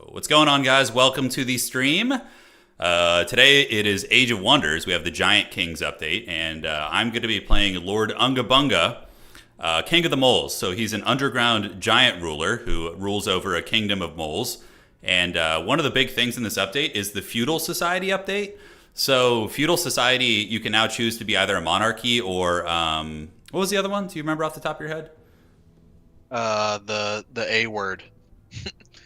What's going on, guys? Welcome to the stream. Today it is Age of Wonders. We have the Giant Kings update, and I'm going to be playing Lord UNGA, King of the Moles. So he's an underground giant ruler who rules over a kingdom of moles. And one of the big things in this update is the feudal society update. So feudal society, you can now choose to be either a monarchy or what was the other one? Do you remember off the top of your head? The A word.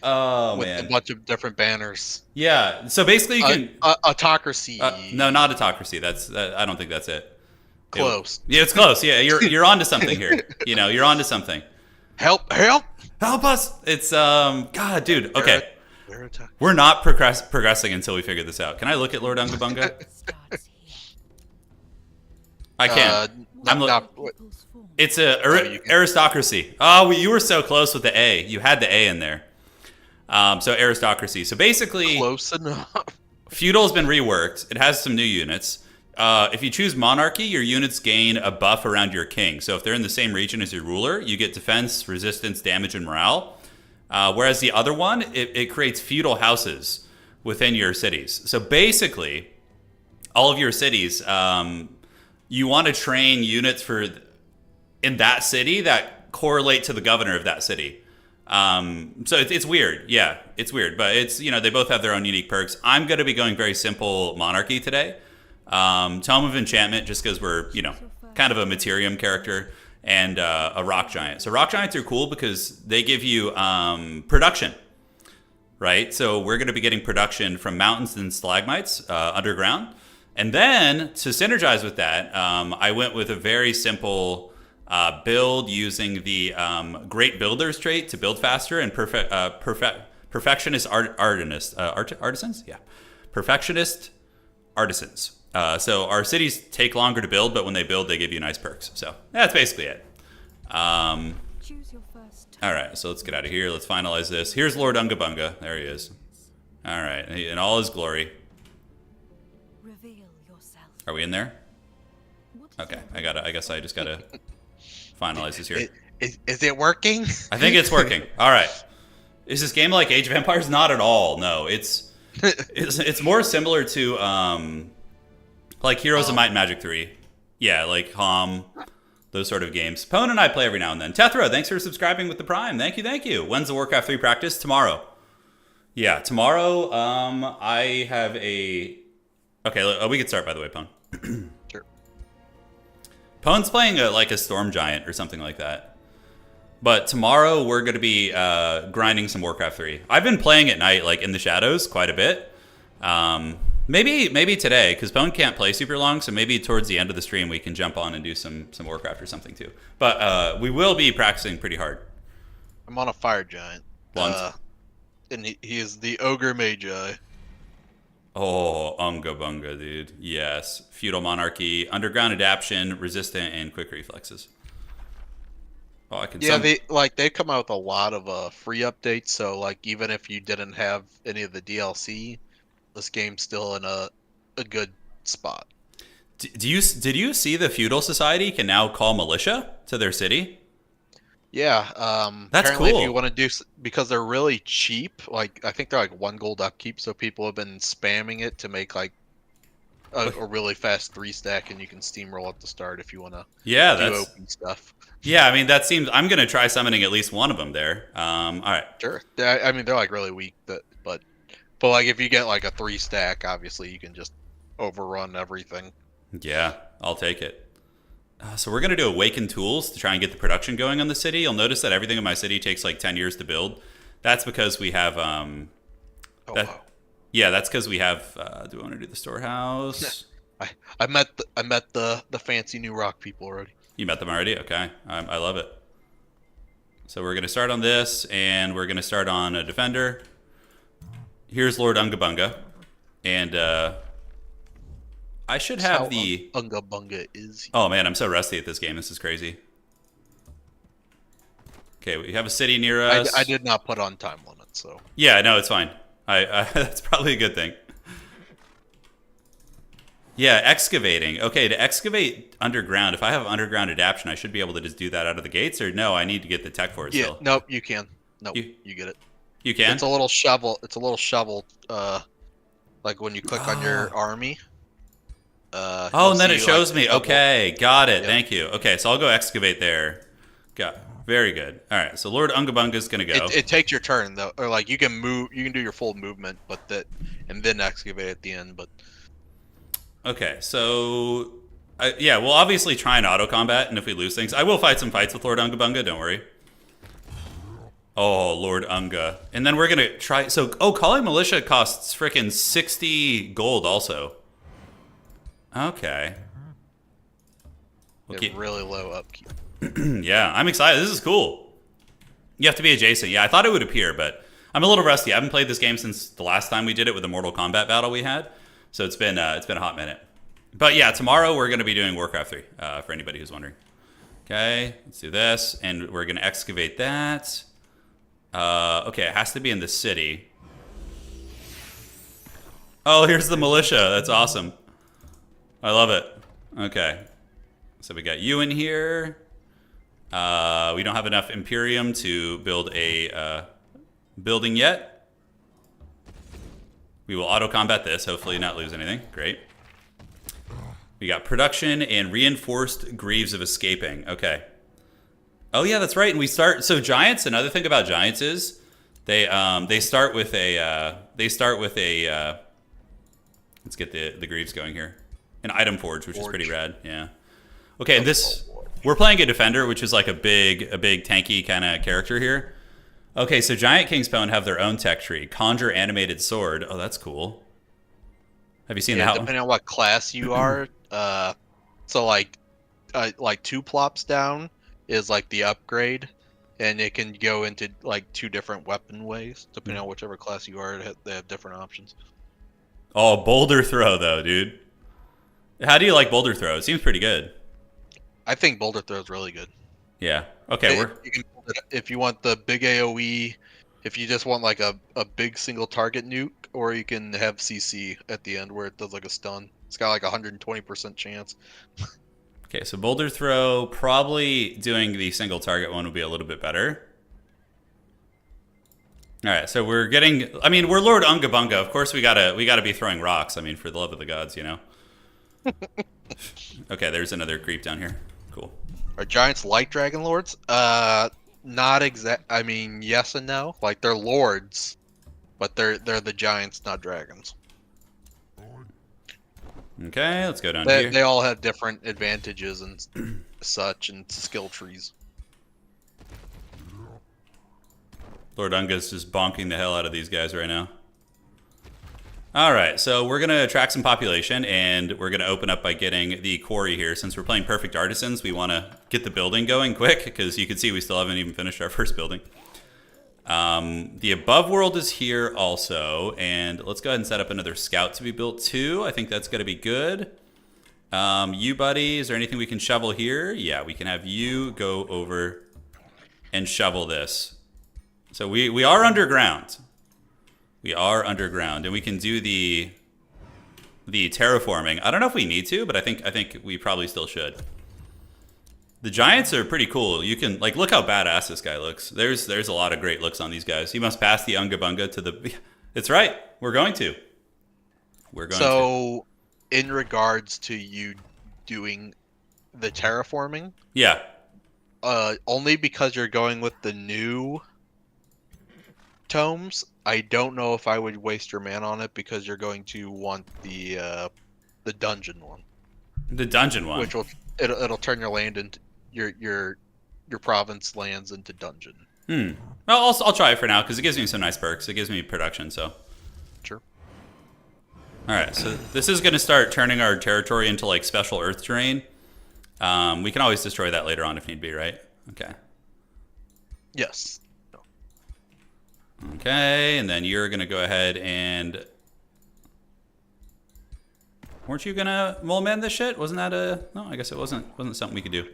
Oh, with man. a bunch of different banners. Yeah. So basically, you can autocracy. no, not autocracy. That's I don't think that's it. Close. Yeah, it's close. Yeah, you're onto something here. You know, you're onto something. Help Us! It's God, dude. Okay, They're we're not progressing until we figure this out. Can I look at Lord Ungabunga? I can. It's a aristocracy. Oh, you were so close with the A. You had the A in there. So aristocracy. So basically, close enough. Feudal has been reworked. It has some new units. If you choose monarchy, your units gain a buff around your king. So if they're in the same region as your ruler, you get defense, resistance, damage, and morale. Whereas the other one, it creates feudal houses within your cities. So basically, all of your cities, you want to train units in that city that correlate to the governor of that city. So it's weird. Yeah, it's weird. But it's, they both have their own unique perks. I'm going to be going very simple monarchy today. Tome of Enchantment, just because we're, kind of a Materium character, and a Rock Giant. So Rock Giants are cool because they give you production, right? So we're going to be getting production from mountains and stalagmites underground. And then to synergize with that, I went with a very simple build using the Great Builders trait to build faster and Perfectionist Artisans? Yeah. Perfectionist Artisans. So our cities take longer to build, but when they build, they give you nice perks. So that's basically it. All right, so let's get out of here. Let's finalize this. Here's Lord Ungabunga. There he is. All right, in all his glory. Reveal yourself. Are we in there? Okay, I guess I just gotta finalize this here. Is it working? I think it's working. All right. Is this game like Age of Empires? Not at all. No, it's more similar to like Heroes of Might and Magic 3. Yeah, like those sort of games. Pone and I play every now and then. Tethro, thanks for subscribing with the Prime. Thank you. When's the Warcraft 3 practice? Tomorrow. Yeah, tomorrow I have a... Okay, we could start, by the way, Pone. Sure. Pone's playing a Storm Giant or something like that. But tomorrow we're going to be grinding some Warcraft 3. I've been playing at night, like in the shadows, quite a bit. Maybe today, because Pone can't play super long, so maybe towards the end of the stream we can jump on and do some Warcraft or something too. But we will be practicing pretty hard. I'm on a fire giant. And he is the Ogre Magi. Oh, Unga Bunga, dude. Yes. Feudal Monarchy, Underground Adaption, Resistant, and Quick Reflexes. Oh, I can. Yeah, they come out with a lot of free updates. So like even if you didn't have any of the DLC, this game's still in a good spot. Did you see the Feudal Society can now call militia to their city? Yeah, that's apparently cool. If you want to do, because they're really cheap, like I think they're like 1 gold upkeep, so people have been spamming it to make like a really fast 3-stack, and you can steamroll at the start if you want to. Yeah, do open stuff. Yeah, I mean that seems. I'm gonna try summoning at least one of them there. All right. Sure. I mean they're like really weak, but like if you get like a 3-stack, obviously you can just overrun everything. Yeah, I'll take it. So we're going to do Awaken Tools to try and get the production going on the city. You'll notice that everything in my city takes like 10 years to build. That's because we have... Wow. Yeah, that's because we have... do we want to do the storehouse? I met the fancy new rock people already. You met them already? Okay. I love it. So we're going to start on this, and we're going to start on a defender. Here's Lord Ungabunga. And... I should have the... Unga Bunga is... Oh, man, I'm so rusty at this game. This is crazy. Okay, we have a city near us. I did not put on time limit, so... Yeah, no, it's fine. That's probably a good thing. Yeah, excavating. Okay, to excavate underground, if I have underground adaption, I should be able to just do that out of the gates, or no, I need to get the tech for it still? Nope, you can. Nope, you get it. You can? It's a little shovel. It's a little shovel. Like when you click on your army. Oh, you'll and then see, it shows like, me. shovel. Okay, got it. Yeah. Thank you. Okay, so I'll go excavate there. Got very good. All right, so Lord Unga Bunga's gonna go. It takes your turn though, or like you can move. You can do your full movement, and then excavate at the end. But Okay, so yeah, we'll obviously try and auto combat, and if we lose things, I will fight some fights with Lord Unga Bunga. Don't worry. Oh, Lord Unga, and then we're gonna try. So, calling militia costs frickin' 60 gold also. Okay. We'll it's really low upkeep. Yeah, I'm excited. This is cool. You have to be adjacent. Yeah, I thought it would appear, but I'm a little rusty. I haven't played this game since the last time we did it with the Mortal Kombat battle we had, so it's been a hot minute. But yeah, tomorrow we're going to be doing Warcraft 3 for anybody who's wondering. Okay, let's do this, and we're going to excavate that. Okay, it has to be in the city. Oh, here's the militia. That's awesome. I love it. Okay, so we got you in here. We don't have enough Imperium to build a building yet. We will auto-combat this, hopefully not lose anything. Great. We got production and reinforced Greaves of Escaping. Okay. Oh yeah, that's right. And we start. So giants. Another thing about giants is they start with a let's get the Greaves going here. An item forge, which is pretty rad. Yeah. Okay, and this we're playing a defender, which is like a big tanky kind of character here. Okay, so Giant Kingspawn have their own tech tree. Conjure animated sword. Oh, that's cool. Have you seen that one? Depending on what class you are, so like 2 plops down is like the upgrade, and it can go into like 2 different weapon ways depending on whichever class you are. They have different options. Oh, boulder throw though, dude. How do you like boulder throw? It seems pretty good. I think boulder throw is really good. Yeah. Okay. You can build it if you want the big AOE, if you just want like a big single target nuke, or you can have CC at the end where it does like a stun. It's got like 120% chance. Okay, so boulder throw, probably doing the single target one would be a little bit better. All right, so we're getting. I mean, we're Lord Unga Bunga. Of course, we gotta be throwing rocks. I mean, for the love of the gods, you know. Okay, there's another creep down here. Cool. Are giants like dragon lords? Not exact. I mean, yes and no. Like they're lords, but they're the giants, not dragons. Okay, let's go down here. They all have different advantages and such, and skill trees. Lord Unga's just bonking the hell out of these guys right now. All right, so we're going to attract some population, and we're going to open up by getting the quarry here. Since we're playing Perfect Artisans, we want to get the building going quick, because you can see we still haven't even finished our first building. The above world is here also, and let's go ahead and set up another scout to be built too. I think that's going to be good. You, buddy, is there anything we can shovel here? Yeah, we can have you go over and shovel this. So we are underground. We are underground, and we can do the terraforming. I don't know if we need to, but I think we probably still should. The giants are pretty cool. You can look how badass this guy looks. There's a lot of great looks on these guys. You must pass the Unga Bunga to the. It's right. We're going to. So, in regards to you doing the terraforming, yeah. Only because you're going with the new tomes, I don't know if I would waste your mana on it, because you're going to want the dungeon one. The dungeon one, which it'll turn your land into your province lands into dungeon. Well, I'll try it for now because it gives me some nice perks. It gives me production, so. Sure. All right, so this is going to start turning our territory into like special earth terrain. We can always destroy that later on if need be, right? Okay. Yes. Okay, and then you're going to go ahead and... Weren't you going to mole man this shit? Wasn't that a... No, I guess it wasn't something we could do.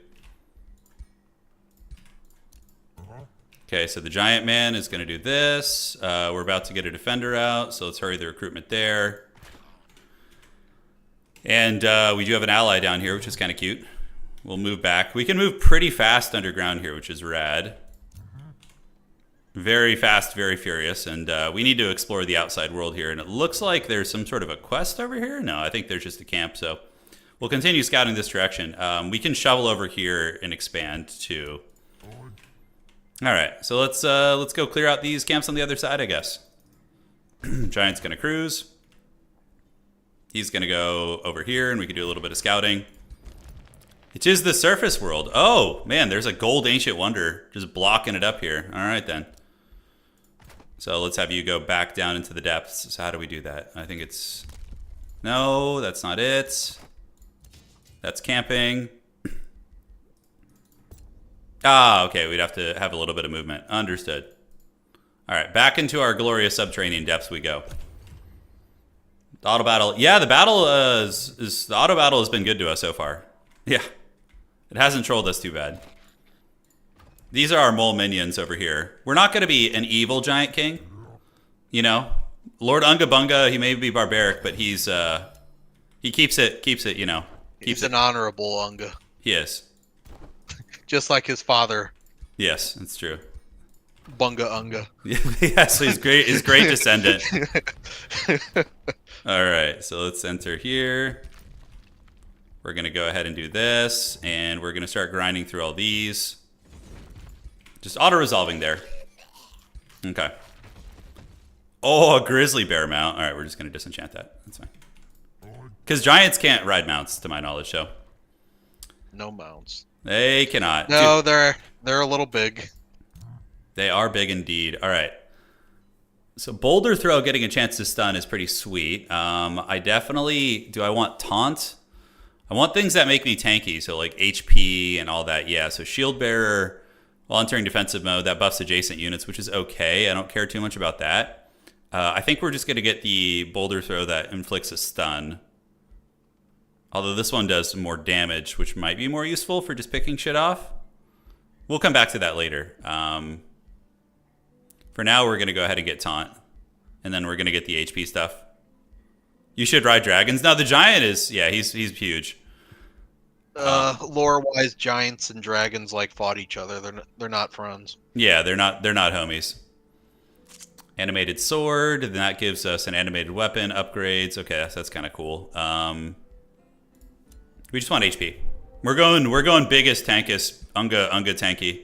Okay, so the giant man is going to do this. We're about to get a defender out, so let's hurry the recruitment there. And we do have an ally down here, which is kind of cute. We'll move back. We can move pretty fast underground here, which is rad. Very fast, very furious, and we need to explore the outside world here. And it looks like there's some sort of a quest over here. No, I think there's just a camp. So we'll continue scouting this direction. We can shovel over here and expand too. All right, so let's go clear out these camps on the other side, I guess. Giant's gonna cruise. He's gonna go over here, and we can do a little bit of scouting. It is the surface world. Oh man, there's a gold ancient wonder just blocking it up here. All right then. So let's have you go back down into the depths. So how do we do that? I think it's... No, that's not it. That's camping. Ah, okay, we'd have to have a little bit of movement. Understood. All right, back into our glorious subterranean depths we go. The auto battle. Yeah, the battle the auto battle has been good to us so far. Yeah, it hasn't trolled us too bad. These are our mole minions over here. We're not going to be an evil giant king, you know. Lord Unga Bunga, he may be barbaric, but he keeps it, you know. He's an honorable Unga. He is. Just like his father. Yes, that's true. Bunga Unga. Yes, he's great. His great descendant. All right, so let's enter here. We're gonna go ahead and do this, and we're gonna start grinding through all these. Just auto-resolving there. Okay. Oh, a grizzly bear mount. All right, we're just gonna disenchant that. That's fine. Because giants can't ride mounts, to my knowledge, so. No mounts. They cannot. No, they're a little big. They are big indeed. All right. So boulder throw getting a chance to stun is pretty sweet. I definitely... Do I want taunt? I want things that make me tanky, so like HP and all that. Yeah, so shield bearer while entering defensive mode, that buffs adjacent units, which is okay. I don't care too much about that. I think we're just going to get the boulder throw that inflicts a stun. Although this one does more damage, which might be more useful for just picking shit off. We'll come back to that later. For now, we're going to go ahead and get taunt. And then we're going to get the HP stuff. You should ride dragons. Now, the giant is... Yeah, he's huge. Lore-wise, giants and dragons like fought each other. They're not friends. Yeah, they're not homies. Animated sword. And that gives us an animated weapon. Upgrades. Okay, that's kind of cool. We just want HP. We're going biggest, tankest, Unga tanky.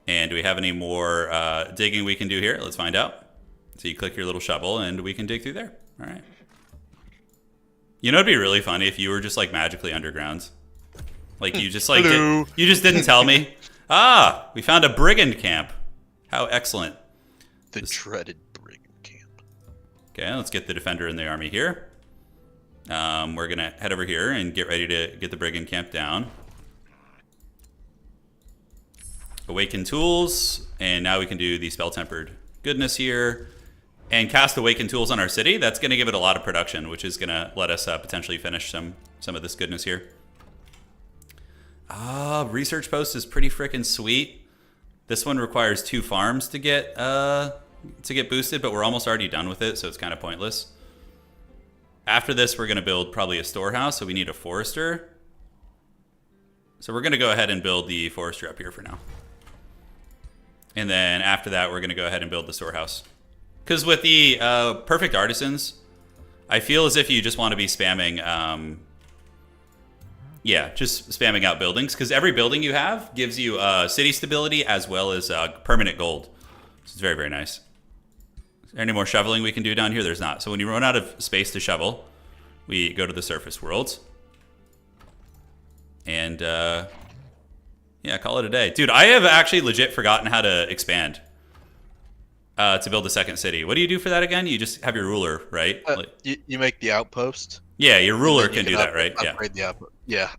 And do we have any more digging we can do here? Let's find out. So you click your little shovel and we can dig through there. All right. You know, it'd be really funny if you were just like magically underground. Like you just like you just didn't tell me. Ah, we found a brigand camp. How excellent. The dreaded brigand camp. Okay, let's get the defender in the army here. We're gonna head over here and get ready to get the brigand camp down. Awaken tools, and now we can do the spell tempered goodness here, and cast awaken tools on our city. That's gonna give it a lot of production, which is gonna let us potentially finish some of this goodness here. Research post is pretty freaking sweet. This one requires 2 farms to get boosted, but we're almost already done with it, so it's kind of pointless. After this, we're going to build probably a storehouse, so we need a forester. So we're going to go ahead and build the forester up here for now. And then after that, we're going to go ahead and build the storehouse. Because with the perfect artisans, I feel as if you just want to be spamming... just spamming out buildings. Because every building you have gives you city stability as well as permanent gold. So it's very, very nice. Is there any more shoveling we can do down here? There's not. So when you run out of space to shovel, we go to the surface worlds. And, yeah, call it a day. Dude, I have actually legit forgotten how to expand to build a second city. What do you do for that again? You just have your ruler, right? You make the outpost. Yeah, your ruler can do that, right? Upgrade the outpost. Yeah.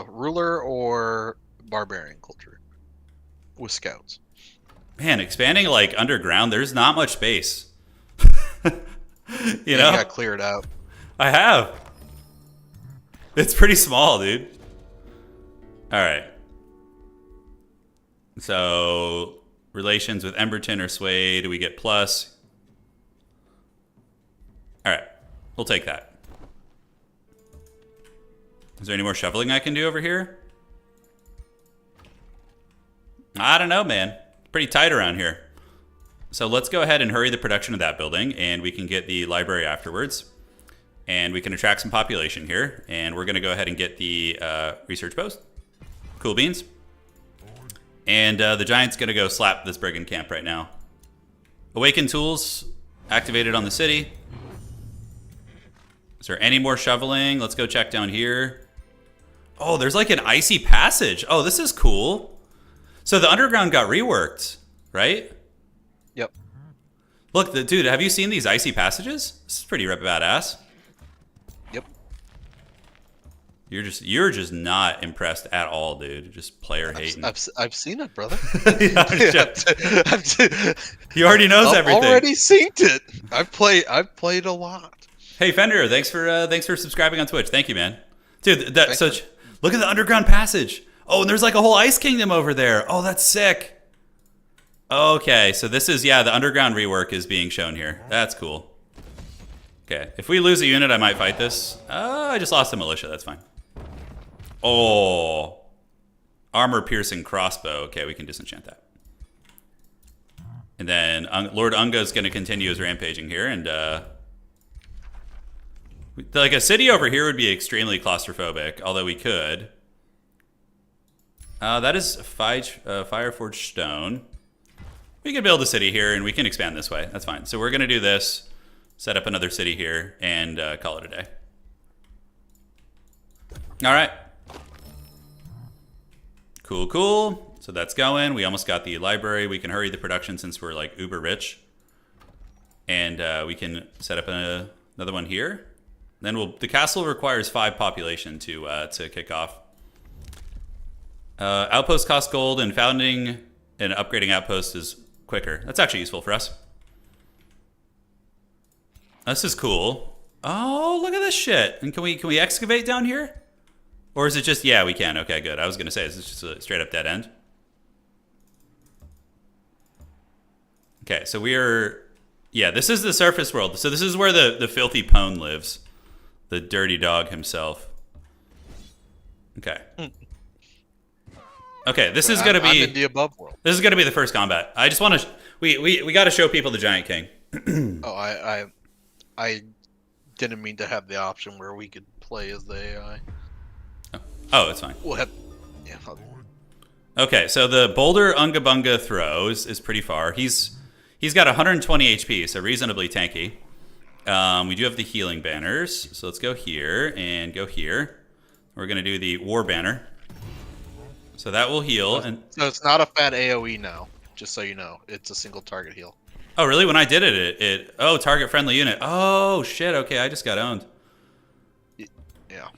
Ruler or barbarian culture with scouts. Man, expanding like underground, there's not much space. You know? You got cleared out. I have. It's pretty small, dude. All right. So, relations with Emberton or Sway, do we get plus? All right. We'll take that. Is there any more shoveling I can do over here? I don't know, man. Pretty tight around here. So let's go ahead and hurry the production of that building, and we can get the library afterwards. And we can attract some population here. And we're going to go ahead and get the research post. Cool beans. And the giant's going to go slap this brigand camp right now. Awaken tools activated on the city. Is there any more shoveling? Let's go check down here. Oh, there's like an icy passage. Oh, this is cool. So the underground got reworked, right? Yep. Look, dude, have you seen these icy passages? This is pretty badass. Yep. You're just not impressed at all, dude. Just player hating. I've seen it, brother. He already knows everything. I've already seen it. I've played a lot. Hey Fender, thanks for subscribing on Twitch. Thank you, man. Dude, look at the underground passage. Oh, and there's like a whole ice kingdom over there. Oh, that's sick. Okay, so this is, yeah, the underground rework is being shown here. That's cool. Okay, if we lose a unit, I might fight this. I just lost a militia. That's fine. Oh, armor-piercing crossbow. Okay, we can disenchant that. And then Lord Unga is going to continue his rampaging here, and like a city over here would be extremely claustrophobic, although we could. That is Fireforged stone. We can build a city here, and we can expand this way. That's fine. So we're going to do this, set up another city here, and call it a day. All right. Cool, cool. So that's going. We almost got the library. We can hurry the production since we're like uber rich. And we can set up another one here. Then the castle requires 5 population to kick off. Outpost cost gold, and founding and upgrading outpost is quicker. That's actually useful for us. This is cool. Oh, look at this shit. And can we excavate down here? Or is it just, yeah, we can. Okay, good. I was going to say, is this just a straight up dead end? Okay, so yeah, this is the surface world. So this is where the filthy pwn lives. The dirty dog himself. Okay. Okay, this is going to be... I'm in the above world. This is going to be the first combat. I just want to... We got to show people the Giant King. Oh, I didn't mean to have the option where we could play as the AI. Oh, it's fine. We'll have... Yeah. Okay, so the Boulder Unga Bunga throws is pretty far. He's got 120 HP, so reasonably tanky. We do have the healing banners, so let's go here and go here. We're going to do the war banner. So that will heal. So it's not a fat AoE now, just so you know. It's a single target heal. Oh, really? When I did it, oh, target friendly unit. Oh, shit. Okay, I just got owned. Yeah.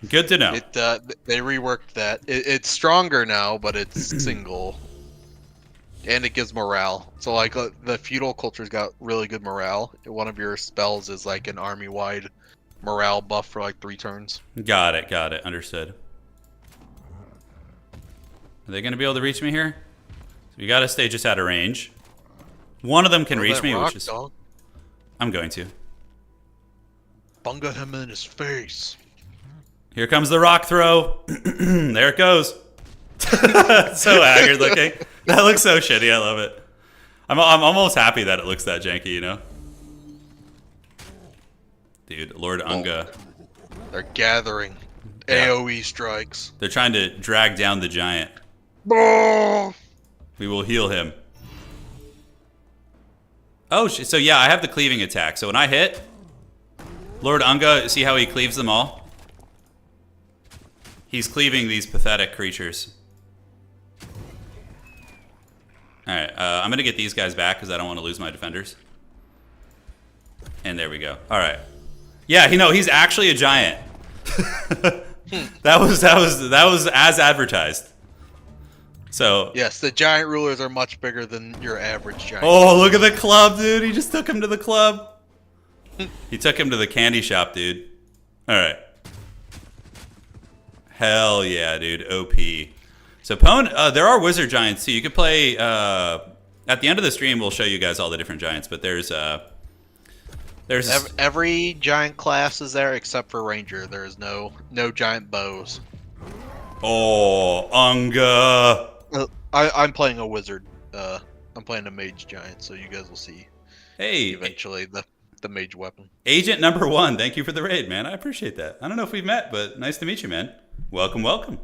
Good to know. They reworked that. It's stronger now, but it's single. And it gives morale. So, like, the feudal culture's got really good morale. One of your spells is, like, an army-wide morale buff for, like, 3 turns. Got it. Understood. Are they going to be able to reach me here? So we got to stay just out of range. One of them can reach me, which is... Dog. I'm going to. Bunga him in his face. Here comes the rock throw. There it goes. So haggard looking. That looks so shitty. I love it. I'm almost happy that it looks that janky, you know? Dude, Lord Unga. They're gathering AoE strikes. They're trying to drag down the giant. We will heal him. Oh, so yeah, I have the cleaving attack. So when I hit, Lord Unga, see how he cleaves them all? He's cleaving these pathetic creatures. Alright, I'm going to get these guys back because I don't want to lose my defenders. And there we go. Alright. Yeah, he's actually a giant. That was as advertised. So yes, the giant rulers are much bigger than your average giant. Oh, look at the club, dude. He just took him to the club. He took him to the candy shop, dude. Alright. Hell yeah, dude. OP. So Pwn, there are wizard giants too. You could play at the end of the stream. We'll show you guys all the different giants, but there's every giant class is there except for ranger. There is no giant bows. Oh, Unga. I'm playing a wizard. I'm playing a mage giant, so you guys will see Hey, eventually the mage weapon. Agent number 1, thank you for the raid, man. I appreciate that. I don't know if we've met, but nice to meet you, man. Welcome, welcome.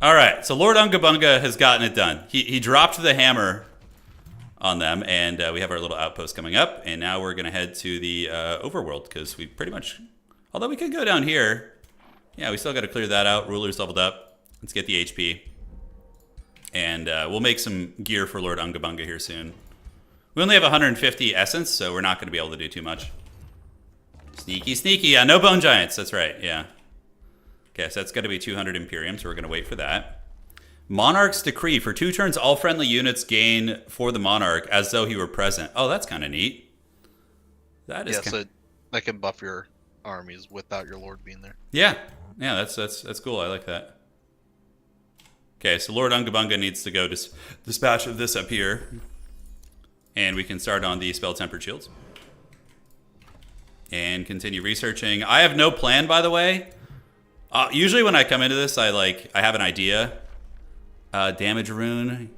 All right, so Lord Unga Bunga has gotten it done. He dropped the hammer on them, and we have our little outpost coming up, and now we're going to head to the overworld, because we pretty much... Although we could go down here. Yeah, we still got to clear that out. Ruler's leveled up. Let's get the HP. And we'll make some gear for Lord Unga Bunga here soon. We only have 150 essence, so we're not going to be able to do too much. Sneaky, sneaky. Yeah, no bone giants. That's right, yeah. Okay, so that's going to be 200 Imperium, so we're going to wait for that. Monarch's Decree. For 2 turns, all friendly units gain for the Monarch as though he were present. Oh, that's kind of neat. That is so that can buff your armies without your lord being there. Yeah, that's cool. I like that. Okay, so Lord Unga Bunga needs to go dispatch of this up here. And we can start on the spell-tempered shields. And continue researching. I have no plan, by the way. Usually when I come into this, I have an idea. Damage rune.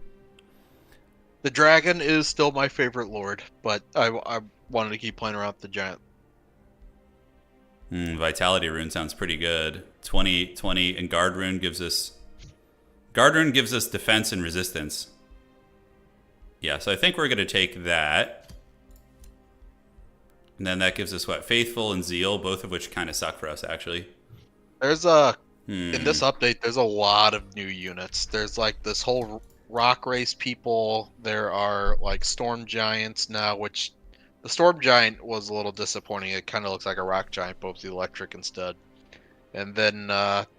The dragon is still my favorite lord, but I wanted to keep playing around with the giant. Vitality rune sounds pretty good. 20, and guard rune gives us... Guard rune gives us defense and resistance. Yeah, so I think we're going to take that. And then that gives us, what, Faithful and Zeal, both of which kind of suck for us, actually. There's in this update, there's a lot of new units. There's like this whole rock race people. There are like storm giants now, which the storm giant was a little disappointing. It kind of looks like a rock giant, but with the electric instead. And then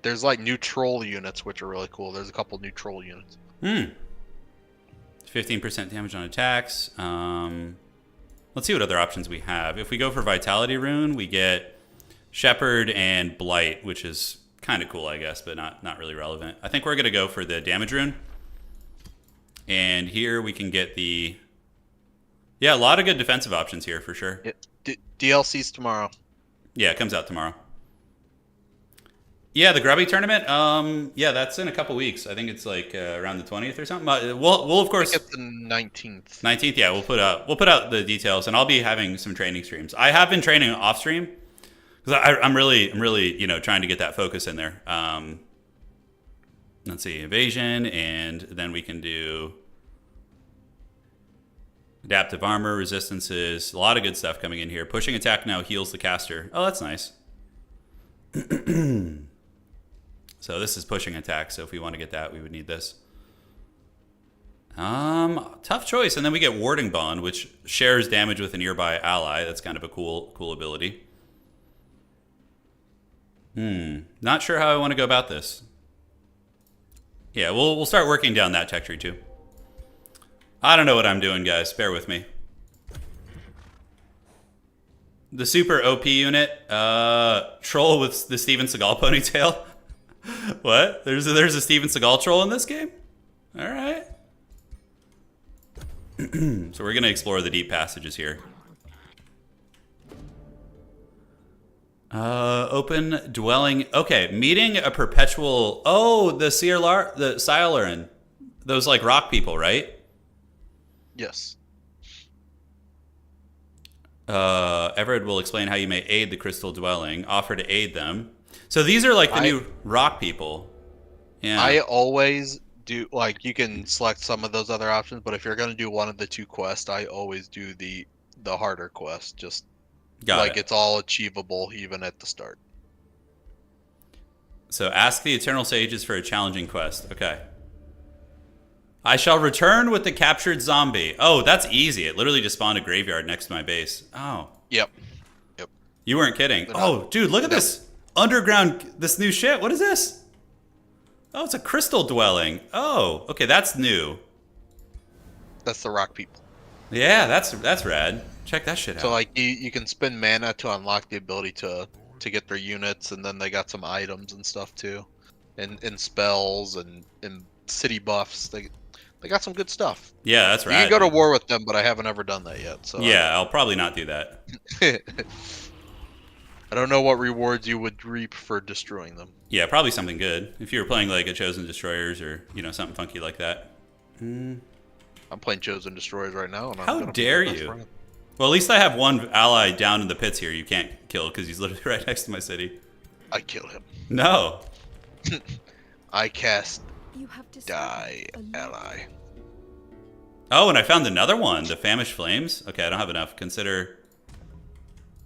there's like new troll units, which are really cool. There's a couple new troll units. 15% damage on attacks. Let's see what other options we have. If we go for Vitality Rune, we get Shepherd and Blight, which is kind of cool, I guess, but not really relevant. I think we're going to go for the Damage Rune. And here we can get the... Yeah, a lot of good defensive options here, for sure. DLC's tomorrow. Yeah, it comes out tomorrow. Yeah, the Grubby tournament. Yeah, that's in a couple weeks. I think it's like around the 20th or something. We'll of course. I think it's the 19th. 19th, yeah. We'll put out the details, and I'll be having some training streams. I have been training off stream because I'm really trying to get that focus in there. Let's see, evasion, and then we can do adaptive armor, resistances, a lot of good stuff coming in here. Pushing attack now heals the caster. Oh, that's nice. So this is pushing attack, so if we want to get that, we would need this. Tough choice. And then we get Warding Bond, which shares damage with a nearby ally. That's kind of a cool ability. Not sure how I want to go about this. Yeah, we'll start working down that tech tree too. I don't know what I'm doing, guys. Bear with me. The super OP unit, troll with the Steven Seagal ponytail. What? There's a Steven Seagal troll in this game? All right. So we're gonna explore the deep passages here. Open dwelling. Okay, meeting a perpetual. Oh, the Sialaran. Those like rock people, right? Yes. Everett will explain how you may aid the crystal dwelling. Offer to aid them. So these are like the new rock people. Yeah. I always do, like, you can select some of those other options, but if you're going to do one of the 2 quests, I always do the harder quest. Just it's all achievable even at the start. So ask the Eternal Sages for a challenging quest. Okay. I shall return with the captured zombie. Oh, that's easy. It literally just spawned a graveyard next to my base. Oh. Yep. You weren't kidding. Oh, dude, look at this underground, this new shit. What is this? Oh, it's a crystal dwelling. Oh, okay, that's new. That's the rock people. Yeah, that's rad. Check that shit out. So like you can spend mana to unlock the ability to get their units, and then they got some items and stuff too, and spells and city buffs. They got some good stuff. Yeah, that's rad. You can go to war with them, but I haven't ever done that yet. So yeah, I'll probably not do that. I don't know what rewards you would reap for destroying them. Yeah, probably something good. If you were playing like a Chosen Destroyers or something funky like that. I'm playing Chosen Destroyers right now. And I'm How gonna be dare my best you? friend. Well, at least I have one ally down in the pits here you can't kill because he's literally right next to my city. I kill him. No. I cast You have discovered die a new ally. Oh, and I found another one, the Famished Flames. Okay, I don't have enough. Consider...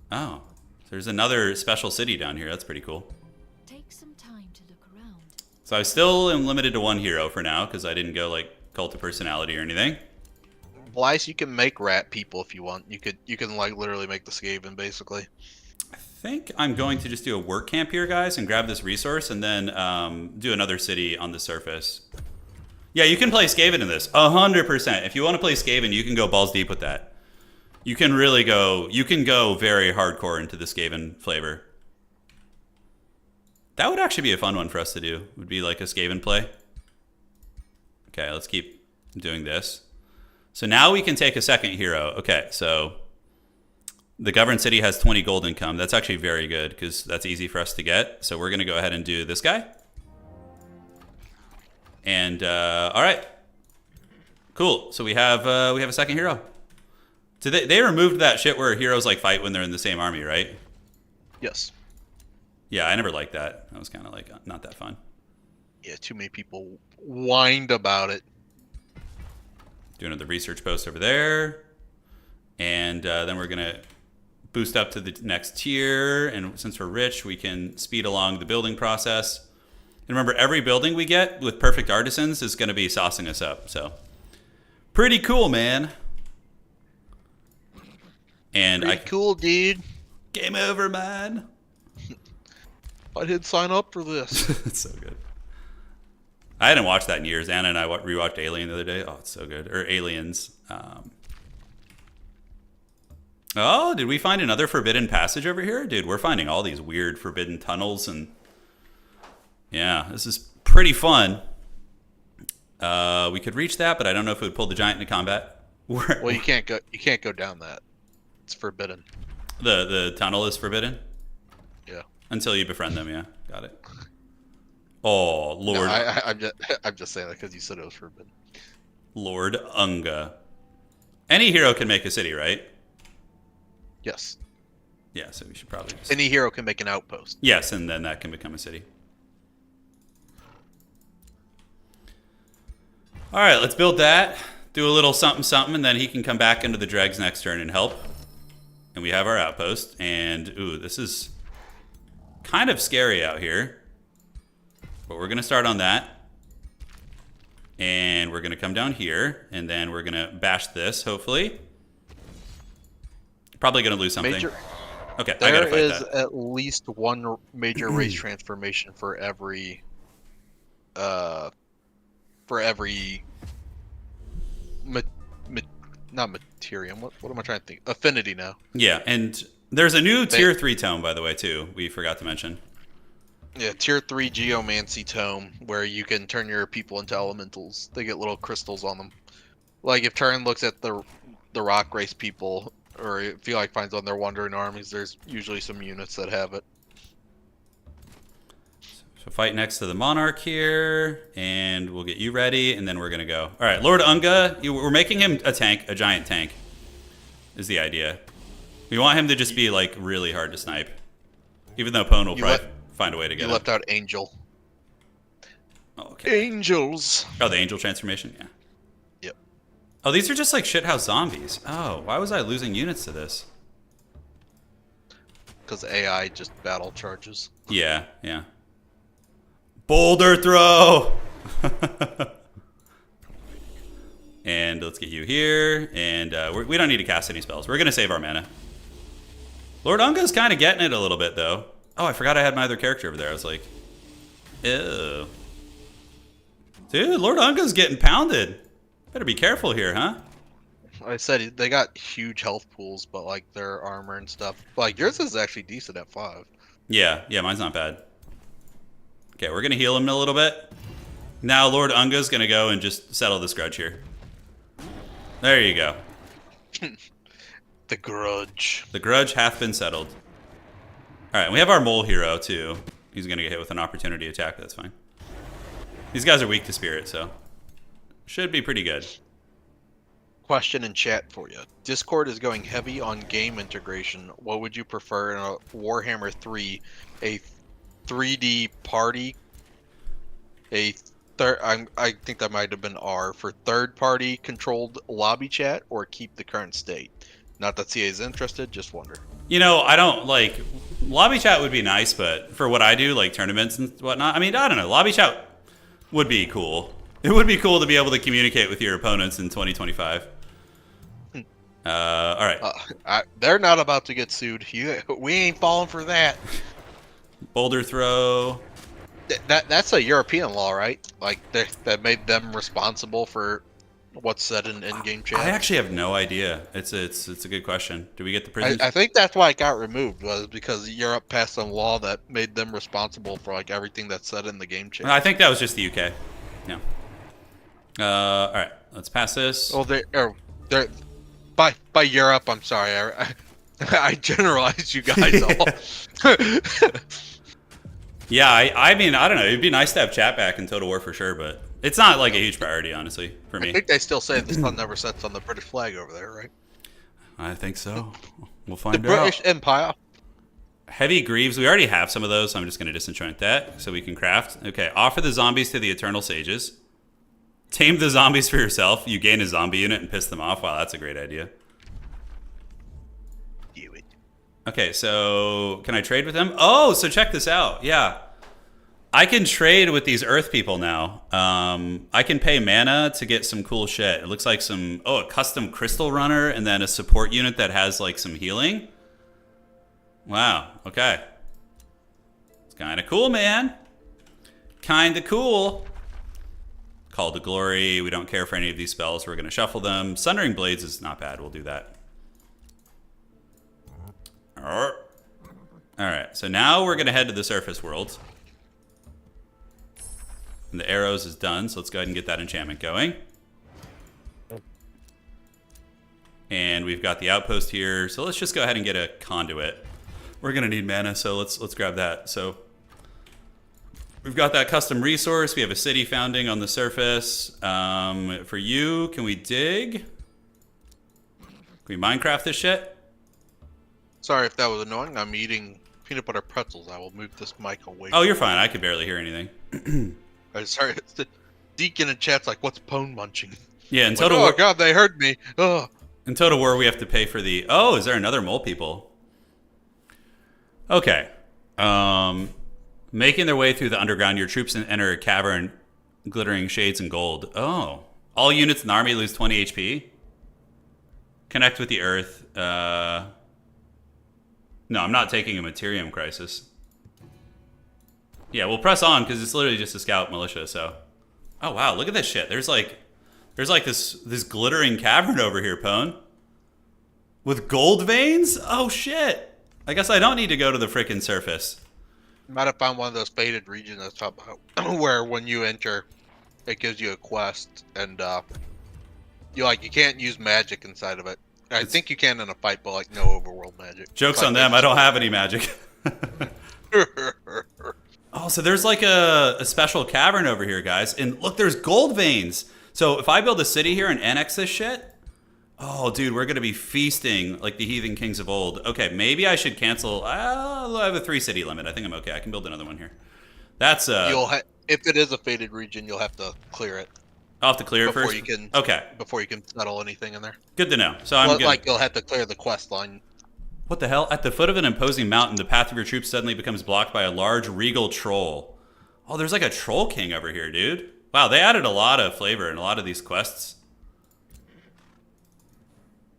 Oh, there's another special city down here. That's pretty cool. Take some time to look around. So I still am limited to one hero for now because I didn't go like cult of personality or anything. Blyce, you can make rat people if you want. You can like literally make the Skaven basically. I think I'm going to just do a work camp here, guys, and grab this resource and then do another city on the surface. Yeah, you can play Skaven in this, 100%. If you want to play Skaven, you can go balls deep with that. You can really go, you can go very hardcore into the Skaven flavor. That would actually be a fun one for us to do. Would be like a Skaven play. Okay, let's keep doing this. So now we can take a second hero. Okay, so the governed city has 20 gold income. That's actually very good because that's easy for us to get. So we're going to go ahead and do this guy. And all right, cool. So we have a second hero. So they removed that shit where heroes like fight when they're in the same army, right? Yes. Yeah, I never liked that. That was kind of like not that fun. Yeah, too many people whined about it. Do another research post over there. And then we're going to boost up to the next tier. And since we're rich, we can speed along the building process. And remember, every building we get with perfect artisans is going to be saucing us up. So pretty cool, man. And Pretty cool, dude. Game over, man. I didn't sign up for this. It's so good. I hadn't watched that in years. Anna and I rewatched Alien the other day. Oh, it's so good. Or Aliens. Oh, did we find another forbidden passage over here? Dude, we're finding all these weird forbidden tunnels. And yeah, this is pretty fun. We could reach that, but I don't know if it would pull the giant into combat. Well, you can't go down that. It's forbidden. The tunnel is forbidden? Yeah. Until you befriend them, yeah. Got it. Oh, Lord. No, I'm just saying that because you said it was forbidden. Lord UNGA. Any hero can make a city, right? Yes. Yeah, so we should probably just... Any hero can make an outpost. Yes, and then that can become a city. All right, let's build that. Do a little something, something, and then he can come back into the dregs next turn and help. And we have our outpost. And, ooh, this is kind of scary out here. But we're going to start on that. And we're going to come down here. And then we're going to bash this, hopefully. Probably going to lose something. Okay, I got to There fight is that. at least one major race transformation for every not Materium. What am I trying to think? Affinity now. Yeah, and there's a new tier 3 tome, by the way, too. We forgot to mention. Yeah, tier 3 Geomancy tome where you can turn your people into elementals. They get little crystals on them. Like if Turin looks at the rock race people, or if he like finds on their wandering armies, there's usually some units that have it. So fight next to the Monarch here, and we'll get you ready, and then we're going to go. All right, Lord UNGA, we're making him a tank, a giant tank, is the idea. We want him to just be, like, really hard to snipe. Even though Pwn will probably find a way to get You him. left out Angel. Oh, okay. Angels! Oh, the Angel transformation? Yeah. Yep. Oh, these are just, like, shithouse zombies. Oh, why was I losing units to this? Because AI just battle charges. Yeah, yeah. Boulder throw! And let's get you here. And we don't need to cast any spells. We're going to save our mana. Lord UNGA's kind of getting it a little bit, though. Oh, I forgot I had my other character over there. I was like, ew. Dude, Lord UNGA's getting pounded. Better be careful here, huh? Like I said, they got huge health pools, but like their armor and stuff. Like yours is actually decent at 5. Yeah, mine's not bad. Okay, we're going to heal him a little bit. Now Lord UNGA's going to go and just settle this grudge here. There you go. The grudge. The grudge hath been settled. All right, and we have our mole hero, too. He's going to get hit with an opportunity attack. That's fine. These guys are weak to spirit, so Should be pretty good. Question in chat for you. Discord is going heavy on game integration. What would you prefer in a Warhammer 3? A 3D party? I think that might have been R for third-party controlled lobby chat, or keep the current state. Not that CA is interested, just wonder. You know, I don't like lobby chat would be nice, but for what I do, like tournaments and whatnot, I mean, I don't know. Lobby chat would be cool. It would be cool to be able to communicate with your opponents in 2025. All right. They're not about to get sued. We ain't falling for that. Boulder throw. That's a European law, right? Like that made them responsible for what's said in in-game chat. I actually have no idea. It's a good question. Do we get the prison? I think that's why it got removed, was because Europe passed some law that made them responsible for like everything that's said in the game chat. I think that was just the UK. Yeah. All right. Let's pass this. Well, they're by Europe. I'm sorry. I generalized you guys all. Yeah, I mean, I don't know. It'd be nice to have chat back in Total War for sure, but it's not like a huge priority, honestly, for me. I think they still say the sun never sets on the British flag over there, right? I think so. We'll find out. The British Empire. Heavy Greaves. We already have some of those, so I'm just going to disenchant that so we can craft. Okay, offer the zombies to the Eternal Sages. Tame the zombies for yourself. You gain a zombie unit and piss them off. Wow, that's a great idea. Do it. Okay, so can I trade with them? Oh, so check this out. Yeah. I can trade with these earth people now. I can pay mana to get some cool shit. It looks like a custom crystal runner and then a support unit that has like some healing. Wow, okay. It's kind of cool, man. Kind of cool. Call to Glory. We don't care for any of these spells. We're going to shuffle them. Sundering Blades is not bad. We'll do that. All right, so now we're going to head to the surface world. And the arrows is done, so let's go ahead and get that enchantment going. And we've got the outpost here, so let's just go ahead and get a conduit. We're going to need mana, so let's grab that. So we've got that custom resource. We have a city founding on the surface. For you, can we dig? Can we Minecraft this shit? Sorry if that was annoying. I'm eating peanut butter pretzels. I will move this mic away. Oh, you're fine. I could barely hear anything. Sorry, Deacon in chat's like, "What's pone munching?" Yeah, in Like, Total oh War. God, they heard me. Oh. In Total War, we have to pay for the... Oh, is there another mole people? Okay. Making their way through the underground, your troops enter a cavern glittering shades in gold. Oh. All units in the army lose 20 HP. Connect with the earth. No, I'm not taking a Materium Crisis. Yeah, we'll press on because it's literally just a scout militia, so... Oh, wow, look at this shit. There's like this glittering cavern over here, Pone. With gold veins? Oh, shit. I guess I don't need to go to the frickin' surface. Might have found one of those faded regions that's top about where when you enter, it gives you a quest, and you can't use magic inside of it. I think you can in a fight, but like no overworld magic. Joke's on them. I don't have any magic. Oh, so there's like a special cavern over here, guys. And look, there's gold veins. So if I build a city here and annex this shit, oh, dude, we're going to be feasting like the heathen kings of old. Okay, maybe I should cancel. I have a 3-city limit. I think I'm okay. I can build another one here. That's if it is a faded region, you'll have to clear it. I'll have to clear it first? Before you can settle anything in there. Good to know. So I'm good. You'll have to clear the quest line. What the hell? At the foot of an imposing mountain, the path of your troops suddenly becomes blocked by a large regal troll. Oh, there's like a troll king over here, dude. Wow, they added a lot of flavor in a lot of these quests.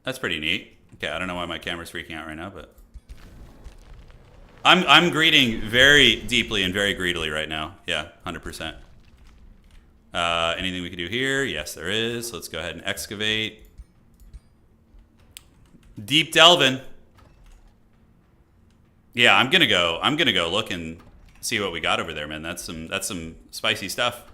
That's pretty neat. Okay, I don't know why my camera's freaking out right now, but... I'm greeting very deeply and very greedily right now. Yeah, 100%. Anything we can do here? Yes, there is. Let's go ahead and excavate. Deep delving. Yeah, I'm gonna go look and see what we got over there, man. That's some spicy stuff.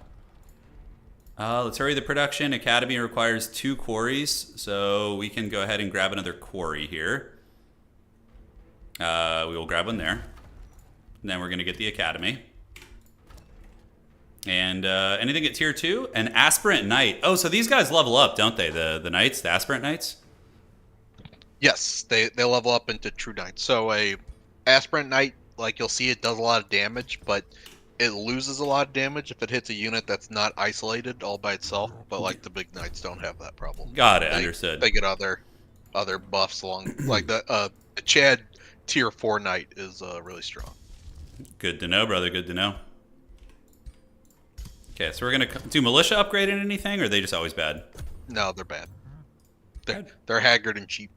Let's hurry the production. Academy requires 2 quarries, so we can go ahead and grab another quarry here. We will grab one there. And then we're gonna get the academy. And anything at tier 2? An aspirant knight. Oh, so these guys level up, don't they? The knights, the aspirant knights? Yes, they level up into true knights. So a aspirant knight, like you'll see, it does a lot of damage, but it loses a lot of damage if it hits a unit that's not isolated all by itself. But like the big knights don't have that problem. Got it, understood. They get other buffs along, like the Chad tier 4 knight is really strong. Good to know, brother. Good to know. Okay, so we're gonna do militia upgrade in anything, or are they just always bad? No, they're bad. They're haggard and cheap.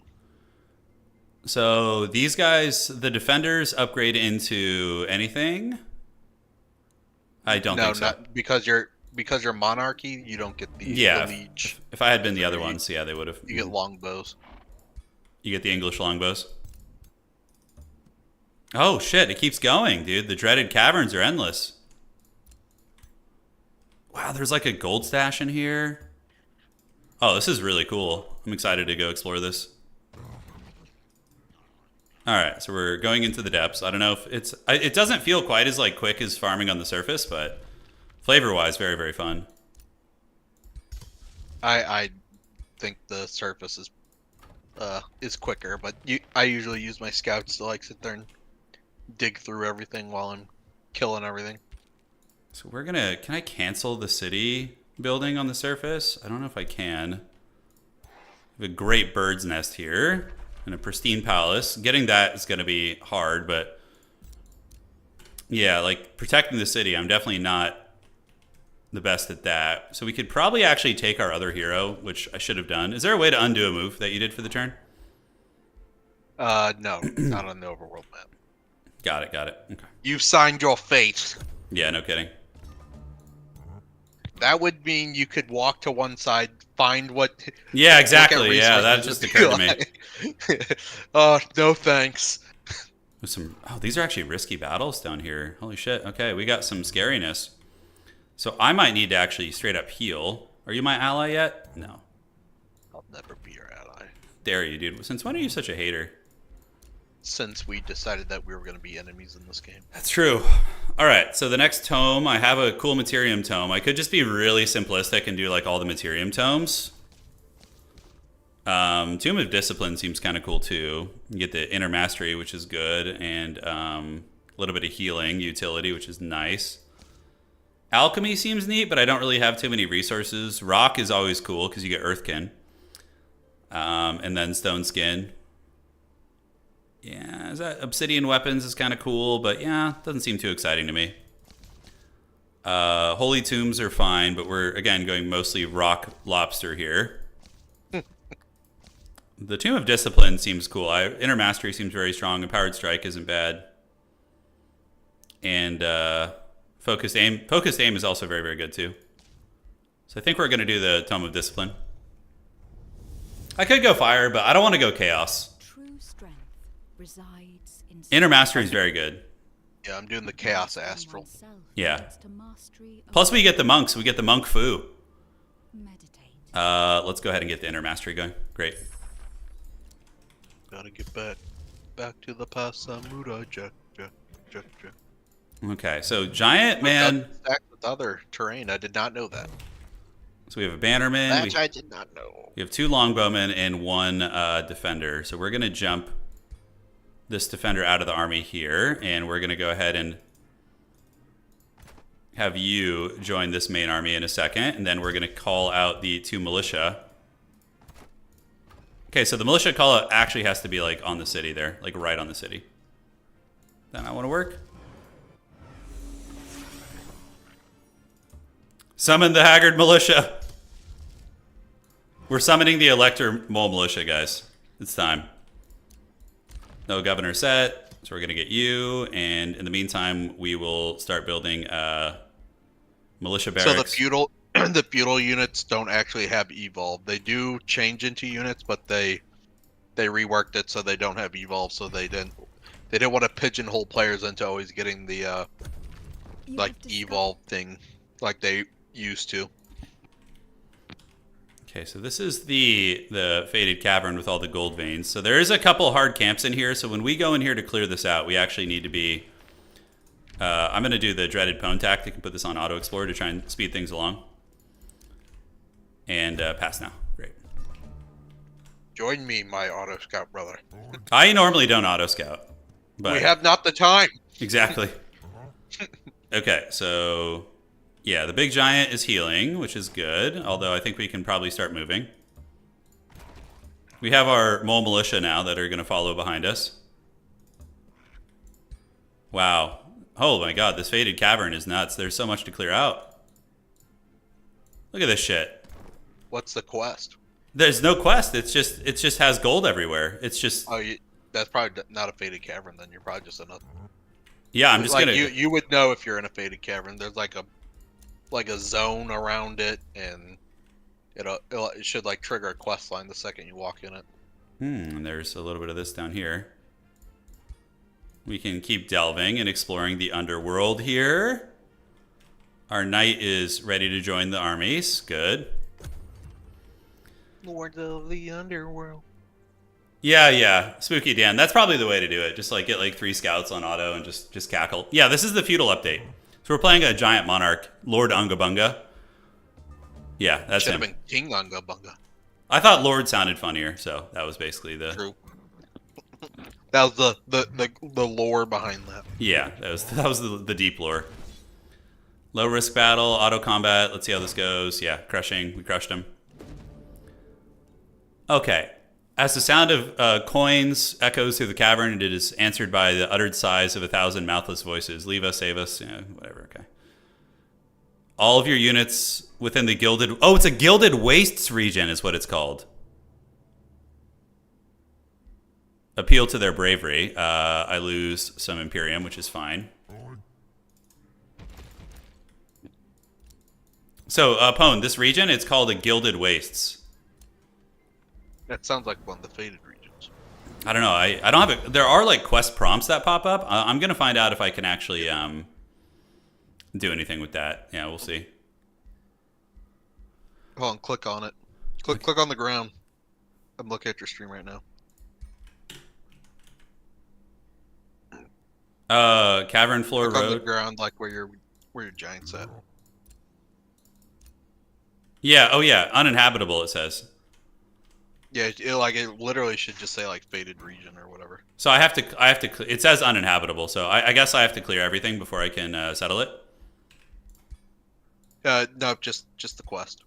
So these guys, the defenders, upgrade into anything? I don't think so. Not because you're monarchy. You don't get the liege. If I had been the other ones, yeah, they would have. You get longbows. You get the English longbows. Oh shit! It keeps going, dude. The dreaded caverns are endless. Wow, there's like a gold stash in here. Oh, this is really cool. I'm excited to go explore this. All right, so we're going into the depths. I don't know if it doesn't feel quite as like quick as farming on the surface, but flavor-wise, very, very fun. I think the surface is quicker, but I usually use my scouts to like sit there and dig through everything while I'm killing everything. So we're gonna. Can I cancel the city building on the surface? I don't know if I can. We have a great bird's nest here. And a pristine palace. Getting that is going to be hard, but yeah, like protecting the city, I'm definitely not the best at that. So we could probably actually take our other hero, which I should have done. Is there a way to undo a move that you did for the turn? No, not on the overworld map. Got it. Okay. You've signed your fate. Yeah, no kidding. That would mean you could walk to one side, find what... Yeah, exactly. Yeah, that just occurred to me. No thanks. These are actually risky battles down here. Holy shit. Okay, we got some scariness. So I might need to actually straight up heal. Are you my ally yet? No. I'll never be your ally. Dare you, dude. Since when are you such a hater? Since we decided that we were going to be enemies in this game. That's true. All right, so the next tome, I have a cool Materium tome. I could just be really simplistic and do like all the Materium tomes. Tomb of Discipline seems kind of cool too. You get the Inner Mastery, which is good, and a little bit of healing utility, which is nice. Alchemy seems neat, but I don't really have too many resources. Rock is always cool because you get Earthkin. And then Stone Skin. Yeah, Obsidian Weapons is kind of cool, but yeah, doesn't seem too exciting to me. Holy Tombs are fine, but we're, again, going mostly Rock Lobster here. The Tomb of Discipline seems cool. Inner Mastery seems very strong. Empowered Strike isn't bad. And Focused Aim. Focused Aim is also very, very good, too. So I think we're going to do the Tome of Discipline. I could go Fire, but I don't want to go Chaos. Resides in Inner Mastery is very good. Yeah, I'm doing the Chaos Astral. Yeah. Plus we get the monks. We get the monk foo. Let's go ahead and get the Inner Mastery going. Great. Gotta get back to the Pasamuda. Okay, so Giant Man. Stacked with other terrain. I did not know that. So we have a Bannerman. That I did not know. We have 2 Longbowmen and 1 Defender. So we're gonna jump this defender out of the army here, and we're going to go ahead and have you join this main army in a second, and then we're going to call out the 2 militia. Okay, so the militia call out actually has to be like on the city there, like right on the city. That not want to work? Summon the Haggard Militia. We're summoning the Elector Mole Militia, guys. It's time. No governor set, so we're going to get you, and in the meantime, we will start building militia barracks. So the feudal units don't actually have evolve. They do change into units, but they reworked it so they don't have evolve. So they didn't want to pigeonhole players into always getting the like evolve thing like they used to. Okay, so this is the Faded Cavern with all the gold veins. So there is a couple hard camps in here. So when we go in here to clear this out, we actually need to be I'm going to do the dreaded pwn tactic and put this on auto explore to try and speed things along. And pass now. Great. Join me, my auto scout brother. I normally don't auto scout, but We have not the time. exactly. Okay, so yeah, the big giant is healing, which is good. Although I think we can probably start moving. We have our mole militia now that are going to follow behind us. Wow. Oh my god, this faded cavern is nuts. There's so much to clear out. Look at this shit. What's the quest? There's no quest. It just has gold everywhere. It's just Oh, that's probably not a faded cavern. Then you're probably just in a. yeah. I'm just like gonna. you would know if you're in a faded cavern. There's like a zone around it, and it should like trigger a quest line the second you walk in it. And there's a little bit of this down here. We can keep delving and exploring the underworld here. Our knight is ready to join the armies. Good. Lords of the underworld. Yeah. Spooky Dan. That's probably the way to do it. Just like get like 3 scouts on auto and just cackle. Yeah, this is the feudal update. So we're playing a giant monarch, Lord UNGA BUNGA. Yeah, that's Should him. have been King UNGA BUNGA. I thought Lord sounded funnier, so that was basically the. True. That was the lore behind that. Yeah, that was the deep lore. Low risk battle, auto combat. Let's see how this goes. Yeah, crushing. We crushed him. Okay. As the sound of coins echoes through the cavern, it is answered by the uttered sighs of 1,000 mouthless voices. Leave us, save us. Yeah, whatever. Okay. All of your units within the gilded. Oh, it's a gilded wastes region, is what it's called. Appeal to their bravery. I lose some Imperium, which is fine. So, Pone, this region, it's called a Gilded Wastes. That sounds like one of the faded regions. I don't know. I don't have there are like quest prompts that pop up. I'm going to find out if I can actually do anything with that. Yeah, we'll see. Hold on, click on it. Click on the ground. I'm looking at your stream right now. Cavern floor Click on the road. ground, like where your giant's at. Yeah. Oh yeah. Uninhabitable. It says. Yeah, it literally should just say like faded region or whatever. So I have to. It says uninhabitable. So I guess I have to clear everything before I can settle it. No, just the quest.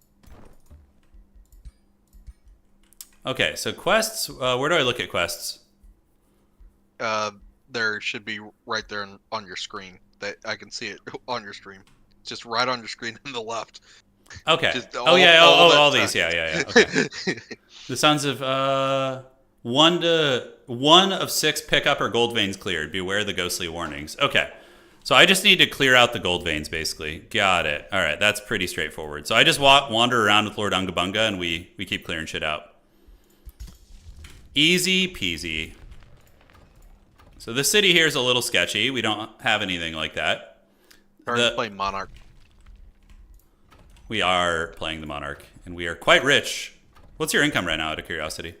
Okay. So quests. Where do I look at quests? There should be right there on your screen. That I can see it on your stream. It's just right on your screen on the left. Okay. Just All these. Yeah. Okay. The Sons of one of 6 pickup or gold veins cleared. Beware the ghostly warnings. Okay. So I just need to clear out the gold veins, basically. Got it. All right, that's pretty straightforward. So I just wander around with Lord UNGA BUNGA, and we keep clearing shit out. Easy peasy. So the city here is a little sketchy. We don't have anything like that. Or play Monarch. We are playing the Monarch, and we are quite rich. What's your income right now, out of curiosity?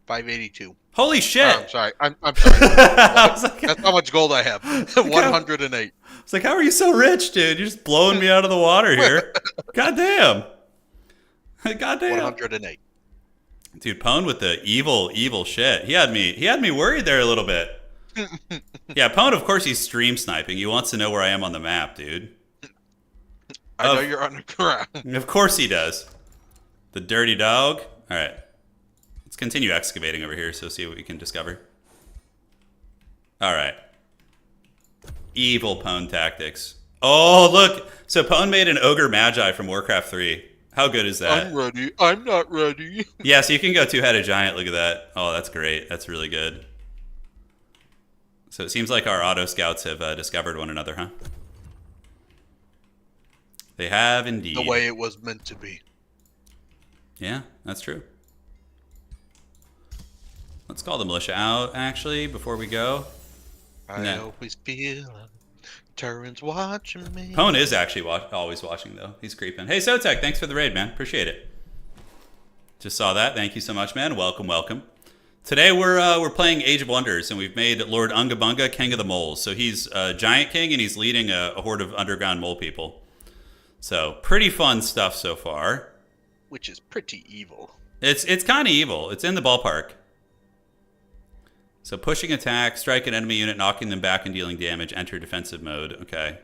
582. Holy shit! Oh, I'm sorry. I'm sorry. That's how much gold I have. 108. It's like, how are you so rich, dude? You're just blowing me out of the water here. Goddamn. Goddamn. 108. Dude, Pone with the evil shit. He had me worried there a little bit. Yeah, Pone, of course he's stream sniping. He wants to know where I am on the map, dude. I know you're underground. Of course he does. The dirty dog. All right. Let's continue excavating over here, so see what we can discover. All right. Evil Pone tactics. Oh, look. So Pone made an Ogre Magi from Warcraft 3. How good is that? I'm ready. I'm not ready. Yeah, so you can go 2-headed giant. Look at that. Oh, that's great. That's really good. So it seems like our auto scouts have discovered one another, huh? They have indeed. The way it was meant to be. Yeah, that's true. Let's call the militia out, actually, before we go. I always feel Turin's watching me. Pone is actually always watching, though. He's creeping. Hey, Sotek, thanks for the raid, man. Appreciate it. Just saw that. Thank you so much, man. Welcome. Today we're playing Age of Wonders, and we've made Lord Unga Bunga king of the moles. So he's a giant king, and he's leading a horde of underground mole people. So pretty fun stuff so far. Which is pretty evil. It's kind of evil. It's in the ballpark. So pushing attack, strike an enemy unit, knocking them back and dealing damage. Enter defensive mode. Okay.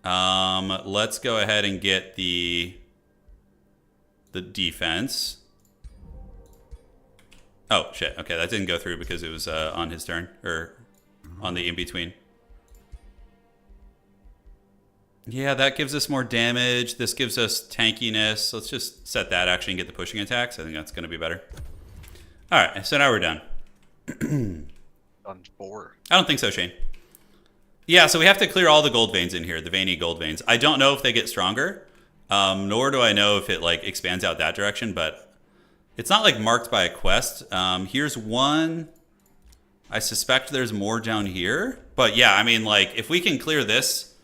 Let's go ahead and get the defense. Oh, shit. Okay, that didn't go through because it was on his turn, or on the in-between. Yeah, that gives us more damage. This gives us tankiness. Let's just set that actually and get the pushing attacks. I think that's going to be better. All right, so now we're done. On 4. I don't think so, Shane. Yeah, so we have to clear all the gold veins in here, the veiny gold veins. I don't know if they get stronger, nor do I know if it like expands out that direction, but it's not like marked by a quest. Here's one. I suspect there's more down here. But yeah, I mean, like, if we can clear this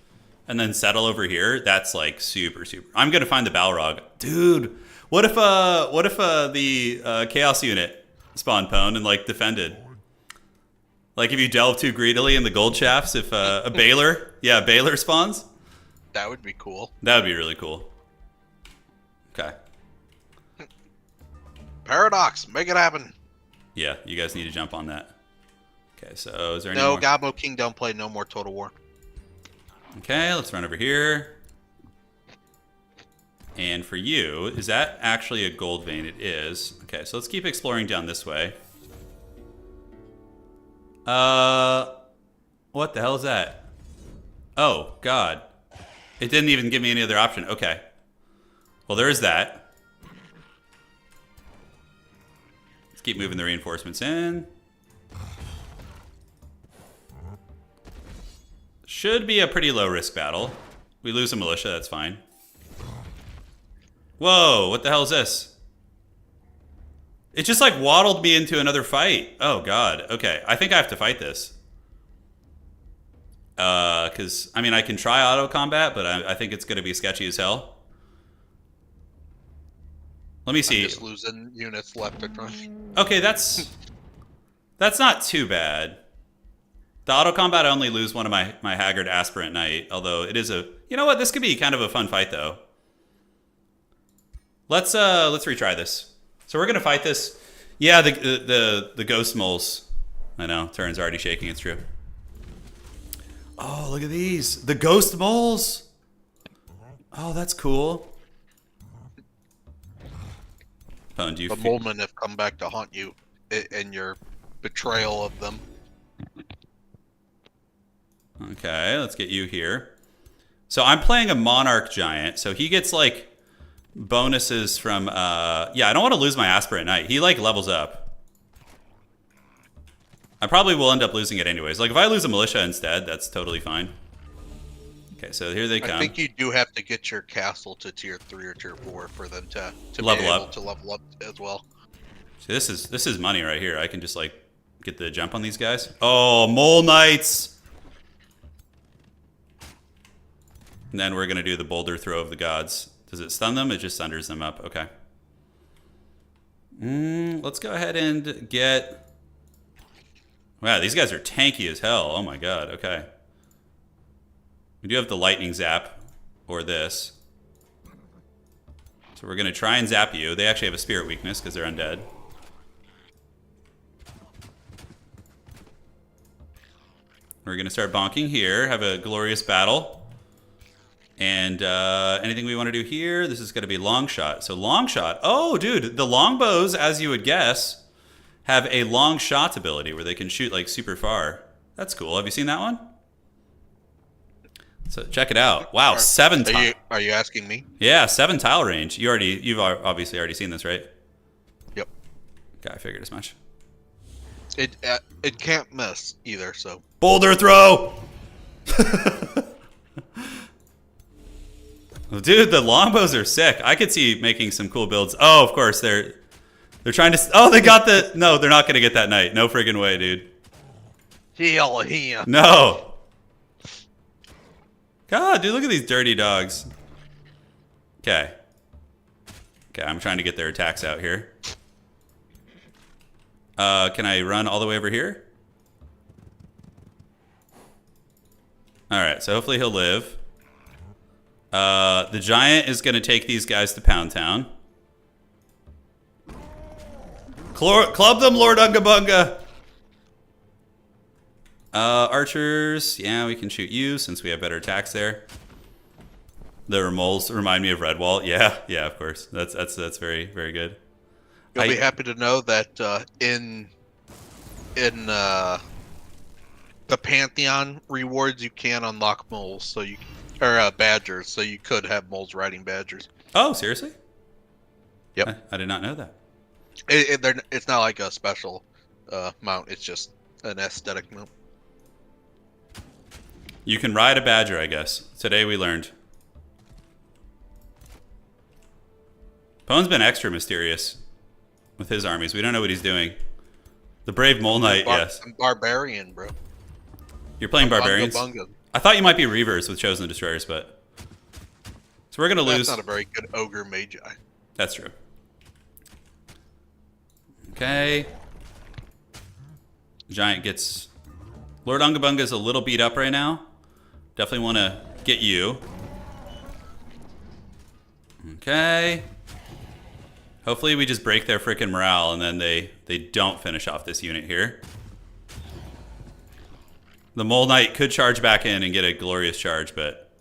and then settle over here, that's like super. I'm gonna find the Balrog. Dude, what if the Chaos unit spawned pwn and like defended? Like if you delve too greedily in the gold shafts, if a Baylor spawns? That would be cool. That would be really cool. Okay. Paradox, make it happen. Yeah, you guys need to jump on that. Okay, so is there any No, more? Gabo King don't play no more Total War. Okay, let's run over here. And for you, is that actually a gold vein? It is. Okay, so let's keep exploring down this way. What the hell is that? Oh, God. It didn't even give me any other option. Okay. Well, there is that. Let's keep moving the reinforcements in. Should be a pretty low risk battle. We lose a militia, that's fine. Whoa, what the hell is this? It just like waddled me into another fight. Oh God, okay. I think I have to fight this. Because, I mean, I can try auto combat, but I think it's going to be sketchy as hell. Let me see. I'm just losing units left and right. Okay, that's not too bad. The auto combat, I only lose one of my Haggard Aspirant Knight, although it is a... You know what? This could be kind of a fun fight, though. Let's retry this. So we're going to fight this. Yeah, the ghost moles. I know, Turin's already shaking, it's true. Oh, look at these. The ghost moles. Oh, that's cool. Oh, do you The molemen have come back to haunt you in your betrayal of them. Okay, let's get you here. So I'm playing a Monarch Giant, so he gets like bonuses from yeah, I don't want to lose my Aspirant Knight. He like levels up. I probably will end up losing it anyways. Like if I lose a militia instead, that's totally fine. Okay, so here they come. I think you do have to get your castle to tier 3 or tier 4 for them to Level be able up. to level up as well. See, this is money right here. I can just like get the jump on these guys. Oh, Mole Knights. And then we're gonna do the boulder throw of the gods. Does it stun them? It just thunders them up. Okay. Let's go ahead and get... Wow, these guys are tanky as hell. Oh my God, okay. We do have the lightning zap, or this. So we're gonna try and zap you. They actually have a spirit weakness because they're undead. We're gonna start bonking here, have a glorious battle. And anything we want to do here, this is gonna be long shot. So long shot, oh dude, the longbows, as you would guess, have a long shot ability where they can shoot like super far. That's cool. Have you seen that one? So check it out. Wow, 7 tile. Are you asking me? Yeah, 7 tile range. You've obviously already seen this, right? Yep. Okay, I figured as much. It can't miss either. So Boulder throw. Dude, the longbows are sick. I could see making some cool builds. Oh, of course they're trying to. Oh, they got the. No, they're not gonna get that knight. No friggin' way, dude. Heal him. No. God, dude, look at these dirty dogs. Okay. Okay, I'm trying to get their attacks out here. Can I run all the way over here? All right, so hopefully he'll live. The giant is going to take these guys to Pound Town. Club them, Lord Unga Bunga. Archers, yeah, we can shoot you since we have better attacks there. The moles remind me of Redwall. Yeah, of course. That's very, very good. You'll be happy to know that in the Pantheon rewards, you can unlock moles, or badgers, so you could have moles riding badgers. Oh, seriously? Yep. I did not know that. It's not like a special mount. It's just an aesthetic mount. You can ride a badger, I guess. Today we learned. Pone's been extra mysterious with his armies. We don't know what he's doing. The brave mole knight, yes. I'm barbarian, bro. You're playing barbarians? Bunga. I thought you might be reavers with chosen destroyers, but so we're gonna lose. That's not a very good ogre magi. That's true. Okay. Giant gets... Lord Unga Bunga is a little beat up right now. Definitely want to get you. Okay. Hopefully we just break their freaking morale and then they don't finish off this unit here. The Mole Knight could charge back in and get a glorious charge, but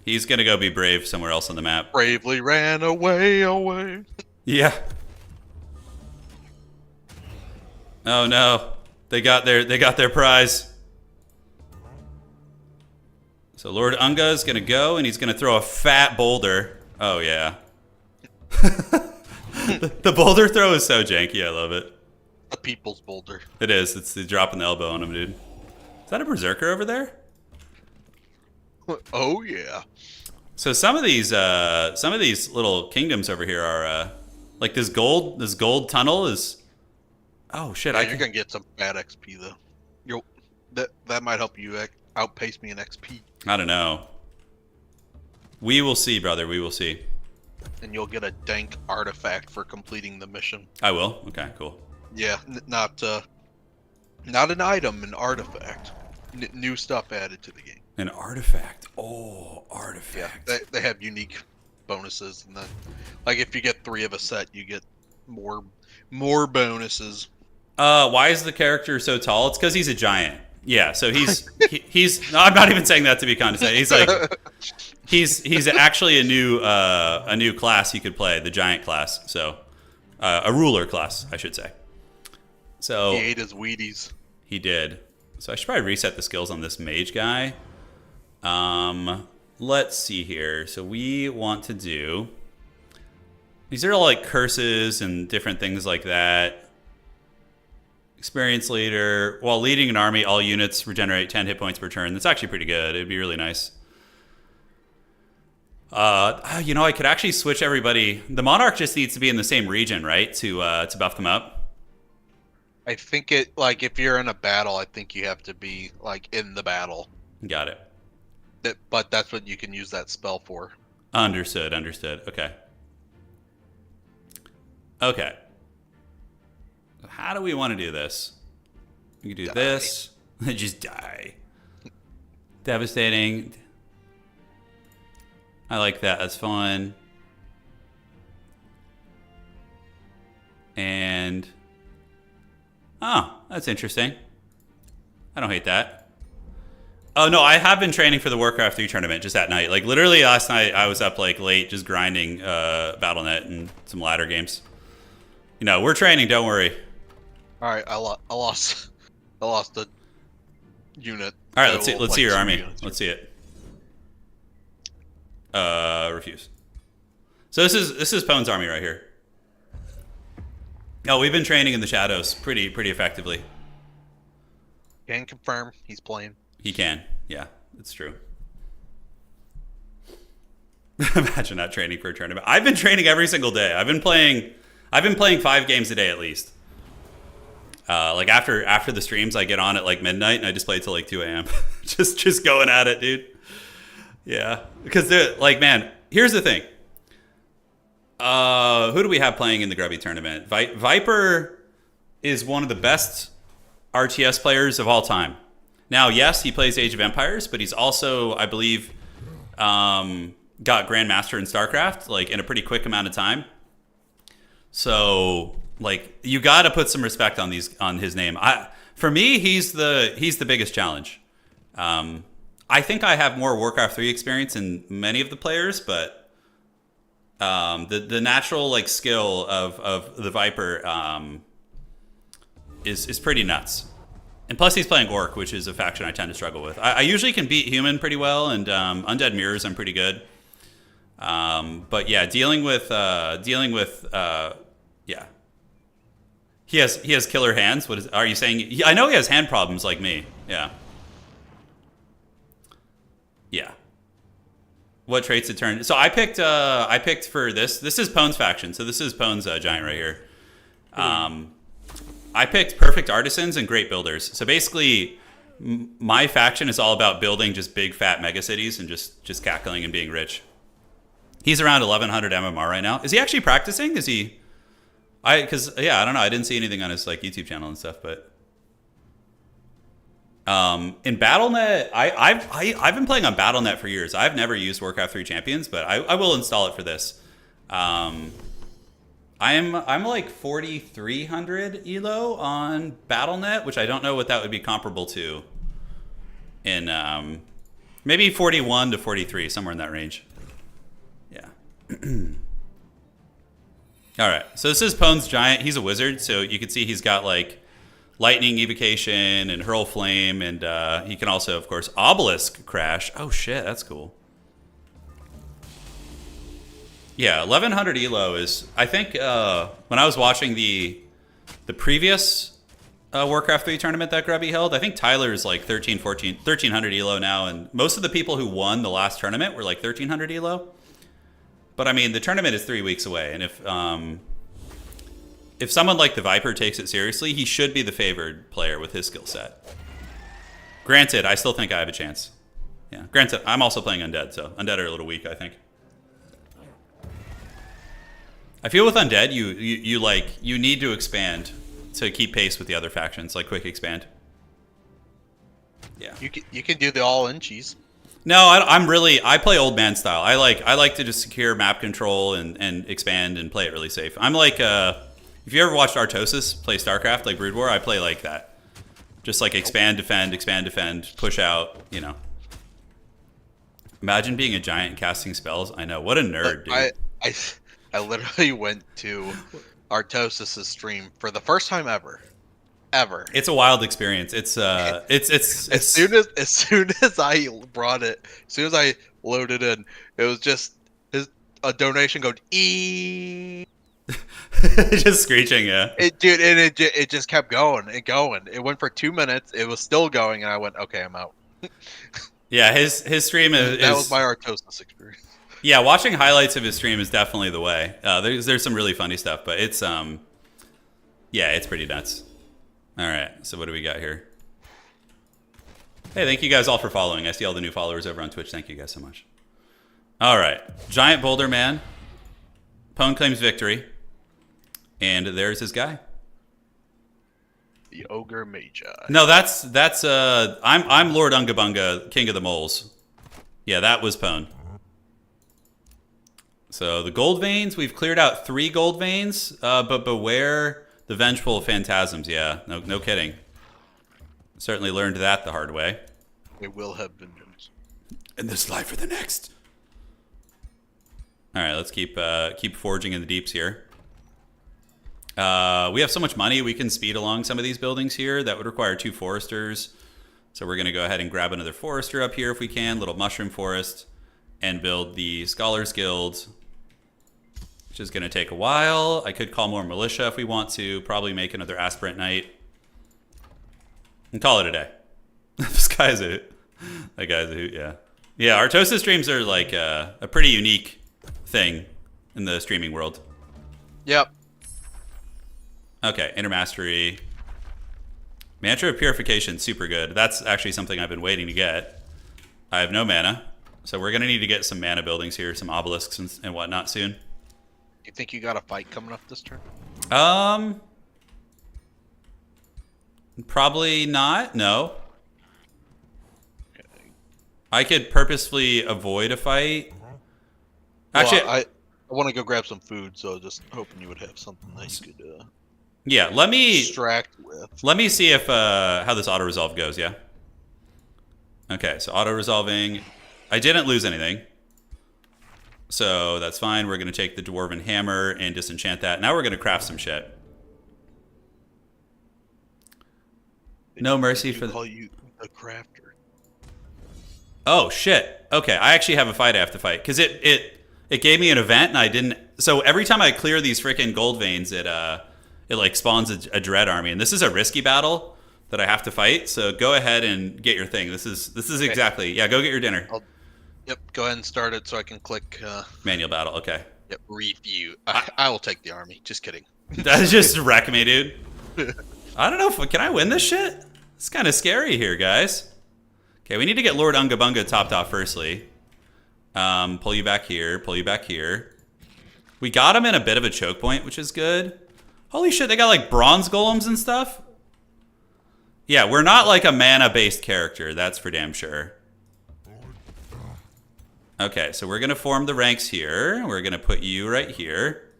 he's going to go be brave somewhere else on the map. Bravely ran away. Yeah. Oh no. They got their prize. So Lord Unga is going to go and he's going to throw a fat boulder. Oh yeah. The boulder throw is so janky. I love it. A people's boulder. It is. It's the dropping the elbow on him, dude. Is that a berserker over there? Oh yeah. So some of these little kingdoms over here are like this gold tunnel is. Oh shit! Yeah, you're gonna get some bad XP though. That might help you outpace me in XP. I don't know. We will see, brother. We will see. And you'll get a dank artifact for completing the mission. I will. Okay, cool. Yeah, not an item, an artifact. New stuff added to the game. An artifact. Oh, artifact. Yeah, they have unique bonuses, and then, like, if you get 3 of a set, you get more bonuses. Why is the character so tall? It's because he's a giant. Yeah, so he's. No, I'm not even saying that to be condescending. He's like, he's actually a new class he could play, the giant class. So, a ruler class, I should say. So he ate his Wheaties. He did. So I should probably reset the skills on this mage guy. Let's see here. So we want to do. These are all like curses and different things like that. Experience leader. While leading an army, all units regenerate 10 hit points per turn. That's actually pretty good. It'd be really nice. I could actually switch everybody. The monarch just needs to be in the same region, right? To buff them up. I think if you're in a battle, I think you have to be like in the battle. Got it. But that's what you can use that spell for. Understood. Okay. How do we want to do this? We can do this. Just die. Devastating. I like that. That's fun. And... oh, that's interesting. I don't hate that. Oh, no, I have been training for the Warcraft 3 tournament just that night. Like, literally last night, I was up, like, late just grinding Battle.net and some ladder games. We're training, don't worry. All right, I lost a unit. All right, let's see your army. Let's see it. Refuse. So this is Pone's army right here. Oh, we've been training in the shadows pretty effectively. Can confirm he's playing. He can. Yeah, it's true. Imagine not training for a tournament. I've been training every single day. I've been playing 5 games a day at least. Like after the streams, I get on at like midnight and I just play till like 2 a.m. just going at it, dude. Yeah, because like, man, here's the thing. Who do we have playing in the Grubby tournament? Viper is one of the best RTS players of all time. Now, yes, he plays Age of Empires, but he's also, I believe, got Grandmaster in StarCraft like in a pretty quick amount of time. So, like, you got to put some respect on his name. For me, he's the biggest challenge. I think I have more Warcraft 3 experience than many of the players, but the natural like skill of the Viper is pretty nuts. And plus he's playing Orc, which is a faction I tend to struggle with. I usually can beat Human pretty well, and Undead Mirrors I'm pretty good. But yeah, dealing with yeah. He has killer hands. Are you saying? I know he has hand problems like me. Yeah. Yeah. What traits it turned? So I picked for this. This is Pone's faction. So this is Pone's giant right here. I picked perfect artisans and great builders. So basically, my faction is all about building just big fat mega cities and just cackling and being rich. He's around 1100 MMR right now. Is he actually practicing? Is he? Because yeah, I don't know. I didn't see anything on his like YouTube channel and stuff, but. In BattleNet, I've been playing on BattleNet for years. I've never used Warcraft 3 Champions, but I will install it for this. I'm like 4,300 elo on BattleNet, which I don't know what that would be comparable to. In maybe 41 to 43, somewhere in that range. Yeah. All right. So this is Pone's giant. He's a wizard, so you can see he's got like lightning evocation and hurl flame, and he can also, of course, obelisk crash. Oh shit, that's cool. Yeah, 1100 elo is. I think when I was watching the previous Warcraft 3 tournament that Grubby held, I think Tyler's like 1300 elo now, and most of the people who won the last tournament were like 1300 elo. But I mean, the tournament is 3 weeks away, and if someone like the Viper takes it seriously, he should be the favored player with his skill set. Granted, I still think I have a chance. Yeah. Granted, I'm also playing Undead, so Undead are a little weak, I think. I feel with Undead, you need to expand to keep pace with the other factions, like quick expand. Yeah. You can do the all-in cheese. No, I play old man style. I like to just secure map control and expand and play it really safe. I'm like if you ever watched Artosis play StarCraft, like Brood War, I play like that. Just like expand, defend, push out, you know. Imagine being a giant and casting spells. I know, what a nerd, dude. I literally went to Artosis' stream for the first time ever. It's a wild experience. It's as soon as I brought it, as soon as I loaded in, it was just a donation going just screeching, yeah. It just kept going and going. It went for 2 minutes. It was still going, and I went, okay, I'm out. Yeah, his stream is. That was my Artosis experience. Yeah, watching highlights of his stream is definitely the way. There's some really funny stuff, but it's yeah, it's pretty nuts. All right, so what do we got here? Hey, thank you guys all for following. I see all the new followers over on Twitch. Thank you guys so much. All right, Giant Boulder Man. Pone claims victory. And there's his guy. The Ogre Magi. No, that's I'm Lord Unga Bunga, King of the Moles. Yeah, that was Pone. So the gold veins, we've cleared out 3 gold veins, but beware the vengeful phantasms. Yeah, no kidding. Certainly learned that the hard way. They will have vengeance. In this life or the next. All right, let's keep forging in the deeps here. We have so much money, we can speed along some of these buildings here. That would require 2 foresters. So we're going to go ahead and grab another forester up here if we can. Little mushroom forest. And build the Scholars Guild, which is going to take a while. I could call more militia if we want to. Probably make another aspirant knight. And call it a day. This guy's a hoot. That guy's a hoot, yeah. Yeah, Artosis streams are like a pretty unique thing in the streaming world. Yep. Okay, Intermastery. Mantra of Purification, super good. That's actually something I've been waiting to get. I have no mana, so we're going to need to get some mana buildings here, some obelisks and whatnot soon. You think you got a fight coming up this turn? Probably not. No. I could purposefully avoid a fight. Actually, well, I want to go grab some food, so just hoping you would have something that you could yeah. Let me distract with. Let me see if how this auto resolve goes. Yeah. Okay, so auto resolving. I didn't lose anything, so that's fine. We're gonna take the dwarven hammer and disenchant that. Now we're gonna craft some shit. No mercy for call you the crafter. Oh shit. Okay, I actually have a fight I have to fight because it gave me an event and I didn't. So every time I clear these freaking gold veins, it like spawns a dread army, and this is a risky battle that I have to fight. So go ahead and get your thing. This is exactly Go get your dinner. Yep. Go ahead and start it so I can click. Manual battle. Okay. Yep. Review. I will take the army. Just kidding. That's just wreck me, dude. I don't know if can I win this shit. It's kind of scary here, guys. Okay, we need to get Lord Unga Bunga topped off firstly. Pull you back here. Pull you back here. We got him in a bit of a choke point, which is good. Holy shit, they got like bronze golems and stuff. Yeah, we're not like a mana-based character. That's for damn sure. Okay, so we're going to form the ranks here. We're going to put you right here.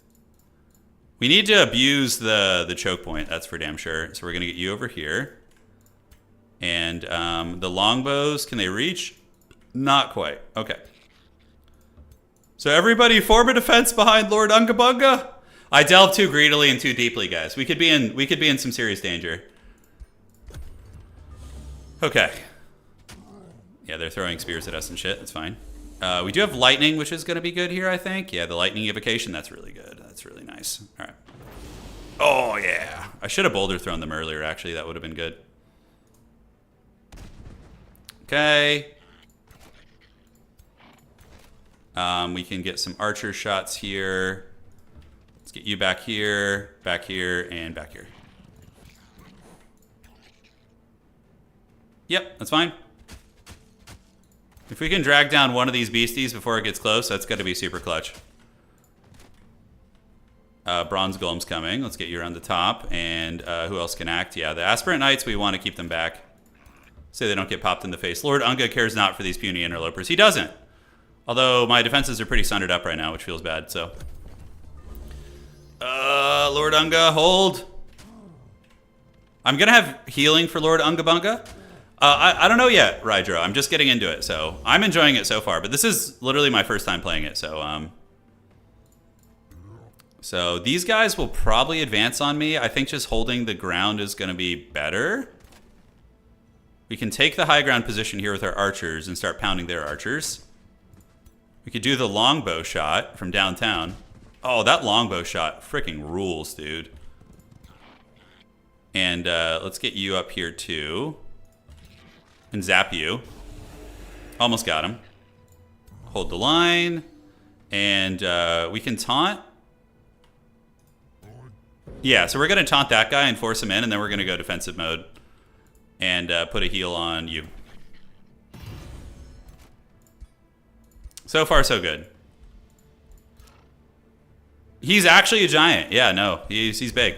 We need to abuse the choke point. That's for damn sure. So we're going to get you over here. And the longbows, can they reach? Not quite. Okay. So everybody form a defense behind Lord Unga Bunga. I delved too greedily and too deeply, guys. We could be in some serious danger. Okay. Yeah, they're throwing spears at us and shit. That's fine. We do have lightning, which is going to be good here, I think. Yeah, the lightning evocation, that's really good. That's really nice. All right. Oh, yeah. I should have boulder thrown them earlier, actually. That would have been good. Okay. We can get some archer shots here. Let's get you back here, and back here. Yep, that's fine. If we can drag down one of these beasties before it gets close, that's going to be super clutch. Bronze Golem's coming. Let's get you around the top. And who else can act? Yeah, the Aspirant Knights, we want to keep them back. So they don't get popped in the face. Lord Unga cares not for these puny interlopers. He doesn't. Although my defenses are pretty sundered up right now, which feels bad, so. Lord Unga, hold. I'm going to have healing for Lord Unga Bunga. I don't know yet, Rydro. I'm just getting into it, so I'm enjoying it so far. But this is literally my first time playing it, so so these guys will probably advance on me. I think just holding the ground is going to be better. We can take the high ground position here with our archers and start pounding their archers. We could do the longbow shot from downtown. Oh, that longbow shot freaking rules, dude. And let's get you up here too. And zap you. Almost got him. Hold the line. And we can taunt. Yeah, so we're going to taunt that guy and force him in, and then we're going to go defensive mode. And put a heal on you. So far, so good. He's actually a giant. Yeah, no, he's big.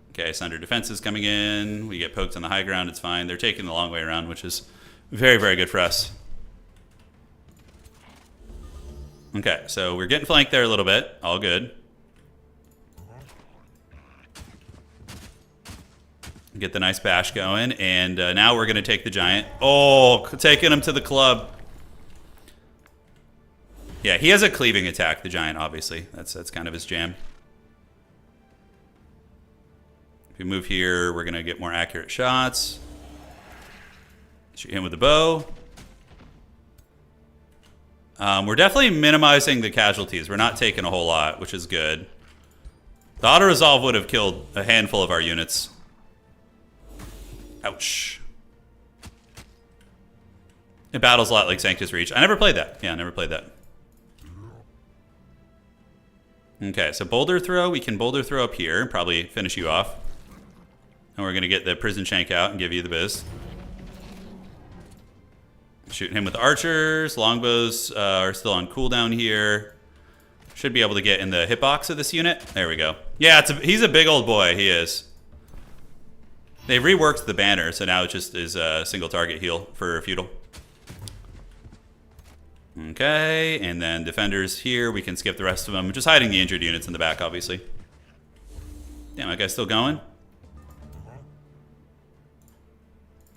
Okay, Sunder defense is coming in. We get poked on the high ground. It's fine. They're taking the long way around, which is very, very good for us. Okay, so we're getting flanked there a little bit. All good. Get the nice bash going. And now we're going to take the giant. Oh, taking him to the club. Yeah, he has a cleaving attack, the giant, obviously. That's kind of his jam. If we move here, we're going to get more accurate shots. Shoot him with the bow. We're definitely minimizing the casualties. We're not taking a whole lot, which is good. The auto-resolve would have killed a handful of our units. Ouch. It battles a lot like Sanctus Reach. I never played that. Yeah, I never played that. Okay, so boulder throw. We can boulder throw up here and probably finish you off. And we're going to get the prison shank out and give you the biz. Shooting him with archers. Longbows are still on cooldown here. Should be able to get in the hitbox of this unit. There we go. Yeah, he's a big old boy. He is. They reworked the banner, so now it just is a single target heal for feudal. Okay, and then defenders here. We can skip the rest of them. Just hiding the injured units in the back, obviously. Damn, that guy's still going.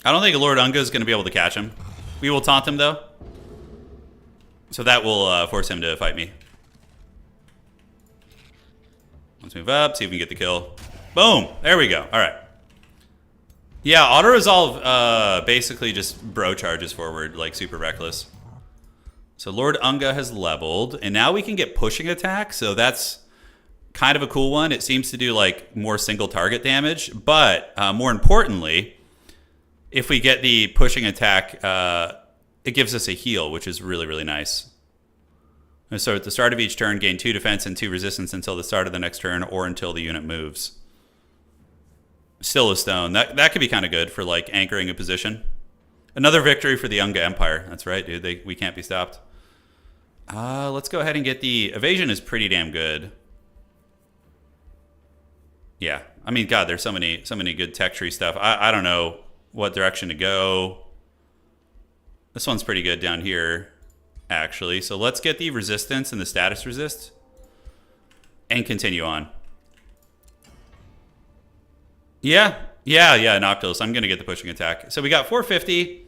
I don't think Lord Unga is going to be able to catch him. We will taunt him, though. So that will force him to fight me. Let's move up, see if we can get the kill. Boom! There we go. All right. Yeah, auto-resolve basically just bro charges forward, like super reckless. So Lord Unga has leveled, and now we can get pushing attack, so that's kind of a cool one. It seems to do like more single target damage, but more importantly, if we get the pushing attack, it gives us a heal, which is really, really nice. And so at the start of each turn, gain 2 defense and 2 resistance until the start of the next turn or until the unit moves. Still a stone. That could be kind of good for like anchoring a position. Another victory for the UNGA Empire. That's right, dude. We can't be stopped. Let's go ahead and get the evasion is pretty damn good. Yeah. I mean, God, there's so many good tech tree stuff. I don't know what direction to go. This one's pretty good down here, actually. So let's get the resistance and the status resist and continue on. Yeah, Noctilus. I'm going to get the pushing attack. So we got 450.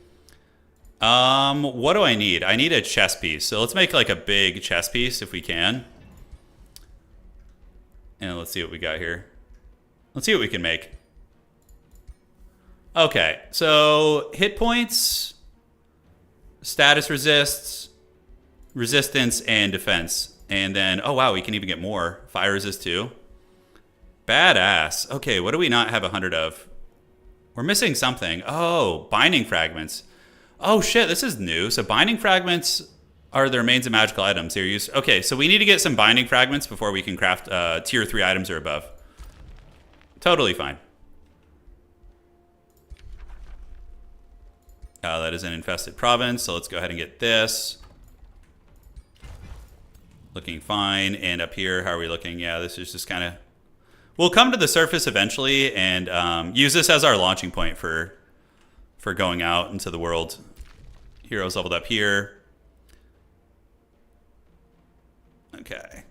What do I need? I need a chess piece. So let's make like a big chess piece if we can. And let's see what we got here. Let's see what we can make. Okay, so hit points, status resists, resistance, and defense. And then, oh wow, we can even get more. Fire resist too. Badass. Okay, what do we not have 100 of? We're missing something. Oh, binding fragments. Oh shit, this is new. So binding fragments are the remains of magical items. They're used. Okay, so we need to get some binding fragments before we can craft tier 3 items or above. Totally fine. That is an infested province, so let's go ahead and get this. Looking fine. And up here, how are we looking? Yeah, this is just kind of... We'll come to the surface eventually and use this as our launching point for going out into the world. Heroes leveled up here. Okay.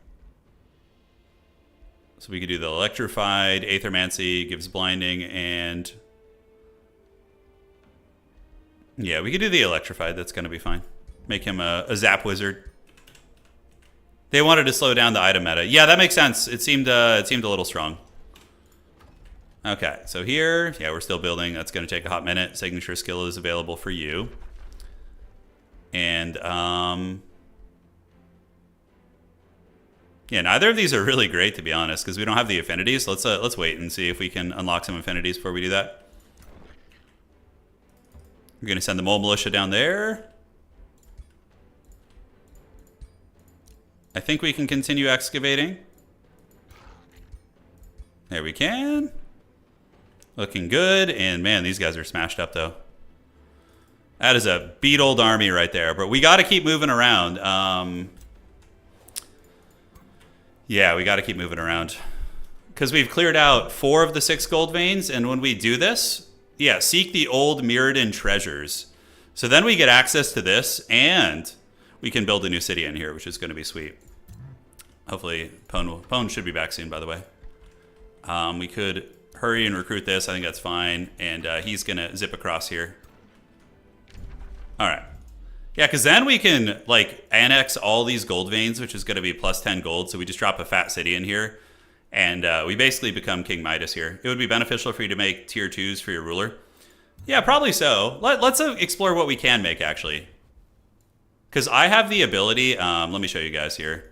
So we could do the electrified, aethermancy, gives blinding, and... Yeah, we could do the electrified. That's going to be fine. Make him a zap wizard. They wanted to slow down the item meta. Yeah, that makes sense. It seemed a little strong. Okay, so here, yeah, we're still building. That's going to take a hot minute. Signature skill is available for you. And yeah, neither of these are really great, to be honest, because we don't have the affinities. Let's wait and see if we can unlock some affinities before we do that. We're going to send the Mole Militia down there. I think we can continue excavating. There we can. Looking good. And man, these guys are smashed up though. That is a beat old army right there. But we got to keep moving around. Yeah, we got to keep moving around. Because we've cleared out 4 of the 6 gold veins. And when we do this, yeah, seek the old Mirrodin treasures. So then we get access to this and we can build a new city in here, which is going to be sweet. Hopefully, Pone should be back soon, by the way. We could hurry and recruit this. I think that's fine. And he's going to zip across here. All right. Yeah, because then we can, like, annex all these gold veins, which is going to be plus 10 gold. So we just drop a fat city in here. And we basically become King Midas here. It would be beneficial for you to make tier 2s for your ruler. Yeah, probably so. Let's explore what we can make, actually. Because I have the ability... let me show you guys here.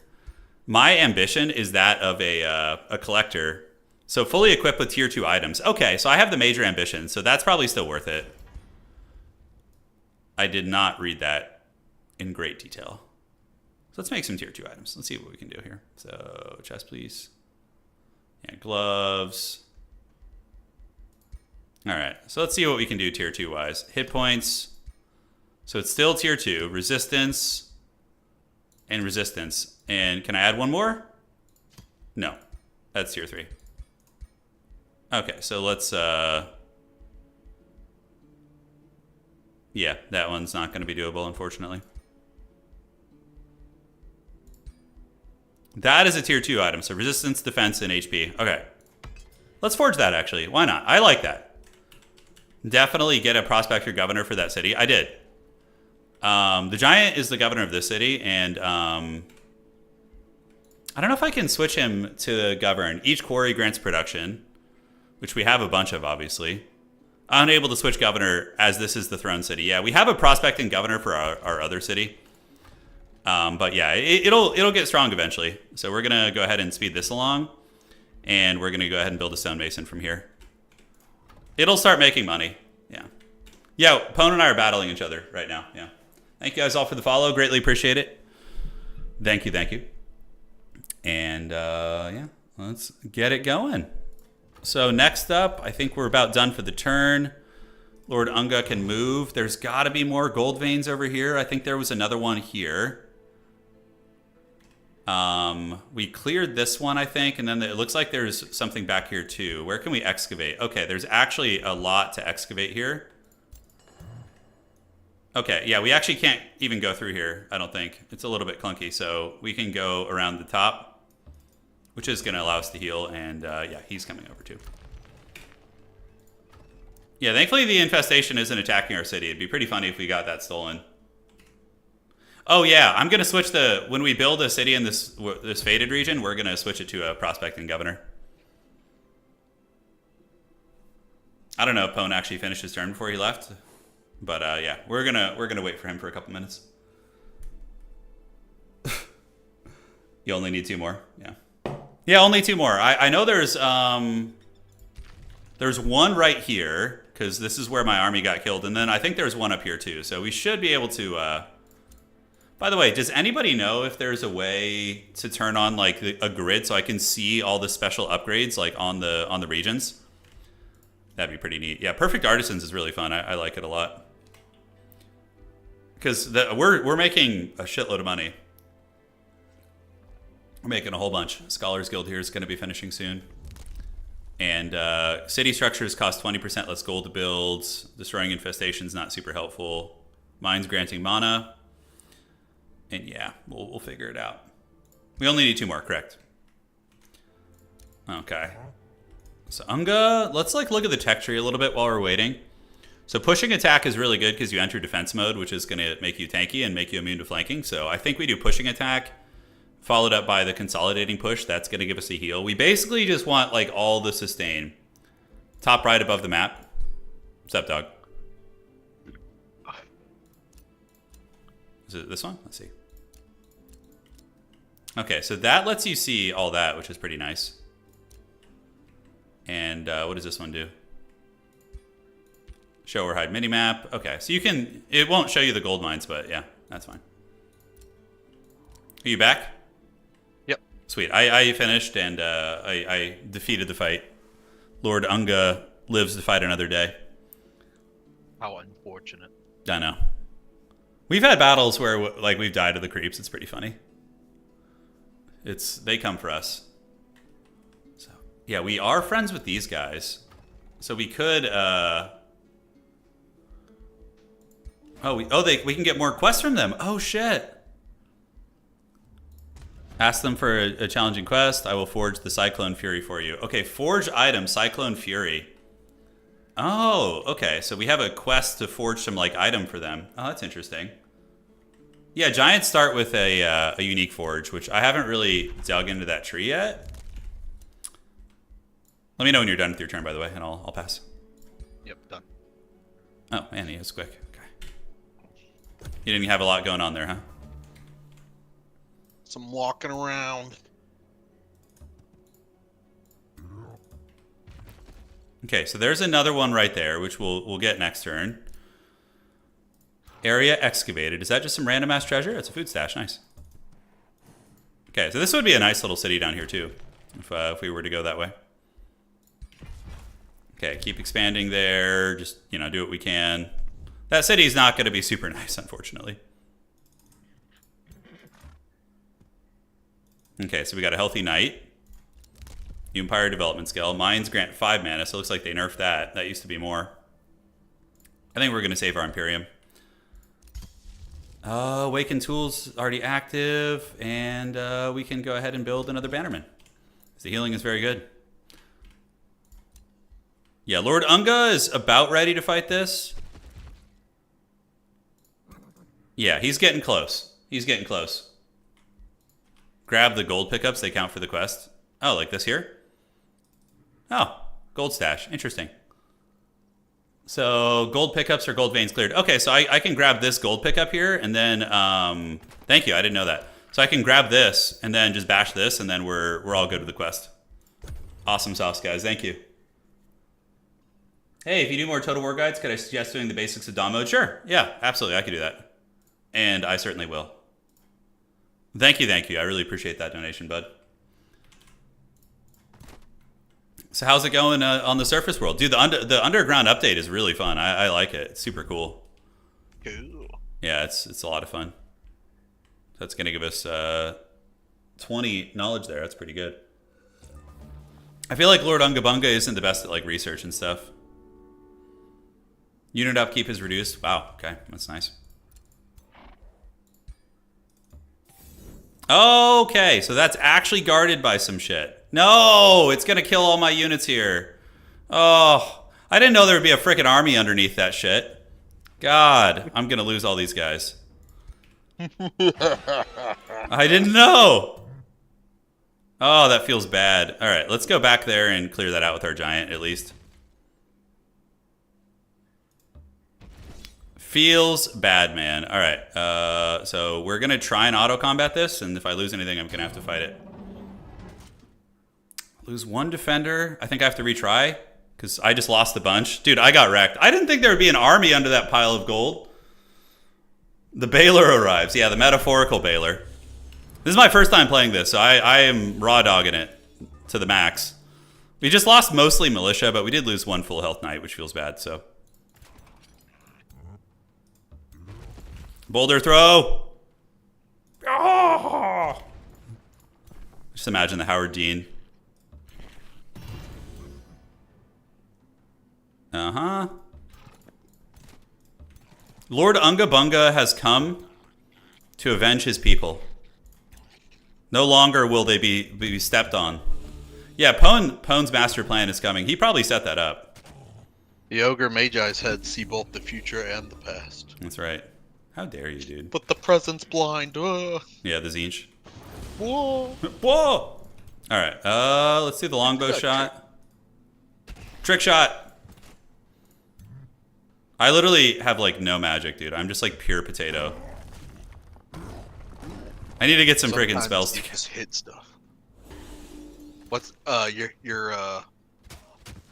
My ambition is that of a collector. So fully equipped with tier 2 items. Okay, so I have the major ambition. So that's probably still worth it. I did not read that in great detail. So let's make some tier 2 items. Let's see what we can do here. So chest, please. Yeah, gloves. All right, so let's see what we can do tier 2 wise. Hit points. So it's still tier 2. Resistance and resistance. And can I add one more? No, that's tier 3. Okay, so let's Yeah, that one's not going to be doable, unfortunately. That is a tier 2 item, so resistance, defense, and HP. Okay. Let's forge that, actually. Why not? I like that. Definitely get a prospector governor for that city. I did. The giant is the governor of this city, and I don't know if I can switch him to govern. Each quarry grants production, which we have a bunch of, obviously. Unable to switch governor as this is the throne city. Yeah, we have a prospecting governor for our other city. But yeah, it'll get strong eventually. So we're going to go ahead and speed this along. And we're going to go ahead and build a stonemason from here. It'll start making money. Yeah. Yeah, Pone and I are battling each other right now. Yeah. Thank you guys all for the follow. Greatly appreciate it. Thank you, thank you. And yeah, let's get it going. So next up, I think we're about done for the turn. Lord UNGA can move. There's got to be more gold veins over here. I think there was another one here. We cleared this one, I think, and then it looks like there's something back here too. Where can we excavate? Okay, there's actually a lot to excavate here. Okay, yeah, we actually can't even go through here, I don't think. It's a little bit clunky, so we can go around the top, which is going to allow us to heal, and yeah, he's coming over too. Yeah, thankfully the infestation isn't attacking our city. It'd be pretty funny if we got that stolen. Oh yeah, I'm gonna switch when we build a city in this faded region, we're gonna switch it to a prospecting governor. I don't know if Pone actually finished his turn before he left, but yeah, we're gonna wait for him for a couple minutes. You only need 2 more, yeah, only 2 more. I know there's one right here because this is where my army got killed, and then I think there's one up here too. So we should be able to. By the way, does anybody know if there's a way to turn on like a grid so I can see all the special upgrades like on the regions? That'd be pretty neat. Yeah, Perfect Artisans is really fun. I like it a lot because we're making a shitload of money. We're making a whole bunch. Scholars Guild here is going to be finishing soon, and city structures cost 20% less gold to build. Destroying infestations not super helpful. Mines granting mana. And yeah, we'll figure it out. We only need 2 more, correct? Okay. So UNGA, let's like look at the tech tree a little bit while we're waiting. So pushing attack is really good because you enter defense mode, which is going to make you tanky and make you immune to flanking. So I think we do pushing attack, followed up by the consolidating push. That's going to give us a heal. We basically just want like all the sustain. Top right above the map. What's up, dog? Is it this one? Let's see. Okay, so that lets you see all that, which is pretty nice. And what does this one do? Show or hide minimap. Okay, so you can, it won't show you the gold mines, but yeah, that's fine. Are you back? Yep. Sweet. I finished and I defeated the fight. Lord UNGA lives to fight another day. How unfortunate. I know. We've had battles where like we've died to the creeps. It's pretty funny. They come for us. So yeah, we are friends with these guys. So we could we can get more quests from them. Oh shit. Ask them for a challenging quest. I will forge the Cyclone Fury for you. Okay, forge item, Cyclone Fury. Oh, okay. So we have a quest to forge some like item for them. Oh, that's interesting. Yeah, giants start with a unique forge, which I haven't really dug into that tree yet. Let me know when you're done with your turn, by the way, and I'll pass. Yep, done. Oh, man, he was quick. Okay. You didn't have a lot going on there, huh? Some walking around. Okay, so there's another one right there, which we'll get next turn. Area excavated. Is that just some random ass treasure? It's a food stash. Nice. Okay, so this would be a nice little city down here too, if we were to go that way. Okay, keep expanding there. Just, do what we can. That city's not going to be super nice, unfortunately. Okay, so we got a healthy knight. New Empire development skill. Mines grant 5 mana, so it looks like they nerfed that. That used to be more. I think we're going to save our Imperium. Awaken Tools already active, and we can go ahead and build another Bannerman. The healing is very good. Yeah, Lord Unga is about ready to fight this. Yeah, he's getting close. He's getting close. Grab the gold pickups. They count for the quest. Oh, like this here? Oh, gold stash. Interesting. So gold pickups or gold veins cleared. Okay, so I can grab this gold pickup here, and then thank you. I didn't know that. So I can grab this and then just bash this, and then we're all good with the quest. Awesome sauce, guys. Thank you. Hey, if you do more Total War guides, could I suggest doing the basics of Dawn mode? Sure. Yeah, absolutely. I could do that, and I certainly will. Thank you, thank you. I really appreciate that donation, bud. So how's it going on the surface world? Dude, the underground update is really fun. I like it. It's super cool. Cool. Yeah, it's a lot of fun. That's going to give us 20 knowledge there. That's pretty good. I feel like Lord Unga Bunga isn't the best at like research and stuff. Unit upkeep is reduced. Wow, okay. That's nice. Okay, so that's actually guarded by some shit. No, it's going to kill all my units here. Oh, I didn't know there would be a freaking army underneath that shit. God, I'm going to lose all these guys. I didn't know. Oh, that feels bad. All right, let's go back there and clear that out with our giant at least. Feels bad, man. All right, so we're going to try and auto-combat this, and if I lose anything, I'm going to have to fight it. Lose one defender. I think I have to retry, because I just lost a bunch. Dude, I got wrecked. I didn't think there would be an army under that pile of gold. The Baylor arrives. Yeah, the metaphorical Baylor. This is my first time playing this, so I am raw dogging it to the max. We just lost mostly militia, but we did lose one full health knight, which feels bad, so... Boulder throw! Oh! Just imagine the Howard Dean. Uh-huh. Lord Unga Bunga has come to avenge his people. No longer will they be stepped on. Yeah, Pone's master plan is coming. He probably set that up. The Ogre Magi's head see both the future and the past. That's right. How dare you, dude? But the present's blind. Yeah, the Zinch. Whoa. Whoa! Alright, let's do the longbow shot. Trick shot! I literally have, like, no magic, dude. I'm just, like, pure potato. I need to get some friggin' spells. You just hit stuff. What's, the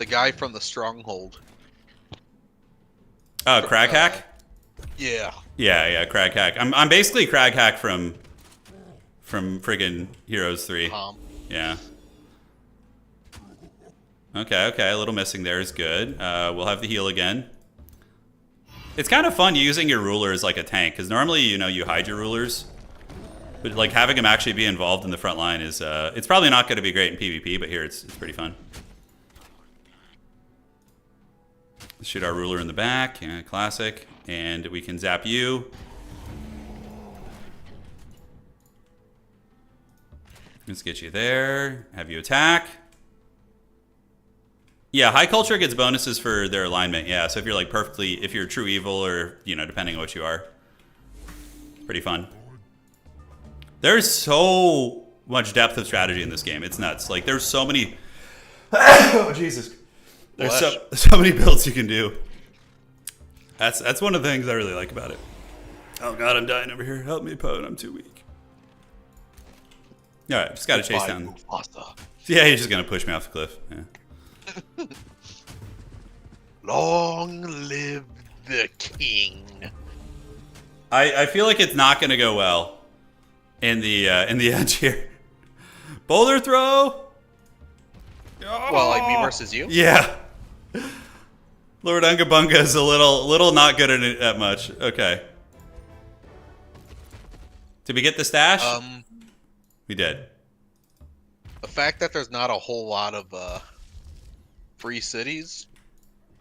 guy from the Stronghold. Oh, Crag Hack? Yeah. Yeah, Crag Hack. I'm basically Crag Hack from friggin' Heroes 3. Yeah. Okay, a little missing there is good. We'll have the heal again. It's kind of fun using your ruler as like a tank, because normally, you know, you hide your rulers. But like having them actually be involved in the front line is, it's probably not going to be great in PvP, but here it's pretty fun. Shoot our ruler in the back, yeah, classic. And we can zap you. Let's get you there. Have you attack. Yeah, high culture gets bonuses for their alignment. Yeah, so if you're like perfectly, if you're true evil or, you know, depending on what you are. Pretty fun. There's so much depth of strategy in this game. It's nuts. Like, there's so many... Oh, Jesus. There's so many builds you can do. That's one of the things I really like about it. Oh, God, I'm dying over here. Help me, Pone. I'm too weak. All right, just got to chase down. Yeah, he's just going to push me off the cliff. Yeah. Long live the king. I feel like it's not going to go well in the end here. Boulder throw. Well, like me versus you? Yeah. Lord Unga Bunga is a little not good at it that much. Okay. Did we get the stash? We did. The fact that there's not a whole lot of free cities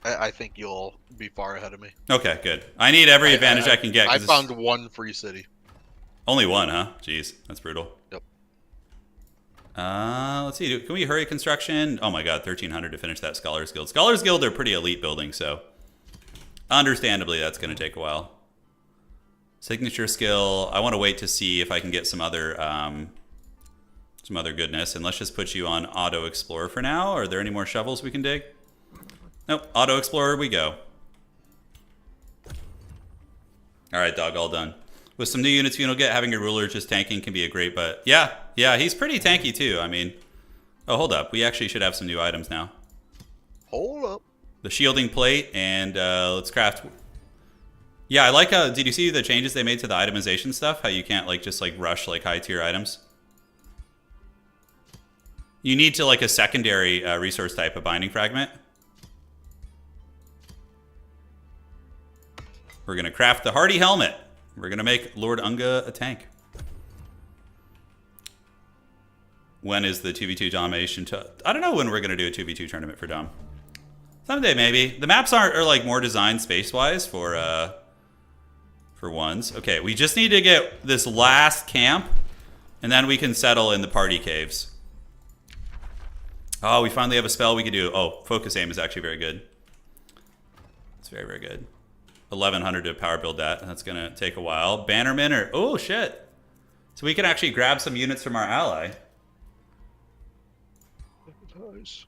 I think you'll be far ahead of me. Okay, good. I need every advantage I can get. I 'cause found one free city. only one, huh? Jeez, that's brutal. Yep. Let's see. Can we hurry construction? Oh my god, 1,300 to finish that Scholars Guild. Scholars Guild are pretty elite buildings, so understandably that's going to take a while. Signature skill. I want to wait to see if I can get some other goodness. And let's just put you on Auto Explorer for now. Are there any more shovels we can dig? Nope. Auto Explorer we go. All right, dog, all done. With some new units you'll get, having a ruler just tanking can be a great, but yeah, he's pretty tanky too. I mean, oh, hold up. We actually should have some new items now. Hold up. The shielding plate, and let's craft. Yeah, I like how, did you see the changes they made to the itemization stuff? How you can't like just like rush like high tier items? You need to like a secondary resource type, a binding fragment. We're gonna craft the hardy helmet. We're gonna make Lord UNGA a tank. When is the 2v2 domination? I don't know when we're gonna do a 2v2 tournament for Dom. Someday maybe. The maps are like more designed space-wise for ones. Okay, we just need to get this last camp, and then we can settle in the party caves. Oh, we finally have a spell we can do. Oh, focus aim is actually very good. It's very, very good. 1,100 to power build that. That's going to take a while. Bannerman or... Oh, shit. So we can actually grab some units from our ally. Nice.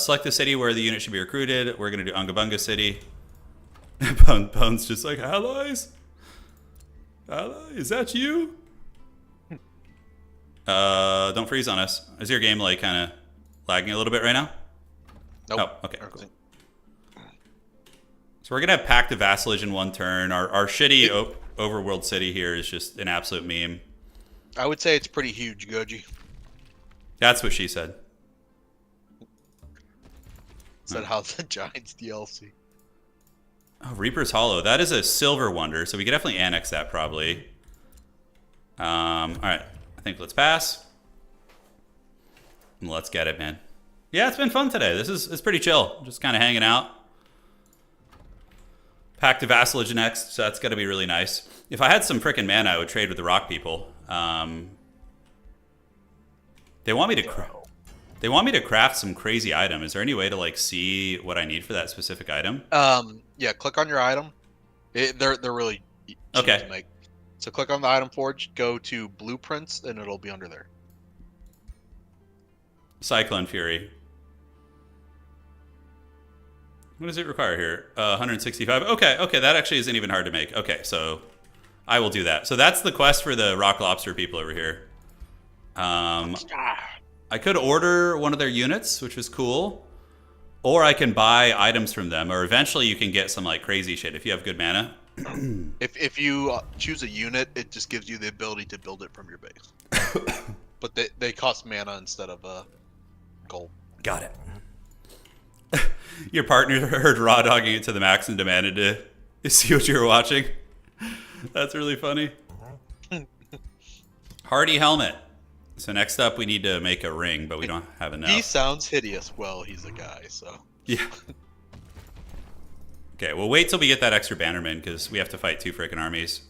Select the city where the unit should be recruited. We're going to do Unga Bunga City. Bone's just like, allies? Ally, is that you? Don't freeze on us. Is your game like kind of lagging a little bit right now? Nope. Oh, okay, cool. So we're going to have Pact of Vassalage in one turn. Our shitty overworld city here is just an absolute meme. I would say it's pretty huge, Goji. That's what she said. Said how's the Giants DLC? Oh, Reaper's Hollow. That is a silver wonder, so we could definitely annex that probably. All right. I think let's pass. And let's get it, man. Yeah, it's been fun today. It's pretty chill. Just kind of hanging out. Pact of Vassalage next, so that's going to be really nice. If I had some freaking mana, I would trade with the rock people. They want me to craft some crazy item. Is there any way to like see what I need for that specific item? Yeah, click on your item. They're really cheap okay to make. So click on the item forge, go to blueprints, and it'll be under there. Cyclone Fury. What does it require here? 165. Okay, that actually isn't even hard to make. Okay, so I will do that. So that's the quest for the rock lobster people over here. I could order one of their units, which is cool, or I can buy items from them, or eventually you can get some like crazy shit if you have good mana. If you choose a unit, it just gives you the ability to build it from your base. But they cost mana instead of gold. Got it. Your partner heard raw dogging it to the max and demanded to see what you were watching. That's really funny. Hardy helmet. So next up, we need to make a ring, but we don't have enough. He sounds hideous. Well, he's a guy, so. Yeah. Okay, we'll wait till we get that extra bannerman, because we have to fight 2 frickin' armies.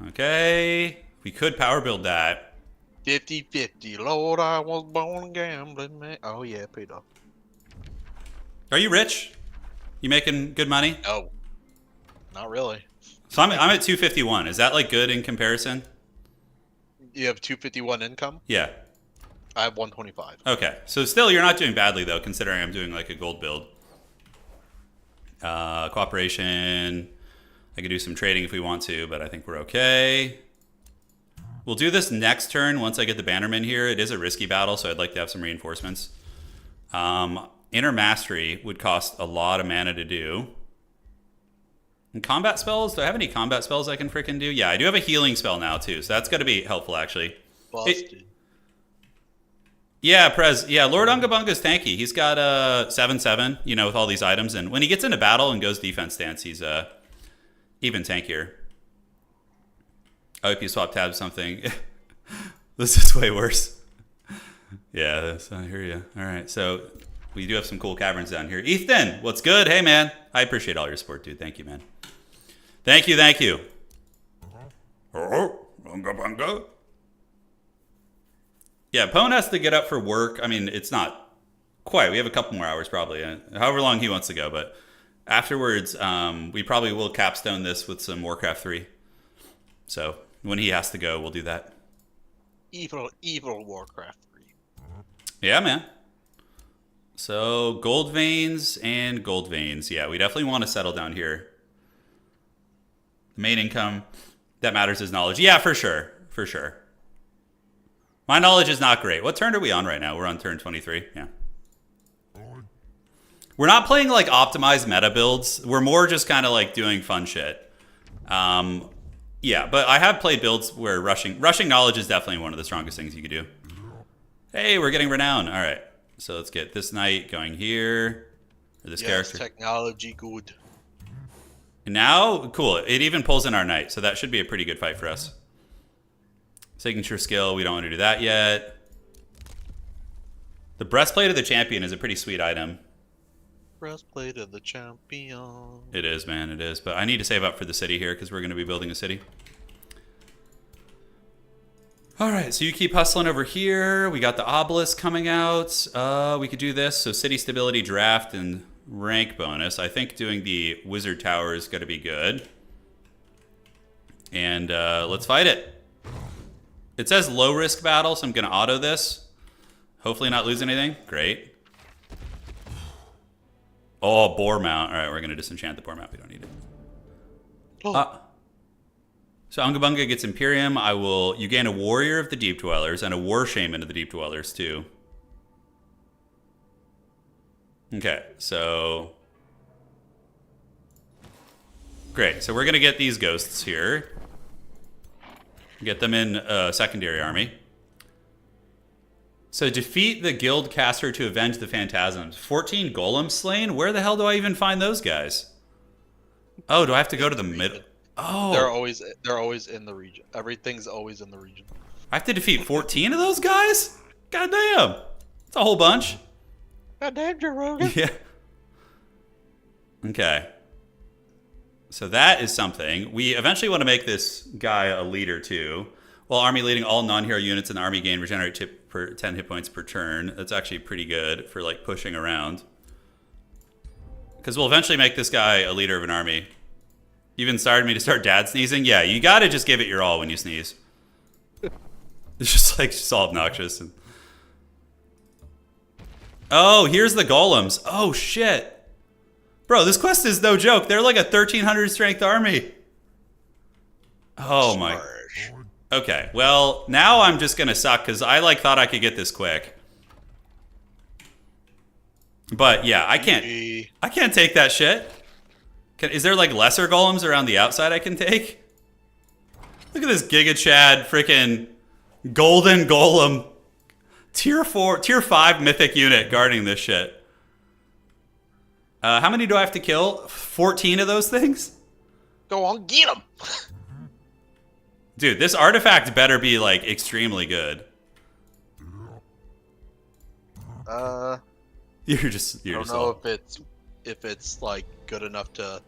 Okay. We could power build that. 50-50. Lord, I was born a gambling man. Oh, yeah, Peter. Are you rich? You making good money? No. Not really. So I'm at 251. Is that like good in comparison? You have 251 income? Yeah. I have 125. Okay. So still, you're not doing badly, though, considering I'm doing like a gold build. Cooperation. I could do some trading if we want to, but I think we're okay. We'll do this next turn once I get the bannerman here. It is a risky battle, so I'd like to have some reinforcements. Inner Mastery would cost a lot of mana to do. And combat spells? Do I have any combat spells I can freaking do? Yeah, I do have a healing spell now, too, so that's going to be helpful, actually. Busted. Yeah, Prez. Yeah, Lord Unga Bunga's tanky. He's got 7/7, you know, with all these items. And when he gets into battle and goes defense stance, he's even tankier. I hope you swap tabs something. This is way worse. Yeah, I hear you. All right, so We do have some cool caverns down here. Ethan, what's good? Hey, man. I appreciate all your support, dude. Thank you, man. Thank you, thank you. Oh, bunga bunga. Yeah, Pone has to get up for work. I mean, it's not quite. We have a couple more hours probably, however long he wants to go. But afterwards, we probably will capstone this with some Warcraft 3. So when he has to go, we'll do that. Evil Warcraft 3. Yeah, man. So gold veins and gold veins. Yeah, we definitely want to settle down here. Main income that matters is knowledge. Yeah, for sure. For sure. My knowledge is not great. What turn are we on right now? We're on turn 23. Yeah. We're not playing like optimized meta builds. We're more just kind of like doing fun shit. Yeah, but I have played builds where rushing knowledge is definitely one of the strongest things you could do. Hey, we're getting renown. All right. So let's get this knight going here. Or this character. Technology good. And now, cool. It even pulls in our knight, so that should be a pretty good fight for us. Signature skill, we don't want to do that yet. The breastplate of the champion is a pretty sweet item. Breastplate of the champion. It is, man, it is. But I need to save up for the city here because we're going to be building a city. All right, so you keep hustling over here. We got the obelisk coming out. We could do this. So city stability, draft, and rank bonus. I think doing the wizard tower is going to be good. And let's fight it. It says low risk battle, so I'm going to auto this. Hopefully not lose anything. Great. Oh, boar mount. All right, we're going to disenchant the boar mount. We don't need it. Oh. So Unga Bunga gets Imperium. You gain a warrior of the Deep Dwellers and a war shaman of the Deep Dwellers too. Okay, so great. So we're gonna get these ghosts here. Get them in a secondary army. So defeat the guild caster to avenge the phantasms. 14 golems slain? Where the hell do I even find those guys? Oh, do I have to go to the middle? Oh. They're always in the region. Everything's always in the region. I have to defeat 14 of those guys? God damn. It's a whole bunch. God damn, Joe Rogan. Yeah. Okay. So that is something. We eventually want to make this guy a leader too. While army leading all non-hero units in the army gain regenerate 10 hit points per turn. That's actually pretty good for like pushing around. Because we'll eventually make this guy a leader of an army. You've inspired me to start dad sneezing. Yeah, you gotta just give it your all when you sneeze. It's just all obnoxious. And... oh, here's the golems. Oh shit. Bro, this quest is no joke. They're like a 1300 strength army. Oh my. Okay, well, now I'm just gonna suck because I like thought I could get this quick. But yeah, I can't take that shit. Is there like lesser golems around the outside I can take? Look at this Giga Chad freaking golden golem tier 5 mythic unit guarding this shit. How many do I have to kill? 14 of those things? Go on, get them. Dude, this artifact better be like extremely good. You're just I don't know if it's like good enough to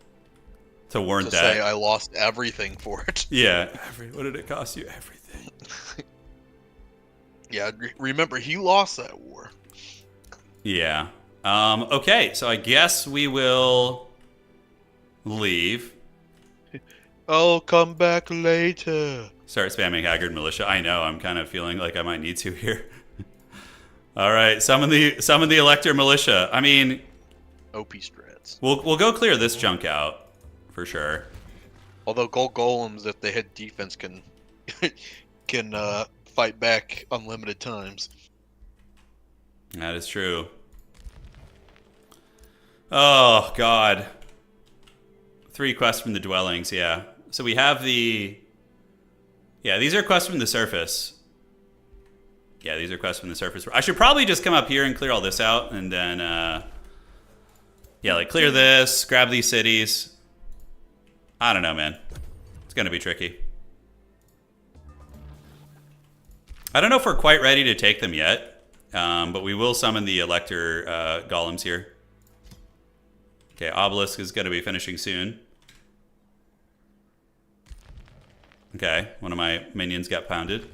warrant that. Say I lost everything for it. Yeah. What did it cost you? Everything. Yeah, remember he lost that war. Yeah. Okay, so I guess we will leave. I'll come back later. Start spamming Haggard Militia. I know, I'm kind of feeling like I might need to here. All right, summon the Elector Militia. I mean, OP strats. We'll go clear this junk out for sure. Although gold golems, if they hit defense, can fight back unlimited times. That is true. Oh God. 3 quests from the dwellings. Yeah. So we have the. Yeah, these are quests from the surface. Yeah, these are quests from the surface. I should probably just come up here and clear all this out, and then, yeah, like clear this, grab these cities. I don't know, man. It's gonna be tricky. I don't know if we're quite ready to take them yet. But we will summon the Elector golems here. Okay, Obelisk is going to be finishing soon. Okay, one of my minions got pounded.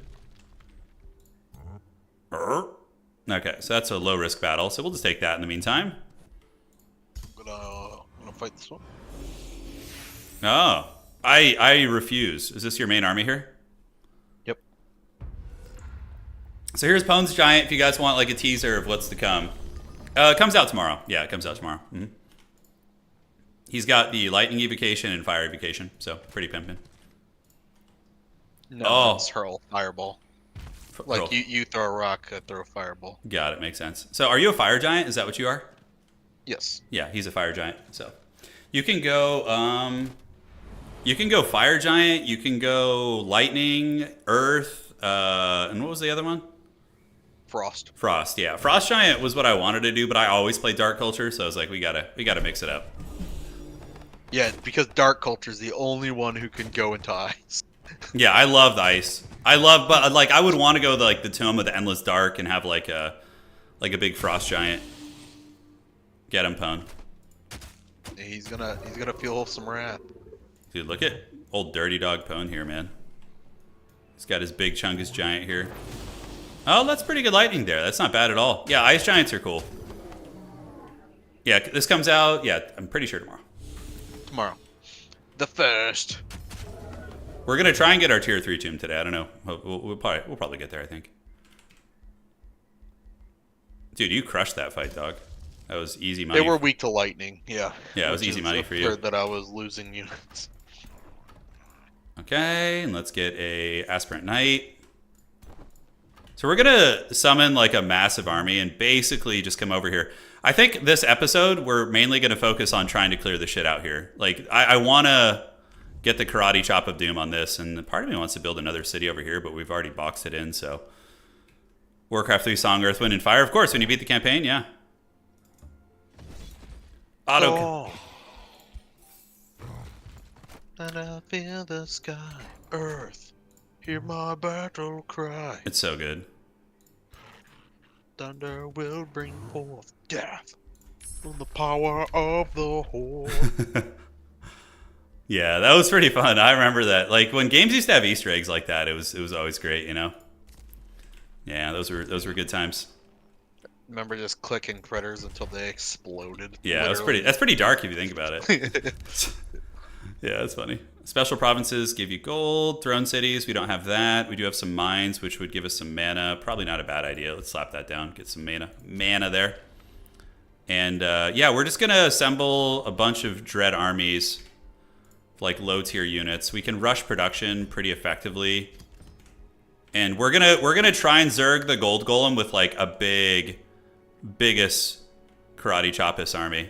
Okay, so that's a low-risk battle, so we'll just take that in the meantime. I'm gonna fight this one. Oh, I refuse. Is this your main army here? Yep. So here's Pone's Giant, if you guys want like a teaser of what's to come. It comes out tomorrow. Yeah, it comes out tomorrow. Mm-hmm. He's got the Lightning Evocation and Fire Evocation, so pretty pimpin'. No, it's hurl fireball. Like Roll. you throw a rock, I throw a fireball. Got it, makes sense. So are you a Fire Giant? Is that what you are? Yes. Yeah, he's a Fire Giant. So you can go Fire Giant, you can go Lightning, Earth, and what was the other one? Frost. Frost, yeah. Frost Giant was what I wanted to do, but I always play Dark Culture, so I was like, we gotta mix it up. Yeah, because Dark Culture is the only one who can go into ice. Yeah, I love the ice. But like I would want to go the Tome of the Endless Dark and have like a big Frost Giant. Get him, Pone. He's gonna feel some wrath. Dude, look at old Dirty Dog Pone here, man. He's got his big Chungus Giant here. Oh, that's pretty good lightning there. That's not bad at all. Yeah, Ice Giants are cool. Yeah, this comes out, yeah, I'm pretty sure tomorrow. Tomorrow. The first. We're going to try and get our tier 3 tomb today. I don't know. We'll probably get there, I think. Dude, you crushed that fight, dog. That was easy money. They were weak to lightning, yeah. Yeah, it was easy money for you. That I was losing units. Okay, and let's get a Aspirant Knight. So we're going to summon like a massive army and basically just come over here. I think this episode, we're mainly going to focus on trying to clear the shit out here. Like, I want to get the Karate Chop of Doom on this, and part of me wants to build another city over here, but we've already boxed it in, so. Warcraft 3 Song, Earth, Wind, and Fire. Of course, when you beat the campaign, yeah. Auto. Oh. And I feel the sky, earth, hear my battle cry. It's so good. Thunder will bring forth death from the power of the horde. Yeah, that was pretty fun. I remember that. Like when games used to have Easter eggs like that, it was always great, you know. Yeah, those were good times. Remember just clicking critters until they exploded. Yeah, literally. that's pretty dark if you think about it. Yeah, that's funny. Special provinces give you gold. Throne cities, we don't have that. We do have some mines, which would give us some mana. Probably not a bad idea. Let's slap that down. Get some mana there. And yeah, we're just gonna assemble a bunch of dread armies, like low tier units. We can rush production pretty effectively. And we're gonna try and Zerg the gold golem with like a biggest Karate Choppus army.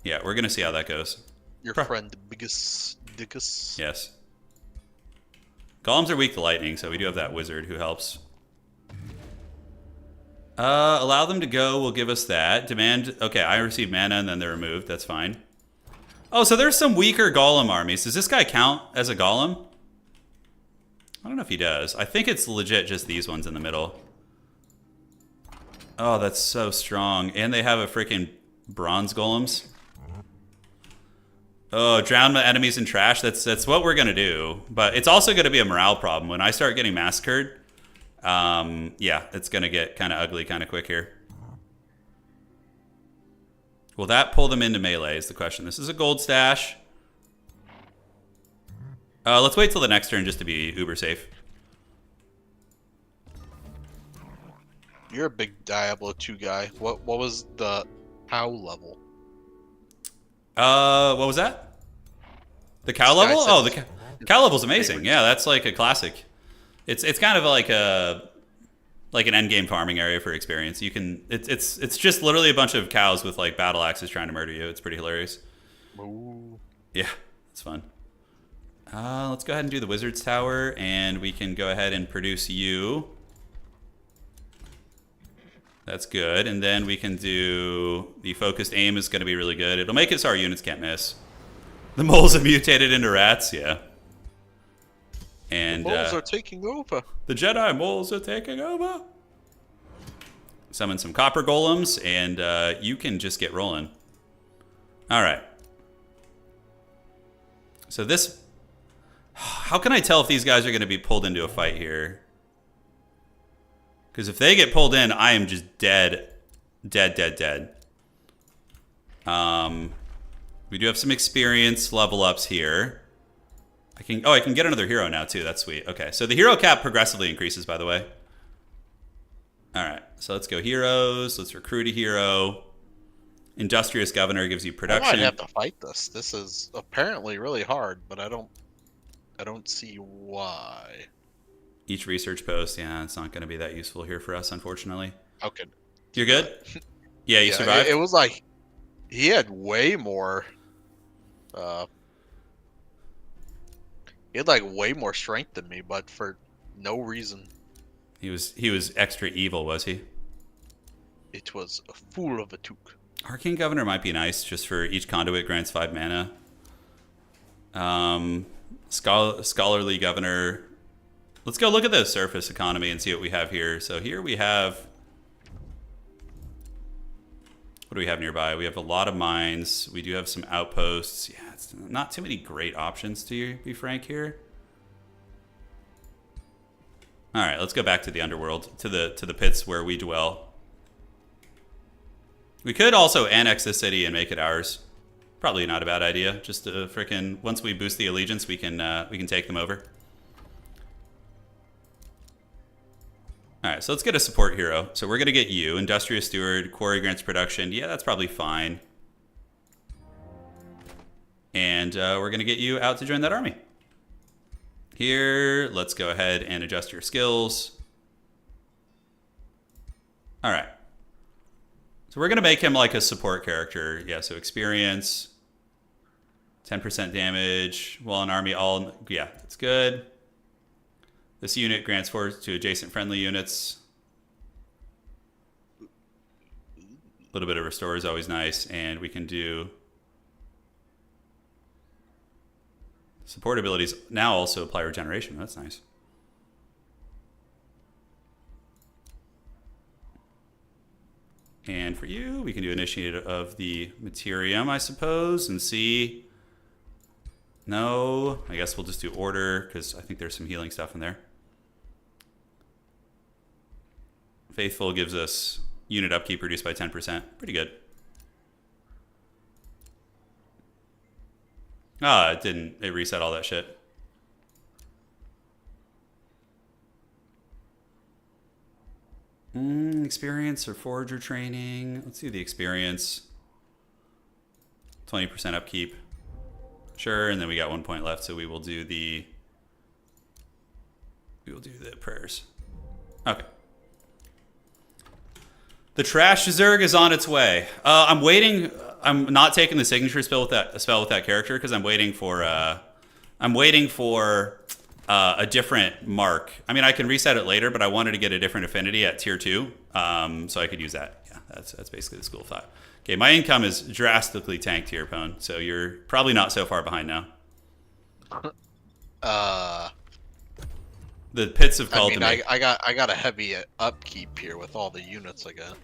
Yeah, we're gonna see how that goes. Your friend, the biggest dickus. Yes. Golems are weak to lightning, so we do have that wizard who helps. Allow them to go will give us that. Demand, okay, I receive mana and then they're removed. That's fine. Oh, so there's some weaker golem armies. Does this guy count as a golem? I don't know if he does. I think it's legit just these ones in the middle. Oh, that's so strong. And they have a freaking bronze golems. Oh, drown my enemies in trash. That's what we're gonna do. But it's also gonna be a morale problem. When I start getting massacred, yeah, it's gonna get kind of ugly kind of quick here. Will that pull them into melee is the question. This is a gold stash. Let's wait till the next turn just to be uber safe. You're a big Diablo 2 guy. What was the cow level? What was that? The cow level? Oh, the cow level's amazing. Yeah, that's like a classic. It's kind of like an end game farming area for experience. You can it's just literally a bunch of cows with like battle axes trying to murder you. It's pretty hilarious. Ooh. Yeah, it's fun. Let's go ahead and do the wizard's tower, and we can go ahead and produce you. That's good, and then we can do the focused aim is going to be really good. It'll make it so our units can't miss. The moles have mutated into rats, yeah. And The moles are taking over. the Jedi moles are taking over. summon some copper golems, and you can just get rolling. All right. So this... How can I tell if these guys are going to be pulled into a fight here? Because if they get pulled in, I am just dead. Dead. We do have some experience level ups here. I can get another hero now too. That's sweet. Okay, so the hero cap progressively increases, by the way. All right, so let's go heroes. Let's recruit a hero. Industrious Governor gives you I production. might have to fight this. This is apparently really hard, but I don't see why. Each research post, yeah, it's not going to be that useful here for us, unfortunately. Okay. You're good? Yeah, you survived? It was like he had way more. He had like way more strength than me, but for no reason. He was extra evil, was he? It was a fool of a took. Arcane Governor might be nice, just for each conduit grants 5 mana. Scholarly Governor. Let's go look at the surface economy and see what we have here. So here we have... What do we have nearby? We have a lot of mines. We do have some outposts. Yeah, it's not too many great options, to be frank here. All right, let's go back to the underworld, to the pits where we dwell. We could also annex this city and make it ours. Probably not a bad idea. Just to frickin' once we boost the allegiance, we can take them over. All right, so let's get a support hero. So we're gonna get you, Industrious Steward, Quarry grants production. Yeah, that's probably fine. And we're gonna get you out to join that army. Here, let's go ahead and adjust your skills. All right. So we're gonna make him like a support character. Yeah, so experience, 10% damage, while an army yeah, that's good. This unit grants force to adjacent friendly units. A little bit of restore is always nice, and we can do support abilities now also apply regeneration. That's nice. And for you, we can do initiate of the Materium, I suppose, and see. No, I guess we'll just do order because I think there's some healing stuff in there. Faithful gives us unit upkeep reduced by 10%. Pretty good. Ah, it didn't. It reset all that shit. Experience or forager training. Let's do the experience. 20% upkeep. Sure, and then we got 1 point left, so we will do the prayers. Okay. The Trash Zerg is on its way. I'm waiting. I'm not taking the signature spell with that character because I'm waiting for a different mark. I mean, I can reset it later, but I wanted to get a different affinity at tier 2, so I could use that. Yeah, that's basically the school of thought. Okay, my income is drastically tanked here, Pone, so you're probably not so far behind now. The pits have called to me. I got a heavy upkeep here with all the units I got.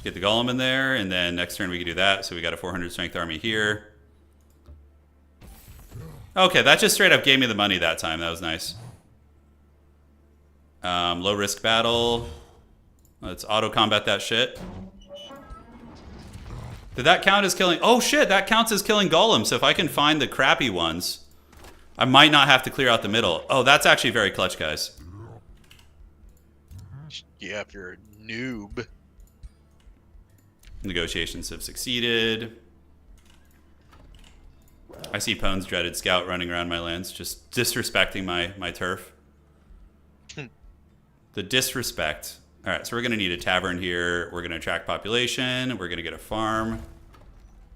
Get the golem in there, and then next turn we can do that. So we got a 400 strength army here. Okay, that just straight up gave me the money that time. That was nice. Low risk battle. Let's auto combat that shit. Did that count as killing? Oh shit, that counts as killing golems. So if I can find the crappy ones, I might not have to clear out the middle. Oh, that's actually very clutch, guys. Yeah, if you're a noob. Negotiations have succeeded. I see Pone's dreaded scout running around my lands, just disrespecting my turf. The disrespect. All right, so we're going to need a tavern here. We're going to attract population. We're going to get a farm.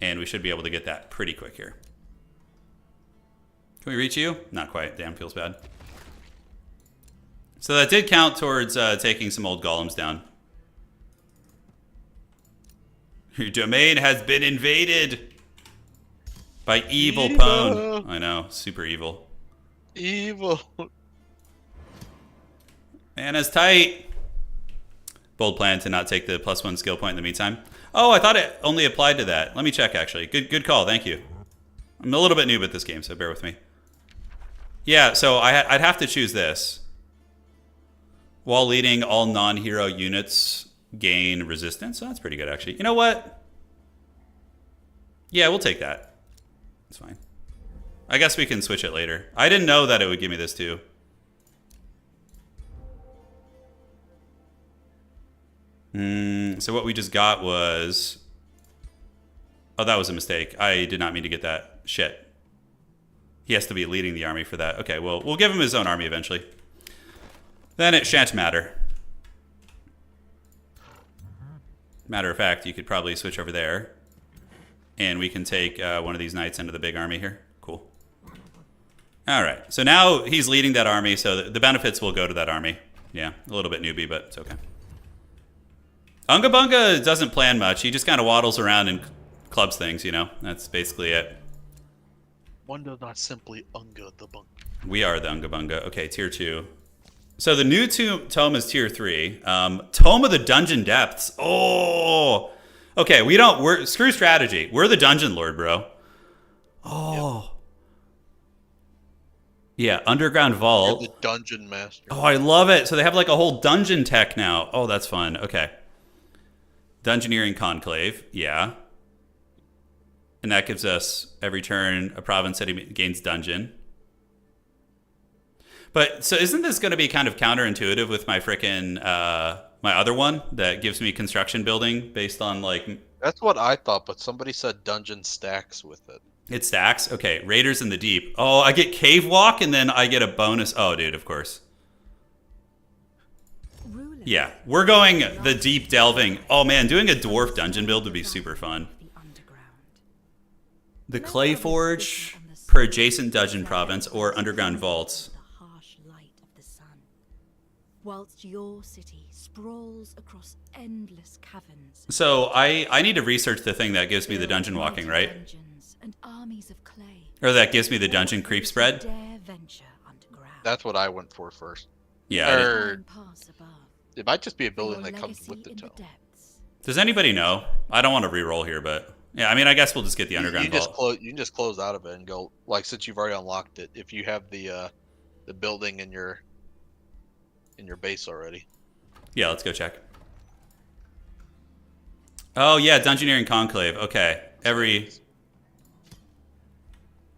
And we should be able to get that pretty quick here. Can we reach you? Not quite. Damn, feels bad. So that did count towards taking some old golems down. Your domain has been invaded by evil Pone. I know, super evil. Evil. Mana's tight. Bold plan to not take the +1 skill point in the meantime. Oh, I thought it only applied to that. Let me check, actually. Good call. Thank you. I'm a little bit noob at this game, so bear with me. Yeah, so I'd have to choose this. While leading, all non-hero units gain resistance. So that's pretty good, actually. You know what? Yeah, we'll take that. That's fine. I guess we can switch it later. I didn't know that it would give me this, too. So what we just got was... Oh, that was a mistake. I did not mean to get that. Shit. He has to be leading the army for that. Okay, well, we'll give him his own army eventually. Then it shan't matter. Matter of fact, you could probably switch over there. And we can take one of these knights into the big army here. Cool. All right, so now he's leading that army, so the benefits will go to that army. Yeah, a little bit newbie, but it's okay. UNGA BUNGA doesn't plan much. He just kind of waddles around and clubs things, you know? That's basically it. Wonder not simply UNGA the Bunga. We are the UNGA BUNGA. Okay, tier 2. So the new tome is tier 3. Tome of the Dungeon Depths. Oh! Okay, we're screw strategy. We're the Dungeon Lord, bro. Oh. Yeah, Underground Vault. You're the Dungeon Master. Oh, I love it. So they have like a whole dungeon tech now. Oh, that's fun. Okay. Dungeoneering Conclave. Yeah. And that gives us every turn a province that gains dungeon. But so isn't this going to be kind of counterintuitive with my frickin' my other one that gives me construction building based on like... That's what I thought, but somebody said dungeon stacks with it. It stacks? Okay, Raiders in the Deep. Oh, I get Cave Walk and then I get a bonus. Oh, dude, of course. Yeah, we're going the deep delving. Oh man, doing a dwarf dungeon build would be super fun. The Clay Forge per adjacent dungeon province or underground vaults. Whilst your city sprawls across endless caverns. So I need to research the thing that gives me the dungeon walking, right? And armies of clay. Or that gives me the dungeon creep spread? That's what I went for first. Yeah. It might just be a building that comes with the tome. Does anybody know? I don't want to re-roll here, but... Yeah, I mean, I guess we'll just get the underground vault. You can just close out of it and go, like, since you've already unlocked it, if you have the building in your base already. Yeah, let's go check. Oh, yeah, Dungeoneering Conclave. Okay.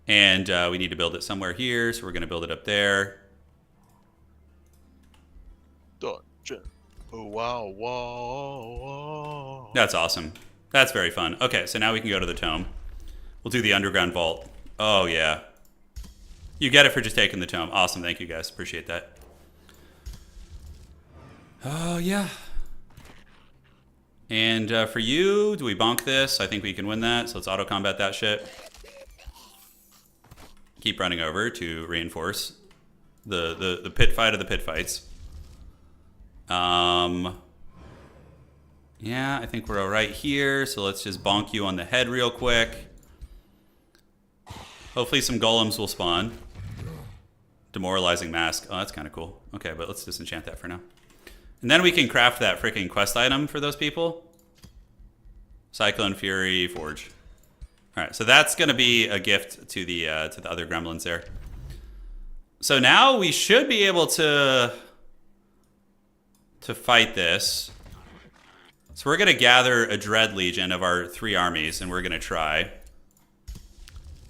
And we need to build it somewhere here, so we're going to build it up there. Dungeon. Oh, wow, wow. That's awesome. That's very fun. Okay, so now we can go to the tome. We'll do the underground vault. Oh, yeah. You get it for just taking the tome. Awesome. Thank you, guys. Appreciate that. Oh, yeah. And for you, do we bonk this? I think we can win that, so let's auto-combat that shit. Keep running over to reinforce the pit fight of the pit fights. Yeah, I think we're all right here, so let's just bonk you on the head real quick. Hopefully some golems will spawn. Demoralizing mask. Oh, that's kind of cool. Okay, but let's disenchant that for now. And then we can craft that freaking quest item for those people. Cyclone Fury Forge. All right, so that's going to be a gift to the other gremlins there. So now we should be able to fight this. So we're going to gather a Dread Legion of our 3 armies, and we're going to try.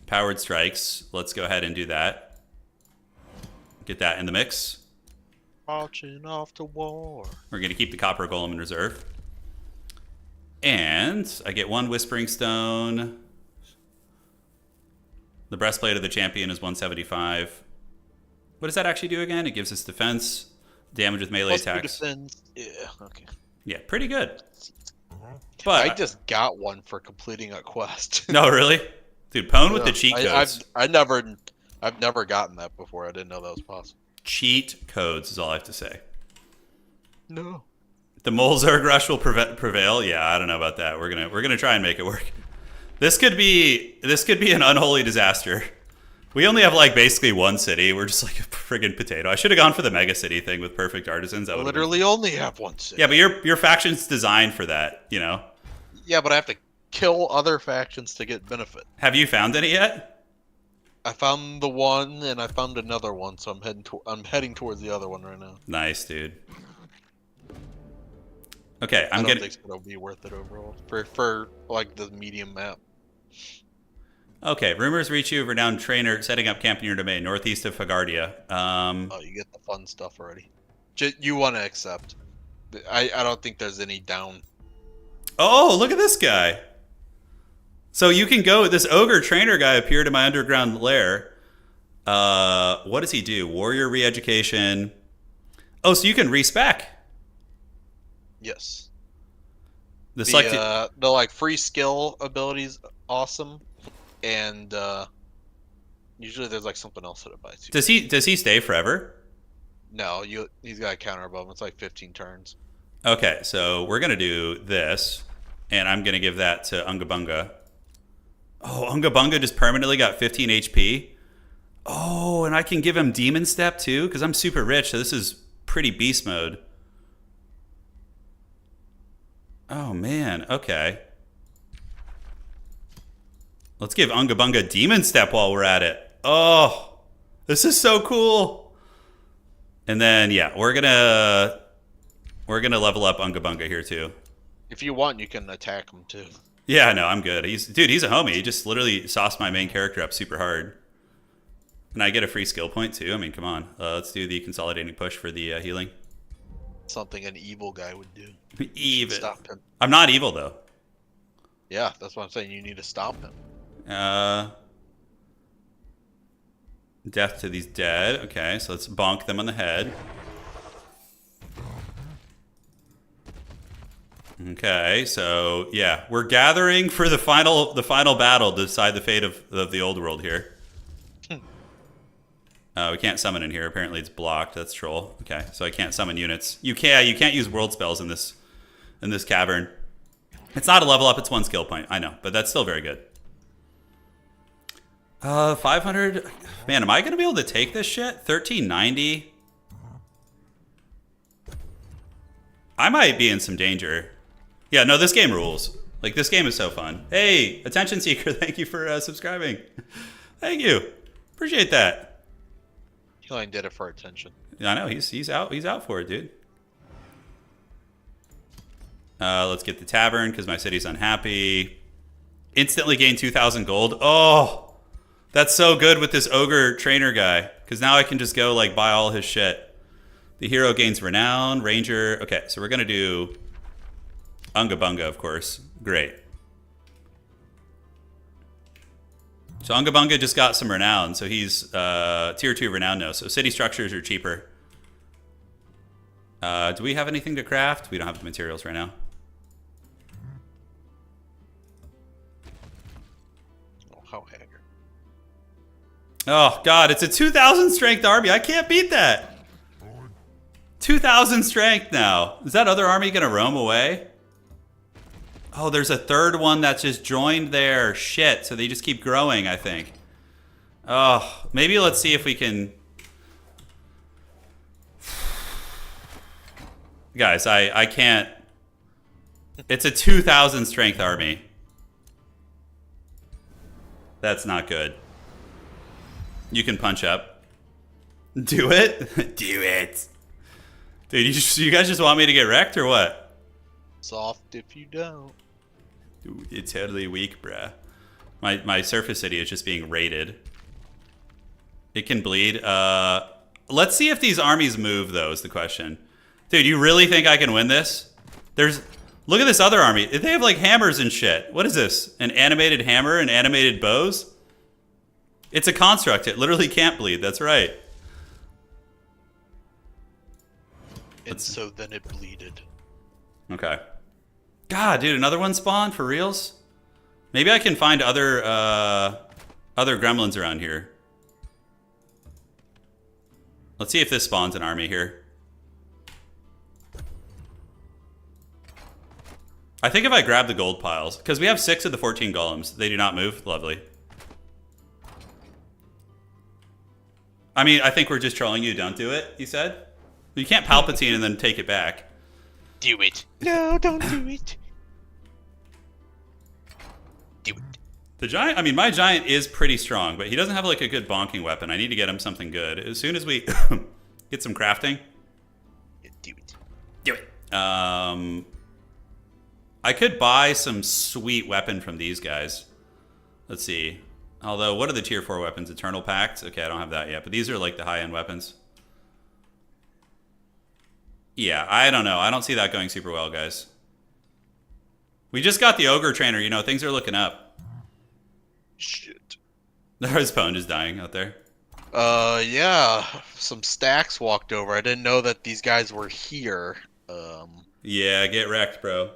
Powered Strikes. Let's go ahead and do that. Get that in the mix. Marching off to war. We're going to keep the Copper Golem in reserve. And I get 1 Whispering Stone. The Breastplate of the Champion is 175. What does that actually do again? It gives us defense, damage with melee attacks. Defense. Yeah, okay. Yeah, pretty good. But I just got one for completing a quest. No, really? Dude, Pwn with the cheat codes. I've never gotten that before. I didn't know that was possible. Cheat codes is all I have to say. No. The Molzerg rush will prevail. Yeah, I don't know about that. We're gonna try and make it work. This could be an unholy disaster. We only have like basically one city. We're just like a friggin' potato. I should have gone for the mega city thing with perfect artisans. That I would've literally only have one city. Yeah, but your faction's designed for that, you know? Yeah, but I have to kill other factions to get benefit. Have you found any yet? I found the one, and I found another one, so I'm heading towards the other one right now. Nice, dude. Okay, I don't think it'll be worth it overall for like the medium map. Okay, rumors reach you of renowned trainer setting up camp in your domain, northeast of Fagardia. Oh, you get the fun stuff already. You want to accept. I don't think there's any down. Oh, look at this guy. So you can go, this ogre trainer guy appeared in my underground lair. What does he do? Warrior re-education. Oh, so you can respec. Yes. The like free skill abilities, awesome. And usually there's like something else that it buys you. Does he stay forever? No, he's got a counter above him. It's like 15 turns. Okay, so we're gonna do this, and I'm gonna give that to Unga Bunga. Oh, Unga Bunga just permanently got 15 HP. Oh, and I can give him Demon Step too, because I'm super rich, so this is pretty beast mode. Oh man, okay. Let's give Unga Bunga Demon Step while we're at it. Oh, this is so cool. And then, yeah, we're gonna level up Unga Bunga here too. If you want, you can attack him too. Yeah, no, I'm good. He's a homie. He just literally sauced my main character up super hard. And I get a free skill point too. I mean, come on. Let's do the consolidating push for the healing. Something an evil guy would do. Evil. Stop him. I'm not evil though. Yeah, that's what I'm saying. You need to stop him. Death to these dead. Okay, so let's bonk them on the head. Okay, so yeah, we're gathering for the final battle to decide the fate of the old world here. We can't summon in here. Apparently it's blocked. That's troll. Okay, so I can't summon units. You can't use world spells in this cavern. It's not a level up. It's one skill point. I know, but that's still very good. 500. Man, am I gonna be able to take this shit? 1390. I might be in some danger. Yeah, no, this game rules. Like, this game is so fun. Hey, Attention Seeker, thank you for subscribing. Thank you. Appreciate that. He only did it for attention. I know, he's out for it, dude. Let's get the tavern, because my city's unhappy. Instantly gain 2,000 gold. Oh, that's so good with this ogre trainer guy, because now I can just go, like, buy all his shit. The hero gains renown, ranger. Okay, so we're going to do Unga Bunga, of course. Great. So Unga Bunga just got some renown, so he's tier 2 renown now. So city structures are cheaper. Do we have anything to craft? We don't have the materials right now. Oh, how haggard. Oh, God, it's a 2,000 strength army. I can't beat that. 2,000 strength now. Is that other army going to roam away? Oh, there's a third one that's just joined there. Shit, so they just keep growing, I think. Oh, maybe let's see if we can... Guys, I can't... It's a 2,000 strength army. That's not good. You can punch up. Do it? Do it. Dude, you guys just want me to get wrecked or what? Soft if you don't. Dude, it's totally weak, bruh. My surface city is just being raided. It can bleed. Let's see if these armies move, though, is the question. Dude, you really think I can win this? Look at this other army. They have, like, hammers and shit. What is this? An animated hammer and animated bows? It's a construct. It literally can't bleed. That's right. And so then it bleeded. Okay. God, dude, another one spawned for reals? Maybe I can find other gremlins around here. Let's see if this spawns an army here. I think if I grab the gold piles, because we have 6 of the 14 golems, they do not move. Lovely. I mean, I think we're just trolling you. Don't do it, he said. You can't Palpatine and then take it back. Do it. No, don't do it. Do it. The giant, I mean, my giant is pretty strong, but he doesn't have like a good bonking weapon. I need to get him something good. As soon as we get some crafting. Yeah, do it. Do it. I could buy some sweet weapon from these guys. Let's see. Although, what are the tier 4 weapons? Eternal Pact? Okay, I don't have that yet. But these are like the high-end weapons. Yeah, I don't know. I don't see that going super well, guys. We just got the Ogre Trainer. You know, things are looking up. Shit. There's Pone just dying out there. Yeah. Some stacks walked over. I didn't know that these guys were here. Yeah, get wrecked, bro.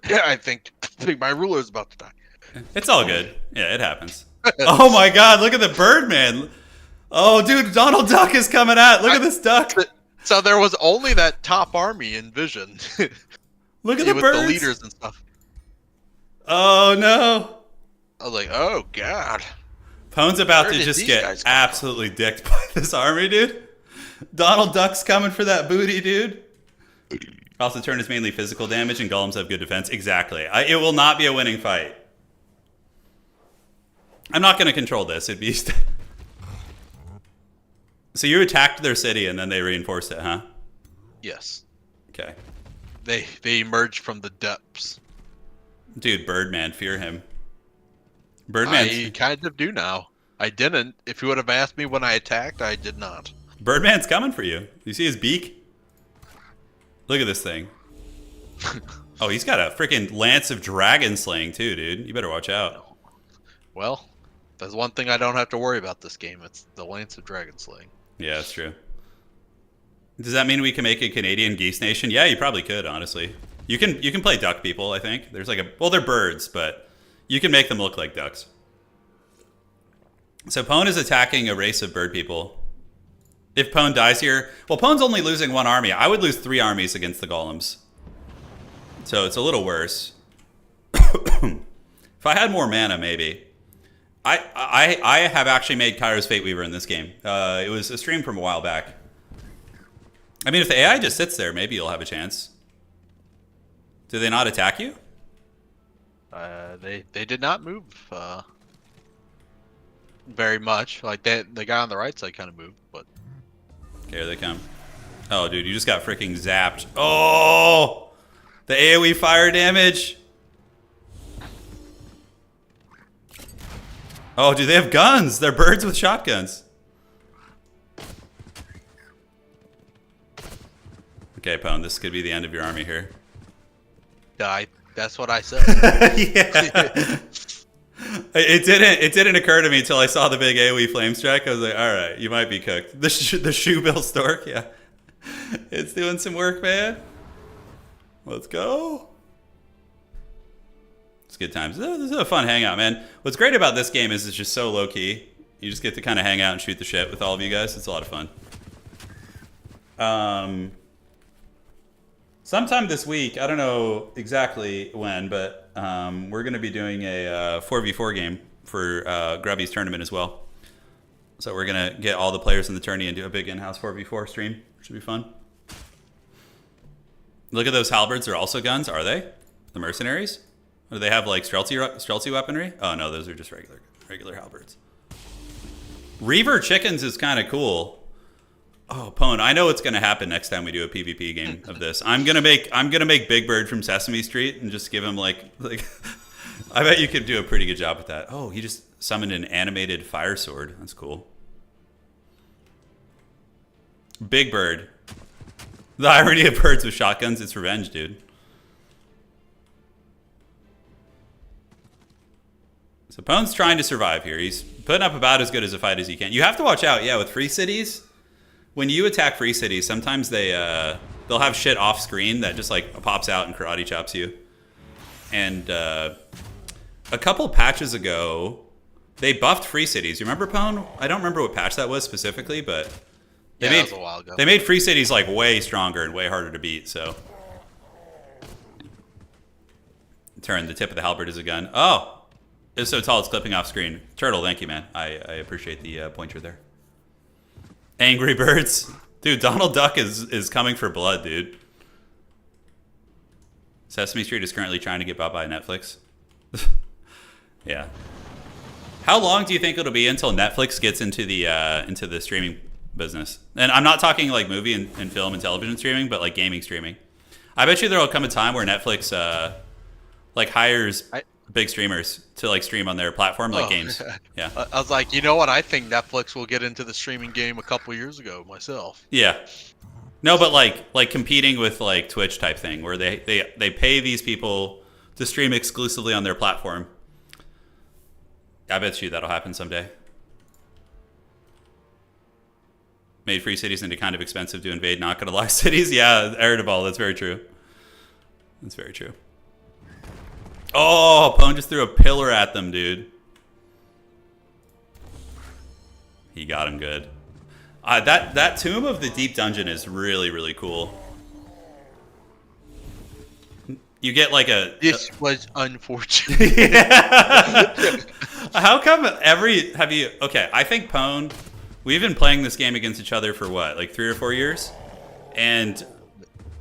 Yeah, I think my ruler's about to die. It's all good. Yeah, it happens. Oh my god, look at the Birdman. Oh, dude, Donald Duck is coming out. Look at this duck. So there was only that top army in Vision. Look at the with birds. the leaders and stuff. Oh no. I was like, oh god. Pone's about Where to did just these get guys come absolutely dicked by this army, dude. Donald Duck's coming for that booty, dude. Also, turn is mainly physical damage, and golems have good defense. Exactly. It will not be a winning fight. I'm not going to control this. It'd be. So you attacked their city, and then they reinforced it, huh? Yes. Okay. They emerged from the depths. Dude, Birdman, fear him. Birdman. I kind of do now. I didn't. If you would have asked me when I attacked, I did not. Birdman's coming for you. You see his beak? Look at this thing. Oh, he's got a freaking Lance of Dragon Slaying too, dude. You better watch out. Well, there's one thing I don't have to worry about this game. It's the Lance of Dragon Slaying. Yeah, that's true. Does that mean we can make a Canadian Geese Nation? Yeah, you probably could, honestly. You can play duck people, I think. There's like a... Well, they're birds, but you can make them look like ducks. So Pone is attacking a race of bird people. If Pone dies here... Well, Pone's only losing one army. I would lose 3 armies against the golems. So it's a little worse. If I had more mana, maybe. I have actually made Kairo's Fate Weaver in this game. It was a stream from a while back. I mean, if the AI just sits there, maybe you'll have a chance. Do they not attack you? They did not move very much. Like the guy on the right side kind of moved, but Okay, here they come. Oh, dude, you just got freaking zapped. Oh, the AoE fire damage. Oh, dude, they have guns. They're birds with shotguns. Okay, Pone, this could be the end of your army here. die. That's what I said. Yeah. It didn't occur to me until I saw the big AoE flame strike. I was like, all right, you might be cooked. The shoebill stork, yeah. It's doing some work, man. Let's go. It's good times. This is a fun hangout, man. What's great about this game is it's just so low key. You just get to kind of hang out and shoot the shit with all of you guys. It's a lot of fun. Sometime this week, I don't know exactly when, but we're going to be doing a 4v4 game for Grubby's tournament as well. So we're going to get all the players in the tourney and do a big in-house 4v4 stream. Should be fun. Look at those halberds. They're also guns, are they? The mercenaries? Or do they have like stealthy weaponry? Oh no, those are just regular halberds. Reaver chickens is kind of cool. Oh, Pone, I know what's gonna happen next time we do a PvP game of this. I'm gonna make Big Bird from Sesame Street and just give him like I bet you could do a pretty good job with that. Oh, he just summoned an animated fire sword. That's cool. Big Bird. The irony of birds with shotguns, it's revenge, dude. So Pone's trying to survive here. He's putting up about as good as a fight as he can. You have to watch out, yeah, with free cities. When you attack free cities, sometimes they'll have shit off screen that just like pops out and karate chops you. And a couple patches ago, they buffed free cities. You remember, Pone? I don't remember what patch that was specifically, but that was a while ago. They made free cities like way stronger and way harder to beat. So turn the tip of the halberd is a gun. Oh, it's so tall it's clipping off screen. Turtle, thank you, man. I appreciate the pointer there. Angry Birds. Dude, Donald Duck is coming for blood, dude. Sesame Street is currently trying to get bought by Netflix. Yeah. How long do you think it'll be until Netflix gets into the streaming business? And I'm not talking like movie and film and television streaming, but like gaming streaming. I bet you there will come a time where Netflix like hires big streamers to like stream on their platform, like games. Yeah. I was like, you know what? I think Netflix will get into the streaming game a couple years ago myself. Yeah. No, but like competing with like Twitch type thing, where they pay these people to stream exclusively on their platform. I bet you that'll happen someday. Made free cities into kind of expensive to invade, not gonna lie cities. Yeah, Eredabal, that's very true. That's very true. Oh, Pone just threw a pillar at them, dude. He got him good. That Tomb of the Deep Dungeon is really, really cool. You get like This was unfortunate. Yeah. How come okay, I think Pone, we've been playing this game against each other for what, like 3 or 4 years? And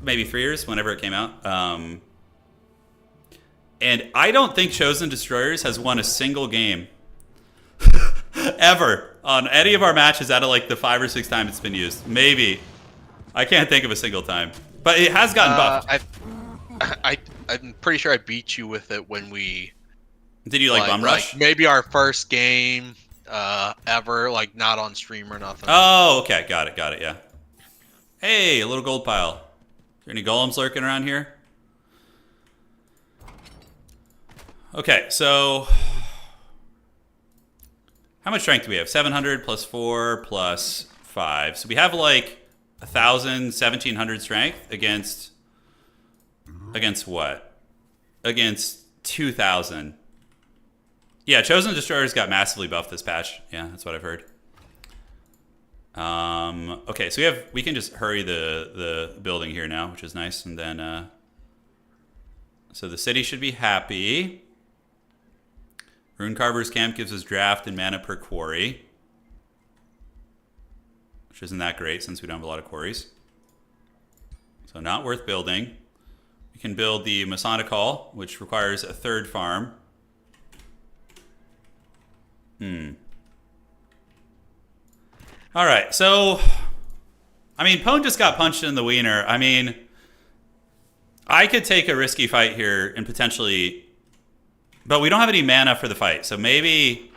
maybe 3 years, whenever it came out. And I don't think Chosen Destroyers has won a single game ever on any of our matches out of like the 5 or 6 times it's been used. Maybe. I can't think of a single time. But it has gotten buffed. I'm pretty sure I beat you with it when we... Did you like Bum Rush? Like maybe our first game ever, like not on stream or nothing. Oh, okay. Got it, yeah. Hey, a little gold pile. Is there any golems lurking around here? Okay, so how much strength do we have? 700 plus 4 plus 5. So we have like 1,000, 1,700 strength against what? Against 2,000. Yeah, Chosen Destroyers got massively buffed this patch. Yeah, that's what I've heard. Okay, so we can just hurry the building here now, which is nice, and then so the city should be happy. Rune Carver's Camp gives us draft and mana per quarry, which isn't that great since we don't have a lot of quarries. So not worth building. We can build the Masonic Hall, which requires a 3rd farm. All right, so I mean, Pone just got punched in the wiener. I mean, I could take a risky fight here and potentially... But we don't have any mana for the fight, so maybe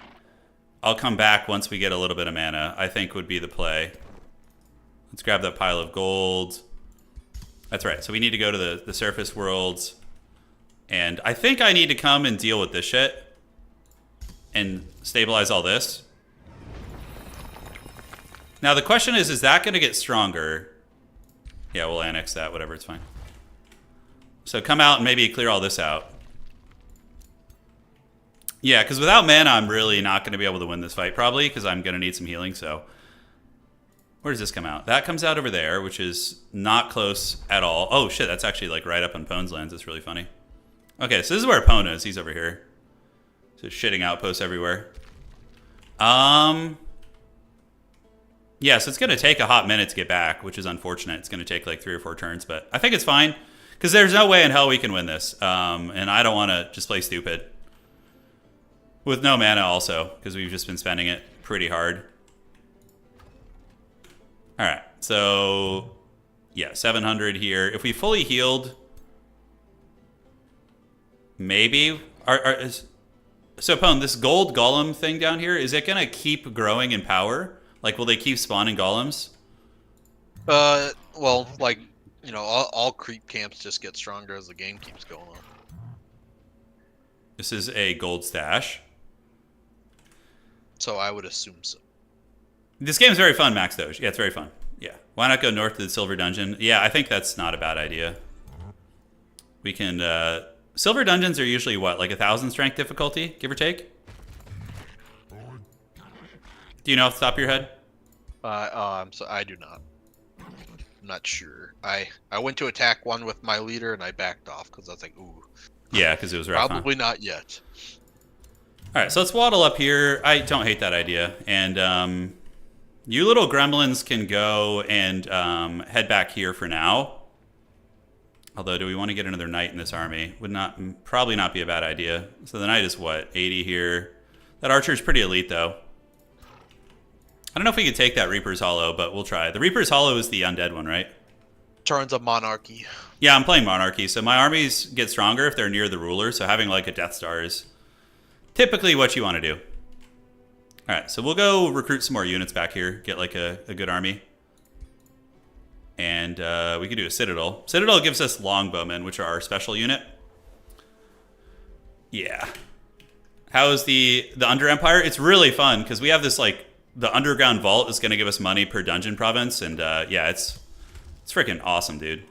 I'll come back once we get a little bit of mana, I think would be the play. Let's grab that pile of gold. That's right, so we need to go to the surface worlds. And I think I need to come and deal with this shit and stabilize all this. Now the question is that going to get stronger? Yeah, we'll annex that, whatever, it's fine. So come out and maybe clear all this out. Yeah, because without mana, I'm really not going to be able to win this fight, probably, because I'm going to need some healing, so... Where does this come out? That comes out over there, which is not close at all. Oh, shit, that's actually, like, right up on Pone's lands. It's really funny. Okay, so this is where Pone is. He's over here. Just shitting outposts everywhere. Yeah, so it's going to take a hot minute to get back, which is unfortunate. It's going to take, like, 3 or 4 turns, but I think it's fine, because there's no way in hell we can win this, and I don't want to just play stupid. With no mana also, because we've just been spending it pretty hard. Alright, so... Yeah, 700 here. If we fully healed... Maybe... So, Pone, this gold golem thing down here, is it going to keep growing in power? Like, will they keep spawning golems? Well, like, you know, all creep camps just get stronger as the game keeps going on. This is a gold stash. So I would assume so. This game is very fun, Max Doge. Yeah, it's very fun. Yeah. Why not go north to the Silver Dungeon? Yeah, I think that's not a bad idea. We can... Silver Dungeons are usually, what, like 1,000 strength difficulty, give or take? Do you know off the top of your head? I do not. I'm not sure. I went to attack one with my leader and I backed off because I was like, ooh. Yeah, because it was rough. Probably not yet. All right, so let's waddle up here. I don't hate that idea. And You little gremlins can go and head back here for now. Although, do we want to get another knight in this army? Probably not be a bad idea. So the knight is what, 80 here. That archer is pretty elite, though. I don't know if we could take that Reaper's Hollow, but we'll try. The Reaper's Hollow is the undead one, right? Turns of Monarchy. Yeah, I'm playing Monarchy, so my armies get stronger if they're near the ruler, so having like a Death Star is typically what you want to do. All right, so we'll go recruit some more units back here, get like a good army. And we could do a Citadel. Citadel gives us Longbowmen, which are our special unit. Yeah. How's the Under Empire? It's really fun, because we have this like, the underground vault is going to give us money per dungeon province, and yeah, it's freaking awesome, dude.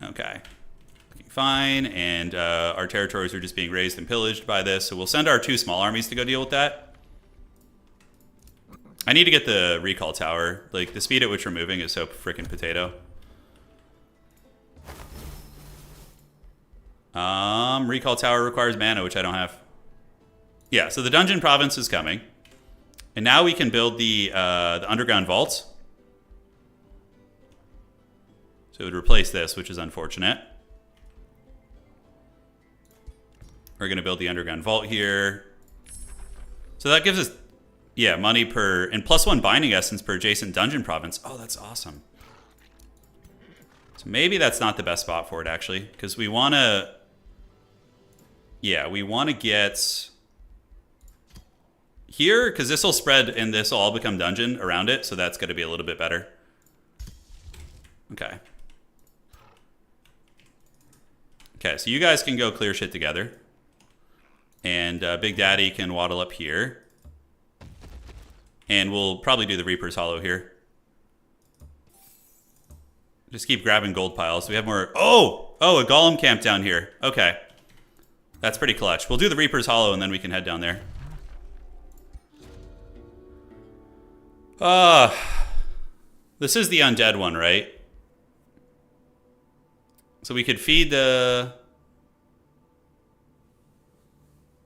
Okay. Looking fine, and our territories are just being raised and pillaged by this, so we'll send our 2 small armies to go deal with that. I need to get the recall tower. Like, the speed at which we're moving is so freaking potato. Recall tower requires mana, which I don't have. Yeah, so the dungeon province is coming. And now we can build the underground vaults. So it would replace this, which is unfortunate. We're going to build the underground vault here. So that gives us, yeah, money per, and +1 binding essence per adjacent dungeon province. Oh, that's awesome. So maybe that's not the best spot for it, actually, because we want to, yeah, we want to get here, because this will spread and this will all become dungeon around it, so that's going to be a little bit better. Okay. Okay, so you guys can go clear shit together. And Big Daddy can waddle up here. And we'll probably do the Reaper's Hollow here. Just keep grabbing gold piles. We have more... Oh, a Golem camp down here. Okay. That's pretty clutch. We'll do the Reaper's Hollow and then we can head down there. This is the undead one, right? So we could feed the...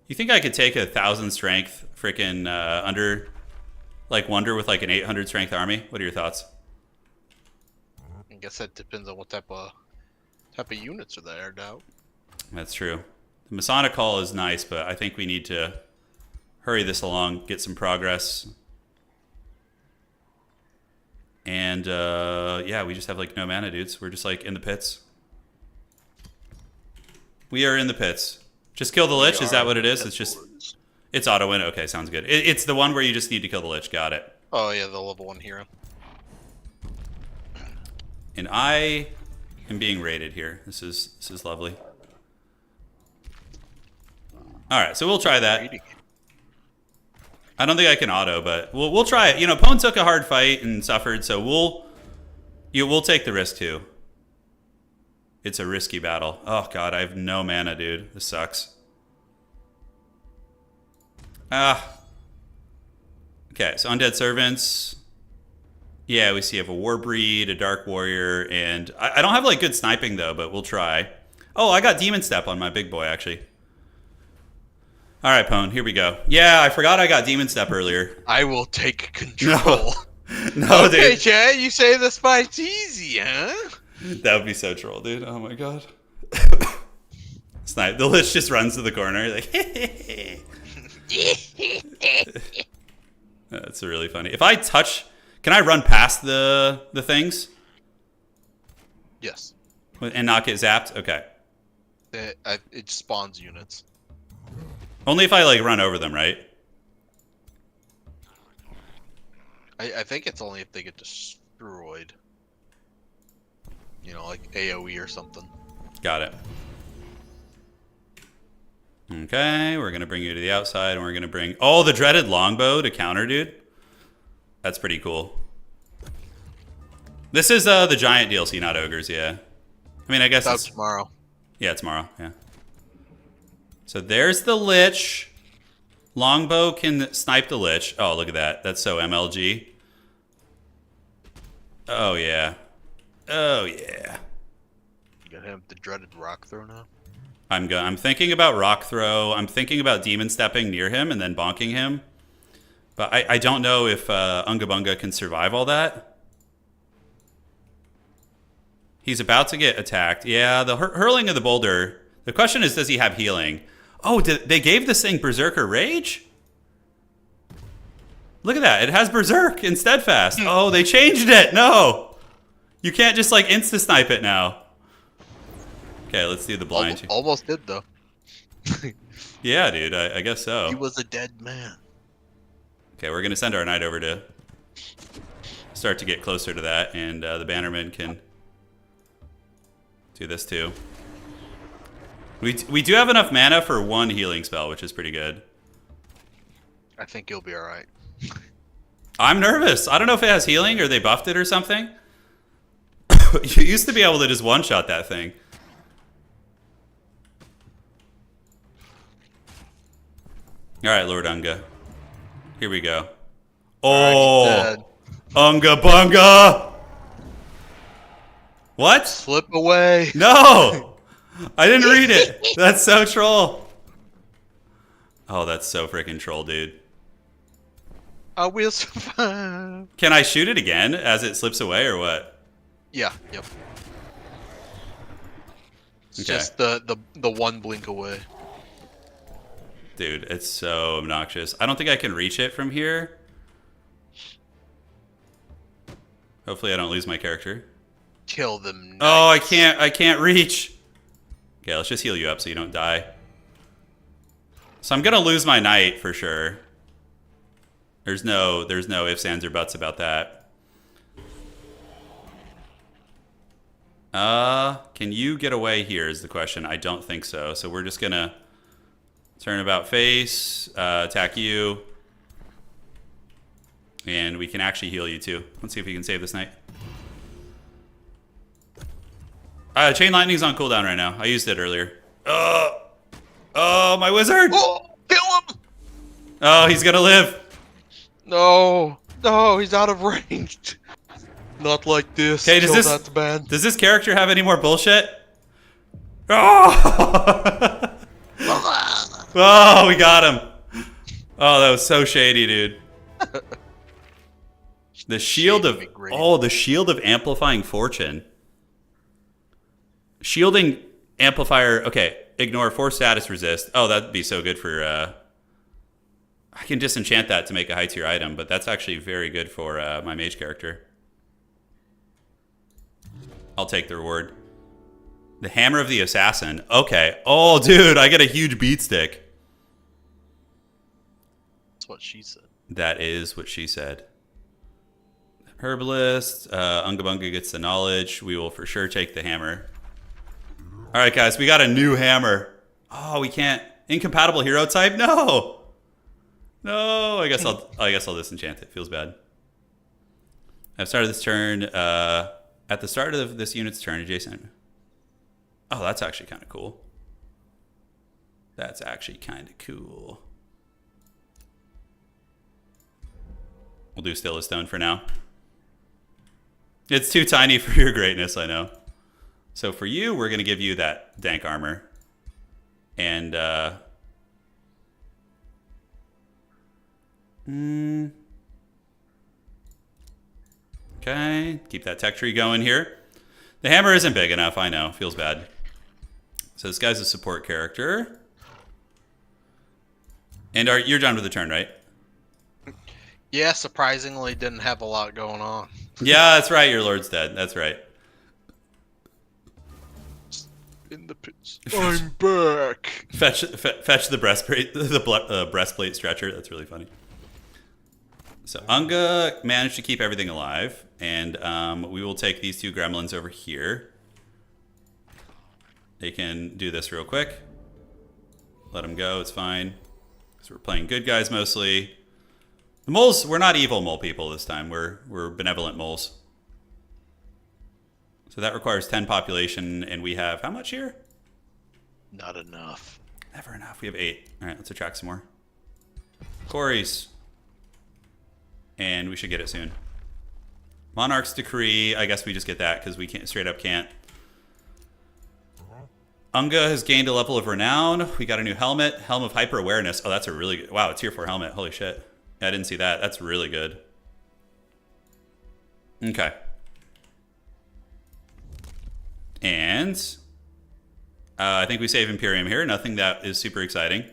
You think I could take 1,000 strength freaking under... Like Wonder with like an 800 strength army? What are your thoughts? I guess that depends on what type of units are there, now. That's true. The Masonic Hall is nice, but I think we need to hurry this along, get some progress. And yeah, we just have like no mana, dudes. We're just like in the pits. We are in the pits. Just kill the Lich, is that what it is? It's just... It's auto win. Okay, sounds good. It's the one where you just need to kill the Lich. Got it. Oh yeah, the level 1 hero. And I am being raided here. This is lovely. All right, so we'll try that. I don't think I can auto, but we'll try it. You know, Pone took a hard fight and suffered, so we'll take the risk too. It's a risky battle. Oh god, I have no mana, dude. This sucks. Okay, so Undead Servants. Yeah, we see you have a Warbreed, a Dark Warrior, and I don't have like good sniping though, but we'll try. Oh, I got Demon Step on my big boy, actually. All right, Pone, here we go. Yeah, I forgot I got Demon Step earlier. I will take control. No, okay, dude. Chad, you say the fight's easy, huh? That would be so troll, dude. Oh my god. Snipe. The Lich just runs to the corner, like, That's really funny. If I touch, can I run past the things? Yes. And not get zapped? Okay. It spawns units. Only if I like run over them, right? I think it's only if they get destroyed. You know, like AoE or something. Got it. Okay, we're going to bring you to the outside, and we're going to bring... Oh, the dreaded longbow to counter, dude. That's pretty cool. This is the giant DLC, not ogres, yeah. I mean, I guess it's tomorrow. Yeah, tomorrow, yeah. So there's the Lich. Longbow can snipe the Lich. Oh, look at that. That's so MLG. Oh, yeah. Oh, yeah. You got him the dreaded rock throw now? I'm thinking about rock throw. I'm thinking about demon stepping near him and then bonking him. But I don't know if Unga Bunga can survive all that. He's about to get attacked. Yeah, the hurling of the boulder. The question is, does he have healing? Oh, they gave this thing Berserker Rage? Look at that. It has Berserk and Steadfast. Oh, they changed it. No. You can't just like insta-snipe it now. Okay, let's do the blind. Almost did, though. Yeah, dude. I guess so. He was a dead man. Okay, we're going to send our knight over to start to get closer to that, and the bannerman can do this too. We do have enough mana for one healing spell, which is pretty good. I think you'll be alright. I'm nervous. I don't know if it has healing or they buffed it or something. You used to be able to just one-shot that thing. All right, Lord Unga. Here we go. Oh, Unga Bunga! What? Slip away. No! I didn't read it. That's so troll. Oh, that's so freaking troll, dude. I will survive. Can I shoot it again as it slips away or what? Yeah, yep. It's Okay. just the one blink away. Dude, it's so obnoxious. I don't think I can reach it from here. Hopefully I don't lose my character. Kill them. Oh, I can't reach. Okay, let's just heal you up so you don't die. So I'm gonna lose my knight for sure. There's no ifs, ands, or buts about that. Can you get away here is the question. I don't think so. So we're just gonna turn about face, attack you. And we can actually heal you too. Let's see if we can save this knight. Chain Lightning's on cooldown right now. I used it earlier. Oh, my wizard! Oh, kill him! Oh, he's gonna live. No, he's out of range. Not like this. Okay, does this character have any more bullshit? Oh! Oh, we got him. Oh, that was so shady, dude. The shield of the shield of amplifying fortune. Shielding amplifier. Okay, ignore 4 status resist. Oh, that'd be so good for. I can disenchant that to make a high tier item, but that's actually very good for my mage character. I'll take the reward. The hammer of the assassin. Okay. Oh, dude, I get a huge beat stick. That's what she said. That is what she said. Herbalist. Unga Bunga gets the knowledge. We will for sure take the hammer. All right, guys, we got a new hammer. Oh, we can't. Incompatible hero type? No. No. I guess I'll disenchant it. Feels bad. I've started this turn. At the start of this unit's turn, adjacent. Oh, that's actually kind of cool. That's actually kind of cool. We'll do Still a Stone for now. It's too tiny for your greatness, I know. So for you, we're going to give you that dank armor. And, okay, keep that tech tree going here. The hammer isn't big enough, I know. Feels bad. So this guy's a support character. And you're done with the turn, right? Yeah, surprisingly didn't have a lot going on. Yeah, that's right. Your lord's dead. That's right. In the pits. I'm back. Fetch the breastplate, the breastplate stretcher. That's really funny. So Unga managed to keep everything alive, and we will take these 2 gremlins over here. They can do this real quick. Let them go. It's fine. So we're playing good guys mostly. The moles, we're not evil mole people this time. We're benevolent moles. So that requires 10 population, and we have how much here? Not enough. Never enough. We have 8. All right, let's attract some more. Quarries. And we should get it soon. Monarch's Decree. I guess we just get that because we can't straight up can't. Unga has gained a level of renown. We got a new helmet. Helm of Hyper Awareness. Oh, that's a really good. Wow, a tier 4 helmet. Holy shit. I didn't see that. That's really good. Okay. And I think we save Imperium here. Nothing that is super exciting.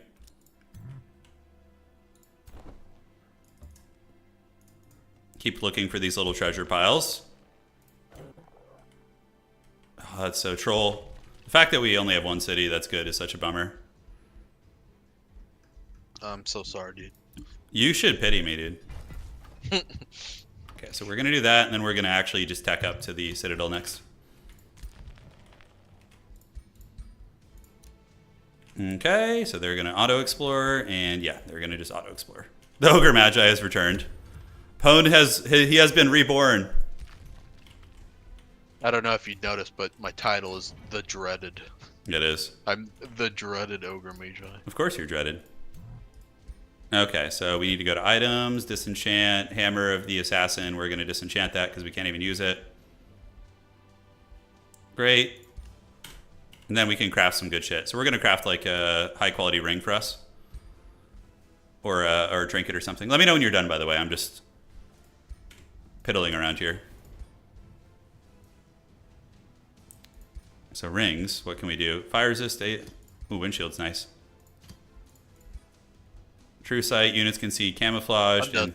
Keep looking for these little treasure piles. Oh, that's so troll. The fact that we only have one city that's good is such a bummer. I'm so sorry, dude. You should pity me, dude. Okay, so we're going to do that, and then we're going to actually just tech up to the Citadel next. Okay, so they're going to auto-explore, and yeah, they're going to just auto-explore. The Ogre Magi has returned. Pone has been reborn. I don't know if you noticed, but my title is The Dreaded. It is. I'm the Dreaded Ogre Magi. Of course you're dreaded. Okay, so we need to go to items, disenchant, Hammer of the Assassin. We're going to disenchant that because we can't even use it. Great. And then we can craft some good shit. So we're going to craft like a high quality ring for us. Or a trinket or something. Let me know when you're done, by the way. I'm just piddling around here. So rings, what can we do? Fire resist 8. Ooh, windshield's nice. True sight, units can see camouflaged. And...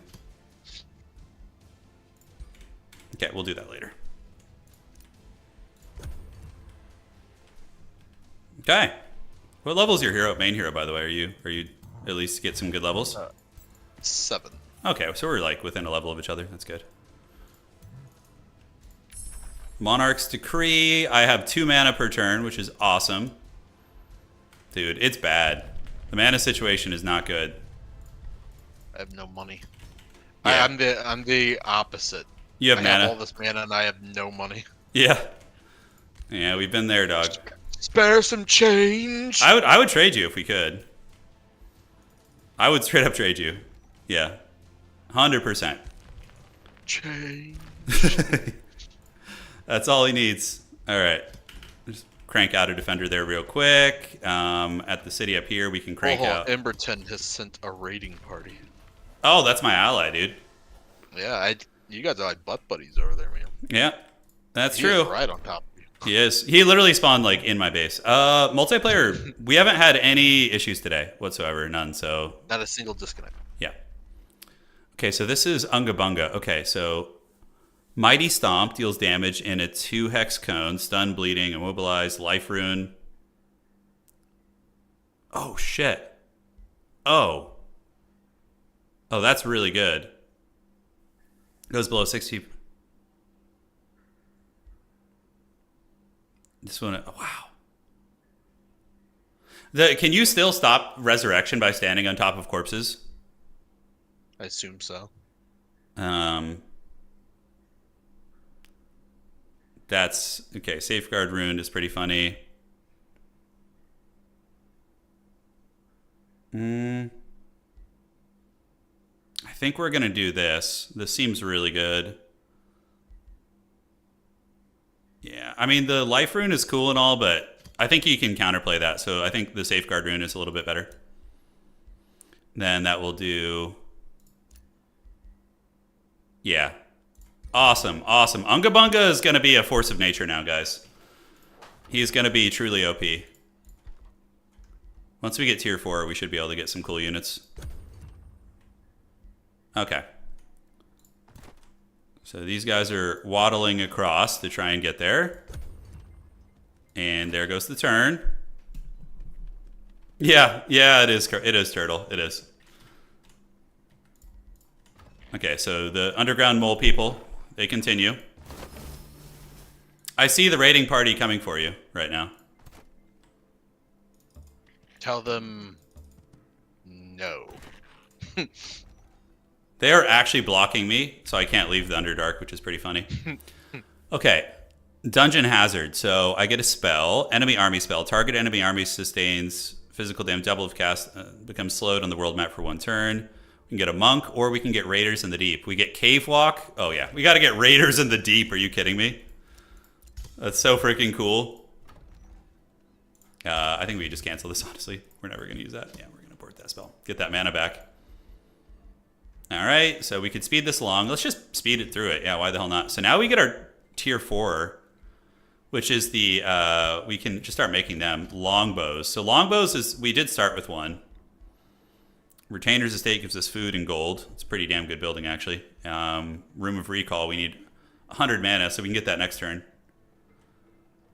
Okay, we'll do that later. Okay. What level is your hero? Main hero, by the way. Are you at least get some good levels? 7. Okay, so we're like within a level of each other. That's good. Monarch's Decree. I have 2 mana per turn, which is awesome. Dude, it's bad. The mana situation is not good. I have no money. Yeah. I'm the opposite. You have I mana. have all this mana and I have no money. Yeah. Yeah, we've been there, dog. Spare some change. I would trade you if we could. I would straight up trade you. Yeah. 100%. Change. That's all he needs. All right. Just crank out a defender there real quick. At the city up here, we can crank out. Emberton has sent a raiding party. Oh, that's my ally, dude. Yeah, you guys are like butt buddies over there, man. Yeah, that's He true. is right on top of you. He is. He literally spawned like in my base. Multiplayer, we haven't had any issues today whatsoever. None. So Not a single disconnect. yeah. Okay, so this is Unga Bunga. Okay, so Mighty Stomp deals damage in a 2 hex cone, stun, bleeding, immobilized, life rune. Oh shit. Oh, that's really good. Goes below 60. This one, oh, wow. Can you still stop resurrection by standing on top of corpses? I assume so. That's okay. Safeguard rune is pretty funny. I think we're gonna do this. This seems really good. Yeah, I mean the life rune is cool and all, but I think you can counterplay that. So I think the safeguard rune is a little bit better. Then that will do. Yeah. Awesome, awesome. Unga Bunga is going to be a force of nature now, guys. He's going to be truly OP. Once we get tier 4, we should be able to get some cool units. Okay. So these guys are waddling across to try and get there. And there goes the turn. Yeah, it is Turtle. It is. Okay, so the underground mole people, they continue. I see the raiding party coming for you right now. Tell them no. They are actually blocking me, so I can't leave the Underdark, which is pretty funny. Okay, Dungeon Hazard. So I get a spell, enemy army spell. Target enemy army sustains physical damage, double of cast, becomes slowed on the world map for 1 turn. We can get a monk, or we can get raiders in the deep. We get cave walk. Oh yeah, we got to get raiders in the deep. Are you kidding me? That's so freaking cool. I think we just cancel this, honestly. We're never going to use that. Yeah, we're going to abort that spell. Get that mana back. All right, so we could speed this along. Let's just speed it through it. Yeah, why the hell not? So now we get our tier 4, which is the, we can just start making them longbows. So longbows is, we did start with one. Retainer's Estate gives us food and gold. It's a pretty damn good building, actually. Room of Recall, we need 100 mana, so we can get that next turn.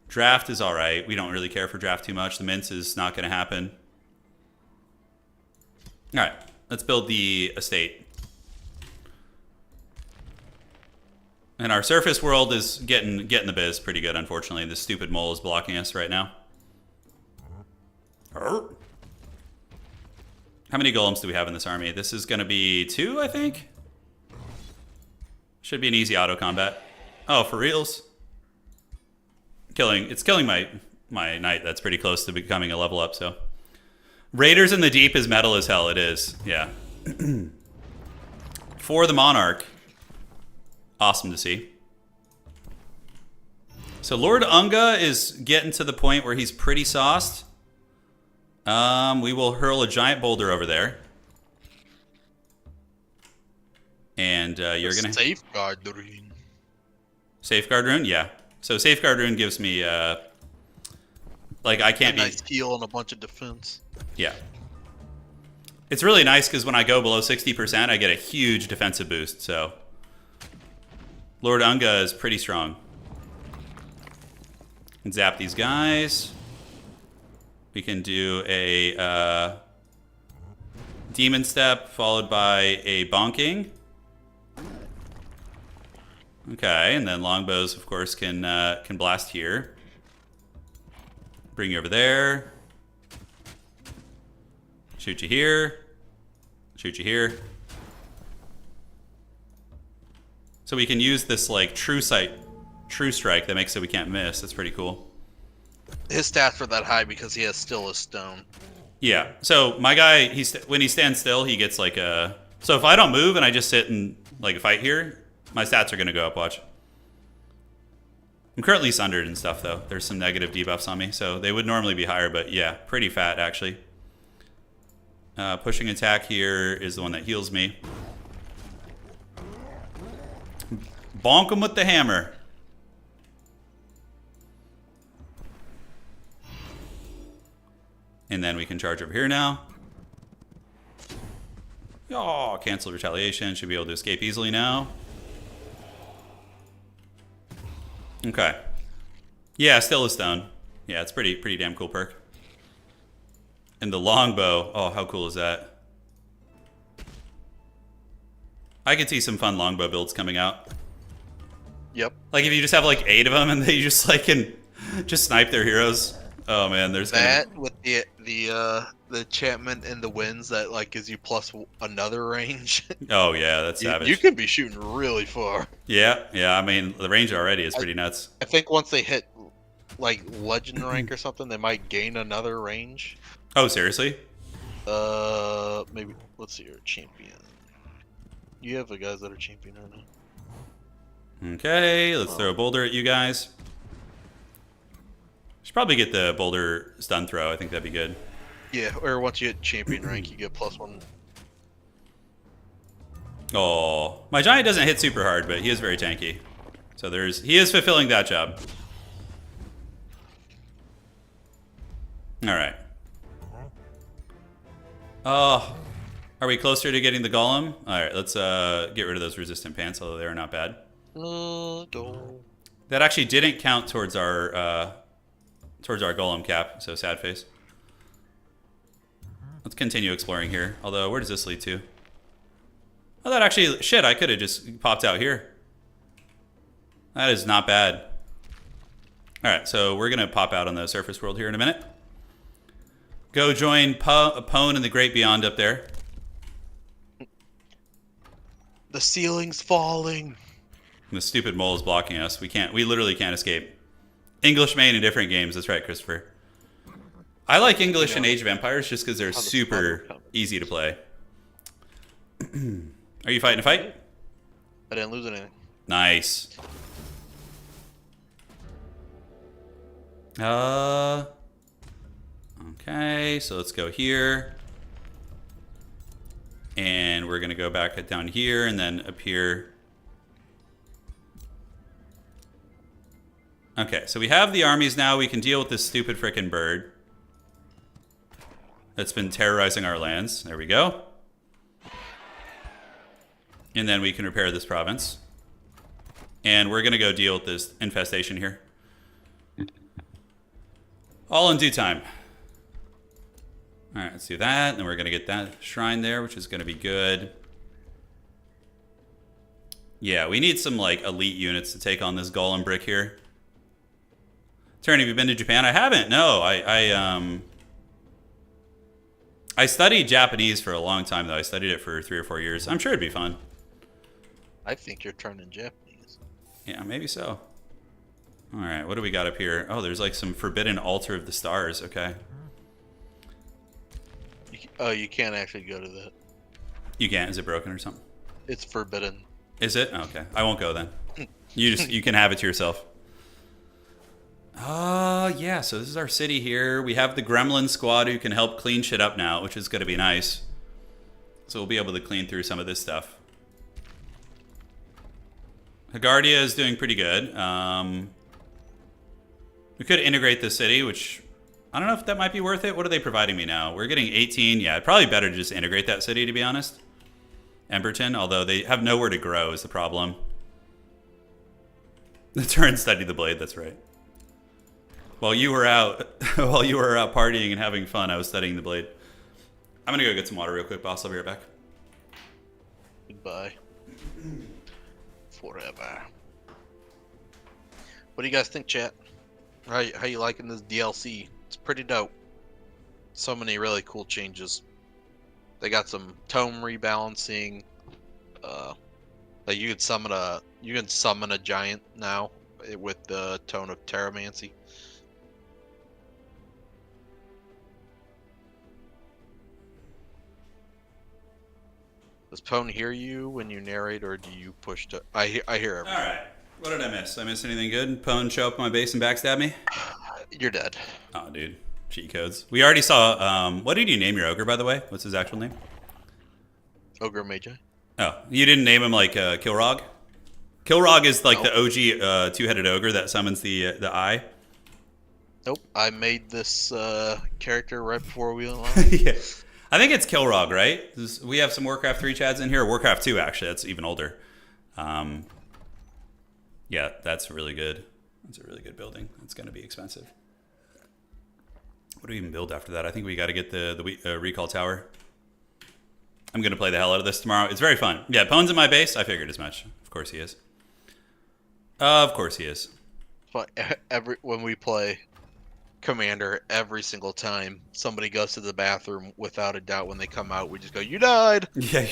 Draft is all right. We don't really care for draft too much. The mince is not going to happen. All right, let's build the estate. And our surface world is getting the biz pretty good, unfortunately. This stupid mole is blocking us right now. How many golems do we have in this army? This is going to be 2, I think? Should be an easy auto combat. Oh, for reals? It's killing my knight. That's pretty close to becoming a level up, so. Raiders in the Deep is metal as hell. It is, yeah. For the Monarch. Awesome to see. So Lord UNGA is getting to the point where he's pretty sauced. We will hurl a giant boulder over there. And you're going to... Safeguard rune. Safeguard rune? Yeah. So Safeguard rune gives me... like, I can't a nice heal and a bunch of defense. Yeah. It's really nice because when I go below 60%, I get a huge defensive boost, so... Lord UNGA is pretty strong. And zap these guys. We can do a demon step followed by a bonking. Okay, and then longbows, of course, can blast here. Bring you over there. Shoot you here. Shoot you here. So we can use this like true strike that makes it we can't miss. That's pretty cool. His stats are that high because he has still a stone. Yeah. So my guy, when he stands still, he gets like a. So if I don't move and I just sit and like fight here, my stats are gonna go up. Watch. I'm currently sundered and stuff though. There's some negative debuffs on me, so they would normally be higher, but yeah, pretty fat actually. Pushing attack here is the one that heals me. Bonk him with the hammer. And then we can charge over here now. Oh, cancel retaliation. Should be able to escape easily now. Okay. Yeah, still a stone. Yeah, it's pretty damn cool perk. And the longbow. Oh, how cool is that? I could see some fun longbow builds coming out. Yep. Like if you just have like 8 of them and they just like can just snipe their heroes. Oh man, there's that with the enchantment and the winds that like gives you plus another range. Oh yeah, that's savage. You could be shooting really far. Yeah. I mean, the range already is pretty nuts. I think once they hit like legend rank or something, they might gain another range. Oh seriously? Maybe let's see your champion. You have the guys that are champion right now. Okay, let's throw a boulder at you guys. Should probably get the boulder stun throw. I think that'd be good. Yeah, or once you hit champion rank, you get +1. Oh, my giant doesn't hit super hard, but he is very tanky. So he is fulfilling that job. All right. Oh, are we closer to getting the golem? All right, let's get rid of those resistant pants, although they are not bad. That actually didn't count towards our golem cap, so sad face. Let's continue exploring here. Although, where does this lead to? Oh, that actually, shit, I could have just popped out here. That is not bad. All right, so we're gonna pop out on the surface world here in a minute. Go join Pone in the Great Beyond up there. The ceiling's falling. The stupid mole is blocking us. We literally can't escape. English main in different games. That's right, Christopher. I like English in Age of Empires just because they're super easy to play. Are you fighting a fight? I didn't lose anything. Nice. Okay, so let's go here. And we're going to go back down here and then up here. Okay, so we have the armies now. We can deal with this stupid frickin' bird that's been terrorizing our lands. There we go. And then we can repair this province. And we're going to go deal with this infestation here. All in due time. All right, let's do that. And then we're going to get that shrine there, which is going to be good. Yeah, we need some like elite units to take on this golem brick here. Turin, have you been to Japan? I haven't. No, I studied Japanese for a long time, though. I studied it for 3 or 4 years. I'm sure it'd be fun. I think you're turning Japanese. Yeah, maybe so. All right, what do we got up here? Oh, there's like some forbidden altar of the stars. Okay. You can't actually go to that. You can't? Is it broken or something? It's forbidden. Is it? Okay, I won't go then. You can have it to yourself. Yeah, so this is our city here. We have the gremlin squad who can help clean shit up now, which is going to be nice. So we'll be able to clean through some of this stuff. Hagardia is doing pretty good. We could integrate the city, which I don't know if that might be worth it. What are they providing me now? We're getting 18. Yeah, probably better to just integrate that city, to be honest. Emberton, although they have nowhere to grow is the problem. The Turin studied the blade, that's right. While you were out partying and having fun, I was studying the blade. I'm gonna go get some water real quick, boss. I'll be right back. Goodbye. Forever. What do you guys think, chat? How you liking this DLC? It's pretty dope. So many really cool changes. They got some tome rebalancing. Like you can summon a giant now with the tone of Terramancy. Does Pone hear you when you narrate, or do you push to? I hear everything. All right. What did I miss? Did I miss anything good? Pone show up at my base and backstab me? You're dead. Oh, dude. Cheat codes. We already saw... what did you name your ogre, by the way? What's his actual name? Ogre Magi. Oh, you didn't name him like Kilrog? Kilrog is like the OG two-headed ogre that summons the eye. Nope. I made this character right before we went live. Yeah. I think it's Kilrog, right? We have some Warcraft 3 chads in here. Or Warcraft 2, actually. That's even older. Yeah, that's really good. That's a really good building. It's going to be expensive. What do we even build after that? I think we got to get the recall tower. I'm going to play the hell out of this tomorrow. It's very fun. Yeah, Pone's in my base. I figured as much. Of course he is. Of course he is. But when we play Commander, every single time somebody goes to the bathroom, without a doubt, when they come out, we just go, "You died." Yeah.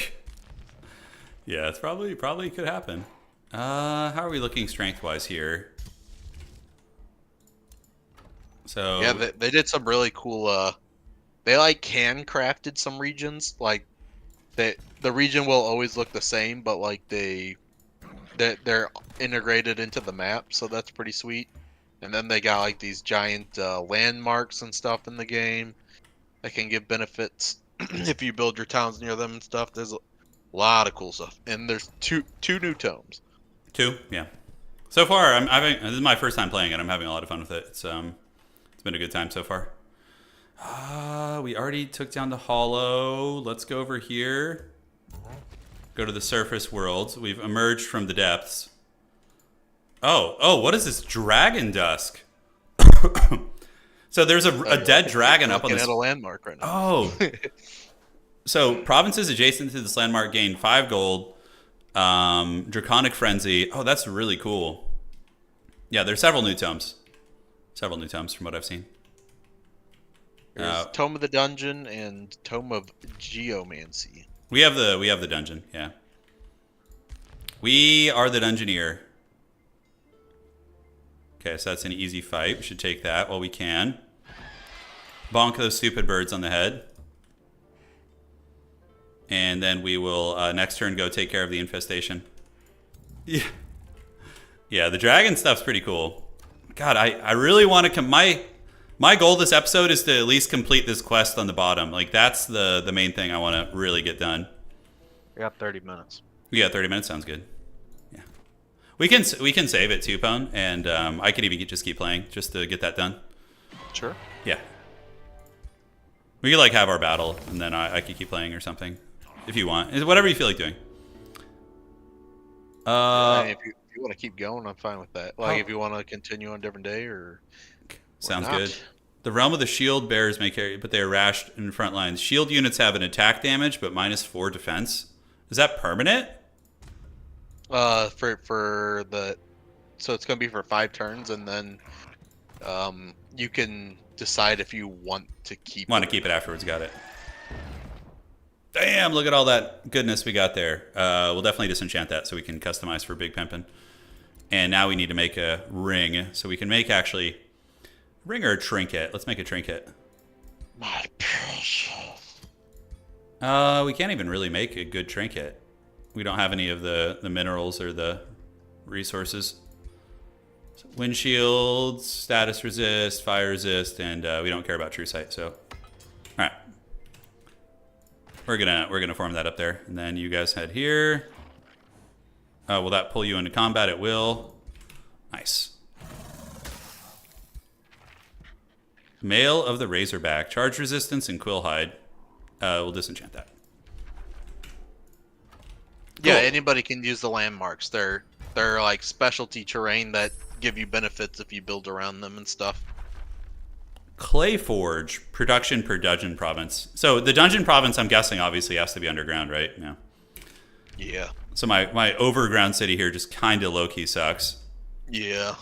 Yeah, it's probably could happen. How are we looking strength-wise here? So yeah, they did some really cool. They like handcrafted some regions. Like the region will always look the same, but like they're integrated into the map, so that's pretty sweet. And then they got like these giant landmarks and stuff in the game that can give benefits if you build your towns near them and stuff. There's a lot of cool stuff, and there's two new tomes. 2, yeah. So far, this is my first time playing it. I'm having a lot of fun with it. It's been a good time so far. We already took down the Hollow. Let's go over here. Go to the surface worlds. We've emerged from the depths. Oh, what is this? Dragon Dusk. So there's a dead dragon up on this. At a landmark right now. Oh. So provinces adjacent to this landmark gain 5 gold. Draconic Frenzy. Oh, that's really cool. Yeah, there's several new tomes. Several new tomes from what I've seen. There's Tome of the Dungeon and Tome of Geomancy. We have the dungeon, yeah. We are the Dungeoneer. Okay, so that's an easy fight. We should take that while we can. Bonk those stupid birds on the head. And then we will, next turn, go take care of the infestation. Yeah. Yeah, the dragon stuff's pretty cool. God, I really want to... My goal this episode is to at least complete this quest on the bottom. Like, that's the main thing I want to really get done. We got 30 minutes. We got 30 minutes. Sounds good. Yeah. We can save it too, Pone, and I could even just keep playing just to get that done. Sure. Yeah. We could like have our battle, and then I could keep playing or something, if you want. Whatever you feel like doing. I mean, if you want to keep going, I'm fine with that. Like, if you want to continue on a different day, or sounds not. good. The realm of the shield bearers may carry, but they are rashed in front lines. Shield units have an attack damage, but -4 defense. Is that permanent? For the, so it's gonna be for 5 turns, and then you can decide if you want to keep it afterwards. Got it. Damn, look at all that goodness we got there. We'll definitely disenchant that so we can customize for Big Pimpin'. And now we need to make a ring. So we can make actually a ring or a trinket. Let's make a trinket. My precious. We can't even really make a good trinket. We don't have any of the minerals or the resources. So wind shields, status resist, fire resist, and we don't care about true sight. So, all right, we're gonna form that up there, and then you guys head here. Will that pull you into combat? It will. Nice. Mail of the Razorback, charge resistance, and quill hide. We'll disenchant that. Yeah, Cool. anybody can use the landmarks. They're like specialty terrain that give you benefits if you build around them and stuff. Clay Forge, production per dungeon province. So the dungeon province, I'm guessing, obviously has to be underground, right? Yeah. Yeah. So my overground city here just kind of low-key sucks. Yeah.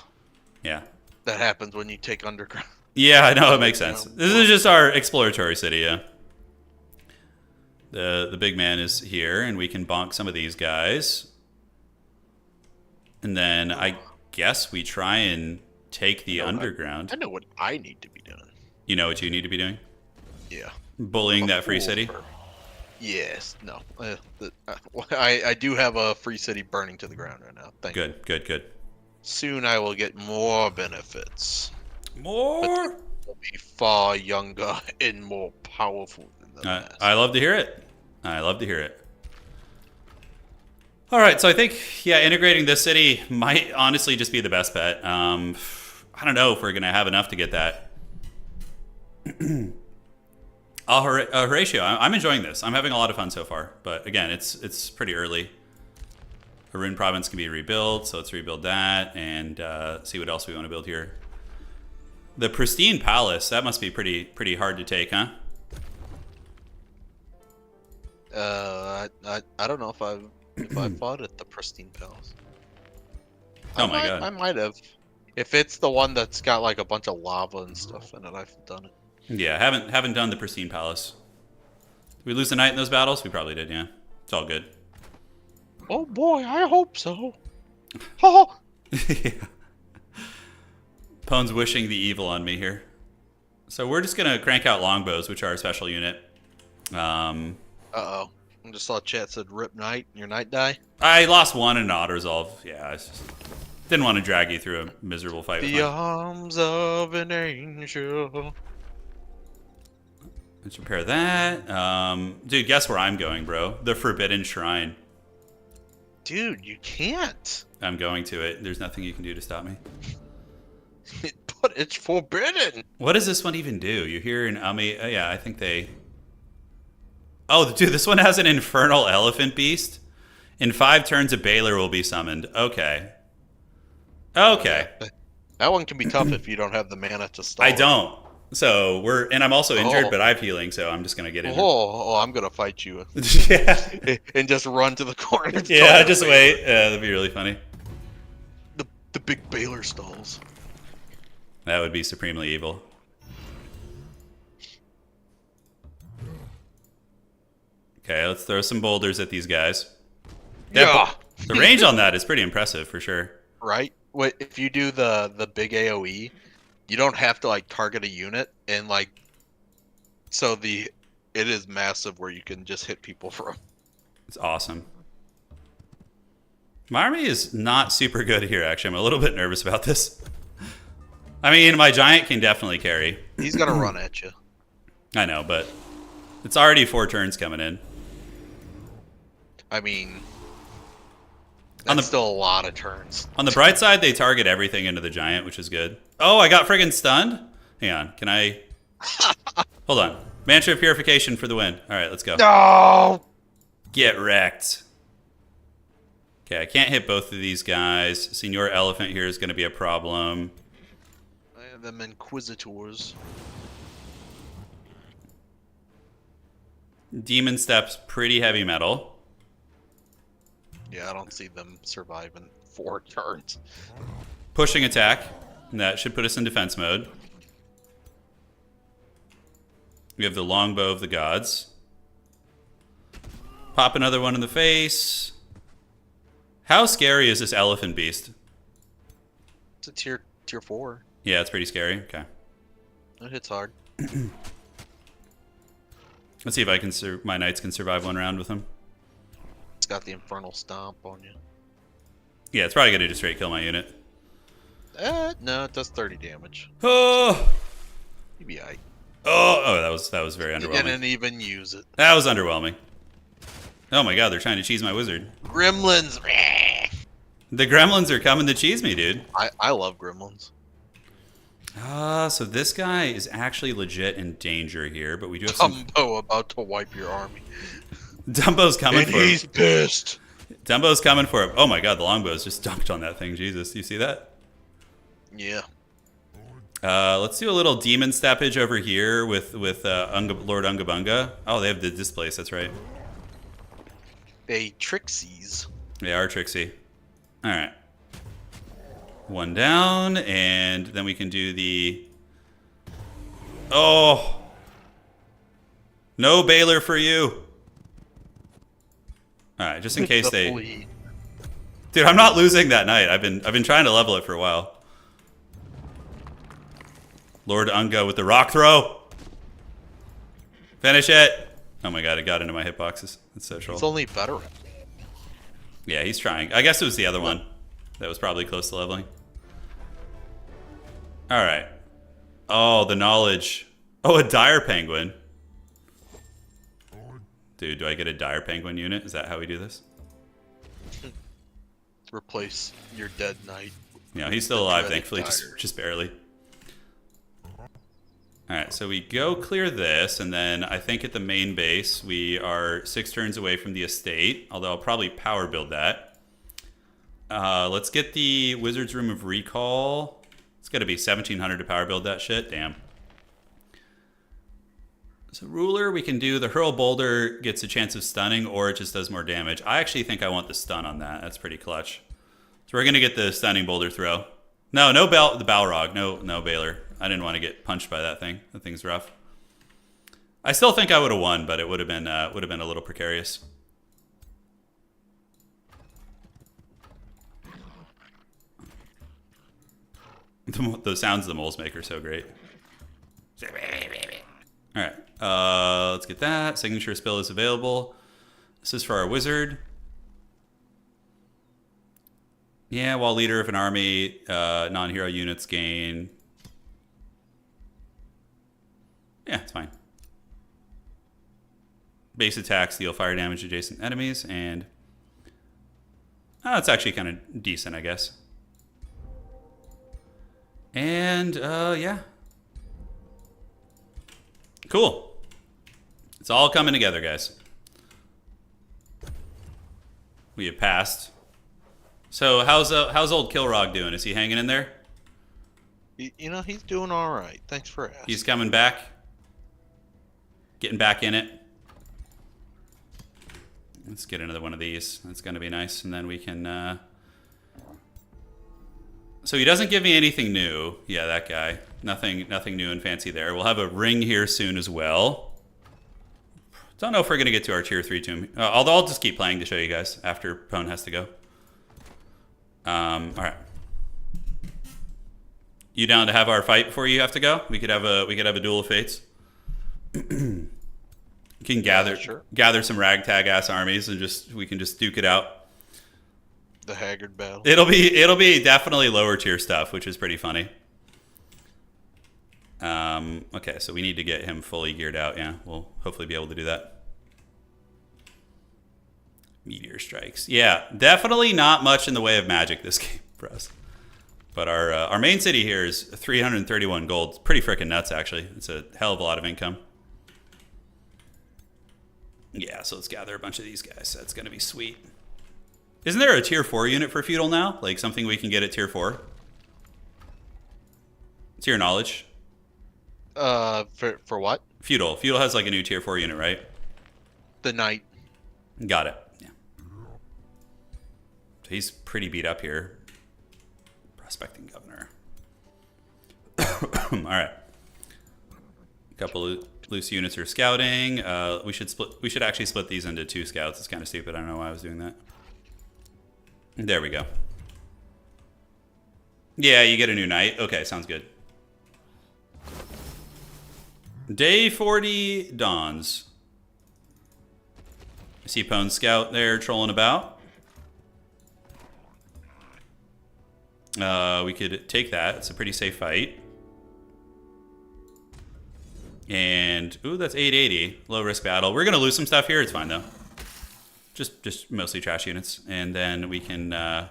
Yeah. That happens when you take underground. Yeah, I know, it makes sense. This is just our exploratory city, yeah. The big man is here, and we can bonk some of these guys. And then I guess we try and take the underground. I know what I need to be doing. You know what you need to be doing? Yeah. Bullying that free city? Yes. No. I do have a free city burning to the ground right now. Thank you. Good. Soon I will get more benefits. More? But will be far younger and more powerful than the last. I love to hear it. All right, so I think, yeah, integrating this city might honestly just be the best bet. I don't know if we're going to have enough to get that. Horatio, I'm enjoying this. I'm having a lot of fun so far. But again, it's pretty early. A rune province can be rebuilt, so let's rebuild that and see what else we want to build here. The pristine palace, that must be pretty hard to take, huh? I don't know if I fought at the pristine palace. Oh my god. I might have. If it's the one that's got like a bunch of lava and stuff in it, I've done it. Yeah, haven't done the pristine palace. Did we lose a knight in those battles? We probably did, yeah. It's all good. Oh boy, I hope so. Oh. Yeah. Pone's wishing the evil on me here. So we're just gonna crank out longbows, which are a special unit. Uh-oh. I just saw chat said rip knight, your knight die. I lost one in auto resolve. Yeah, I just didn't want to drag you through a miserable fight. The arms of an angel. Let's repair that. Dude, guess where I'm going, bro? The Forbidden Shrine. Dude, you can't. I'm going to it. There's nothing you can do to stop me. But it's forbidden. What does this one even do? You hear an yeah, I think they... Oh, dude, this one has an infernal elephant beast. In 5 turns, a Baylor will be summoned. Okay. That one can be tough if you don't have the mana to stall. I don't. So and I'm also injured, but I have healing, so I'm just gonna get injured. I'm gonna fight you. Yeah. And just run to the corner. Yeah, just wait. That'd be really funny. The big Baylor stalls. That would be supremely evil. Okay, let's throw some boulders at these guys. Yeah. The range on that is pretty impressive for sure. Right? Wait, if you do the big AoE, you don't have to like target a unit, and like, so it is massive where you can just hit people from. It's awesome. My army is not super good here, actually. I'm a little bit nervous about this. I mean, my giant can definitely carry. He's gonna run at you. I know, but it's already 4 turns coming in. I mean, On that's the- still a lot of turns. On the bright side, they target everything into the giant, which is good. Oh, I got friggin' stunned? Hang on, can I... Hold on. Mantra of Purification for the win. Alright, let's go. No! Get wrecked. Okay, I can't hit both of these guys. Senior Elephant here is going to be a problem. I have them Inquisitors. Demon Step's pretty heavy metal. Yeah, I don't see them surviving 4 turns. Pushing attack. That should put us in defense mode. We have the longbow of the gods. Pop another one in the face. How scary is this elephant beast? It's a tier 4. Yeah, it's pretty scary. Okay. It hits hard. Let's see if I can my knights can survive one round with him. It's got the Infernal Stomp on you. Yeah, it's probably going to just straight kill my unit. No, it does 30 damage. Oh! You'd be aight. Oh, that was very You underwhelming. didn't even use it. That was underwhelming. Oh my god, they're trying to cheese my wizard. Gremlins! The gremlins are coming to cheese me, dude. I love gremlins. So this guy is actually legit in danger here, but we do have some... Dumbo about to wipe your army. Dumbo's coming And for him. he's pissed. Dumbo's coming for him. Oh my god, the longbow's just dunked on that thing. Jesus, you see that? Yeah. Let's do a little demon steppage over here with Lord Unga Bunga. Oh, they have the displace, that's right. They Trixies. They are tricksy. Alright. One down, and then we can do the... Oh! No Baylor for you! Alright, just in case The they... fleet. Dude, I'm not losing that knight. I've been trying to level it for a while. Lord Unga with the rock throw! Finish it! Oh my god, it got into my hitboxes. That's so troll. He's only veteran. Yeah, he's trying. I guess it was the other one that was probably close to leveling. Alright. Oh, the knowledge. Oh, a dire penguin. Dude, do I get a dire penguin unit? Is that how we do this? Replace your dead knight. No, he's still alive, dreaded thankfully, dire. just barely. Alright, so we go clear this, and then I think at the main base, we are 6 turns away from the estate, although I'll probably power build that. Let's get the Wizard's Room of Recall. It's got to be 1,700 to power build that shit. Damn. So Ruler, we can do the Hurl Boulder, gets a chance of stunning, or it just does more damage. I actually think I want the stun on that. That's pretty clutch. So we're going to get the Stunning Boulder throw. No, the Balrog. No Baylor. I didn't want to get punched by that thing. That thing's rough. I still think I would have won, but it would have been a little precarious. The sounds the moles make are so great. All right, let's get that. Signature spell is available. This is for our wizard. Yeah, while leader of an army, non-hero units gain. Yeah, it's fine. Base attacks deal fire damage to adjacent enemies, and it's actually kind of decent, I guess. And yeah, cool. It's all coming together, guys. We have passed. So how's old Kilrog doing? Is he hanging in there? You know, he's doing all right. Thanks for asking. He's coming back. Getting back in it. Let's get another one of these. That's going to be nice. And then we can... So he doesn't give me anything new. Yeah, that guy. Nothing new and fancy there. We'll have a ring here soon as well. Don't know if we're going to get to our tier 3 tomb. Although I'll just keep playing to show you guys after Pone has to go. All right. You down to have our fight before you have to go? We could have a duel of fates. You can gather some ragtag ass armies and we can just duke it out. The Haggard battle. It'll be definitely lower tier stuff, which is pretty funny. Okay, so we need to get him fully geared out. Yeah, we'll hopefully be able to do that. Meteor strikes. Yeah, definitely not much in the way of magic this game for us. But our main city here is 331 gold. It's pretty freaking nuts, actually. It's a hell of a lot of income. Yeah, so let's gather a bunch of these guys. That's going to be sweet. Isn't there a tier 4 unit for feudal now? Like something we can get at tier 4? To your knowledge. For what? Feudal. Feudal has like a new tier 4 unit, right? The knight. Got it. Yeah. So he's pretty beat up here. Prospecting governor. All right. A couple of loose units are scouting. We should actually split these into 2 scouts. It's kind of stupid. I don't know why I was doing that. There we go. Yeah, you get a new knight. Okay, sounds good. Day 40 dawns. I see Pone's scout there trolling about. We could take that. It's a pretty safe fight. And, ooh, that's 880. Low risk battle. We're going to lose some stuff here. It's fine, though. Just mostly trash units. And then we can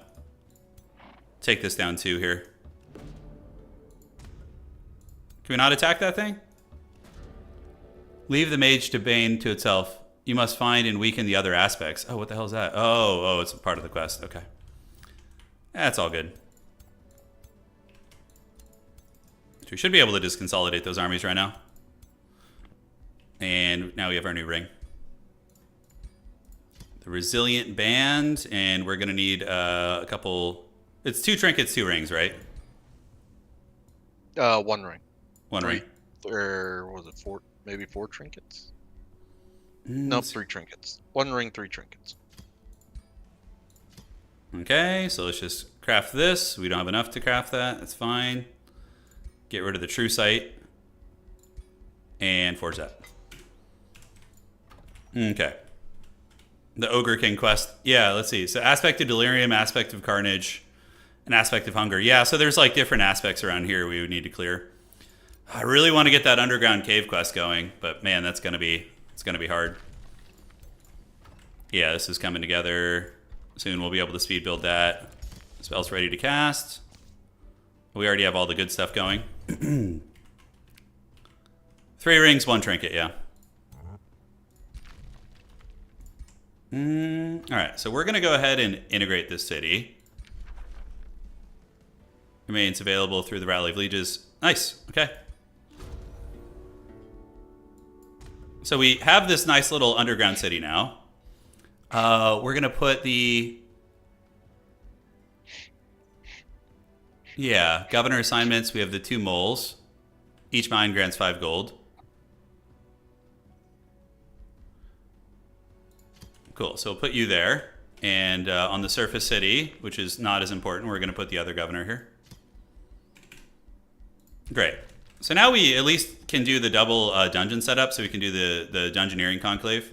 take this down, too, here. Can we not attack that thing? Leave the mage to bane to itself. You must find and weaken the other aspects. Oh, what the hell is that? Oh, it's a part of the quest. Okay. That's all good. We should be able to just consolidate those armies right now. And now we have our new ring. The resilient band, and we're going to need a couple... It's 2 trinkets, 2 rings, right? 1 ring. 1 ring. Or was it 4? Maybe 4 trinkets? No, 3 trinkets. 1 ring, 3 trinkets. Okay, so let's just craft this. We don't have enough to craft that. That's fine. Get rid of the true sight. And forge that. Okay. The Ogre King quest. Yeah, let's see. So aspect of delirium, aspect of carnage, and aspect of hunger. Yeah, so there's like different aspects around here we would need to clear. I really want to get that underground cave quest going, but man, it's gonna be hard. Yeah, this is coming together. Soon we'll be able to speed build that. Spell's ready to cast. We already have all the good stuff going. 3 rings, 1 trinket, yeah. Alright, so we're going to go ahead and integrate this city. Remains available through the Rally of Lieges. Nice, okay. So we have this nice little underground city now. We're going to put the... Yeah, governor assignments. We have the 2 moles. Each mine grants 5 gold. Cool, so we'll put you there. And on the surface city, which is not as important, we're going to put the other governor here. Great. So now we at least can do the double dungeon setup, so we can do the Dungeoneering Conclave.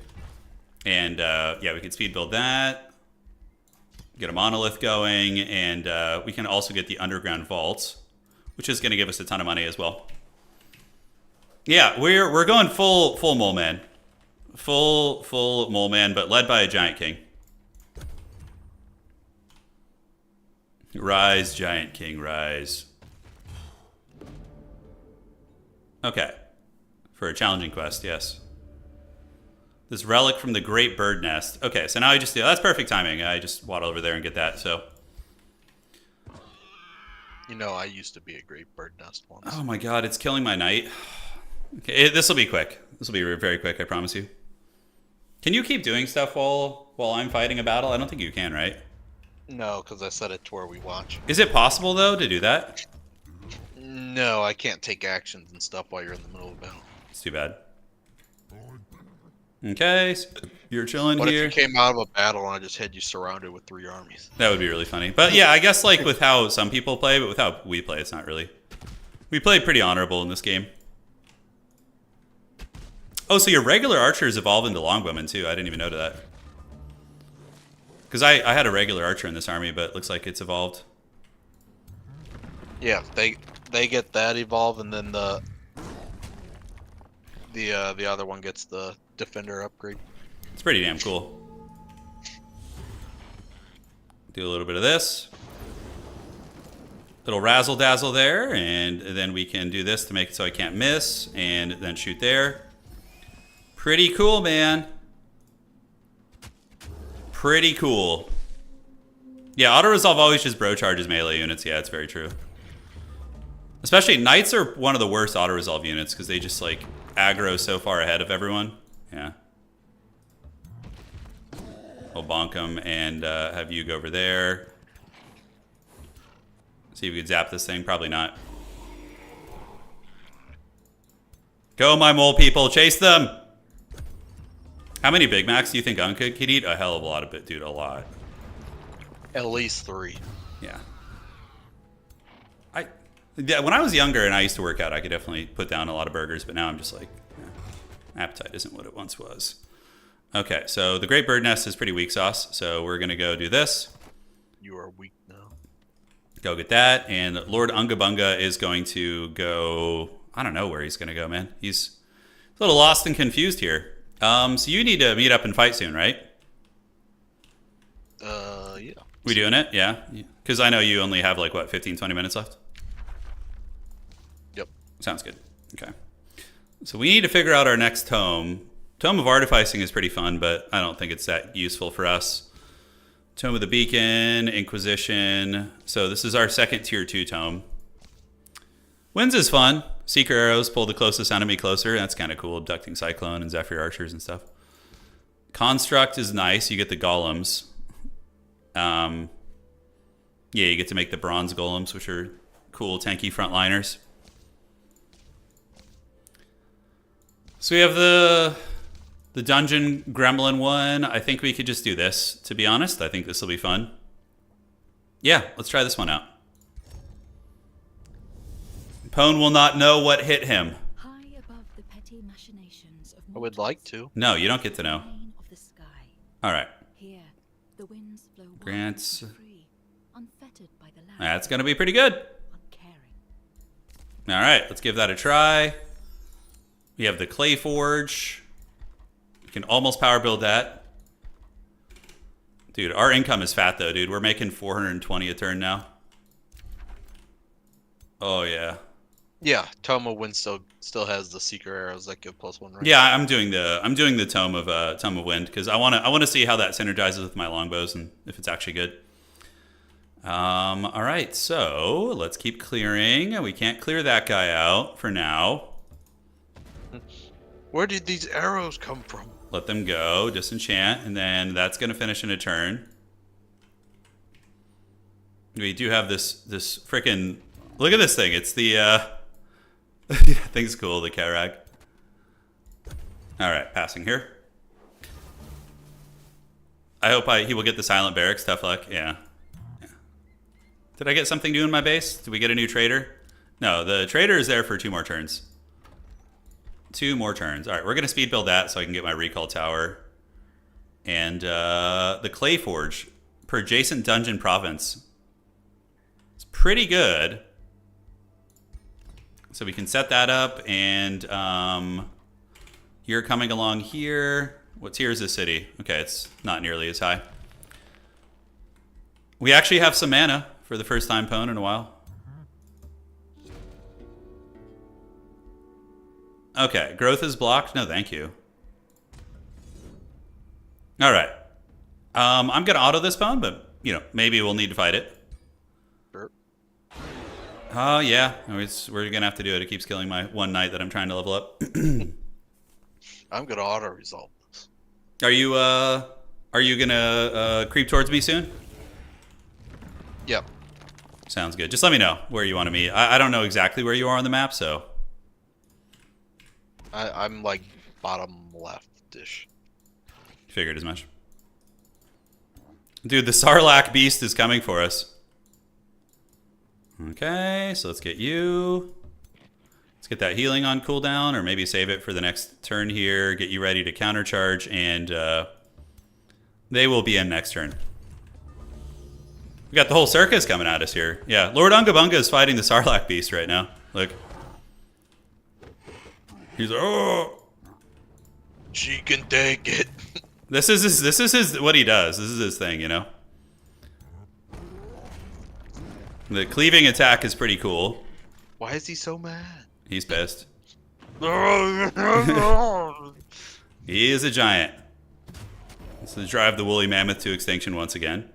And yeah, we can speed build that. Get a monolith going, and we can also get the underground vaults, which is going to give us a ton of money as well. Yeah, we're going full mole man. Full mole man, but led by a giant king. Rise, giant king, rise. Okay. For a challenging quest, yes. This relic from the great bird nest. Okay, so now I just do... That's perfect timing. I just waddle over there and get that, so... You know, I used to be a great bird nest once. Oh my god, it's killing my knight. Okay, this will be quick. This will be very quick, I promise you. Can you keep doing stuff while I'm fighting a battle? I don't think you can, right? No, because I set it to where we watch. Is it possible, though, to do that? No, I can't take actions and stuff while you're in the middle of battle. It's too bad. Okay, so you're chilling What here. if you came out of a battle and I just had you surrounded with 3 armies? That would be really funny. But yeah, I guess like with how some people play, but with how we play, it's not really. We played pretty honorable in this game. Oh, so your regular archers evolve into longbowmen too. I didn't even know that. Because I had a regular archer in this army, but it looks like it's evolved. Yeah, they get that evolve, and then the other one gets the defender upgrade. It's pretty damn cool. Do a little bit of this. Little razzle dazzle there, and then we can do this to make it so I can't miss, and then shoot there. Pretty cool, man. Pretty cool. Yeah, auto-resolve always just bro charges melee units. Yeah, it's very true. Especially knights are one of the worst auto-resolve units because they just like aggro so far ahead of everyone. Yeah. We'll bonk them and have you go over there. See if we can zap this thing. Probably not. Go, my mole people. Chase them. How many Big Macs do you think UNGA could eat? A hell of a lot of it, dude. A lot. At least 3. Yeah. Yeah, when I was younger and I used to work out, I could definitely put down a lot of burgers, but now I'm just like, appetite isn't what it once was. Okay, so the Great Bird Nest is pretty weak sauce, so we're going to go do this. You are weak now. Go get that, and Lord Unga Bunga is going to go... I don't know where he's going to go, man. He's a little lost and confused here. So you need to meet up and fight soon, right? Yeah. We doing it? Yeah? Because I know you only have like, what, 15, 20 minutes left? Yep. Sounds good. Okay. So we need to figure out our next tome. Tome of Artificing is pretty fun, but I don't think it's that useful for us. Tome of the Beacon, Inquisition. So this is our second tier 2 tome. Winds is fun. Seeker arrows pull the closest enemy closer. That's kind of cool. Abducting Cyclone and Zephyr Archers and stuff. Construct is nice. You get the golems. Yeah, you get to make the bronze golems, which are cool, tanky frontliners. So we have the dungeon gremlin one. I think we could just do this, to be honest. I think this will be fun. Yeah, let's try this one out. Pone will not know what hit him. High above the petty machinations of I would like to. No, you don't get to know. domain of the sky. All right. Here, the winds blow wild Grants. and free, unfettered by the land. That's going to be pretty good. Uncaring. All right, let's give that a try. We have the Clay Forge. We can almost power build that. Dude, our income is fat though, dude. We're making 420 a turn now. Oh yeah. Yeah, Tome of Wind still has the Seeker arrows that give +1 range. Yeah, I'm doing the Tome of Wind because I want to see how that synergizes with my longbows and if it's actually good. All right, so let's keep clearing. We can't clear that guy out for now. Where did these arrows come from? Let them go, disenchant, and then that's going to finish in a turn. We do have this freaking... Look at this thing. It's the... thing's cool, the Karag. All right, passing here. I hope he will get the Silent Barracks. Tough luck. Yeah. Did I get something new in my base? Did we get a new trader? No, the trader is there for 2 more turns. 2 more turns. All right, we're going to speed build that so I can get my recall tower. And the Clay Forge per adjacent dungeon province. It's pretty good. So we can set that up, and you're coming along here. What's here is the city. Okay, it's not nearly as high. We actually have some mana for the first time Pone in a while. Okay, growth is blocked. No, thank you. All right. I'm going to auto this Pone, but, maybe we'll need to fight it. Sure. Oh, yeah. We're going to have to do it. It keeps killing my one knight that I'm trying to level up. I'm gonna auto-resolve this. Are you going to creep towards me soon? Yep. Sounds good. Just let me know where you want to meet. I don't know exactly where you are on the map, so... I'm like bottom left-ish. Figured as much. Dude, the Sarlacc beast is coming for us. Okay, so let's get you. Let's get that healing on cooldown, or maybe save it for the next turn here. Get you ready to countercharge, and they will be in next turn. We got the whole circus coming at us here. Yeah, Lord Unga Bunga is fighting the Sarlacc beast right now. Look. He's like, oh. She can take it. This is his what he does. This is his thing, The cleaving attack is pretty cool. Why is he so mad? He's pissed. All He is a giant. So drive the woolly mammoth to extinction once again.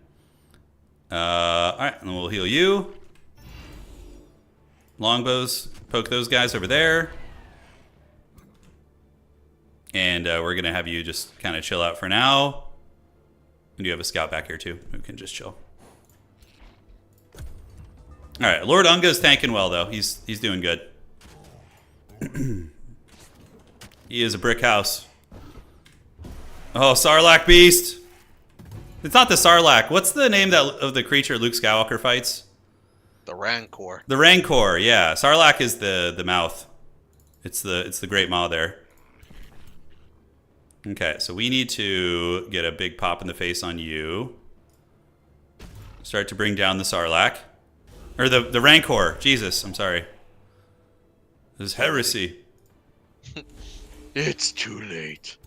Alright, and then we'll heal you. Longbows, poke those guys over there. And we're going to have you just kind of chill out for now. And you have a scout back here too who can just chill. Alright, Lord UNGA's tanking well though. He's doing good. He is a brick house. Oh, Sarlacc Beast. It's not the Sarlacc. What's the name of the creature Luke Skywalker fights? The Rancor. The Rancor, yeah. Sarlacc is the mouth. It's the Great Maw there. Okay, so we need to get a big pop in the face on you. Start to bring down the Sarlacc. Or the Rancor. Jesus, I'm sorry. This is heresy. It's too late.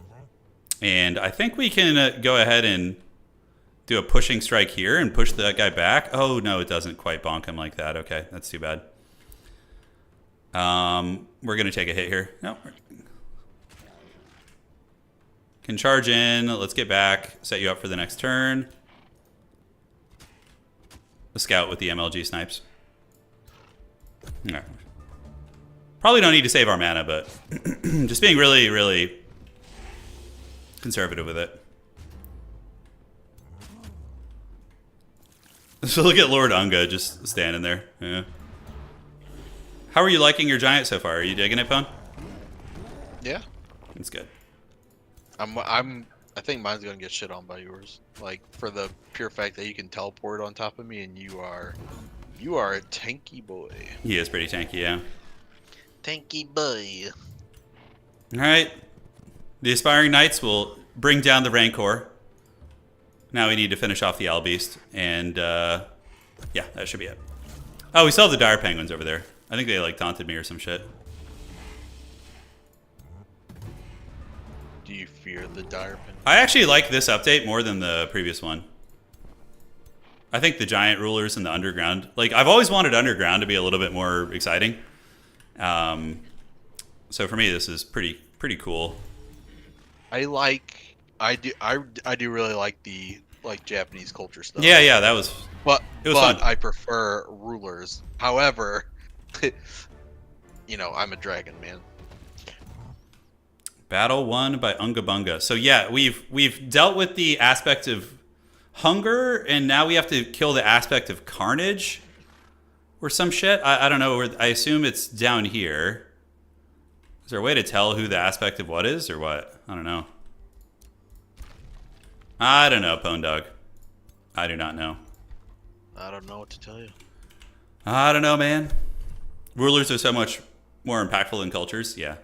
And I think we can go ahead and do a pushing strike here and push that guy back. Oh, no, it doesn't quite bonk him like that. Okay, that's too bad. We're going to take a hit here. No. Can charge in. Let's get back. Set you up for the next turn. The scout with the MLG snipes. All right. Probably don't need to save our mana, but just being really, really conservative with it. So look at Lord UNGA just standing there. Yeah. How are you liking your giant so far? Are you digging it, Pone? Yeah. That's good. I think mine's gonna get shit on by yours. Like for the pure fact that you can teleport on top of me and you are a tanky boy. He is pretty tanky, yeah. Tanky boy. Alright. The Aspiring Knights will bring down the Rancor. Now we need to finish off the Owl Beast. And, yeah, that should be it. Oh, we still have the Dire Penguins over there. I think they, like, taunted me or some shit. Do you fear the dire penguin? I actually like this update more than the previous one. I think the Giant Rulers and the Underground... Like, I've always wanted Underground to be a little bit more exciting. So for me, this is pretty cool. I do really like the Japanese culture stuff. Yeah, that was... But fun. I prefer rulers. However, you know, I'm a dragon man. Battle won by Unga Bunga. So yeah, we've dealt with the aspect of hunger, and now we have to kill the aspect of carnage or some shit. I don't know. I assume it's down here. Is there a way to tell who the aspect of what is or what? I don't know. I don't know, Pone Dog. I do not know. I don't know what to tell you. I don't know, man. Rulers are so much more impactful than cultures. Yeah.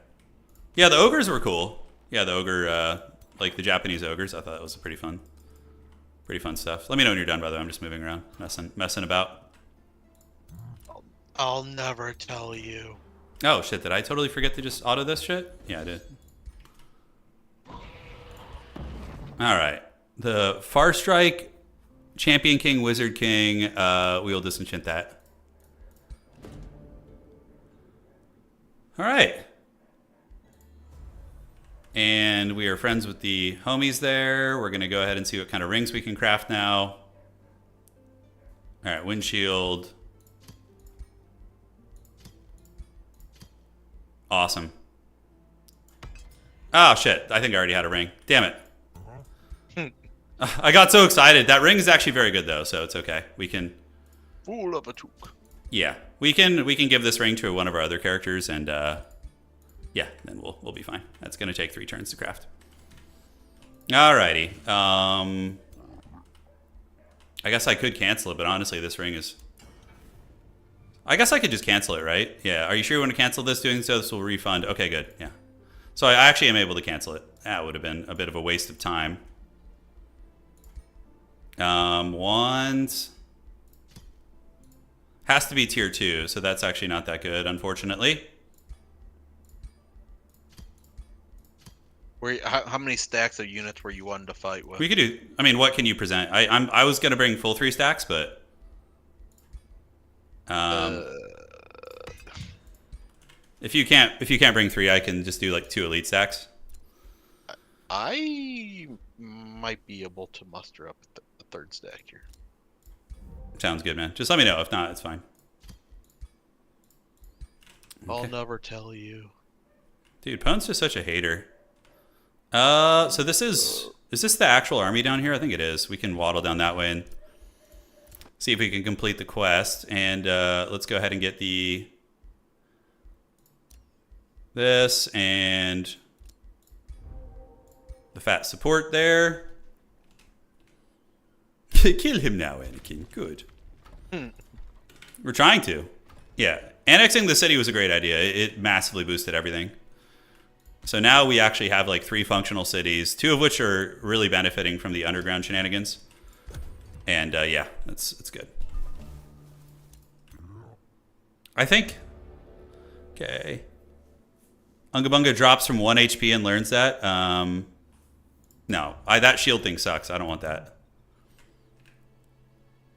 Yeah, the ogres were cool. Yeah, the ogre, like the Japanese ogres. I thought that was pretty fun stuff. Let me know when you're done, by the way. I'm just moving around, messing about. I'll never tell you. Oh, shit. Did I totally forget to just auto this shit? Yeah, I did. All right. The Far Strike, Champion King, Wizard King. We'll disenchant that. All right. And we are friends with the homies there. We're going to go ahead and see what kind of rings we can craft now. All right, windshield. Awesome. Oh, shit. I think I already had a ring. Damn it. I got so excited. That ring is actually very good, though, so it's okay. We can... Fool of a took. Yeah. We can give this ring to one of our other characters, and... yeah, then we'll be fine. That's going to take 3 turns to craft. Alrighty. I guess I could cancel it, but honestly, this ring is... I guess I could just cancel it, right? Yeah. Are you sure you want to cancel this? Doing so, this will refund. Okay, good. Yeah. So I actually am able to cancel it. That would have been a bit of a waste of time. Wands... Has to be tier 2, so that's actually not that good, unfortunately. How many stacks of units were you wanting to fight with? We could do... I mean, what can you present? I was going to bring full 3 stacks, but... If you can't bring 3, I can just do like 2 elite stacks. I might be able to muster up a third stack here. Sounds good, man. Just let me know. If not, it's fine. I'll never tell you. Dude, Pone's just such a hater. So this is this the actual army down here? I think it is. We can waddle down that way and see if we can complete the quest. And let's go ahead and get this and the fat support there. Kill him now, Anakin. Good. We're trying to. Yeah. Annexing the city was a great idea. It massively boosted everything. So now we actually have like 3 functional cities, 2 of which are really benefiting from the underground shenanigans. And yeah, it's good. I think. Okay. Unga Bunga drops from 1 HP and learns that. No, that shield thing sucks. I don't want that.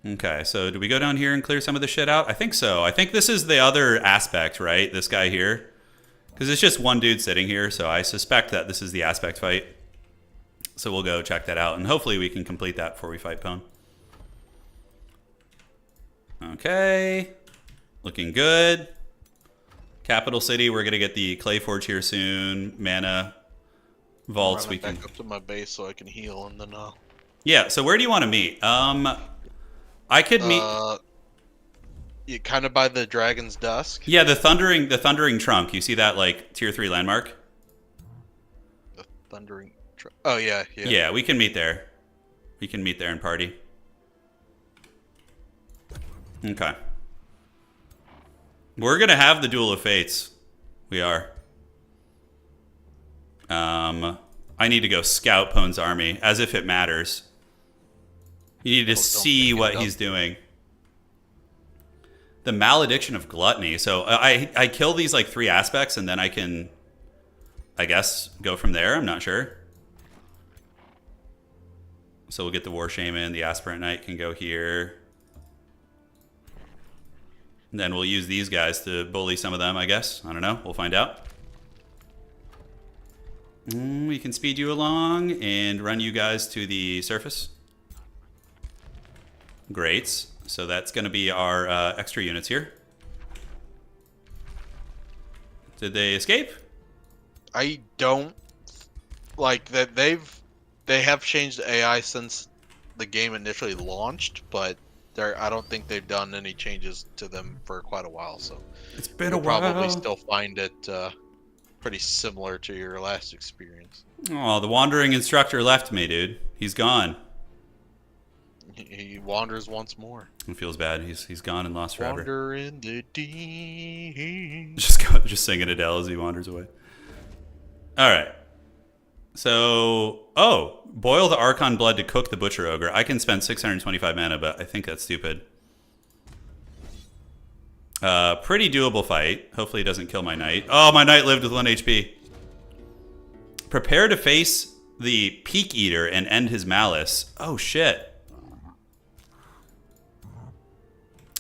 Okay, so do we go down here and clear some of the shit out? I think so. I think this is the other aspect, right? This guy here. Because it's just one dude sitting here, so I suspect that this is the aspect fight. So we'll go check that out, and hopefully we can complete that before we fight Pone. Okay. Looking good. Capital City, we're going to get the Clay Forge here soon. Mana vaults we can... back up to my base so I can heal, and then Yeah, so where do you want to meet? I could meet... You kind of by the Dragon's Dusk? Yeah, the thundering trunk. You see that, like, tier 3 landmark? The thundering trunk. Oh, yeah. Yeah, we can meet there. We can meet there and party. Okay. We're going to have the Duel of Fates. We are. I need to go scout Pone's army, as if it matters. You need to see what he's doing. The malediction of gluttony. So I kill these like 3 aspects, and then I can, I guess, go from there. I'm not sure. So we'll get the War Shaman. The Aspirant Knight can go here. And then we'll use these guys to bully some of them, I guess. I don't know. We'll find out. We can speed you along and run you guys to the surface. Great. So that's going to be our extra units here. Did they escape? I don't like that. They have changed the AI since the game initially launched, but I don't think they've done any changes to them for quite a while. So it's been you'll a while. probably still find it pretty similar to your last experience. Oh, the wandering instructor left me, dude. He's gone. He wanders once more. It feels bad. He's gone and lost forever. Wander in the deep. Just singing Adele as he wanders away. All right. So, boil the Archon blood to cook the Butcher Ogre. I can spend 625 mana, but I think that's stupid. Pretty doable fight. Hopefully it doesn't kill my knight. Oh, my knight lived with 1 HP. Prepare to face the Peak Eater and end his malice. Oh, shit.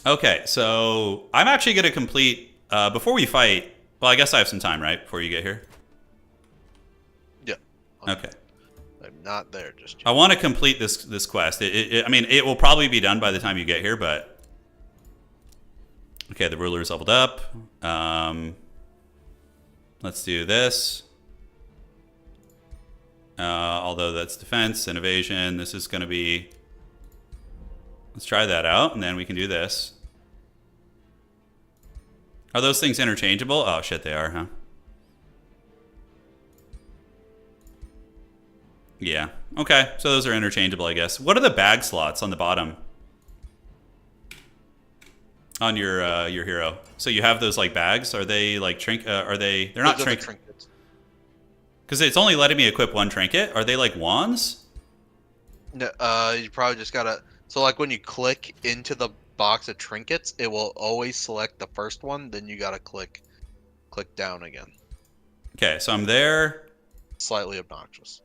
Okay, so I'm actually going to complete, before we fight, well, I guess I have some time, right, before you get here? Yeah. Okay. I'm not there just yet. I want to complete this quest. I mean, it will probably be done by the time you get here, but... Okay, the ruler is leveled up. Let's do this. Although that's defense and evasion, this is going to be... Let's try that out, and then we can do this. Are those things interchangeable? Oh, shit, they are, huh? Yeah. Okay, so those are interchangeable, I guess. What are the bag slots on the bottom? On your hero. So you have those, like, bags? Are they, like, are they... They're not trinkets. Because it's only letting me equip 1 trinket. Are they, like, wands? No, you probably just gotta... So, like, when you click into the box of trinkets, it will always select the first one, then you gotta click down again. Okay, so I'm there. Slightly obnoxious.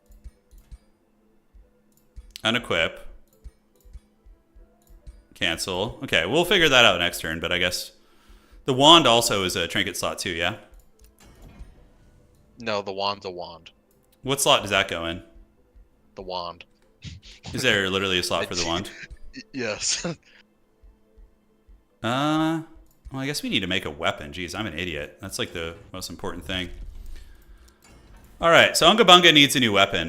Unequip. Cancel. Okay, we'll figure that out next turn, but I guess the wand also is a trinket slot too, yeah? No, the wand's a wand. What slot does that go in? The wand. Is there literally a slot for the wand? Yes. Well, I guess we need to make a weapon. Jeez, I'm an idiot. That's like the most important thing. All right, so Unga Bunga needs a new weapon.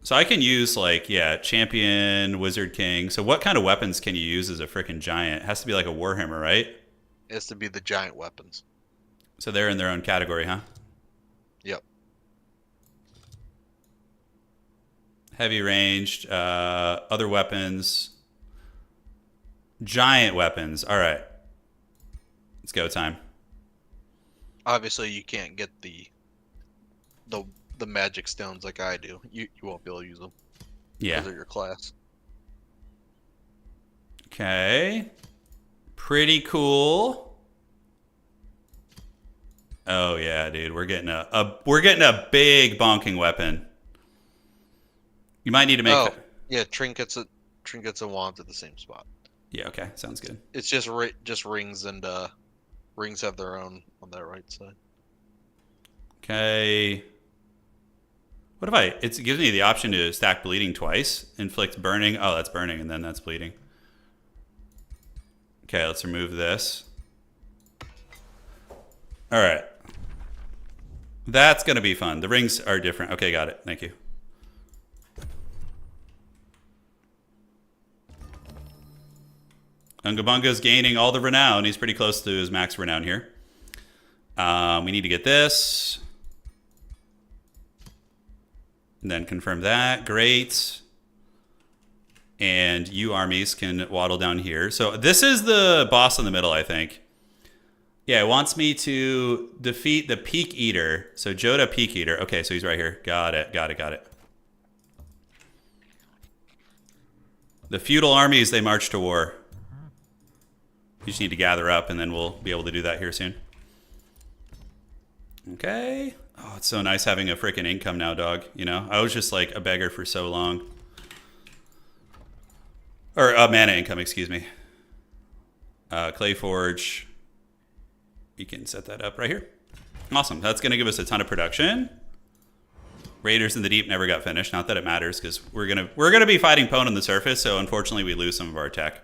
So I can use like, yeah, champion, wizard king. So what kind of weapons can you use as a freaking giant? It has to be like a warhammer, right? It has to be the giant weapons. So they're in their own category, huh? Yep. Heavy ranged, other weapons, giant weapons. All right, it's go time. Obviously, you can't get the magic stones like I do. You won't be able to use them. Yeah. Because of your class. Okay. Pretty cool. Oh yeah, dude, we're getting a big bonking weapon. You might need to make. Oh, yeah, trinkets and wands at the same spot. Yeah. Okay. Sounds good. It's just rings, and rings have their own on that right side. Okay. What if it gives me the option to stack bleeding twice, inflict burning. Oh, that's burning, and then that's bleeding. Okay, let's remove this. All right. That's going to be fun. The rings are different. Okay, got it. Thank you. Unga Bunga's gaining all the renown. He's pretty close to his max renown here. We need to get this. And then confirm that. Great. And you armies can waddle down here. So this is the boss in the middle, I think. Yeah, it wants me to defeat the Peak Eater. So Joda Peak Eater. Okay, so he's right here. Got it. The feudal armies, they march to war. You just need to gather up, and then we'll be able to do that here soon. Okay. Oh, it's so nice having a freaking income now, dog. You know, I was just like a beggar for so long. Or mana income, excuse me. Clay Forge. You can set that up right here. Awesome. That's going to give us a ton of production. Raiders in the Deep never got finished. Not that it matters, because we're gonna be fighting Pwn on the surface, so unfortunately we lose some of our tech.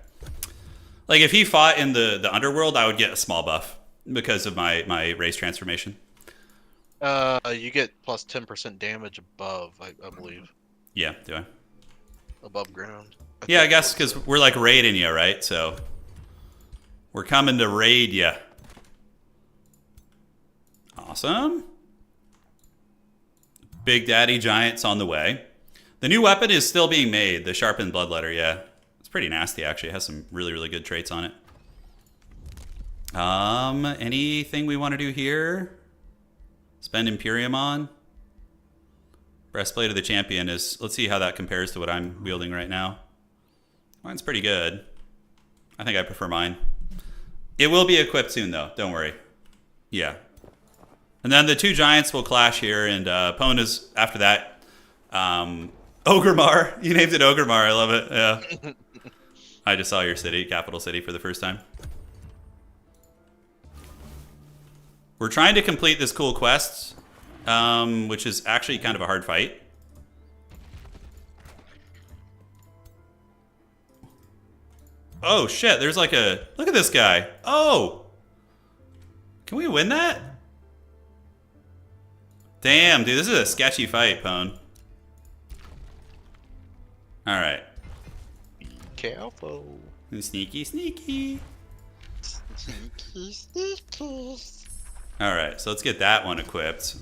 Like if he fought in the underworld, I would get a small buff because of my race transformation. You get plus 10% damage above, I believe. Yeah, do I? Above ground. Yeah, I guess because we're like raiding you, right? So we're coming to raid you. Awesome. Big Daddy Giant's on the way. The new weapon is still being made, the Sharpened Bloodletter, yeah. It's pretty nasty, actually. It has some really, really good traits on it. Anything we want to do here? Spend Imperium on? Breastplate of the Champion is... Let's see how that compares to what I'm wielding right now. Mine's pretty good. I think I prefer mine. It will be equipped soon, though. Don't worry. Yeah. And then the two giants will clash here, and Pwn is after that. Ogremar. You named it Ogremar. I love it. Yeah. I just saw your city, capital city, for the first time. We're trying to complete this cool quest, which is actually kind of a hard fight. Oh, shit. There's like a... Look at this guy. Oh! Can we win that? Damn, dude. This is a sketchy fight, Pwn. All right. Be careful. Sneaky, sneaky. Sneaky, sneaky. All right, so let's get that one equipped.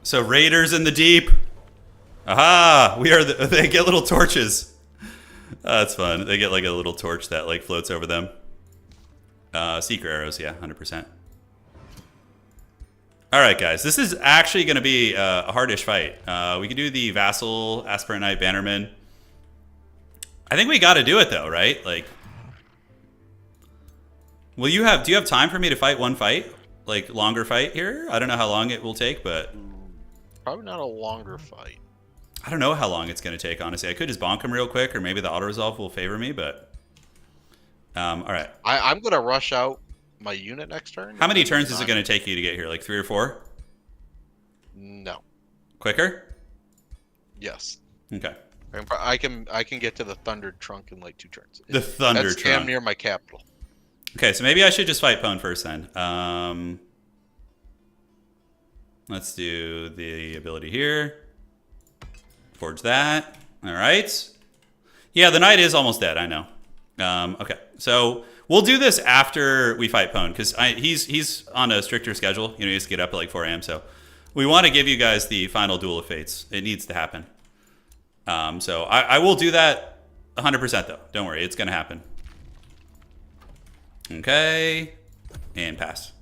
So Raiders in the Deep. Aha! They get little torches. That's fun. They get like a little torch that like floats over them. Seeker arrows, yeah, 100%. All right, guys. This is actually going to be a hardish fight. We can do the Vassal, Aspirant Knight, Bannerman. I think we got to do it though, right? Like, do you have time for me to fight one fight? Like, longer fight here? I don't know how long it will take, but... Probably not a longer fight. I don't know how long it's going to take, honestly. I could just bonk him real quick, or maybe the auto-resolve will favor me, but... all right. I'm going to rush out my unit next turn. How many turns is it going to take you to get here? Like 3 or 4? No. Quicker? Yes. Okay. I can get to the Thunder Trunk in like 2 turns. The Thunder That's Trunk. damn near my capital. Okay, so maybe I should just fight Pwn first then. Let's do the ability here. Forge that. All right. Yeah, the knight is almost dead, I know. Okay, so we'll do this after we fight Pwn, because he's on a stricter schedule. You know, he has to get up at like 4 a.m., so we want to give you guys the final Duel of Fates. It needs to happen. So I will do that 100% though. Don't worry, it's going to happen. Okay, and pass.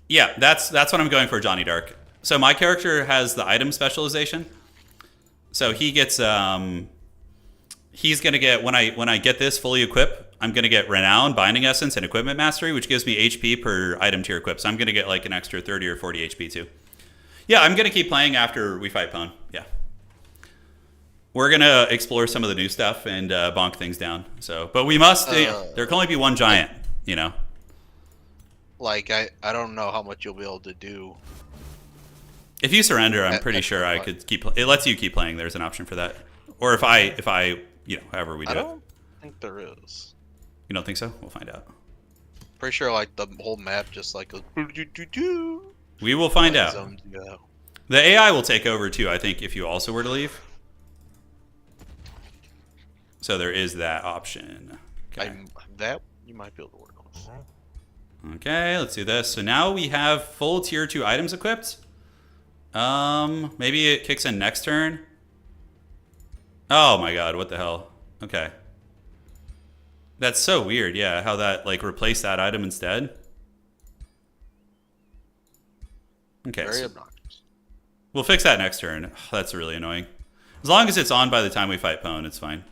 Yeah, that's what I'm going for, Johnny Dark. So my character has the item specialization. So he gets he's gonna get when I get this fully equipped, I'm gonna get Renown, Binding Essence, and Equipment Mastery, which gives me HP per item tier equipped. So I'm gonna get like an extra 30 or 40 HP too. Yeah, I'm gonna keep playing after we fight Pwn. Yeah. We're gonna explore some of the new stuff and bonk things down. So, but we must. There can only be one giant, you know. Like I don't know how much you'll be able to do. If you surrender, I'm pretty sure I could keep. It lets you keep playing. There's an option for that. Or if I, you know, however we do it. I don't think there is. You don't think so? We'll find out. Pretty sure like the whole map just like goes. We will find out. Zones go. The AI will take over too, I think, if you also were to leave. So there is that option. Okay. That you might be able to work on. Okay, let's do this. So now we have full tier 2 items equipped. Maybe it kicks in next turn. Oh my god, what the hell? Okay. That's so weird, yeah, how that like replaced that item instead. Okay. Very So obnoxious. we'll fix that next turn. Oh, that's really annoying. As long as it's on by the time we fight Pwn, it's fine.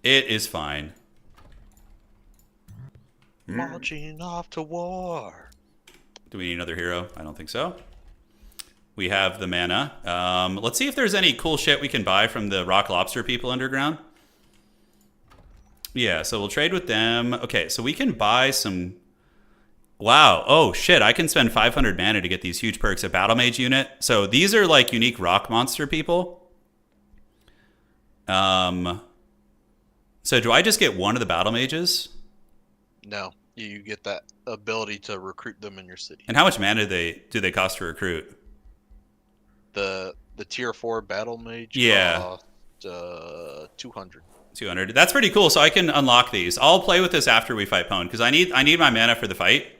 It is fine. Marching off to war. Do we need another hero? I don't think so. We have the mana. Let's see if there's any cool shit we can buy from the Rock Lobster people underground. Yeah, so we'll trade with them. Okay, so we can buy some... Wow. Oh, shit. I can spend 500 mana to get these huge perks. A Battle Mage unit. So these are like unique rock monster people. So do I just get one of the Battle Mages? No, you get that ability to recruit them in your city. And how much mana do they cost to recruit? The tier 4 battle mage. Yeah. Cost, 200. 200. That's pretty cool. So I can unlock these. I'll play with this after we fight Pwn because I need my mana for the fight.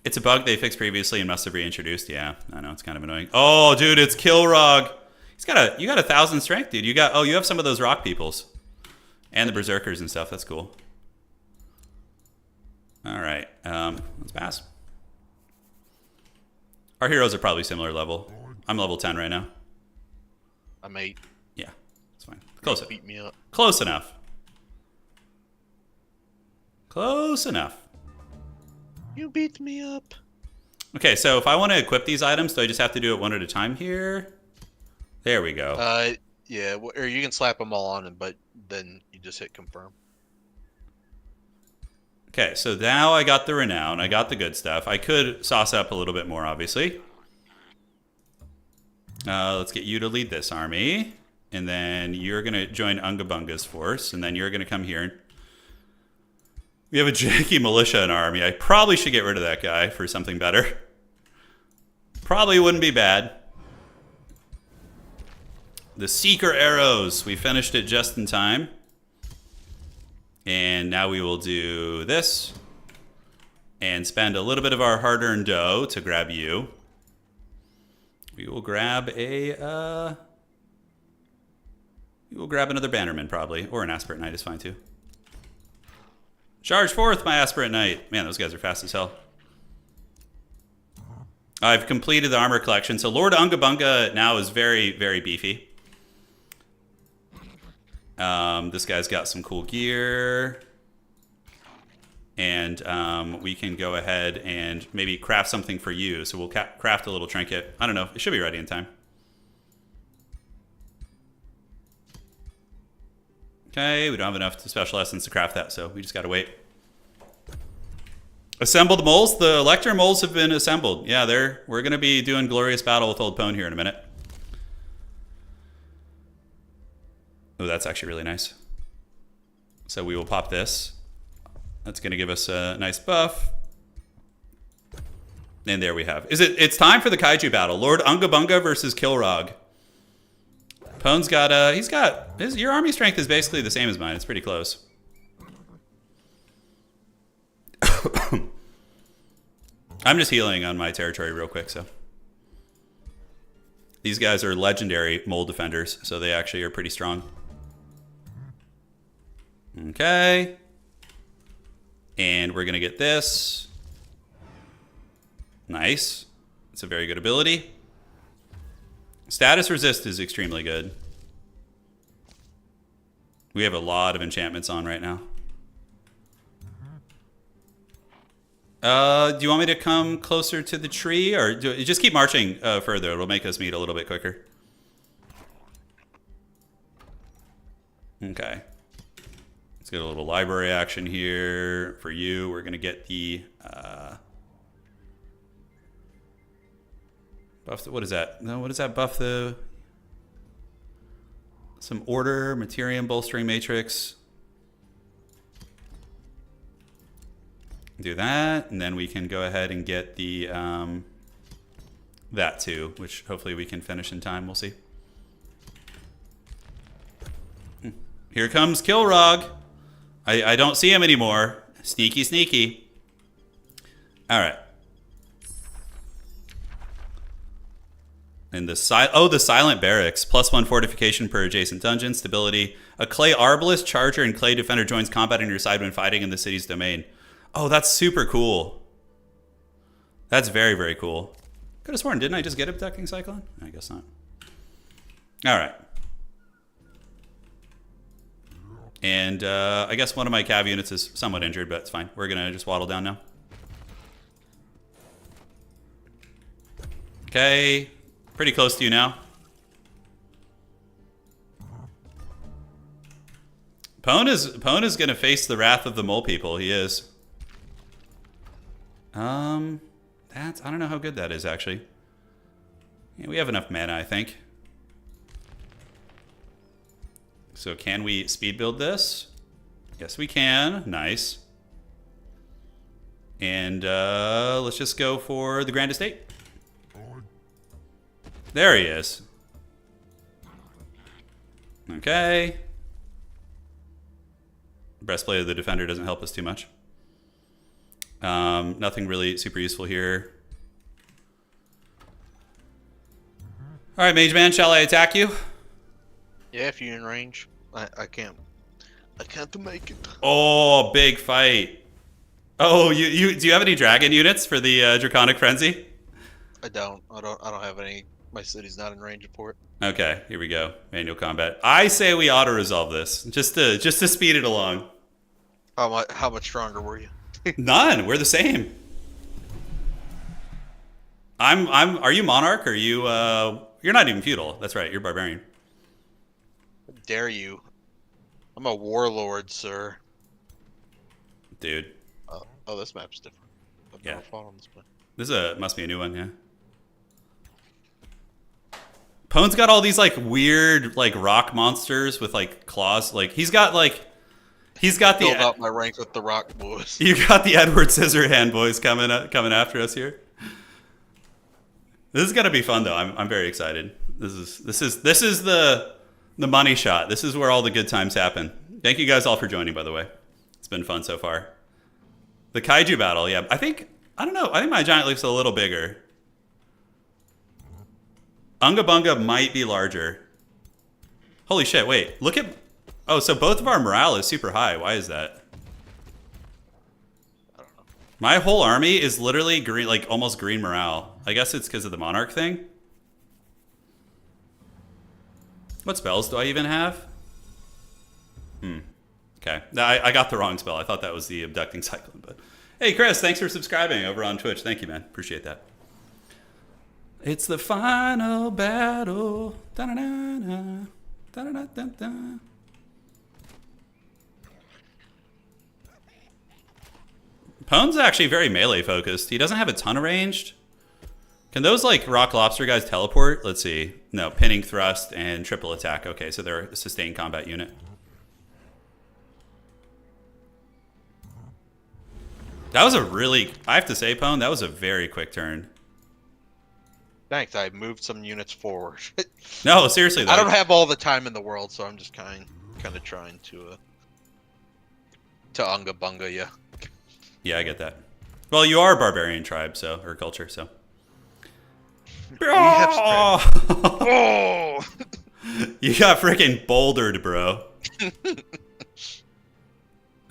It's a bug they fixed previously and must have reintroduced. Yeah, I know it's kind of annoying. Oh, dude, it's Kilrog. You got 1,000 strength, dude. You have some of those rock peoples. And the berserkers and stuff. That's cool. All right. Let's pass. Our heroes are probably similar level. I'm level 10 right now. I'm 8. Yeah, it's fine. Close Beat me up. Close enough. Close enough. You beat me up. Okay, so if I want to equip these items, do I just have to do it one at a time here? There we go. Yeah, or you can slap them all on, but then you just hit confirm. Okay, so now I got the renown. I got the good stuff. I could sauce up a little bit more, obviously. Let's get you to lead this army. And then you're going to join Unga Bunga's force. And then you're going to come here. We have a janky militia in our army. I probably should get rid of that guy for something better. Probably wouldn't be bad. The Seeker Arrows. We finished it just in time. And now we will do this. And spend a little bit of our hard-earned dough to grab you. We will grab a... we will grab another Bannerman, probably. Or an Aspirate Knight is fine, too. Charge forth, my Aspirate Knight. Man, those guys are fast as hell. I've completed the armor collection. So Lord Unga Bunga now is very, very beefy. This guy's got some cool gear. And we can go ahead and maybe craft something for you. So we'll craft a little trinket. I don't know. It should be ready in time. Okay, we don't have enough special essence to craft that, so we just got to wait. Assembled moles. The lector moles have been assembled. Yeah, we're going to be doing glorious battle with Old Pone here in a minute. Oh, that's actually really nice. So we will pop this. That's going to give us a nice buff. And there we have. It's time for the kaiju battle. Lord Unga Bunga versus Kilrog. Pone's got your army strength is basically the same as mine. It's pretty close. I'm just healing on my territory real quick, so. These guys are legendary mole defenders, so they actually are pretty strong. Okay. And we're going to get this. Nice. It's a very good ability. Status resist is extremely good. We have a lot of enchantments on right now. Do you want me to come closer to the tree, or just keep marching further? It'll make us meet a little bit quicker. Okay. Let's get a little library action here for you. We're going to get the... buff what is that? No, what does that buff the... Some order, Materium, Bolstering Matrix. Do that, and then we can go ahead and get the that too, which hopefully we can finish in time. We'll see. Here comes Kilrog. I don't see him anymore. Sneaky, sneaky. All right. And the Silent Barracks. +1 fortification per adjacent dungeon. Stability. A Clay Arbalist, Charger, and Clay Defender joins combat on your side when fighting in the city's domain. Oh, that's super cool. That's very, very cool. Could have sworn, didn't I just get Abducting Cyclone? I guess not. All right. And I guess one of my cav units is somewhat injured, but it's fine. We're going to just waddle down now. Okay. Pretty close to you now. Pone is going to face the wrath of the mole people. He is. I don't know how good that is, actually. Yeah, we have enough mana, I think. So can we speed build this? Yes, we can. Nice. And let's just go for the Grand Estate. There he is. Okay. Breastplate of the Defender doesn't help us too much. Nothing really super useful here. All right, Mage Man, shall I attack you? Yeah, if you're in range. I can't make it. Oh, big fight. Oh, do you have any dragon units for the Draconic Frenzy? I don't have any. My city's not in range for it. Okay, here we go. Manual combat. I say we auto resolve this just to speed it along. How much stronger were you? None. We're the same. Are you Monarch? Or are you? You're not even feudal. That's right. You're barbarian. How dare you? I'm a warlord, sir. Dude. Oh, this map's different. I've never fought on this map. This must be a new one, yeah. Pone's got all these like weird like rock monsters with like claws. Like he's got the filled out my ranks with the rock boys. You got the Edward Scissorhand boys coming after us here. This is gonna be fun though. I'm very excited. This is the money shot. This is where all the good times happen. Thank you guys all for joining, by the way. It's been fun so far. The kaiju battle, yeah. I think my giant looks a little bigger. Unga Bunga might be larger. Holy shit, wait. Look at... Oh, so both of our morale is super high. Why is that? I don't know. My whole army is literally green, like almost green morale. I guess it's because of the Monarch thing. What spells do I even have? Okay. I got the wrong spell. I thought that was the abducting cyclone. But hey, Chris, thanks for subscribing over on Twitch. Thank you, man. Appreciate that. It's the final battle. Da-da-da-da. Da-da-da-da-da. Pone's actually very melee focused. He doesn't have a ton of ranged. Can those like rock lobster guys teleport? Let's see. No, pinning thrust and triple attack. Okay, so they're a sustained combat unit. That was a really, I have to say, Pone, that was a very quick turn. Thanks. I moved some units forward. No, seriously though. I don't have all the time in the world, so I'm just kind of trying to unga bunga you. Yeah, I get that. Well, you are a barbarian tribe, so, or culture, so. Oh! You got freaking bouldered, bro.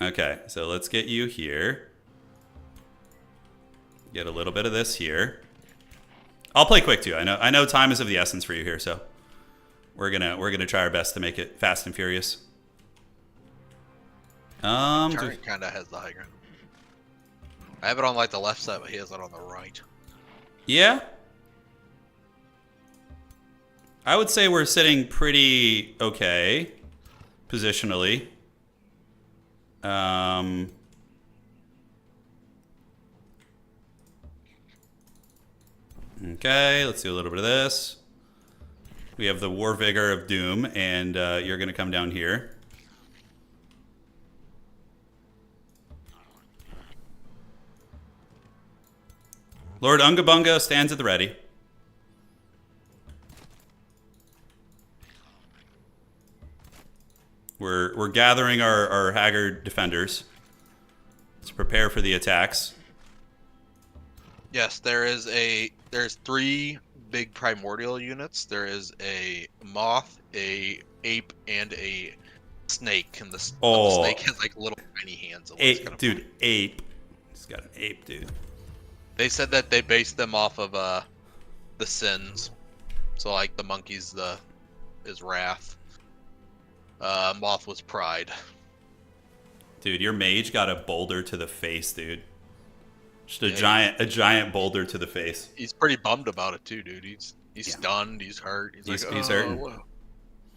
Okay, so let's get you here. Get a little bit of this here. I'll play quick too. I know time is of the essence for you here, so we're gonna try our best to make it fast and furious. Turin kind of has the high ground. I have it on like the left side, but he has it on the right. Yeah. I would say we're sitting pretty okay positionally. Okay, let's do a little bit of this. We have the War Vigor of Doom, and you're going to come down here. Lord Unga Bunga stands at the ready. We're gathering our haggard defenders to prepare for the attacks. Yes, there's 3 big primordial units. There is a moth, a ape, and a snake. And the snake has like little tiny hands. Dude, ape. He's got an ape, dude. They said that they based them off of the sins. So like the monkey's is wrath. Moth was pride. Dude, your mage got a boulder to the face, dude. Just a giant boulder to the face. He's pretty bummed about it too, dude. He's stunned. He's hurt. He's hurting.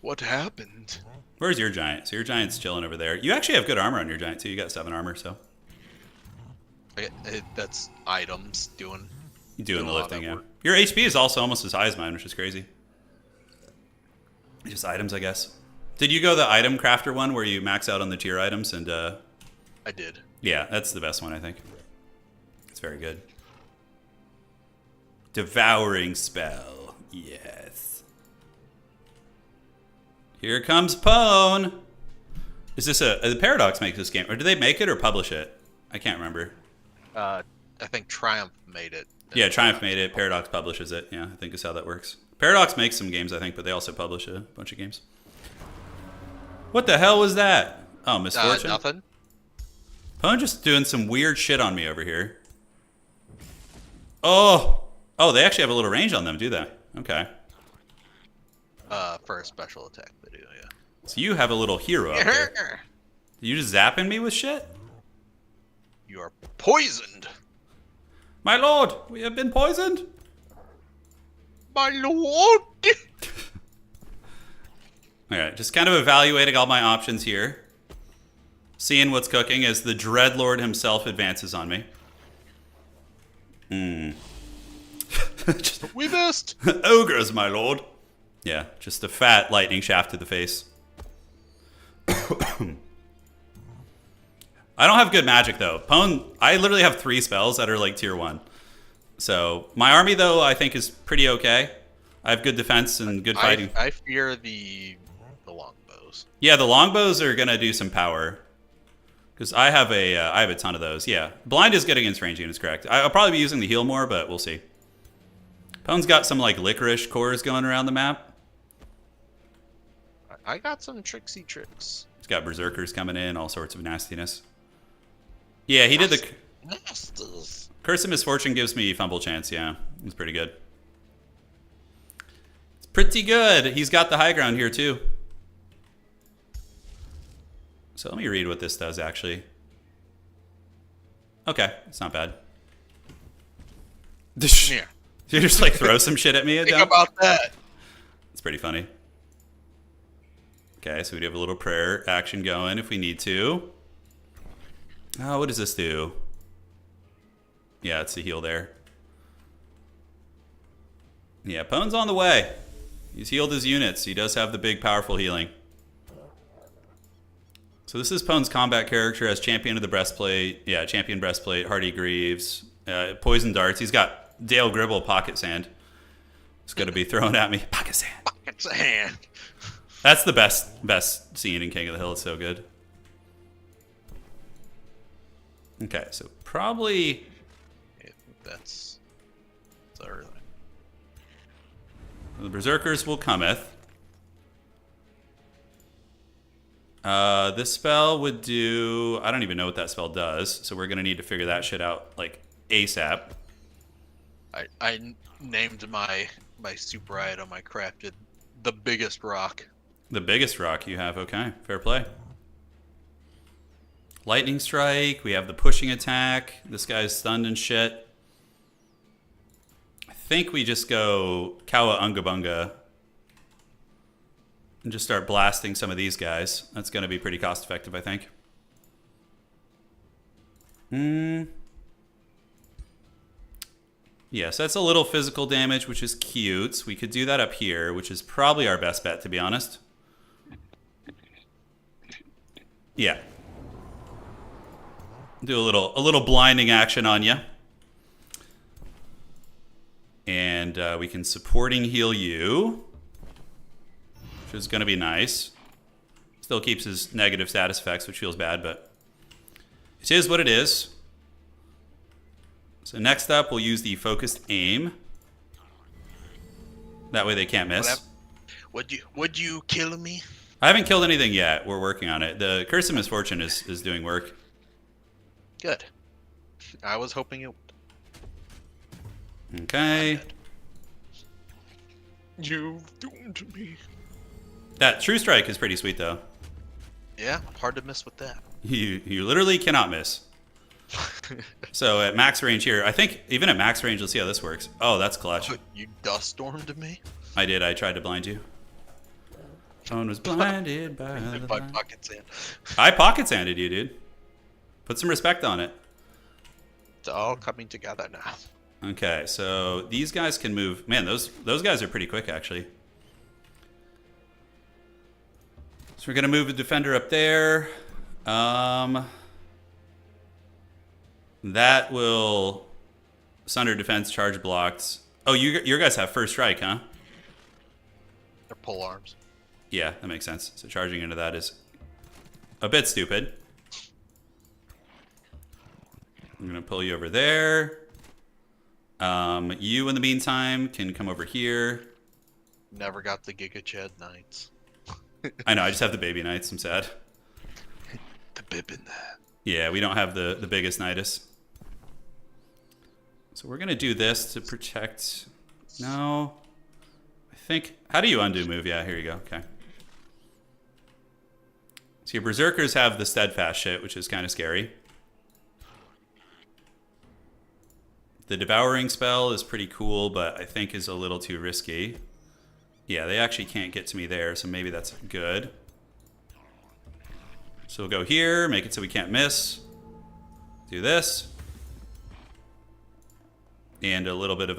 What happened? Where's your giant? So your giant's chilling over there. You actually have good armor on your giant too. You got 7 armor, so. That's items doing the lifting, yeah. Your HP is also almost as high as mine, which is crazy. Just items, I guess. Did you go the item crafter one where you max out on the tier items and I did. Yeah, that's the best one, I think. It's very good. Devouring spell. Yes. Here comes Pone. Is this the Paradox makes this game, or did they make it or publish it? I can't remember. I think Triumph made it. Yeah, Triumph made it. Paradox publishes it. Yeah, I think is how that works. Paradox makes some games, I think, but they also publish a bunch of games. What the hell was that? Oh, Misfortune? Nothing. Pone just doing some weird shit on me over here. Oh, they actually have a little range on them, do they? Okay. For a special attack video, yeah. So you have a little hero up there. You just zapping me with shit? You are poisoned. My lord, we have been poisoned. My lord. Alright, just kind of evaluating all my options here. Seeing what's cooking as the Dreadlord himself advances on me. We missed. Ogres, my lord. Yeah, just a fat lightning shaft to the face. I don't have good magic though. Pone, I literally have 3 spells that are like tier 1. So my army though I think is pretty okay. I have good defense and good fighting. I fear the longbows. Yeah, the longbows are gonna do some power. Because I have a ton of those. Yeah, blind is good against range units, correct? I'll probably be using the heal more, but we'll see. Pone's got some like licorice cores going around the map. I got some tricksy tricks. He's got berserkers coming in, all sorts of nastiness. Yeah, he did the Curse of Misfortune gives me fumble chance. Yeah, it's pretty good. It's pretty good. He's got the high ground here too. So let me read what this does, actually. Okay, it's not bad. Yeah. You just like throw some shit at me? Think about that. It's pretty funny. Okay, so we do have a little prayer action going if we need to. Oh, what does this do? Yeah, it's a heal there. Yeah, Pone's on the way. He's healed his units. He does have the big, powerful healing. So this is Pone's combat character as champion of the breastplate. Yeah, champion breastplate, hardy greaves, poison darts. He's got Dale Gribble pocket sand. It's going to be thrown at me. Pocket sand. Pocket sand. That's the best scene in King of the Hill. It's so good. Okay, so probably... That's early. The Berserkers will cometh. This spell would do... I don't even know what that spell does, so we're going to need to figure that shit out, like, ASAP. I named my super item I crafted the biggest rock. The biggest rock you have, okay. Fair play. Lightning strike, we have the pushing attack. This guy's stunned and shit. I think we just go Kawa Unga Bunga and just start blasting some of these guys. That's going to be pretty cost effective, I think. Yes, that's a little physical damage, which is cute. We could do that up here, which is probably our best bet, to be honest. Yeah. Do a little blinding action on you. And we can supporting heal you, which is going to be nice. Still keeps his negative status effects, which feels bad, but it is what it is. So next up, we'll use the focused aim. That way they can't miss. Would you kill me? I haven't killed anything yet. We're working on it. The Curse of Misfortune is doing work. Good. I was hoping it would. Okay. You've doomed me. That True Strike is pretty sweet, though. Yeah, hard to miss with that. You literally cannot miss. So at max range here, I think even at max range, let's see how this works. Oh, that's clutch. You dust stormed me? I did. I tried to blind you. Phone was blinded by the light. Pocket sand. I pocket sanded you, dude. Put some respect on it. It's all coming together now. Okay, so these guys can move. Man, those guys are pretty quick, actually. So we're gonna move a defender up there. That will sunder defense charge blocked. Oh, your guys have first strike, huh? They're pole arms. Yeah, that makes sense. So charging into that is a bit stupid. I'm gonna pull you over there. You in the meantime can come over here. Never got the Giga Chad Knights. I know, I just have the baby knights. I'm sad. The bib in that. Yeah, we don't have the biggest Nidus. So we're gonna do this to protect. No, I think. How do you undo move? Yeah, here you go. Okay. So your berserkers have the steadfast shit, which is kind of scary. The devouring spell is pretty cool, but I think is a little too risky. Yeah, they actually can't get to me there, so maybe that's good. So we'll go here, make it so we can't miss. Do this. And a little bit of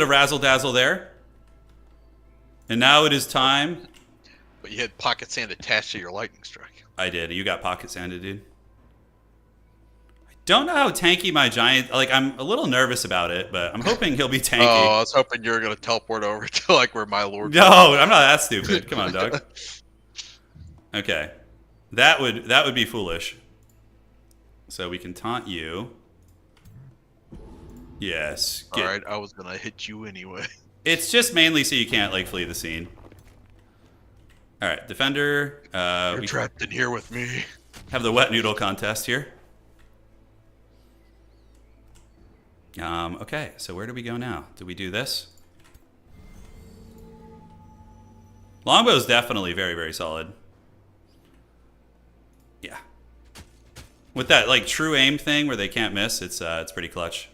razzle dazzle there. And now it is time. But you had pocket sand attached to your lightning strike. I did. You got pocket sanded, dude. I don't know how tanky my giant. Like, I'm a little nervous about it, but I'm hoping he'll be tanky. Oh, I was hoping you were gonna teleport over to like where my lord. No, I'm not that stupid. Come on, dog. Okay, that would be foolish. So we can taunt you. Yes. All right, I was gonna hit you anyway. It's just mainly so you can't like flee the scene. All right, defender. You're trapped in here with me. Have the wet noodle contest here. Okay, so where do we go now? Do we do this? Longbow's definitely very, very solid. Yeah. With that like true aim thing where they can't miss, it's pretty clutch.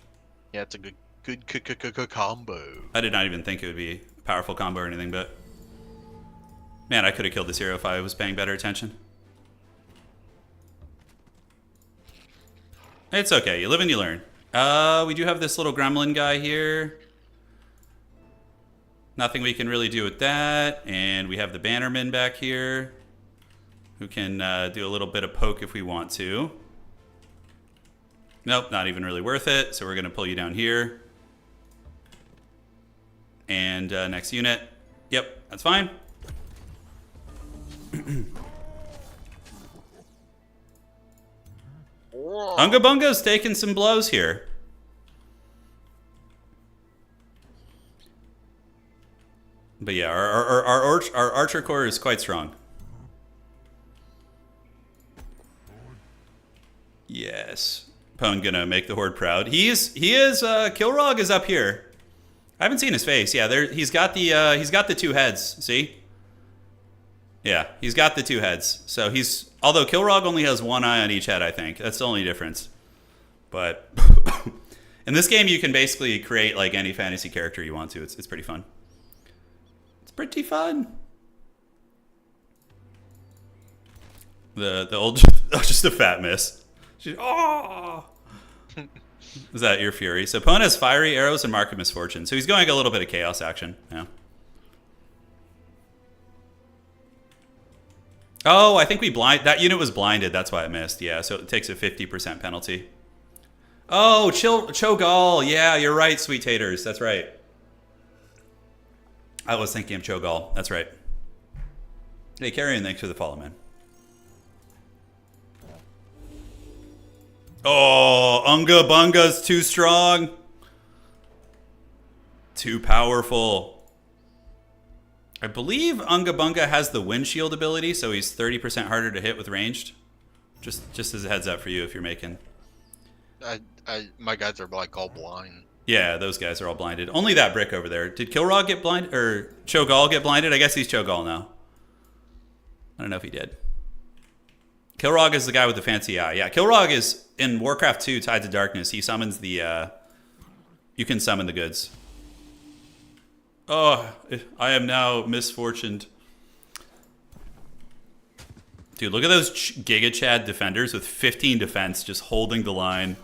Yeah, it's a good combo. I did not even think it would be a powerful combo or anything, but man, I could have killed this hero if I was paying better attention. It's okay. You live and you learn. We do have this little gremlin guy here. Nothing we can really do with that. And we have the bannerman back here who can do a little bit of poke if we want to. Nope, not even really worth it. So we're going to pull you down here. And next unit. Yep, that's fine. Unga Bunga's taking some blows here. But yeah, our archer core is quite strong. Yes. Pone gonna make the horde proud. He is Kilrog is up here. I haven't seen his face. Yeah, there he's got the two heads, see? Yeah, he's got the two heads. So although Kilrog only has one eye on each head, I think. That's the only difference. But in this game you can basically create like any fantasy character you want to. It's pretty fun. Pretty fun. The old just a fat miss. Oh. Is that your fury? So Pone has fiery arrows and mark of misfortune. So he's going a little bit of chaos action. Yeah. Oh, I think that unit was blinded. That's why it missed. Yeah, so it takes a 50% penalty. Oh, Cho'Gall. Yeah, you're right, sweet taters. That's right. I was thinking of Cho'Gall. That's right. Hey, Carrion, thanks for the follow, man. Oh, Unga Bunga's too strong. Too powerful. I believe Unga Bunga has the windshield ability, so he's 30% harder to hit with ranged. Just as a heads up for you if you're making. My guys are like all blind. Yeah, those guys are all blinded. Only that brick over there. Did Kilrog get blinded? Or Cho'Gall get blinded? I guess he's Cho'Gall now. I don't know if he did. Kilrog is the guy with the fancy eye. Yeah, Kilrog is in Warcraft 2 Tides of Darkness. He summons the... you can summon the goods. Oh, I am now misfortuned. Dude, look at those Giga Chad defenders with 15 defense just holding the line.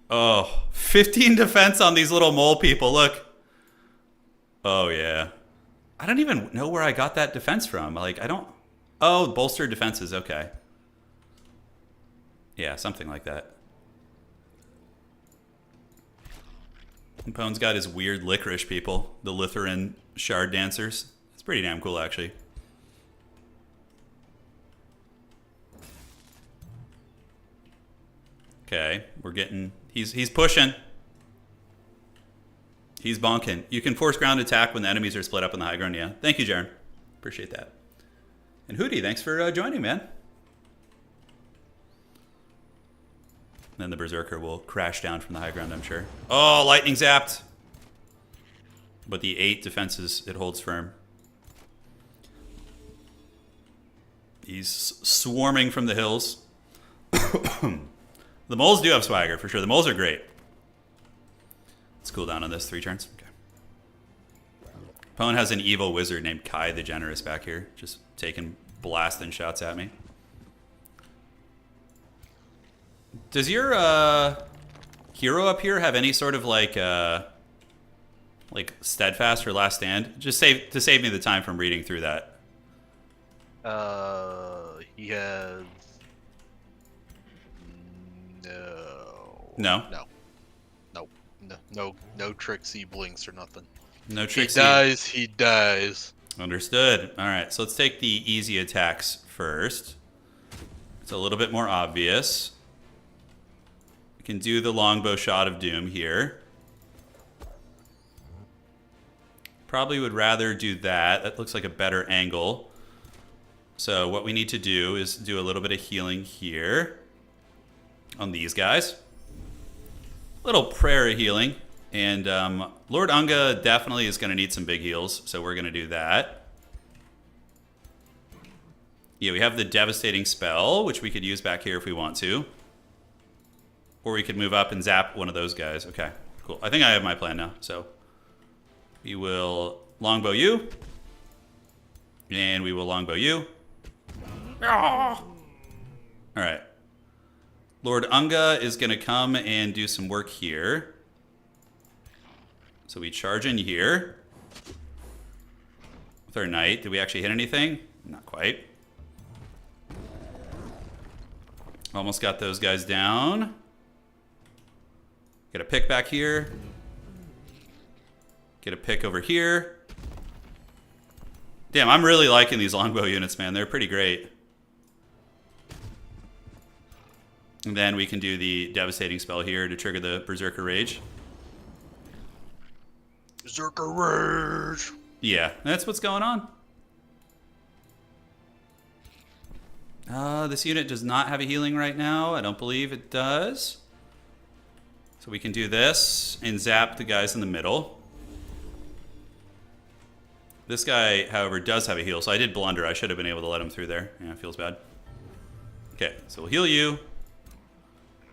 Oh, 15 defense on these little mole people. Look. Oh, yeah. I don't even know where I got that defense from. Like, I don't... Oh, bolstered defenses. Okay. Yeah, something like that. And Pone's got his weird licorice people. The Lutheran shard dancers. It's pretty damn cool, actually. Okay, we're getting... He's pushing. He's bonking. You can force ground attack when the enemies are split up on the high ground. Yeah. Thank you, Jaren. Appreciate that. And Hootie, thanks for joining, man. Then the Berserker will crash down from the high ground, I'm sure. Oh, lightning zapped. But the 8 defenses, it holds firm. He's swarming from the hills. The moles do have swagger, for sure. The moles are great. Let's cool down on this 3 turns. Okay. Pone has an evil wizard named Kai the Generous back here. Just taking blasting shots at me. Does your hero up here have any sort of like steadfast or last stand? Just to save me the time from reading through that. He has... No. No Trixie blinks or nothing. No Trixie. He dies. Understood. All right, so let's take the easy attacks first. It's a little bit more obvious. We can do the longbow shot of doom here. Probably would rather do that. That looks like a better angle. So what we need to do is do a little bit of healing here on these guys. Little prayer of healing. And Lord Unga definitely is going to need some big heals, so we're going to do that. Yeah, we have the devastating spell, which we could use back here if we want to. Or we could move up and zap one of those guys. Okay, cool. I think I have my plan now. So we will longbow you. And we will longbow you. All right. Lord Unga is going to come and do some work here. So we charge in here. With our knight. Did we actually hit anything? Not quite. Almost got those guys down. Get a pick back here. Get a pick over here. Damn, I'm really liking these longbow units, man. They're pretty great. And then we can do the devastating spell here to trigger the Berserker Rage. Berserker Rage! Yeah, that's what's going on. This unit does not have a healing right now. I don't believe it does. So we can do this and zap the guys in the middle. This guy, however, does have a heal, so I did blunder. I should have been able to let him through there. Yeah, it feels bad. Okay, so we'll heal you.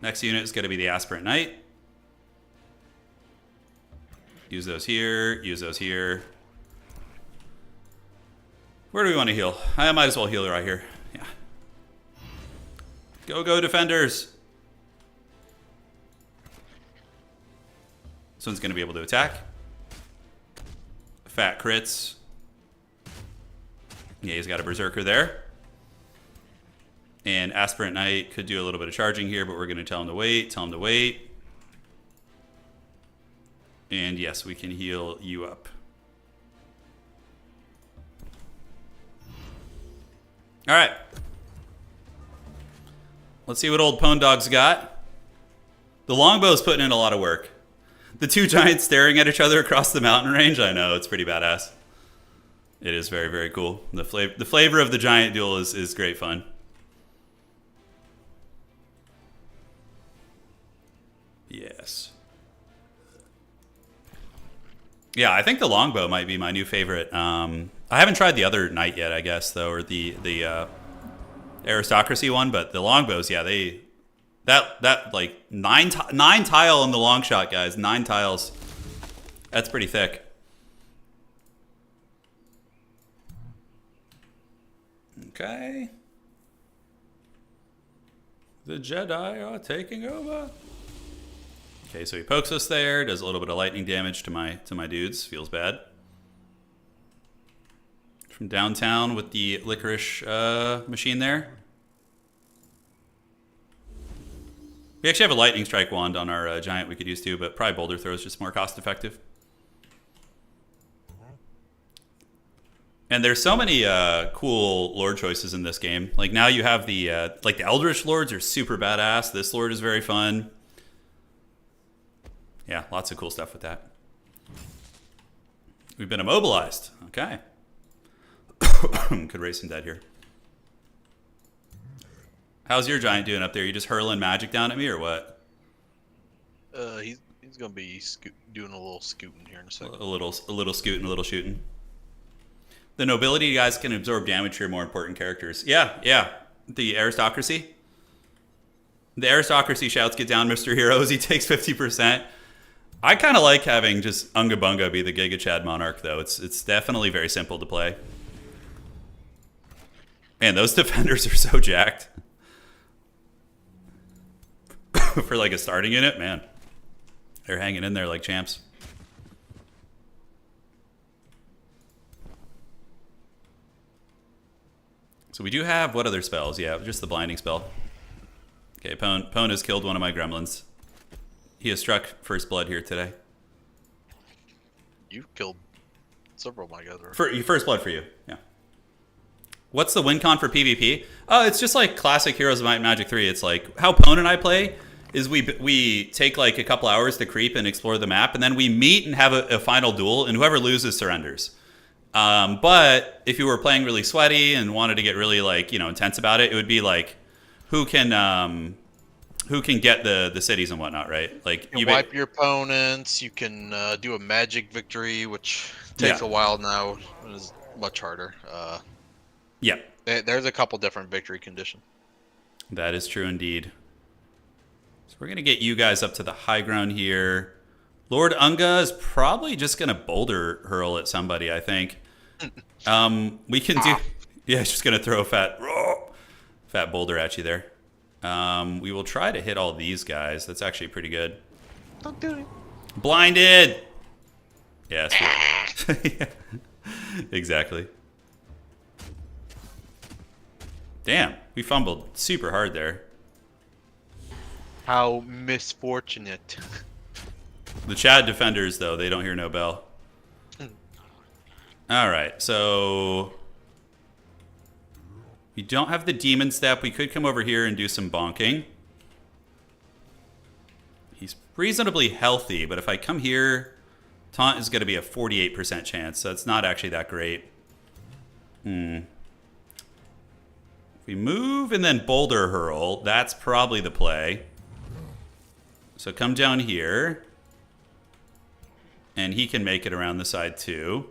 Next unit is going to be the Aspirant Knight. Use those here, use those here. Where do we want to heal? I might as well heal right here. Yeah. Go, go, defenders! This one's going to be able to attack. Fat crits. Yeah, he's got a Berserker there. And Aspirant Knight could do a little bit of charging here, but we're going to tell him to wait. Tell him to wait. And yes, we can heal you up. All right. Let's see what old Pwn Dog's got. The longbow's putting in a lot of work. The two giants staring at each other across the mountain range. I know, it's pretty badass. It is very, very cool. The flavor of the giant duel is great fun. Yes. Yeah, I think the longbow might be my new favorite. I haven't tried the other knight yet, I guess, though, or the aristocracy one, but the longbows, yeah, that like nine tile in the long shot, guys. 9 tiles. That's pretty thick. Okay. The Jedi are taking over. Okay, so he pokes us there, does a little bit of lightning damage to my dudes. Feels bad. From downtown with the licorice machine there. We actually have a lightning strike wand on our giant we could use too, but probably boulder throw is just more cost effective. And there's so many cool lord choices in this game. Like now you have the like the Eldritch Lords are super badass. This lord is very fun. Yeah, lots of cool stuff with that. We've been immobilized. Okay. Could raise some dead here. How's your giant doing up there? You just hurling magic down at me or what? He's gonna be doing a little scooting here in a second. A little scooting, a little shooting. The nobility guys can absorb damage to your more important characters. Yeah. The aristocracy. The aristocracy shouts, "Get down, Mr. Heroes." He takes 50%. I kind of like having just Unga Bunga be the Giga Chad Monarch, though. It's definitely very simple to play. Man, those defenders are so jacked. For like a starting unit, man. They're hanging in there like champs. So we do have, what other spells? Yeah, just the blinding spell. Okay, Pwn has killed one of my gremlins. He has struck first blood here today. You killed several of my guys. First blood for you, yeah. What's the win con for PvP? Oh, it's just like classic Heroes of Might and Magic 3. It's like how Pwn and I play is we take like a couple hours to creep and explore the map, and then we meet and have a final duel, and whoever loses surrenders. But if you were playing really sweaty and wanted to get really like intense about it, it would be like who can who can get the cities and whatnot, right? Like You can wipe your opponents. You can do a magic victory, which takes a while now. It is much harder. Yeah, There's a couple different victory conditions. that is true indeed. So we're gonna get you guys up to the high ground here. Lord UNGA is probably just gonna boulder hurl at somebody, I think. We can do. Yeah, it's just gonna throw a fat boulder at you there. We will try to hit all these guys. That's actually pretty good. Don't do it. Blinded. Yes. Yeah. Exactly. Damn, we fumbled super hard there. How misfortunate. The Chad defenders, though, they don't hear no bell. All right, so we don't have the demon step. We could come over here and do some bonking. He's reasonably healthy, but if I come here, taunt is going to be a 48% chance, so it's not actually that great. If we move and then boulder hurl, that's probably the play. So come down here, and he can make it around the side too.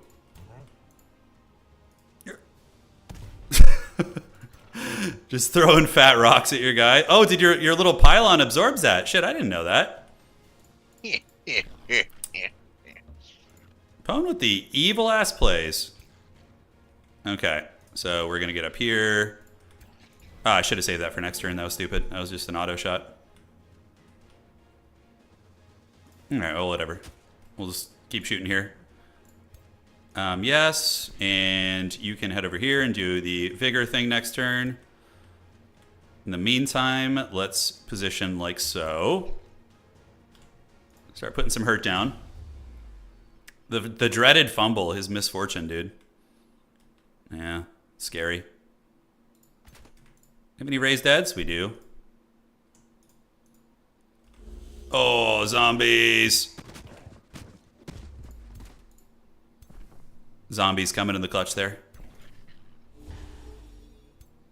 Just throwing fat rocks at your guy. Oh, did your little pylon absorbs that? Shit, I didn't know that. Opponent with the evil ass plays. Okay, so we're gonna get up here. Ah, I should have saved that for next turn. That was stupid. That was just an auto shot. Alright, well, whatever. We'll just keep shooting here. Yes, and you can head over here and do the vigor thing next turn. In the meantime, let's position like so. Start putting some hurt down. The dreaded fumble, his misfortune, dude. Yeah, scary. Have any raised deads? We do. Oh, zombies. Zombies coming in the clutch there.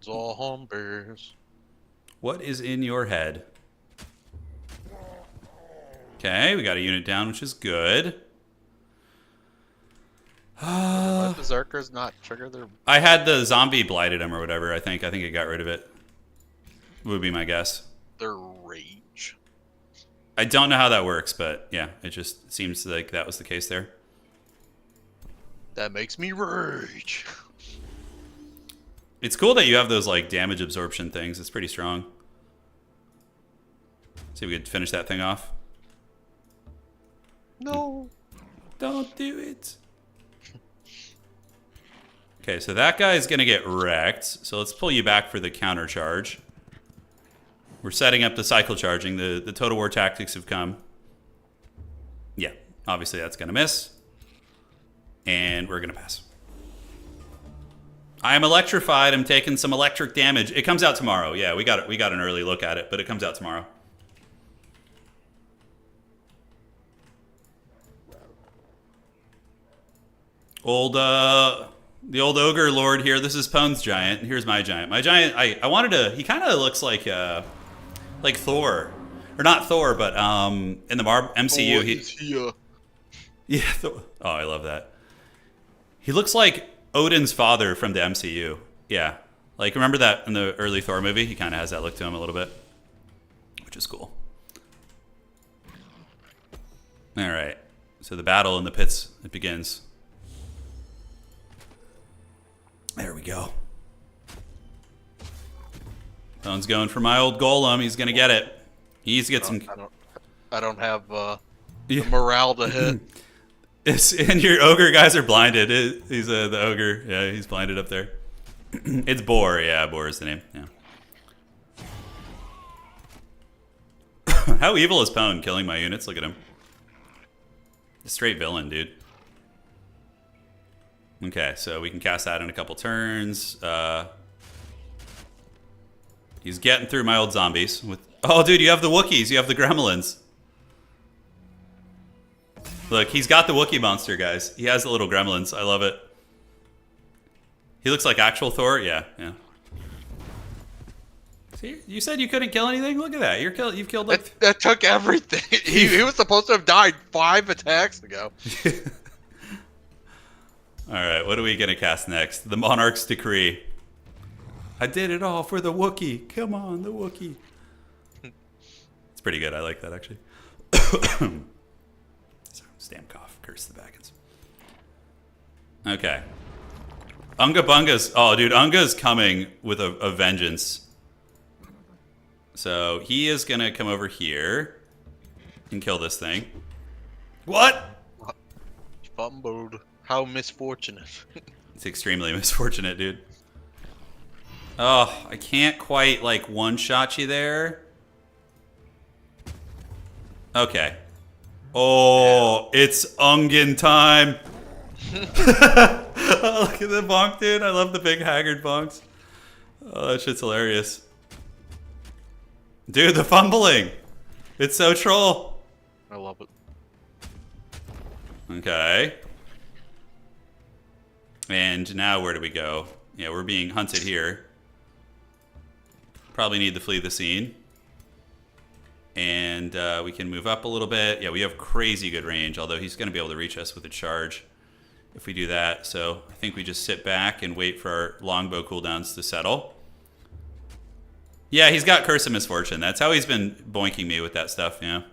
Zombies. What is in your head? Okay, we got a unit down, which is good. Why Berserkers not trigger their... I had the zombie blighted him or whatever, I think. I think it got rid of it. Would be my guess. their rage? I don't know how that works, but yeah, it just seems like that was the case there. That makes me rage. It's cool that you have those like damage absorption things. It's pretty strong. See if we could finish that thing off. No. Don't do it. Okay, so that guy is going to get wrecked. So let's pull you back for the counter charge. We're setting up the cycle charging. The Total War tactics have come. Yeah, obviously that's going to miss. And we're going to pass. I am electrified. I'm taking some electric damage. It comes out tomorrow. Yeah, we got an early look at it, but it comes out tomorrow. The old ogre lord here. This is Pone's giant. Here's my giant. My giant. I wanted to. He kind of looks like Thor, or not Thor, but in the MCU. Yeah. Oh, I love that. He looks like Odin's father from the MCU. Yeah. Like, remember that in the early Thor movie? He kind of has that look to him a little bit, which is cool. All right. So the battle in the pits, it begins. There we go. Pone's going for my old golem. He's going to get it. He needs to get some... I don't have the morale to hit. And your ogre guys are blinded. He's the ogre. Yeah, he's blinded up there. It's Boar. Yeah, Boar is the name. Yeah. How evil is Pone killing my units? Look at him. A straight villain, dude. Okay, so we can cast that in a couple turns. He's getting through my old zombies. Oh, dude, you have the Wookiees. You have the Gremlins. Look, he's got the Wookiee monster, guys. He has the little gremlins. I love it. He looks like actual Thor. Yeah, yeah. See, you said you couldn't kill anything. Look at that. You've killed like. That took everything. He was supposed to have died 5 attacks ago. All right, what are we gonna cast next? The Monarch's Decree. I did it all for the Wookiee. Come on, the Wookiee. It's pretty good. I like that actually. Stamp cough. Curse the Baggins. Okay. Unga Bunga's. Oh, dude, Unga's coming with a vengeance. So he is gonna come over here and kill this thing. What? Fumbled. How misfortunate. It's extremely misfortunate, dude. Oh, I can't quite like one-shot you there. Okay. Oh, it's Ungin time. Oh, look at the bonk, dude. I love the big haggard bonks. Oh, that shit's hilarious. Dude, the fumbling. It's so troll. I love it. Okay. And now where do we go? Yeah, we're being hunted here. Probably need to flee the scene. And we can move up a little bit. Yeah, we have crazy good range, although he's going to be able to reach us with a charge if we do that. So I think we just sit back and wait for our longbow cooldowns to settle. Yeah, he's got Curse of Misfortune. That's how he's been boinking me with that stuff, you know?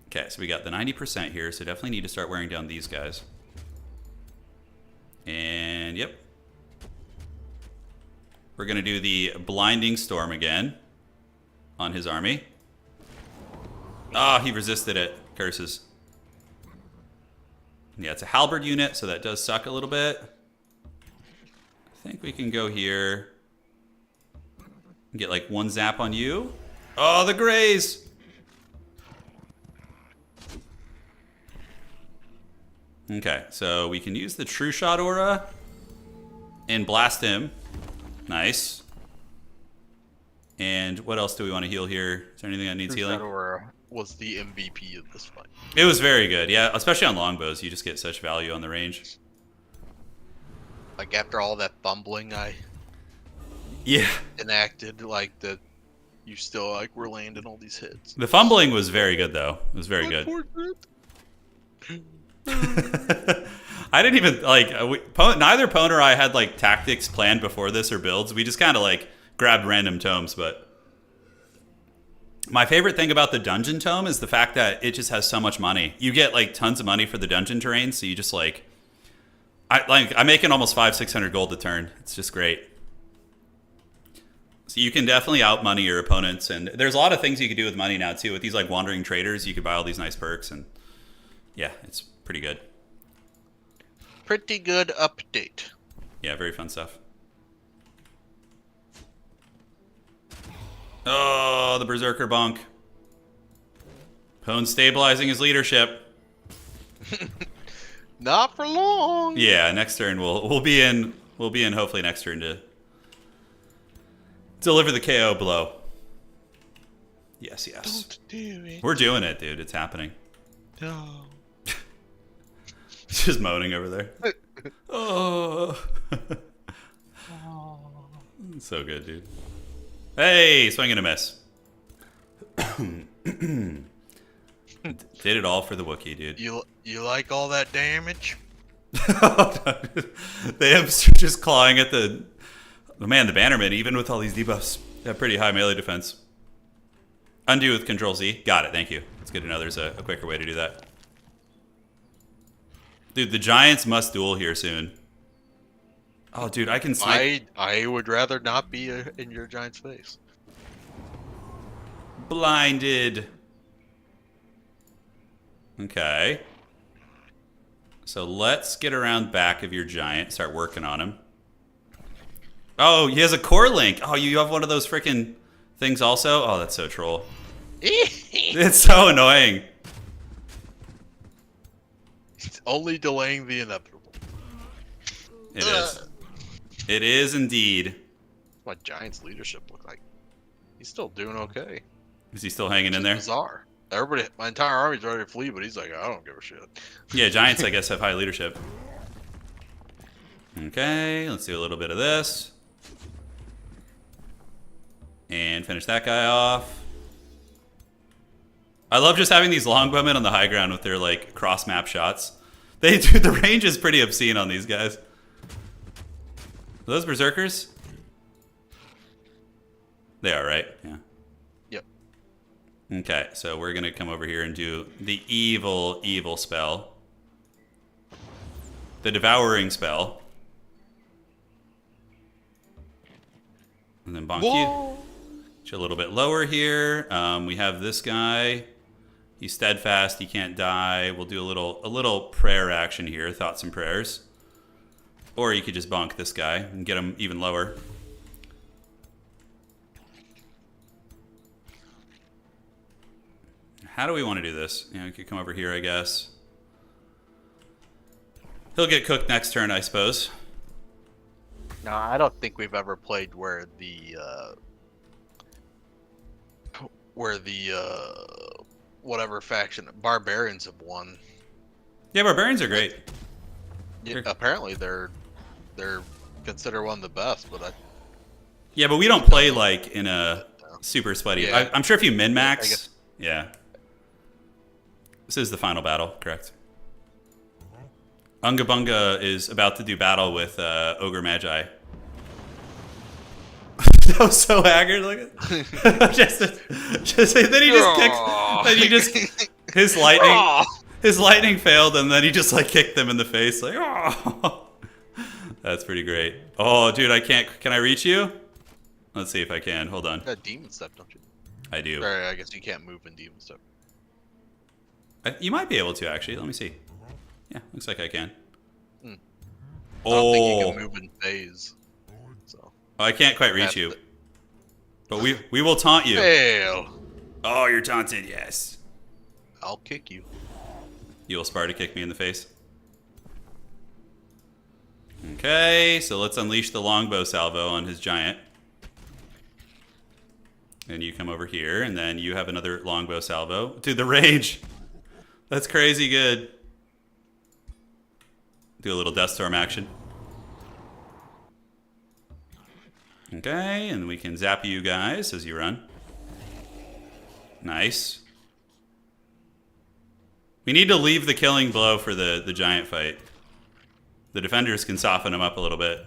Okay, so we got the 90% here, so definitely need to start wearing down these guys. And, yep. We're going to do the Blinding Storm again on his army. Ah, he resisted it. Curses. Yeah, it's a halberd unit, so that does suck a little bit. I think we can go here. Get like one zap on you. Oh, the grays! Okay, so we can use the True Shot aura and blast him. Nice. And what else do we want to heal here? Is there anything that needs healing? That aura was the MVP of this fight. It was very good, yeah. Especially on longbows, you just get such value on the range. Like after all that fumbling I enacted, like that you still like were landing all these hits. The fumbling was very good though. It was very good. I didn't even like neither Pone or I had like tactics planned before this or builds. We just kind of like grabbed random tomes, but my favorite thing about the dungeon tome is the fact that it just has so much money. You get like tons of money for the dungeon terrain, so you just like I'm making almost 500-600 gold a turn. It's just great. So you can definitely outmoney your opponents, and there's a lot of things you can do with money now too. With these like wandering traders, you could buy all these nice perks, and yeah, it's pretty good. Pretty good update. Yeah, very fun stuff. Oh, the Berserker bonk. Pone stabilizing his leadership. Not for long. Yeah, next turn we'll be in hopefully next turn to deliver the KO blow. Yes, yes. Don't do it. We're doing it, dude. It's happening. No. He's just moaning over there. Oh. So good, dude. Hey, swing and a miss. Did it all for the Wookiee, dude. You like all that damage? The imps are just clawing at the... Oh, man, the Bannermen, even with all these debuffs, they have pretty high melee defense. Undo with Control Z. Got it, thank you. It's good to know there's a quicker way to do that. Dude, the Giants must duel here soon. Oh, dude, I can snipe. I would rather not be in your Giant's face. Blinded. Okay. So let's get around back of your Giant. Start working on him. Oh, he has a core link. Oh, you have one of those freaking things also? Oh, that's so troll. It's so annoying. It's only delaying the inevitable. It is. It is indeed. What Giant's leadership look like? He's still doing okay. Is he still hanging in there? Bizarre. Everybody, my entire army's ready to flee, but he's like, I don't give a shit. Yeah, Giants, I guess, have high leadership. Okay, let's do a little bit of this. And finish that guy off. I love just having these longbowmen on the high ground with their like cross map shots. The range is pretty obscene on these guys. Are those berserkers? They are, right? Yeah. Yep. Okay, so we're gonna come over here and do the evil spell. The devouring spell. And then bonk you. Get you a little bit lower here. We have this guy. He's steadfast. He can't die. We'll do a little prayer action here. Thoughts and prayers. Or you could just bonk this guy and get him even lower. How do we want to do this? You know, we could come over here, I guess. He'll get cooked next turn, I suppose. No, I don't think we've ever played where the whatever faction barbarians have won. Yeah, barbarians are great. Yeah, apparently they're considered one of the best, but Yeah, but we don't play like in a super sweaty. Yeah. I'm sure if you min I max, guess. yeah. This is the final battle, correct? Unga Bunga is about to do battle with Ogre Magi. That was so haggard. Look at just then he just kicks. Then he just his lightning failed, and then he just like kicked them in the face. Like, oh, that's pretty great. Oh, dude, I can't. Can I reach you? Let's see if I can. Hold on. You got demon step, don't you? I do. Or I guess you can't move in demon step. You might be able to actually. Let me see. Yeah, looks like I can. I don't Oh, think you can move in phase. So I can't quite reach you. But we will taunt you. fail. Oh, you're taunted. Yes. I'll kick you. You will Sparta kick me in the face. Okay, so let's unleash the longbow salvo on his giant. And you come over here, and then you have another longbow salvo. Dude, the rage. That's crazy good. Do a little Death Storm action. Okay, and we can zap you guys as you run. Nice. We need to leave the killing blow for the giant fight. The defenders can soften him up a little bit.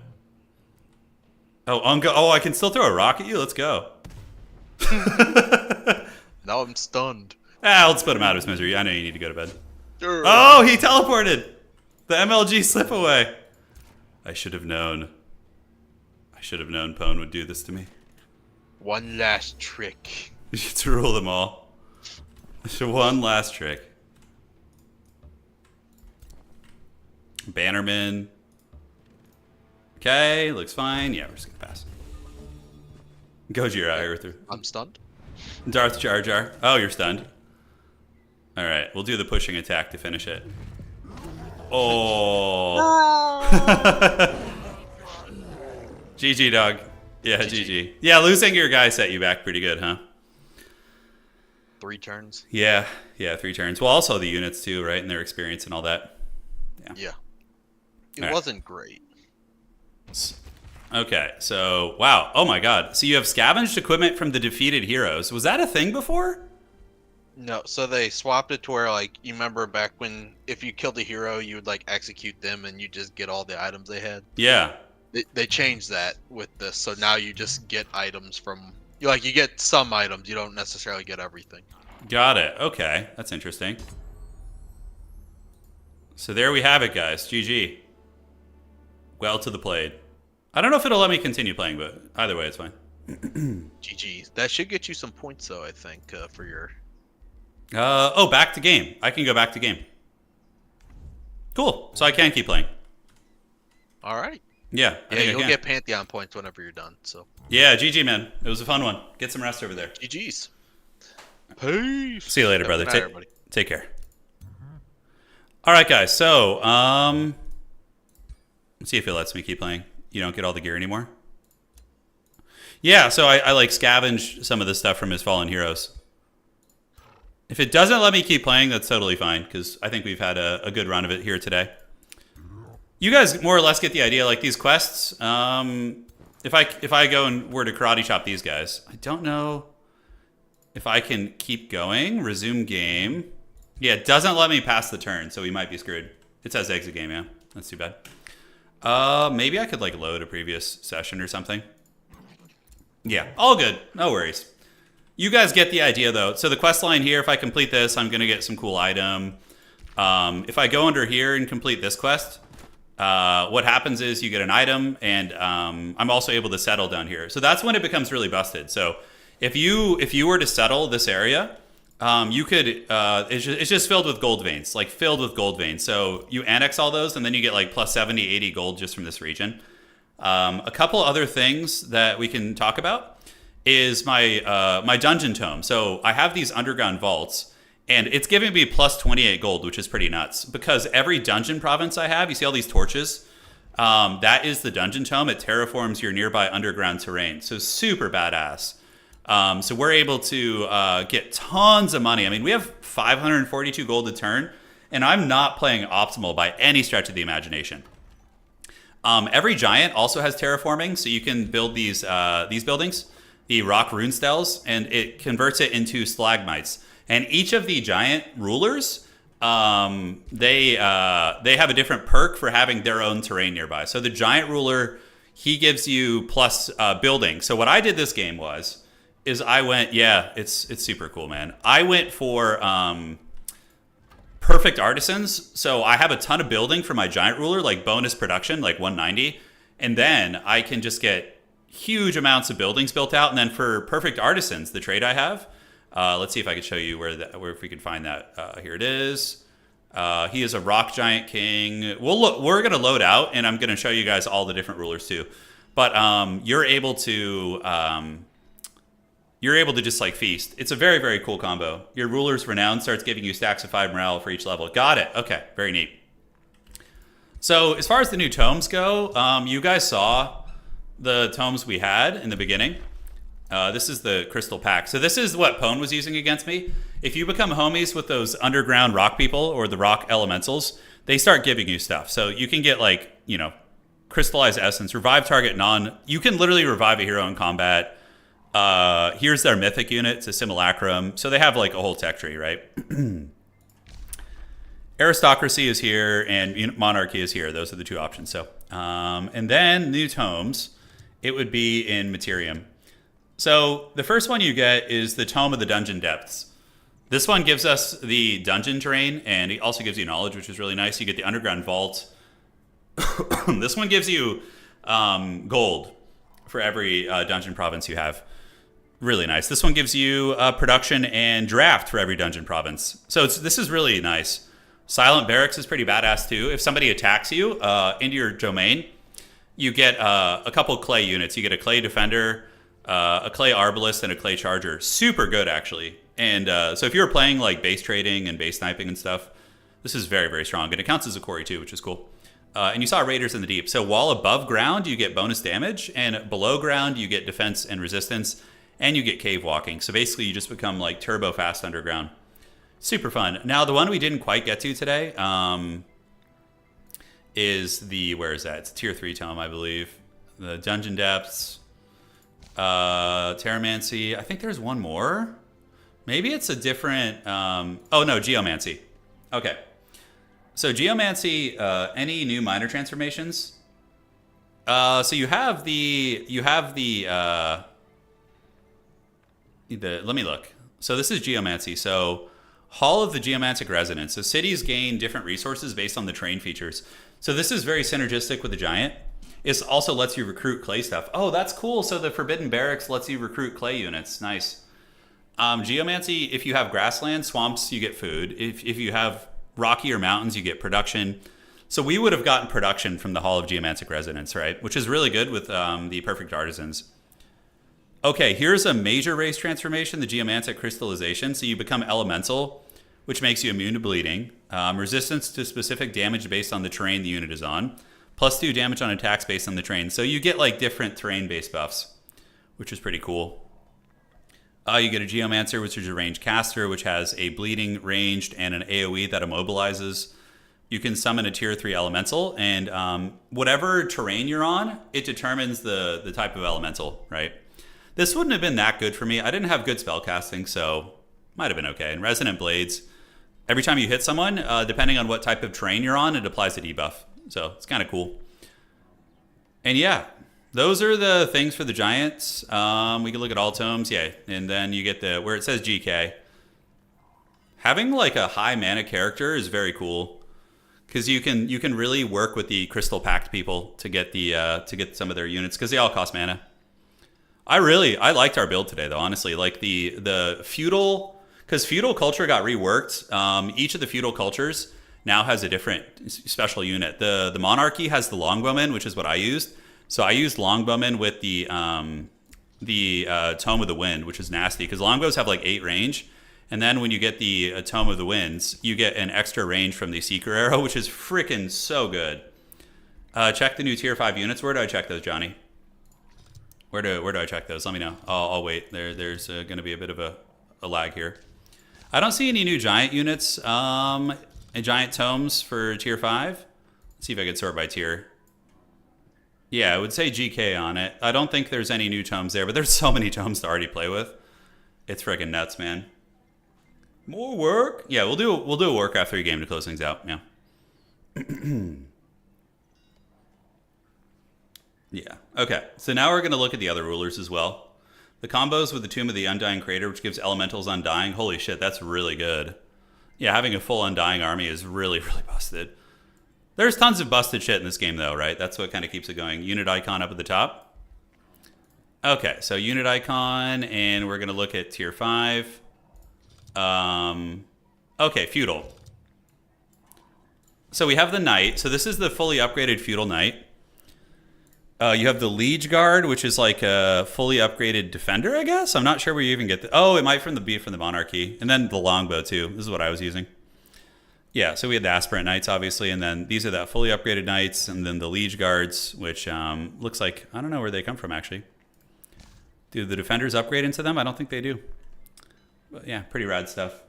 Oh, Unga. Oh, I can still throw a rock at you? Let's go. Now I'm stunned. Let's put him out of his misery. I know you need to go to bed. Oh, he teleported. The MLG slip away. I should have known. I should have known Pone would do this to me. One last trick. To rule them all. One last trick. Bannerman. Okay, looks fine. Yeah, we're just gonna pass. Gojira, Arthur. I'm stunned. Darth Jar Jar. Oh, you're stunned. All right, we'll do the pushing attack to finish it. Oh. GG, dog. Yeah, GG. Yeah, losing your guy set you back pretty good, huh? 3 turns. Yeah, 3 turns. Well, also the units too, right? And their experience and all that. Yeah. It All right. wasn't great. Okay, so, wow. Oh my god. So you have scavenged equipment from the defeated heroes. Was that a thing before? No, so they swapped it to where, like, you remember back when if you killed a hero, you would, like, execute them and you just get all the items they had? Yeah. They changed that with this, so now you just get items from... You get some items, you don't necessarily get everything. Got it. Okay, that's interesting. So there we have it, guys. GG. Well to the played. I don't know if it'll let me continue playing, but either way, it's fine. GG. That should get you some points, though, I think, for your... Oh, back to game. I can go back to game. Cool. So I can keep playing. All right. Yeah, I think I you'll can. get Pantheon points whenever you're done, so... Yeah, GG, man. It was a fun one. Get some rest over there. GG's. Peace. See you later, brother. Good night, everybody. Take care. All right, guys. So, let's see if it lets me keep playing. You don't get all the gear anymore? Yeah, so I like scavenge some of the stuff from his fallen heroes. If it doesn't let me keep playing, that's totally fine, because I think we've had a good run of it here today. You guys more or less get the idea. Like these quests, if I go and were to karate chop these guys, I don't know if I can keep going. Resume game. Yeah, it doesn't let me pass the turn, so we might be screwed. It says exit game, yeah. That's too bad. Maybe I could like load a previous session or something. Yeah, all good. No worries. You guys get the idea though. So the quest line here, if I complete this, I'm gonna get some cool item. If I go under here and complete this quest, what happens is you get an item, and I'm also able to settle down here. So that's when it becomes really busted. So if you were to settle this area, you could. It's just filled with gold veins, like filled with gold veins. So you annex all those, and then you get like plus 70, 80 gold just from this region. A couple other things that we can talk about is my dungeon tome. So I have these underground vaults, and it's giving me plus 28 gold, which is pretty nuts. Because every dungeon province I have, you see all these torches? That is the dungeon tome. It terraforms your nearby underground terrain. So super badass. So we're able to get tons of money. I mean, we have 542 gold a turn, and I'm not playing optimal by any stretch of the imagination. Every giant also has terraforming, so you can build these buildings, the rock rune stels, and it converts it into stalagmites. And each of the giant rulers, they have a different perk for having their own terrain nearby. So the giant ruler, he gives you plus building. So what I did this game is I went, yeah, it's super cool, man. I went for perfect artisans. So I have a ton of building for my giant ruler, like bonus production, like 190. And then I can just get huge amounts of buildings built out. And then for perfect artisans, the trait I have, let's see if I can show you where if we can find that. Here it is. He is a rock giant king. We're going to load out, and I'm going to show you guys all the different rulers too. But you're able to just like feast. It's a very, very cool combo. Your ruler's renown starts giving you stacks of 5 morale for each level. Got it. Okay, very neat. So as far as the new tomes go, you guys saw the tomes we had in the beginning. This is the crystal pack. So this is what Pone was using against me. If you become homies with those underground rock people or the rock elementals, they start giving you stuff. So you can get like, crystallized essence, revive target you can literally revive a hero in combat. Here's their mythic unit. It's a simulacrum. So they have like a whole tech tree, right? Aristocracy is here and monarchy is here. Those are the two options. So, and then new tomes, it would be in Materium. So the first one you get is the Tome of the Dungeon Depths. This one gives us the dungeon terrain, and it also gives you knowledge, which is really nice. You get the underground vault. This one gives you gold for every dungeon province you have. Really nice. This one gives you production and draft for every dungeon province. So this is really nice. Silent Barracks is pretty badass too. If somebody attacks you into your domain, you get a couple clay units. You get a clay defender, a clay arbalist, and a clay charger. Super good, actually. And so if you're playing like base trading and base sniping and stuff, this is very, very strong. And it counts as a quarry too, which is cool. And you saw Raiders in the Deep. So while above ground, you get bonus damage, and below ground, you get defense and resistance, and you get cave walking. So basically, you just become like turbo fast underground. Super fun. Now, the one we didn't quite get to today is where is that? It's a tier 3 tome, I believe. The Dungeon Depths, Terramancy. I think there's one more. Maybe it's a different... oh, no, Geomancy. Okay. So Geomancy, any new minor transformations? So you have the let me look. So this is Geomancy. So Hall of the Geomantic Resonance. So cities gain different resources based on the terrain features. So this is very synergistic with the giant. It also lets you recruit clay stuff. Oh, that's cool. So the Forbidden Barracks lets you recruit clay units. Nice. Geomancy, if you have grassland, swamps, you get food. If you have rocky or mountains, you get production. So we would have gotten production from the Hall of Geomantic Resonance, right? Which is really good with the Perfect Artisans. Okay, here's a major race transformation, the Geomantic Crystallization. So you become elemental, which makes you immune to bleeding. Resistance to specific damage based on the terrain the unit is on. +2 damage on attacks based on the terrain. So you get like different terrain-based buffs, which is pretty cool. You get a Geomancer, which is a ranged caster, which has a bleeding, ranged, and an AoE that immobilizes. you can summon a tier 3 elemental, and whatever terrain you're on, it determines the type of elemental, right? This wouldn't have been that good for me. I didn't have good spellcasting, so might have been okay. And Resonant Blades, every time you hit someone, depending on what type of terrain you're on, it applies a debuff. So it's kind of cool. And yeah, those are the things for the giants. We can look at all tomes, yeah. And then you get where it says GK. Having like a high mana character is very cool, because you can really work with the Crystal Pact people to get some of their units, because they all cost mana. I liked our build today though, honestly. Like the feudal, because feudal culture got reworked. Each of the feudal cultures now has a different special unit. The monarchy has the longbowmen, which is what I used. So I used longbowmen with the Tome of the Wind, which is nasty, because longbows have like 8 range. And then when you get the Tome of the Winds, you get an extra range from the Seeker Arrow, which is freaking so good. Check the new tier 5 units. Where do I check those, Johnny? Where do I check those? Let me know. I'll wait. There's going to be a bit of a lag here. I don't see any new giant units and giant tomes for tier 5. Let's see if I can sort by tier. Yeah, I would say GK on it. I don't think there's any new tomes there, but there's so many tomes to already play with. It's freaking nuts, man. More work? Yeah, we'll do a Warcraft 3 game to close things out. Yeah. Yeah. Okay. So now we're going to look at the other rulers as well. The combos with the Tomb of the Undying Crater, which gives elementals Undying. Holy shit, that's really good. Yeah, having a full Undying army is really, really busted. There's tons of busted shit in this game, though, right? That's what kind of keeps it going. Unit icon up at the top. Okay, so unit icon, and we're going to look at tier 5. Okay, feudal. So we have the knight. So this is the fully upgraded feudal knight. You have the Liege Guard, which is like a fully upgraded defender, I guess. I'm not sure where you even get oh, it might be from the monarchy, and then the longbow too. This is what I was using. Yeah, so we had the aspirant knights, obviously, and then these are the fully upgraded knights, and then the Liege Guards, which looks like, I don't know where they come from, actually. Do the defenders upgrade into them? I don't think they do. But yeah, pretty rad stuff.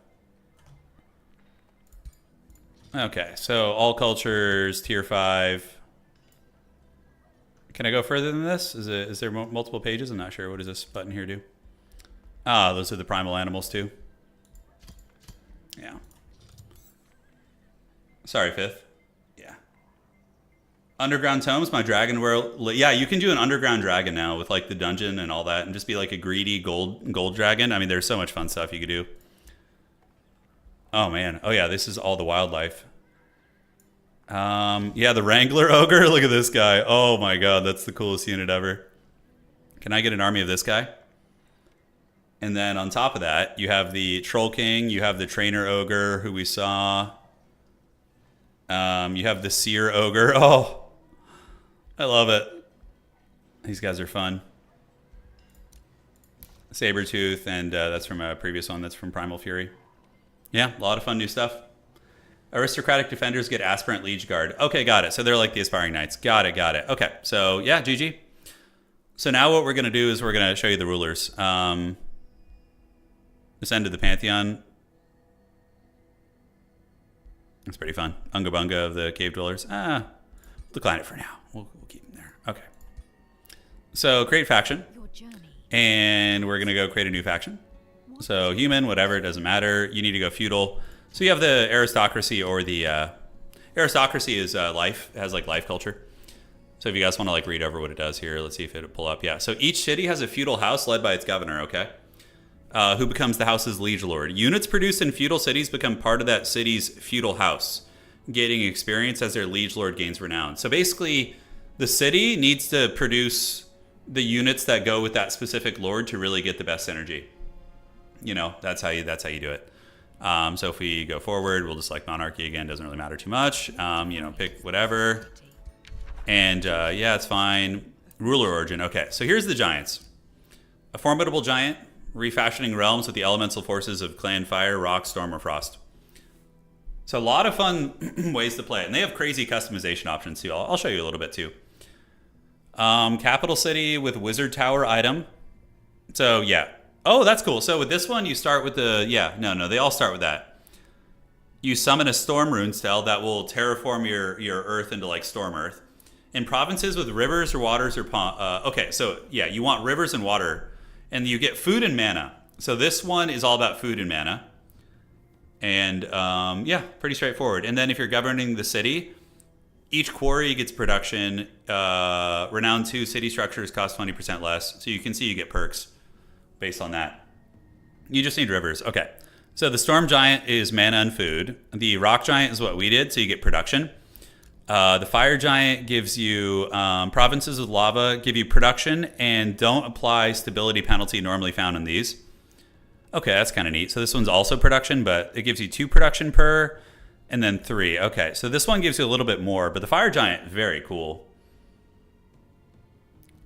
Okay, so all cultures, tier 5. Can I go further than this? Is there multiple pages? I'm not sure. What does this button here do? Ah, those are the primal animals too. Yeah. Sorry, 5th. Yeah. Underground tomes, my dragon world. Yeah, you can do an underground dragon now with like the dungeon and all that, and just be like a greedy gold dragon. I mean, there's so much fun stuff you could do. Oh man. Oh yeah, this is all the wildlife. Yeah, the Wrangler Ogre. Look at this guy. Oh my god, that's the coolest unit ever. Can I get an army of this guy? And then on top of that, you have the Troll King. You have the Trainer Ogre, who we saw. You have the Seer Ogre. Oh, I love it. These guys are fun. Sabretooth, and that's from a previous one. That's from Primal Fury. Yeah, a lot of fun new stuff. Aristocratic defenders get aspirant liege guard. Okay, got it. So they're like the aspiring knights. Got it. Okay, so yeah, GG. So now what we're going to do is we're going to show you the rulers. This end of the Pantheon. It's pretty fun. Unga Bunga of the Cave Dwellers. Decline it for now. We'll keep them there. Okay. So create faction. And we're going to go create a new faction. So human, whatever, it doesn't matter. You need to go feudal. So you have the aristocracy, or the aristocracy is life. It has like life culture. So if you guys want to like read over what it does here, let's see if it'll pull up. Yeah. So each city has a feudal house led by its governor. Okay. Who becomes the house's liege lord. Units produced in feudal cities become part of that city's feudal house, gaining experience as their liege lord gains renown. So basically, the city needs to produce the units that go with that specific lord to really get the best synergy. You know, that's how you do it. So if we go forward, we'll just select monarchy again. Doesn't really matter too much. You know, pick whatever. And yeah, it's fine. Ruler origin. Okay, so here's the giants. A formidable giant, refashioning realms with the elemental forces of clan fire, rock, storm, or frost. So a lot of fun ways to play it. And they have crazy customization options too. I'll show you a little bit too. Capital city with wizard tower item. So yeah. Oh, that's cool. So with this one, you start with the, yeah, no, they all start with that. you summon a storm rune spell that will terraform your Earth into like Storm Earth. In provinces with rivers or waters or okay, so yeah, you want rivers and water, and you get food and mana. So this one is all about food and mana, and yeah, pretty straightforward. And then if you're governing the city, each quarry gets production. Renown 2 city structures cost 20% less, so you can see you get perks based on that. You just need rivers. Okay, so the Storm Giant is mana and food. The Rock Giant is what we did, so you get production. The Fire Giant gives you provinces with lava, give you production, and don't apply stability penalty normally found in these. Okay, that's kind of neat. So this one's also production, but it gives you 2 production per, and then 3. Okay, so this one gives you a little bit more, but the Fire Giant, very cool.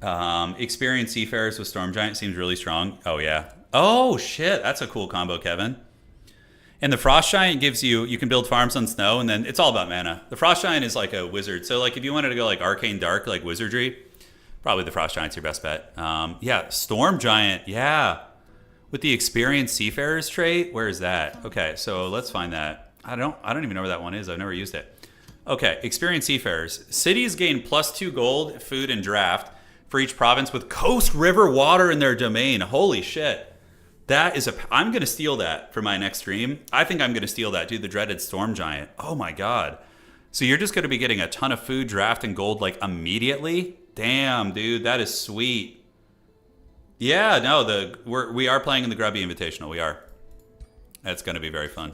Experienced Seafarers with Storm Giant seems really strong. Oh, yeah. Oh, shit, that's a cool combo, Kevin. And the Frost Giant gives you can build farms on snow, and then it's all about mana. The Frost Giant is like a wizard. So like if you wanted to go like Arcane Dark, like wizardry, probably the Frost Giant's your best bet. Yeah, Storm Giant, yeah. With the Experienced Seafarers trait, where is that? Okay, so let's find that. I don't even know where that one is. I've never used it. Okay, Experienced Seafarers. Cities gain +2 gold, food, and draft for each province with coast, river, water in their domain. Holy shit. That is I'm going to steal that for my next stream. I think I'm going to steal that, dude, the dreaded Storm Giant. Oh my God. So you're just going to be getting a ton of food, draft, and gold like immediately? Damn, dude, that is sweet. Yeah, no, we are playing in the Grubby Invitational. We are. That's going to be very fun.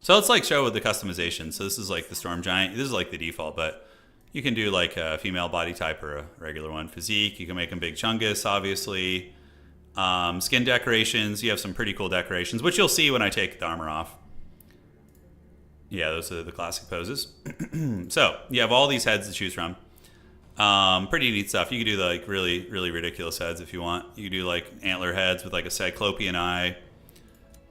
So let's like show with the customization. So this is like the Storm Giant. This is like the default, but you can do like a female body type or a regular one. Physique, you can make them big chungus, obviously. Skin decorations, you have some pretty cool decorations, which you'll see when I take the armor off. Yeah, those are the classic poses. So you have all these heads to choose from. Pretty neat stuff. You could do like really, really ridiculous heads if you want. You could do like antler heads with like a cyclopean eye.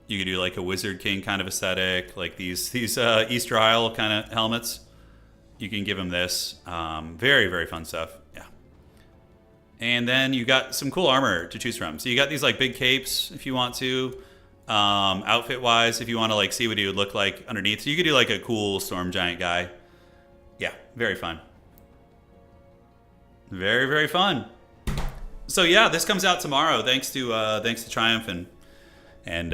You could do like a Wizard King kind of aesthetic, like these Easter Isle kind of helmets. You can give them this. Very, very fun stuff. Yeah. And then you got some cool armor to choose from. So you got these like big capes if you want to. Outfit wise, if you want to like see what he would look like underneath. So you could do like a cool Storm Giant guy. Yeah, very fun. Very, very fun. So yeah, this comes out tomorrow. Thanks to Triumph and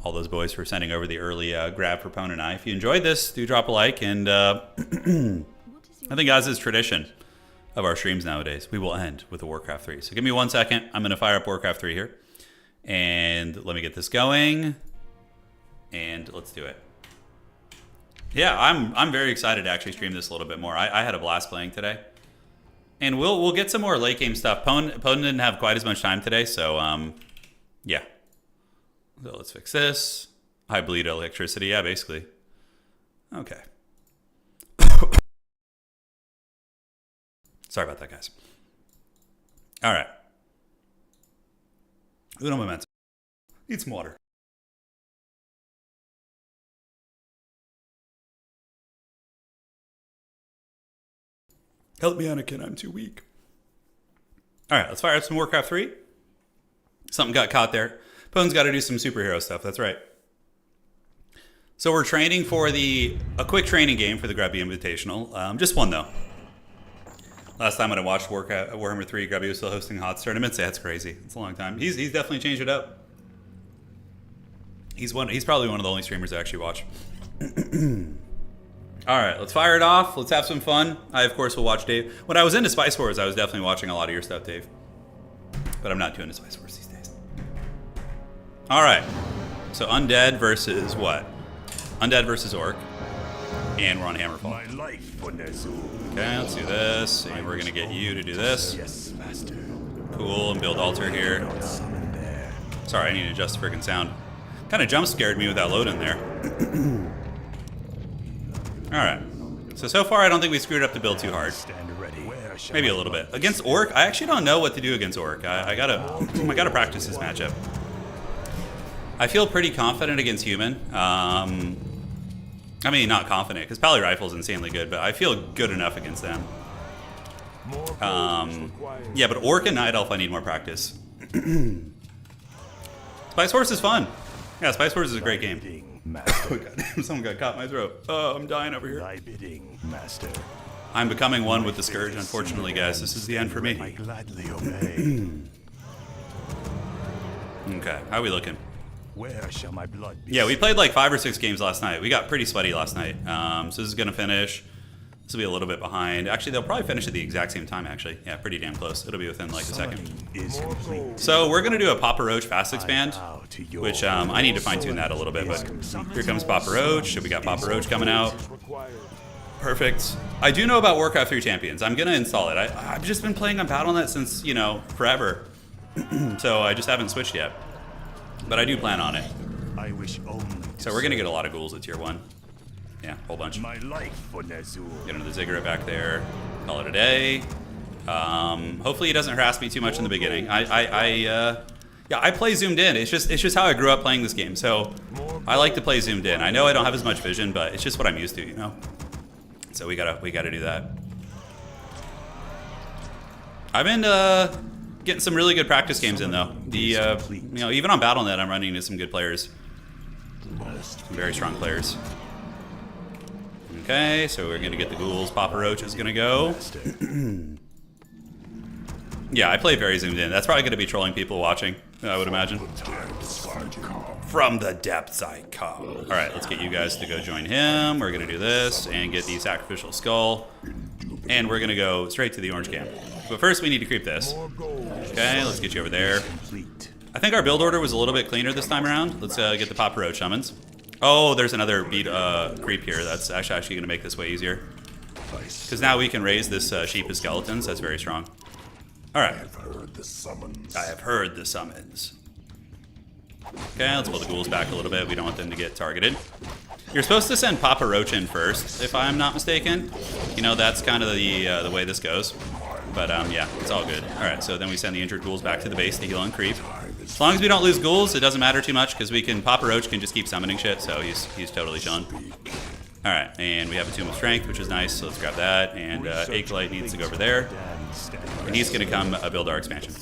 all those boys for sending over the early grab for Pwn and I. If you enjoyed this, do drop a like. And I think as is tradition of our streams nowadays, we will end with a Warcraft 3. So give me 1 second. I'm going to fire up Warcraft 3 here. And let me get this going. And let's do it. Yeah, I'm very excited to actually stream this a little bit more. I had a blast playing today. And we'll get some more late game stuff. Pwn didn't have quite as much time today, so yeah. So let's fix this. High bleed electricity, yeah, basically. Okay. Sorry about that, guys. All right. Uno momento. Need some water. Help me, Anakin. I'm too weak. All right, let's fire up some Warcraft 3. Something got caught there. Pwn's got to do some superhero stuff. That's right. So we're training for a quick training game for the Grubby Invitational. Just one, though. Last time when I watched Warhammer 3, Grubby was still hosting HOTS tournaments. Yeah, that's crazy. It's a long time. He's definitely changed it up. He's probably one of the only streamers I actually watch. All right, let's fire it off. Let's have some fun. I, of course, will watch Dave. When I was into Spice Wars, I was definitely watching a lot of your stuff, Dave. But I'm not doing the Spice Wars these days. All right. So Undead versus what? Undead versus Orc. And we're on Hammerfall. My life, Okay, let's do this. And we're going to get you to do this. Yes, master. Cool, and build altar here. Sorry, I need to adjust the freaking sound. Kind of jump scared me with that load in there. Alright. So far I don't think we screwed up the build too hard. Stand ready. Maybe a little bit. Against Orc, I actually don't know what to do against Orc. I gotta practice this matchup. I feel pretty confident against Human. I mean, not confident, because Pally Rifle's insanely good, but I feel good enough against them. Yeah, but Orc and Night Elf, I need more practice. Spice Horse is fun. Yeah, Spice Horse is a great game. master. Oh, God. Someone got caught in my throat. Oh, I'm dying over here. Thy bidding, master. I'm becoming one with the Scourge, unfortunately, guys. This is the end for I me. gladly obey. Okay, how are we looking? Where shall my blood be? Yeah, we played like 5 or 6 games last night. We got pretty sweaty last night. So this is going to finish. This will be a little bit behind. Actually, they'll probably finish at the exact same time, actually. Yeah, pretty damn close. It'll be within like a second. Is complete. So we're going to do a Papa Roach fast expand, bow to your which I need to fine-tune that a little bit, but here comes Papa Roach. We got Papa Roach coming out. Perfect. I do know about Warcraft 3 Champions. I'm going to install it. I've just been playing on Battle.net since, you know, forever. So I just haven't switched yet. But I do plan on it. I wish only. So we're going to get a lot of ghouls at tier 1. Yeah, whole bunch. My life for Nazul. Get another Ziggurat back there. Call it a day. Hopefully he doesn't harass me too much in the beginning. Yeah, I play zoomed in. It's just how I grew up playing this game. So I like to play zoomed in. I know I don't have as much vision, but it's just what I'm used to, you know. So we gotta do that. I've been getting some really good practice games in though. You know, even on Battle.net, I'm running into some good players. Some very strong players. Okay, so we're gonna get the ghouls. Papa Roach is gonna go. Yeah, I play very zoomed in. That's probably gonna be trolling people watching, I would imagine. From the depths I come. All right, let's get you guys to go join him. We're gonna do this and get the sacrificial skull. And we're gonna go straight to the orange camp. But first we need to creep this. Okay, let's get you over there. I think our build order was a little bit cleaner this time around. Let's get the Papa Roach summons. Oh, there's another creep here. That's actually going to make this way easier. Because now we can raise this sheep of skeletons. That's very strong. All right. I have heard the summons. Okay, let's pull the ghouls back a little bit. We don't want them to get targeted. You're supposed to send Papa Roach in first, if I'm not mistaken. You know, that's kind of the way this goes. But yeah, it's all good. All right, so then we send the injured ghouls back to the base to heal and creep. As long as we don't lose ghouls, it doesn't matter too much because Papa Roach can just keep summoning shit, so he's totally chilling. All right, and we have a Tomb of Strength, which is nice, so let's grab that. And Acolyte needs to go over there, and he's going to come build our expansion.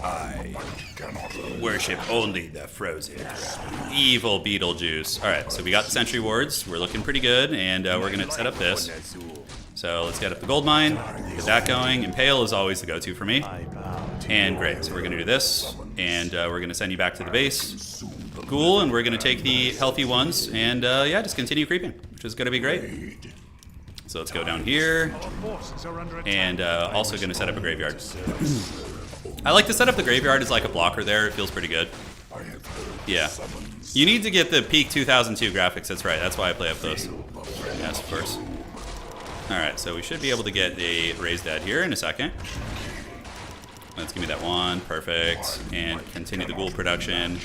I worship only the frozen evil Beetlejuice. All right, so we got the Sentry Wards. We're looking pretty good, and we're going to set up this. So let's get up the gold mine, get that going. Impale is always the go-to for me. And great, so we're gonna do this, and we're gonna send you back to the base. Cool, and we're gonna take the healthy ones, and yeah, just continue creeping, which is gonna be great. So let's go down here, and also gonna set up a graveyard. I like to set up the graveyard as like a blocker there, it feels pretty good. Yeah. You need to get the peak 2002 graphics, that's right, that's why I play up those. Yes, of course. Alright, so we should be able to get a raised dead here in a second. Let's give me that one, perfect. And continue the ghoul production.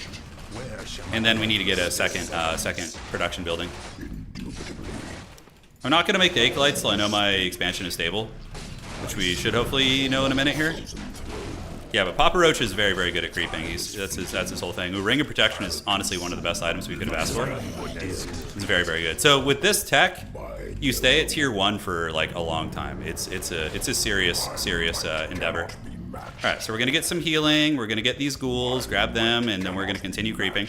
And then we need to get a second production building. I'm not gonna make the Acolytes till I know my expansion is stable, which we should hopefully know in a minute here. Yeah, but Papa Roach is very, very good at creeping. That's his whole thing. Ooh, Ring of Protection is honestly one of the best items we could have asked for. It's very, very good. So with this tech, you stay at tier 1 for like a long time. It's a serious endeavor. All right, so we're gonna get some healing. We're gonna get these ghouls, grab them, and then we're gonna continue creeping.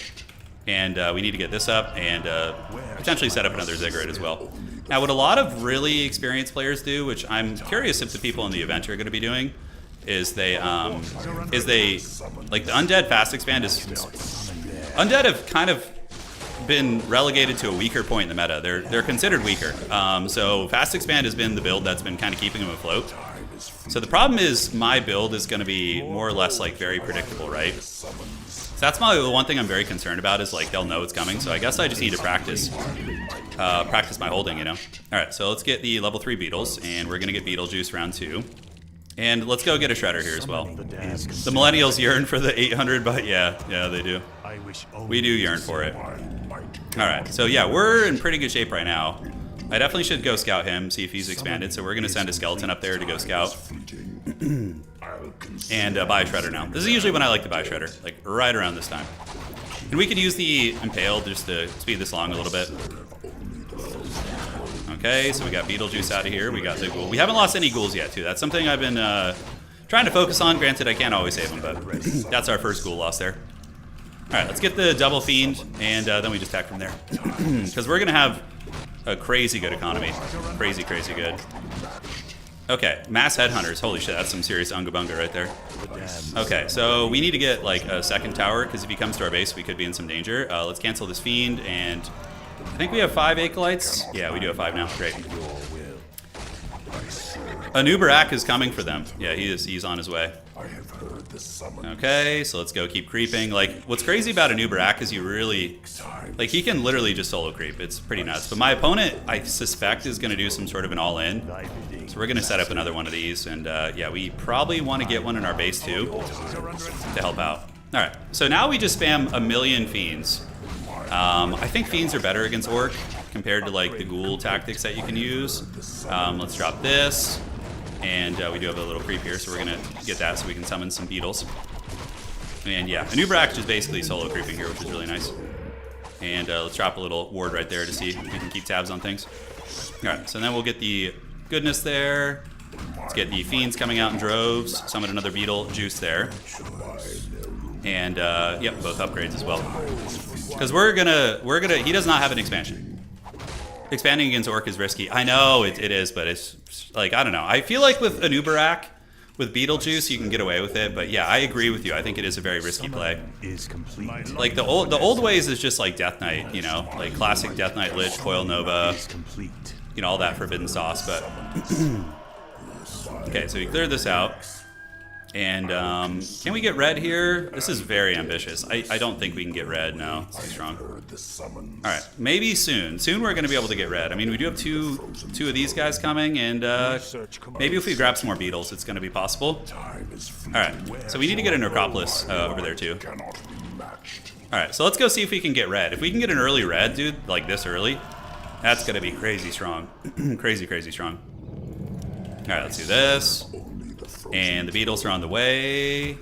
And we need to get this up and potentially set up another Ziggurat as well. Now, what a lot of really experienced players do, which I'm curious if the people in the event are gonna be doing, is they like the Undead fast expand is Undead have kind of been relegated to a weaker point in the meta. They're considered weaker. So fast expand has been the build that's been kind of keeping them afloat. So the problem is my build is going to be more or less like very predictable, right? So that's the one thing I'm very concerned about is like they'll know it's coming. So I guess I just need to practice my holding, you know. All right, so let's get the level 3 beetles, and we're gonna get Beetlejuice round 2. And let's go get a Shredder here as well. The Millennials yearn for the 800, but yeah, they do. We do yearn for it. All right, so yeah, we're in pretty good shape right now. I definitely should go scout him, see if he's expanded. So we're gonna send a skeleton up there to go scout. And buy a Shredder now. This is usually when I like to buy a Shredder, like right around this time. And we could use the Impale just to speed this along a little bit. Okay, so we got Beetlejuice out of here. We got the ghoul. We haven't lost any ghouls yet, too. That's something I've been trying to focus on. Granted, I can't always save them, but that's our first ghoul loss there. All right, let's get the double fiend, and then we just attack from there. Because we're gonna have a crazy good economy. Crazy, crazy good. Okay, mass headhunters. Holy shit, that's some serious unga bunga right there. Okay, so we need to get like a second tower, because if he comes to our base, we could be in some danger. Let's cancel this fiend, and I think we have 5 acolytes. Yeah, we do have 5 now. Great. Anubarak is coming for them. Yeah, he's on his way. Okay, so let's go keep creeping. Like, what's crazy about Anubarak is you really, like, he can literally just solo creep. It's pretty nuts. But my opponent, I suspect, is going to do some sort of an all-in. So we're going to set up another one of these. And yeah, we probably want to get one in our base too to help out. All right, so now we just spam a million fiends. I think fiends are better against orc compared to like the ghoul tactics that you can use. Let's drop this. And we do have a little creep here, so we're going to get that so we can summon some beetles. And yeah, Anubarak is basically solo creeping here, which is really nice. And let's drop a little ward right there to see if we can keep tabs on things. Alright, so then we'll get the goodness there. Let's get the fiends coming out in droves. Summon another beetle, juice there. And yep, both upgrades as well. Because we're gonna, he does not have an expansion. Expanding against orc is risky. I know it is, but it's like, I don't know. I feel like with Anubarak, with Beetlejuice, you can get away with it. But yeah, I agree with you. I think it is a very risky play. Like the old ways is just like Death Knight, you know, like classic Death Knight Lich, Coil Nova, you know, all that forbidden sauce. But okay, so we cleared this out. And can we get red here? This is very ambitious. I don't think we can get red. No, it's too strong. All right, maybe soon. Soon we're going to be able to get red. I mean, we do have two of these guys coming, and maybe if we grab some more beetles, it's going to be possible. All right, so we need to get a necropolis over there too. All right, so let's go see if we can get red. If we can get an early red, dude, like this early, that's going to be crazy strong. Crazy, crazy strong. All right, let's do this. And the beetles are on the way.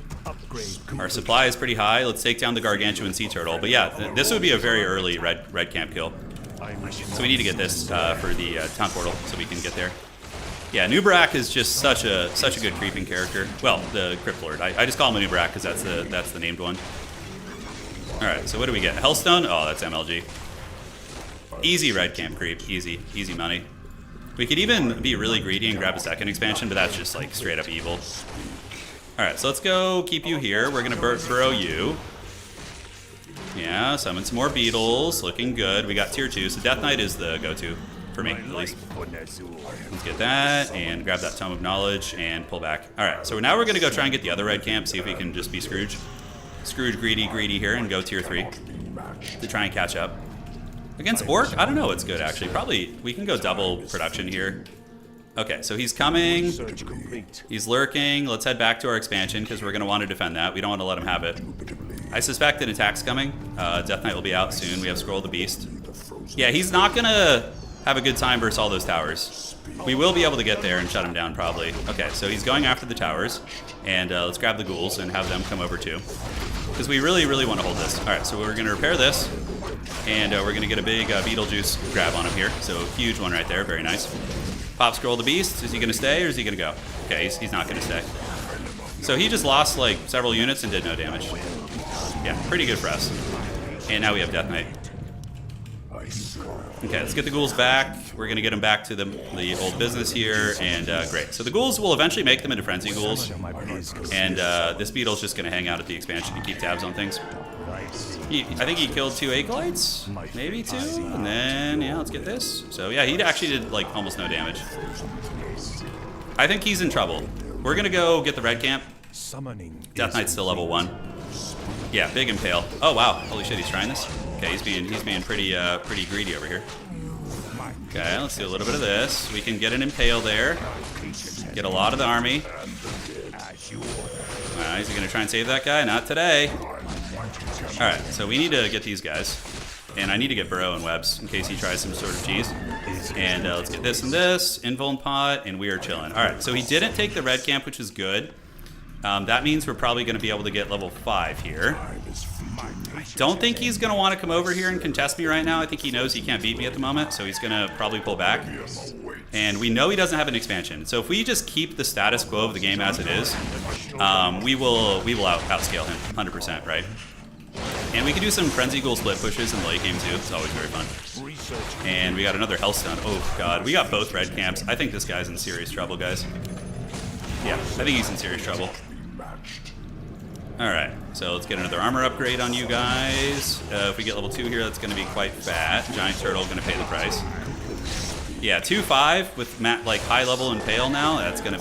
Our supply is pretty high. Let's take down the gargantuan sea turtle. But yeah, this would be a very early red camp kill. So we need to get this for the town portal so we can get there. Yeah, Anubarak is just such a good creeping character. Well, the Crypt Lord. I just call him Anubarak because that's the named one. All right, so what do we get? Hellstone? Oh, that's MLG. Easy red camp creep. Easy money. We could even be really greedy and grab a second expansion, but that's just like straight up evil. Alright, so let's go keep you here. We're gonna burrow you. Yeah, summon some more beetles. Looking good. We got tier 2, so Death Knight is the go-to for me, at least. Let's get that and grab that Tome of Knowledge and pull back. Alright, so now we're gonna go try and get the other red camp, see if we can just be Scrooge. Scrooge greedy here and go tier 3 to try and catch up. Against Orc, I don't know what's good, actually. Probably, we can go double production here. Okay, so he's coming. He's lurking. Let's head back to our expansion, because we're going to want to defend that. We don't want to let him have it. I suspect an attack's coming. Death Knight will be out soon. We have Scroll the Beast. Yeah, he's not going to have a good time versus all those towers. We will be able to get there and shut him down, probably. Okay, so he's going after the towers. And let's grab the ghouls and have them come over, too. Because we really want to hold this. All right, so we're going to repair this. And we're going to get a big Beetlejuice grab on him here. So huge one right there. Very nice. Pop Scroll the Beast. Is he going to stay or is he going to go? Okay, he's not going to stay. So he just lost like several units and did no damage. Yeah, pretty good for us. And now we have Death Knight. Okay, let's get the ghouls back. We're going to get them back to the old business here. And great. So the ghouls will eventually make them into frenzy ghouls. And this beetle's just going to hang out at the expansion and keep tabs on things. I think he killed 2 acolytes, maybe 2, and then, yeah, let's get this. So, yeah, he actually did, like, almost no damage. I think he's in trouble. We're going to go get the red camp. Death Knight's still level 1. Yeah, big impale. Oh, wow. Holy shit, he's trying this? Okay, he's being pretty greedy over here. Okay, let's do a little bit of this. We can get an impale there. Get a lot of the army. Is he going to try and save that guy? Not today. Alright, so we need to get these guys. And I need to get Burrow and Webs in case he tries some sort of cheese. And let's get this and this. Invuln pot, and we are chilling. Alright, so he didn't take the red camp, which is good. That means we're probably going to be able to get level 5 here. I don't think he's going to want to come over here and contest me right now. I think he knows he can't beat me at the moment, so he's going to probably pull back. And we know he doesn't have an expansion. So if we just keep the status quo of the game as it is, we will outscale him 100%, right? And we can do some Frenzy Ghoul split pushes in the late game too. It's always very fun. And we got another Hellstone. Oh god, we got both red camps. I think this guy's in serious trouble, guys. Yeah, I think he's in serious trouble. Alright, so let's get another armor upgrade on you guys. If we get level 2 here, that's going to be quite fat. Giant Turtle going to pay the price. Yeah, 2-5 with like high level Impale now. That's going to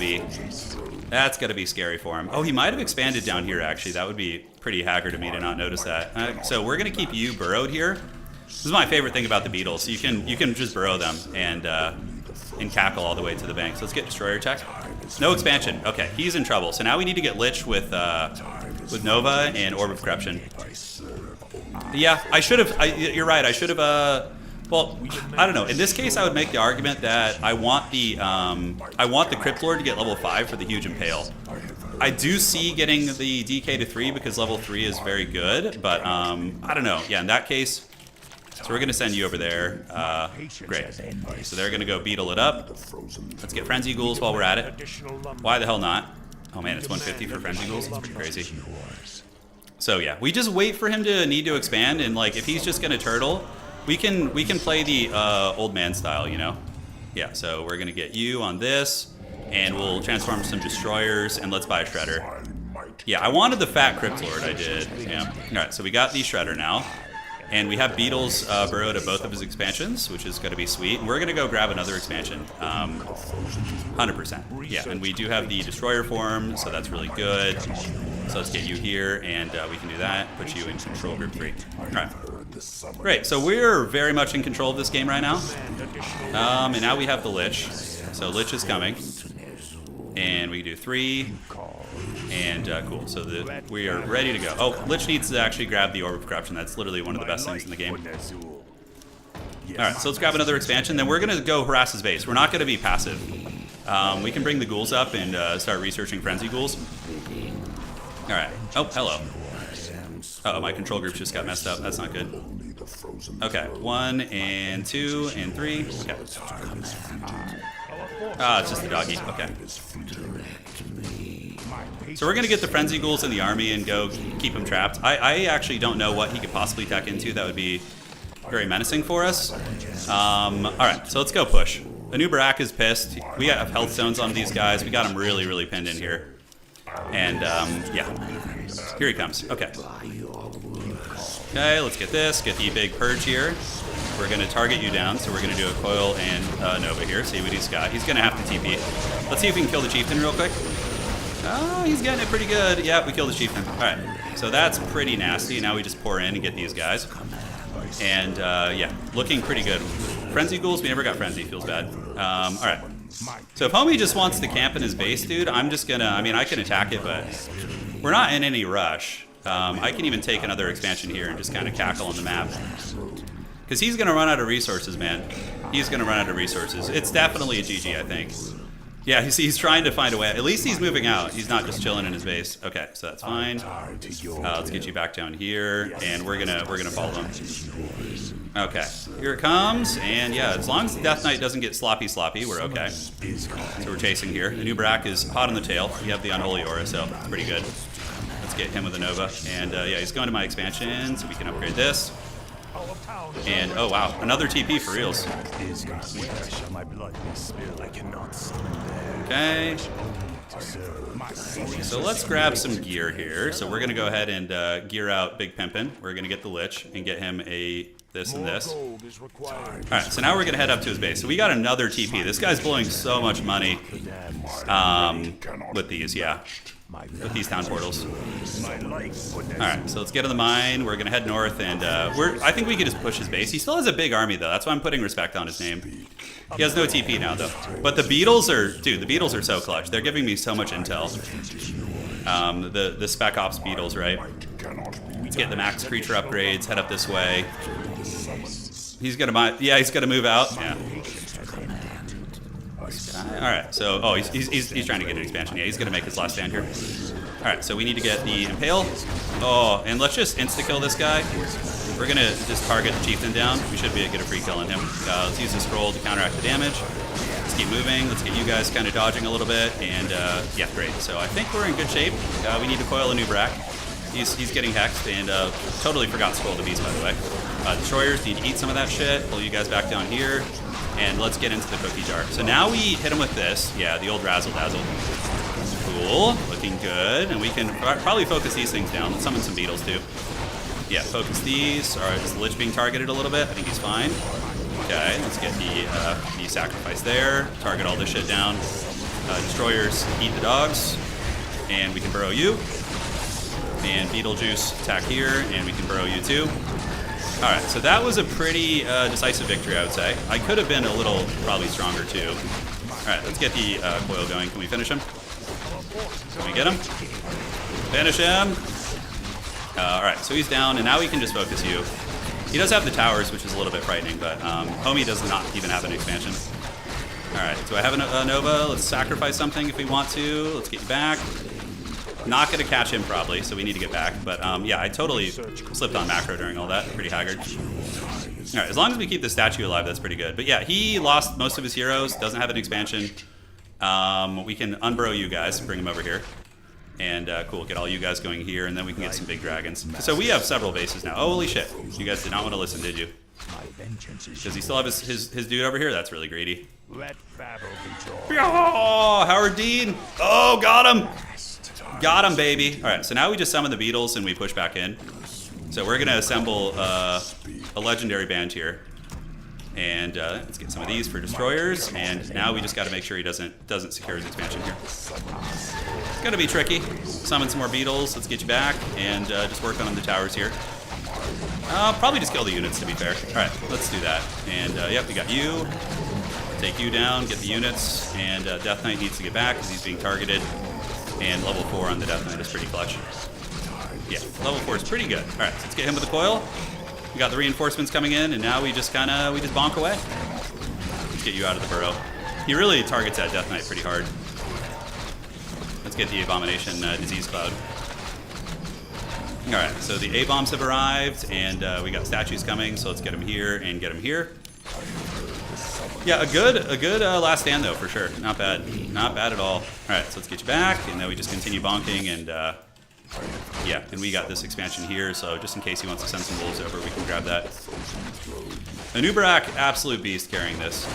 be scary for him. Oh, he might have expanded down here actually. That would be pretty hacker to me to not notice that. So we're going to keep you burrowed here. This is my favorite thing about the beetles. You can just burrow them and cackle all the way to the bank. So let's get Destroyer Tech. No expansion. Okay, he's in trouble. So now we need to get Lich with Nova and Orb of Corruption. Yeah, I should have. You're right. I should have. Well, I don't know. In this case, I would make the argument that I want the Crypt Lord to get level 5 for the huge Impale. I do see getting the DK to 3 because level 3 is very good, but I don't know. Yeah, in that case. So we're going to send you over there. Great. So they're going to go beetle it up. Let's get Frenzy Ghouls while we're at it. Why the hell not? Oh man, it's 150 for Frenzy Ghouls. That's pretty crazy. So yeah, we just wait for him to need to expand, and like if he's just going to turtle, we can play the old man style, you know? Yeah, so we're going to get you on this, and we'll transform some Destroyers, and let's buy a Shredder. Yeah, I wanted the fat Crypt Lord, I did. Yeah. Alright, so we got the Shredder now. And we have Beetles burrowed at both of his expansions, which is going to be sweet. And we're going to go grab another expansion. 100%. Yeah, and we do have the Destroyer form, so that's really good. So let's get you here, and we can do that. Put you in Control Group 3. All right. Great, so we're very much in control of this game right now. And now we have the Lich. So Lich is coming. And we can do 3. And cool, so we are ready to go. Oh, Lich needs to actually grab the Orb of Corruption. That's literally one of the best things in the game. Alright, so let's grab another expansion. Then we're going to go harass his base. We're not going to be passive. We can bring the ghouls up and start researching Frenzy Ghouls. Alright. Oh, hello. Uh-oh, my control group just got messed up. That's not good. Okay, 1 and 2 and 3. Okay. Ah, it's just the doggy. Okay. So we're going to get the Frenzy Ghouls in the army and go keep him trapped. I actually don't know what he could possibly tech into that would be very menacing for us. Alright, so let's go push. Anubarak is pissed. We have health stones on these guys. We got him really, really pinned in here. And, yeah. Here he comes. Okay. Okay, let's get this. Get the big purge here. We're going to target you down, so we're going to do a Coil and Nova here. See what he's got. He's going to have to TP. Let's see if we can kill the Chieftain real quick. Oh, he's getting it pretty good. Yeah, we killed the Chieftain. Alright, so that's pretty nasty. Now we just pour in and get these guys. And, yeah, looking pretty good. Frenzy Ghouls, we never got Frenzy. Feels bad. Alright. So if homie just wants to camp in his base, dude, I'm just gonna... I mean, I can attack it, but we're not in any rush. I can even take another expansion here and just kind of cackle on the map. Because he's going to run out of resources, man. He's going to run out of resources. It's definitely a GG, I think. Yeah, he's trying to find a way. At least he's moving out. He's not just chilling in his base. Okay, so that's fine. Let's get you back down here, and we're gonna follow him. Okay, here it comes, and yeah, as long as the Death Knight doesn't get sloppy, we're okay. So we're chasing here. Anubarak is hot on the tail. We have the Unholy Aura, so it's pretty good. Let's get him with a Nova, and yeah, he's going to my expansion, so we can upgrade this. And oh wow, another TP for reals. Okay. So let's grab some gear here. So we're gonna go ahead and gear out Big Pimpin'. We're gonna get the Lich and get him a this and this. Alright, so now we're gonna head up to his base. So we got another TP. This guy's blowing so much money with these, yeah. With these town portals. Alright, so let's get to the mine. We're gonna head north, and I think we could just push his base. He still has a big army though. That's why I'm putting respect on his name. He has no TP now though. But the Beetles are, dude, the Beetles are so clutch. They're giving me so much intel. The Spec Ops Beetles, right? Let's get the max creature upgrades, head up this way. He's gonna he's gonna move out. Yeah. Alright, so, oh, he's trying to get an expansion. Yeah, he's going to make his last stand here. Alright, so we need to get the Impale. Oh, and let's just insta-kill this guy. We're going to just target the Chieftain down. We should be able to get a free kill on him. Let's use the scroll to counteract the damage. Let's keep moving. Let's get you guys kind of dodging a little bit. And, yeah, great. So I think we're in good shape. We need to coil Anubarak. he's getting hexed, and totally forgot Scroll the Beast, by the way. Destroyers need to eat some of that shit. Pull you guys back down here, and let's get into the cookie jar. So now we hit him with this. Yeah, the old Razzle Dazzle. Cool, looking good. And we can probably focus these things down. Let's summon some beetles too. Yeah, focus these. All right, is the Lich being targeted a little bit? I think he's fine. Okay, let's get the sacrifice there. Target all this shit down. Destroyers, eat the dogs. And we can burrow you. And Beetlejuice, attack here, and we can burrow you too. Alright, so that was a pretty decisive victory, I would say. I could have been a little, probably stronger too. Alright, let's get the coil going. Can we finish him? Can we get him? Finish him! Alright, so he's down, and now we can just focus you. He does have the towers, which is a little bit frightening, but Homie does not even have an expansion. Alright, do I have a Nova? Let's sacrifice something if we want to. Let's get you back. Not going to catch him, probably, so we need to get back. But, yeah, I totally slipped on macro during all that. Pretty haggard. Alright, as long as we keep the statue alive, that's pretty good. But, yeah, he lost most of his heroes. Doesn't have an expansion. We can unburrow you guys and bring him over here. And, cool, get all you guys going here, and then we can get some big dragons. So we have several bases now. Oh, holy shit. You guys did not want to listen, did you? Does he still have his dude over here? That's really greedy. Let battle be Oh, Howard Dean. Oh, got him. Got him, baby. All right, so now we just summon the Beatles and we push back in. So we're going to assemble a legendary band here. And let's get some of these for destroyers. And now we just got to make sure he doesn't secure his expansion here. It's going to be tricky. Summon some more Beatles. Let's get you back. And just work on the towers here. Probably just kill the units, to be fair. All right, let's do that. And, yep, we got you. Take you down, get the units. And Death Knight needs to get back because he's being targeted. And level 4 on the Death Knight is pretty clutch. Yeah, level 4 is pretty good. All right, so let's get him with the coil. We got the reinforcements coming in, and now we just bonk away. Let's get you out of the burrow. He really targets that Death Knight pretty hard. Let's get the Abomination Disease Cloud. All right, so the A-bombs have arrived, and we got statues coming, so let's get them here and get them here. Yeah, a good last stand though, for sure. Not bad. Not bad at all. All right, so let's get you back, and then we just continue bonking, and yeah, and we got this expansion here, so just in case he wants to send some wolves over, we can grab that. Anubarak, absolute beast carrying this.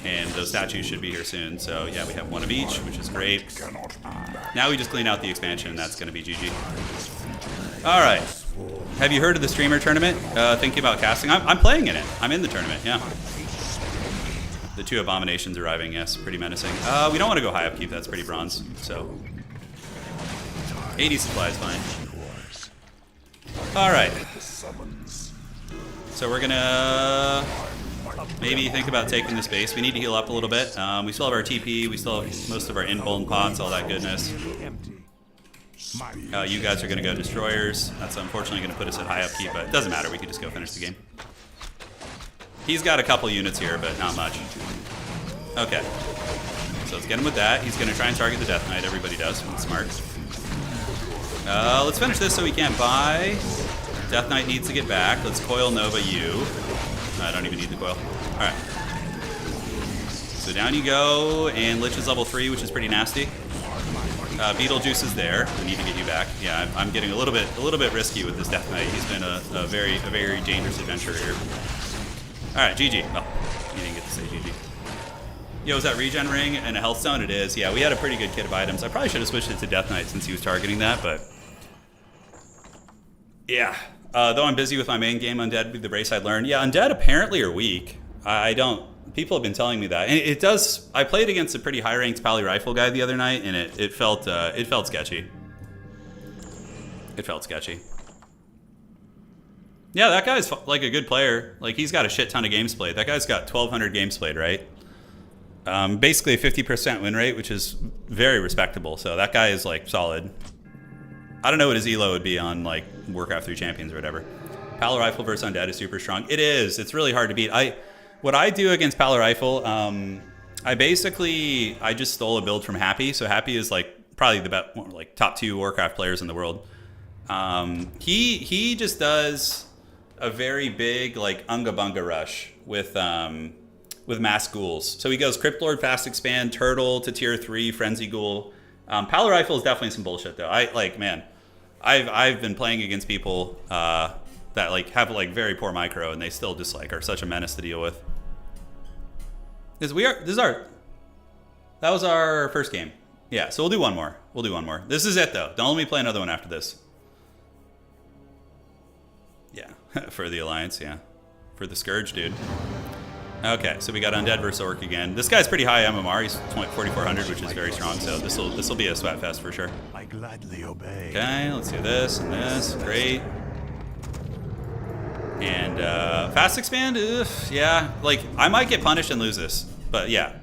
And those statues should be here soon, so yeah, we have one of each, which is great. Now we just clean out the expansion, and that's going to be GG. All right. Have you heard of the streamer tournament? Thinking about casting? I'm playing in it. I'm in the tournament, yeah. The 2 abominations arriving, yes, pretty menacing. We don't want to go high upkeep, that's pretty bronze, so. 80 supply is fine. All right. So we're gonna maybe think about taking this base. We need to heal up a little bit. We still have our TP, we still have most of our in-bone pots, all that goodness. You guys are going to go destroyers. That's unfortunately going to put us at high upkeep, but it doesn't matter. We could just go finish the game. He's got a couple units here, but not much. Okay. So let's get him with that. He's going to try and target the Death Knight. Everybody does. That's smart. Let's finish this so we can't buy. Death Knight needs to get back. Let's coil Nova you. I don't even need the coil. All right. So down you go, and Lich is level 3, which is pretty nasty. Beetlejuice is there. We need to get you back. Yeah, I'm getting a little bit risky with this Death Knight. He's been a very dangerous adventurer here. All right, GG. Oh, you didn't get to say GG. Yo, is that regen ring and a health stone? It is. Yeah, we had a pretty good kit of items. I probably should have switched it to Death Knight since he was targeting that, but yeah. Though I'm busy with my main game, Undead, the race I learned. Yeah, Undead apparently are weak. I don't. People have been telling me that, and it does. I played against a pretty high-ranked Pally Rifle guy the other night, and it felt sketchy. It felt sketchy. Yeah, that guy's like a good player. Like, he's got a shit ton of games played. That guy's got 1,200 games played, right? Basically a 50% win rate, which is very respectable. So that guy is like solid. I don't know what his elo would be on like Warcraft 3 Champions or whatever. Pally Rifle versus Undead is super strong. It is. It's really hard to beat. What I do against Pally Rifle, I just stole a build from Happy. So Happy is like probably the best, like top 2 Warcraft players in the world. He just does a very big like Unga Bunga rush with mass ghouls. So he goes Crypt Lord, Fast Expand, Turtle to tier 3, Frenzy Ghoul. Pally Rifle is definitely some bullshit though. Man, I've been playing against people that like have like very poor micro, and they still just like are such a menace to deal with. That was our first game. Yeah, so we'll do one more. This is it though. Don't let me play another one after this. Yeah, for the Alliance, yeah. For the Scourge, dude. Okay, so we got Undead versus Orc again. This guy's pretty high MMR. He's 4,400, which is very strong. So this will be a sweat fest for sure. I gladly obey. Okay, let's do this and this. Great. And fast expand. Ugh, yeah, like I might get punished and lose this, but yeah,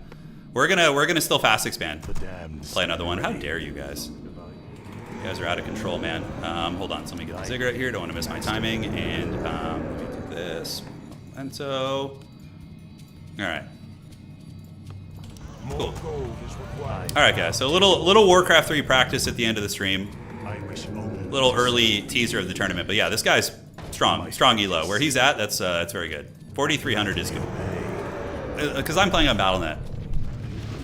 we're gonna still fast expand. Play another one. How dare you guys? You guys are out of control, man. Hold on, so let me get the ziggurat here. Don't want to miss my timing. And let me do this. And so. All right. Cool. All right, guys. So a little Warcraft 3 practice at the end of the stream. Little early teaser of the tournament, but yeah, this guy's strong elo. Where he's at, that's very good. 4,300 is good. Because I'm playing on Battle.net.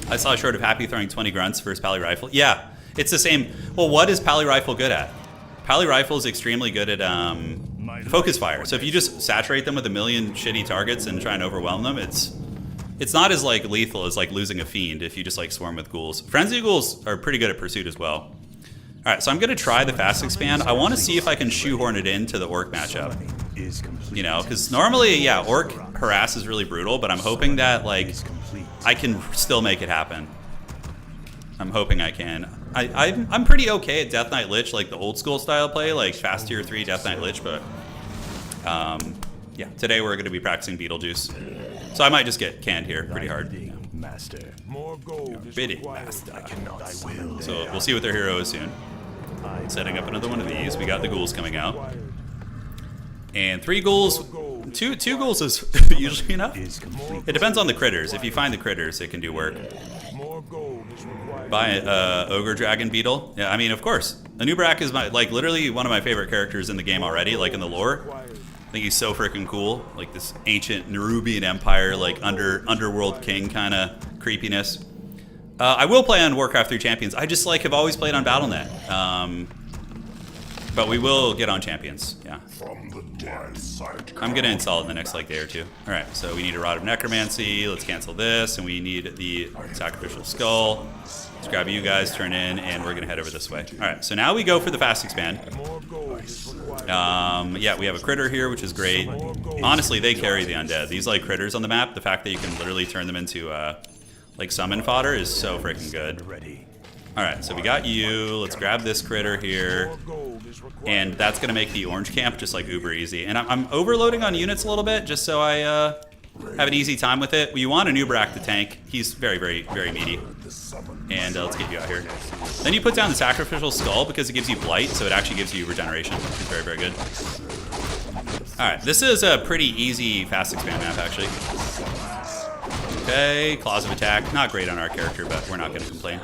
I saw a short of Happy throwing 20 grunts versus Pally Rifle. Yeah, it's the same. Well, what is Pally Rifle good at? Pally Rifle is extremely good at focus fire. So if you just saturate them with a million shitty targets and try and overwhelm them, it's not as like lethal as like losing a fiend if you just like swarm with ghouls. Frenzy ghouls are pretty good at pursuit as well. All right, so I'm gonna try the fast expand. I want to see if I can shoehorn it into the Orc matchup. You know, because normally, yeah, Orc harass is really brutal, but I'm hoping that like I can still make it happen. I'm hoping I can. I'm pretty okay at Death Knight Lich, like the old school style play, like fast tier 3 Death Knight Lich, but yeah, today we're going to be practicing Beetlejuice. So I might just get canned here pretty hard. Yeah. Master. More gold is Bidding required. master. I cannot will. So we'll see what their hero is soon. Setting up another one of these. We got the ghouls coming out. And 3 ghouls, two ghouls is usually enough. It depends on the critters. If you find the critters, it can do work. More gold is required. Buy an ogre dragon beetle. Yeah, I mean, of course. Anubrak is like literally one of my favorite characters in the game already, like in the lore. I think he's so freaking cool. Like this ancient Nerubian Empire, like underworld king kind of creepiness. I will play on Warcraft 3 Champions. I just like have always played on Battle.net. But we will get on Champions, yeah. I'm gonna install it in the next like day or two. All right, so we need a Rod of Necromancy. Let's cancel this, and we need the Sacrificial Skull. Let's grab you guys, turn in, and we're gonna head over this way. All right, so now we go for the fast expand. Yeah, we have a critter here, which is great. Honestly, they carry the undead. These like critters on the map, the fact that you can literally turn them into like summon fodder is so freaking good. All right, so we got you. Let's grab this critter here. And that's going to make the orange camp just like uber easy. And I'm overloading on units a little bit just so I have an easy time with it. You want an Ubrak to tank. He's very, very, very meaty. And let's get you out here. Then you put down the Sacrificial Skull because it gives you Blight, so it actually gives you regeneration, which is very, very good. All right, this is a pretty easy fast expand map, actually. Okay, Claws of Attack. Not great on our character, but we're not going to complain.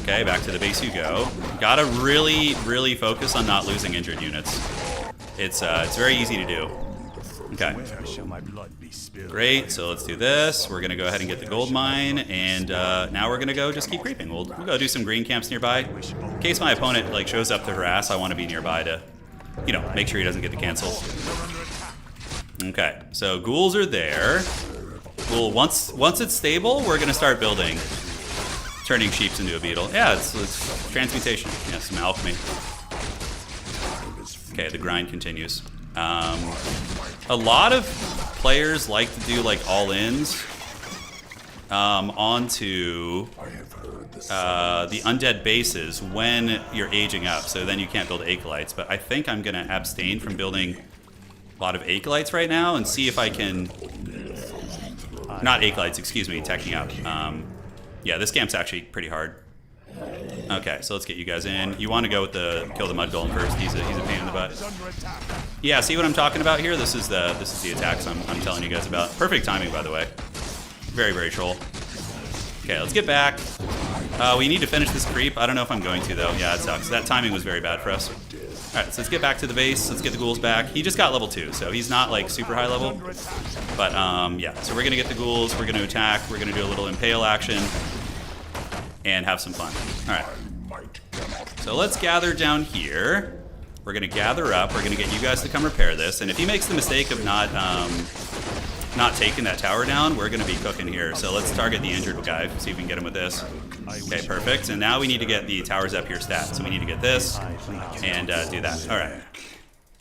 Okay, back to the base you go. Gotta really, really focus on not losing injured units. It's very easy to do. Okay. Great, so let's do this. We're gonna go ahead and get the gold mine, and now we're gonna go just keep creeping. We'll go do some green camps nearby. In case my opponent like shows up to harass, I want to be nearby to, you know, make sure he doesn't get the cancels. Okay, so ghouls are there. Well, once it's stable, we're gonna start building. Turning sheeps into a beetle. Yeah, it's transmutation. Yeah, some alchemy. Okay, the grind continues. A lot of players like to do like all-ins onto the undead bases when you're aging up, so then you can't build acolytes. But I think I'm gonna abstain from building a lot of acolytes right now and see if I can. Not acolytes, excuse me, teching up. Yeah, this camp's actually pretty hard. Okay, so let's get you guys in. You want to go with the kill the mud golem first. He's a pain in the butt. Yeah, see what I'm talking about here? This is the attacks I'm telling you guys about. Perfect timing, by the way. Very, very troll. Okay, let's get back. We need to finish this creep. I don't know if I'm going to though. Yeah, it sucks. That timing was very bad for us. All right, so let's get back to the base. Let's get the ghouls back. He just got level 2, so he's not like super high level. But yeah, so we're gonna get the ghouls. We're gonna attack. We're gonna do a little impale action and have some fun. All right. So let's gather down here. We're gonna gather up. We're gonna get you guys to come repair this. And if he makes the mistake of not taking that tower down, we're gonna be cooking here. So let's target the injured guy. See if we can get him with this. Okay, perfect. And now we need to get the towers up here stat. So we need to get this and do that. All right.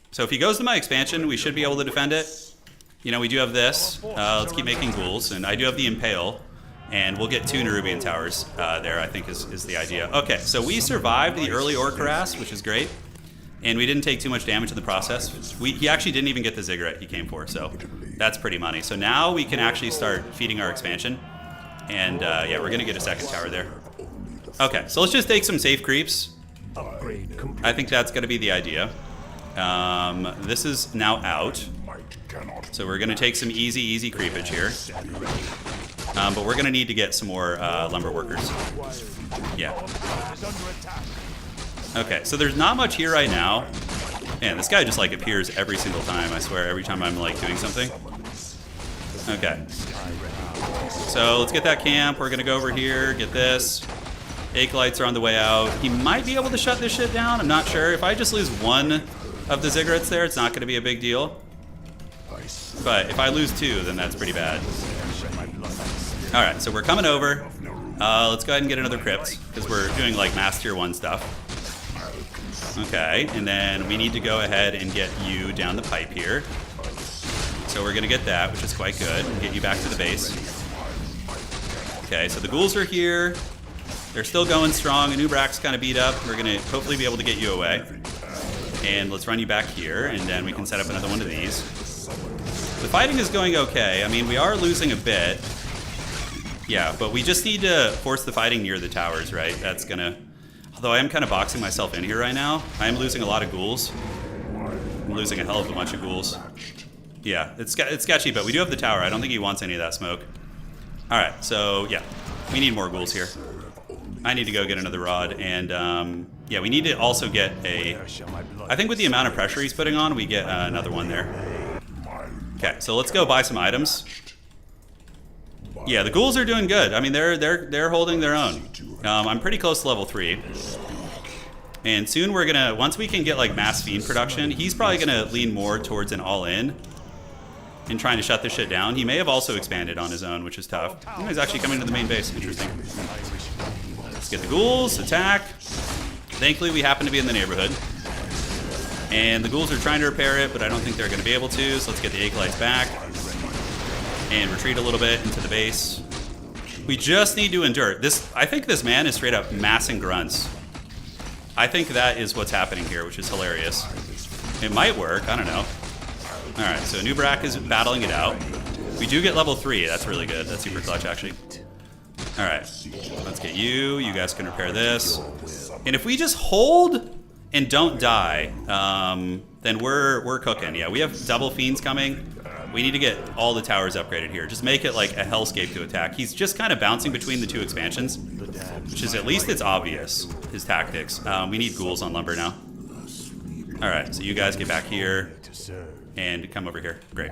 So if he goes to my expansion, we should be able to defend it. You know, we do have this. Let's keep making ghouls. And I do have the Impale. And we'll get 2 Nerubian towers there, I think is the idea. Okay, so we survived the early Orc harass, which is great. And we didn't take too much damage in the process. He actually didn't even get the ziggurat he came for, so that's pretty money. So now we can actually start feeding our expansion. And yeah, we're gonna get a second tower there. Okay, so let's just take some safe creeps. I think that's gonna be the idea. This is now out. So we're gonna take some easy creepage here. But we're gonna need to get some more lumber workers. Yeah. Okay, so there's not much here right now. Man, this guy just like appears every single time, I swear, every time I'm like doing something. Okay. So let's get that camp. We're gonna go over here, get this. Acolytes are on the way out. He might be able to shut this shit down, I'm not sure. If I just lose 1 of the ziggurats there, it's not gonna be a big deal. But if I lose 2, then that's pretty bad. Alright, so we're coming over. Let's go ahead and get another crypt, because we're doing like mass tier 1 stuff. Okay, and then we need to go ahead and get you down the pipe here. So we're gonna get that, which is quite good, and get you back to the base. Okay, so the ghouls are here. They're still going strong. Anubrak's kind of beat up. We're gonna hopefully be able to get you away. And let's run you back here, and then we can set up another one of these. The fighting is going okay. I mean, we are losing a bit. Yeah, but we just need to force the fighting near the towers, right? That's gonna... Although I am kind of boxing myself in here right now. I am losing a lot of ghouls. I'm losing a hell of a bunch of ghouls. Yeah, it's sketchy, but we do have the tower. I don't think he wants any of that smoke. Alright, so yeah. We need more ghouls here. I need to go get another rod, and yeah, we need to also get a... I think with the amount of pressure he's putting on, we get another one there. Okay, so let's go buy some items. Yeah, the ghouls are doing good. I mean, they're holding their own. I'm pretty close to level 3. And soon we're gonna, once we can get like mass fiend production, he's probably gonna lean more towards an all-in and trying to shut this shit down. He may have also expanded on his own, which is tough. Oh, he's actually coming to the main base. Interesting. Let's get the ghouls, attack. Thankfully, we happen to be in the neighborhood. And the ghouls are trying to repair it, but I don't think they're gonna be able to, so let's get the acolytes back. And retreat a little bit into the base. We just need to endure. I think this man is straight up massing grunts. I think that is what's happening here, which is hilarious. It might work, I don't know. Alright, so Nubrak is battling it out. We do get level 3, that's really good. That's super clutch, actually. Alright, let's get you. You guys can repair this. And if we just hold and don't die, then we're cooking. Yeah, we have double fiends coming. We need to get all the towers upgraded here. Just make it like a hellscape to attack. He's just kind of bouncing between the 2 expansions, which is at least it's obvious, his tactics. We need ghouls on lumber now. Alright, so you guys get back here and come over here. Great.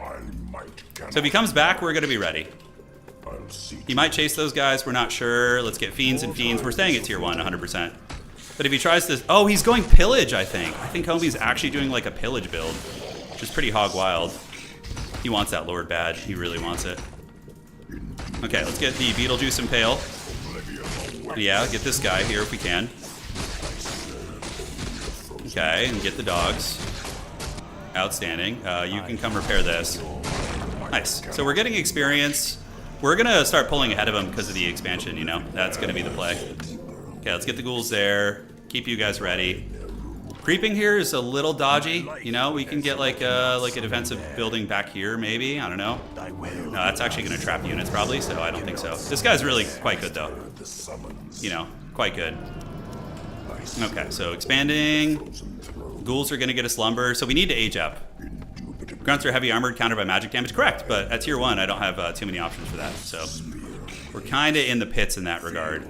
So if he comes back, we're going to be ready. He might chase those guys, we're not sure. Let's get fiends and fiends. We're staying at tier 1, 100%. But if he tries to... Oh, he's going pillage, I think. I think Homie's actually doing like a pillage build, which is pretty hog wild. He wants that Lord bad. He really wants it. Okay, let's get the Beetlejuice Impale. Yeah, get this guy here if we can. Okay, and get the dogs. Outstanding. You can come repair this. Nice. So we're getting experience. We're going to start pulling ahead of him because of the expansion, you know? That's going to be the play. Okay, let's get the ghouls there. Keep you guys ready. Creeping here is a little dodgy, you know? We can get like a defensive building back here, maybe. I don't know. No, that's actually going to trap units probably, so I don't think so. This guy's really quite good, though. You know, quite good. Okay, so expanding. Ghouls are going to get us lumber, so we need to age up. Grunts are heavy armored, countered by magic damage. Correct, but at tier 1, I don't have too many options for that, so we're kind of in the pits in that regard.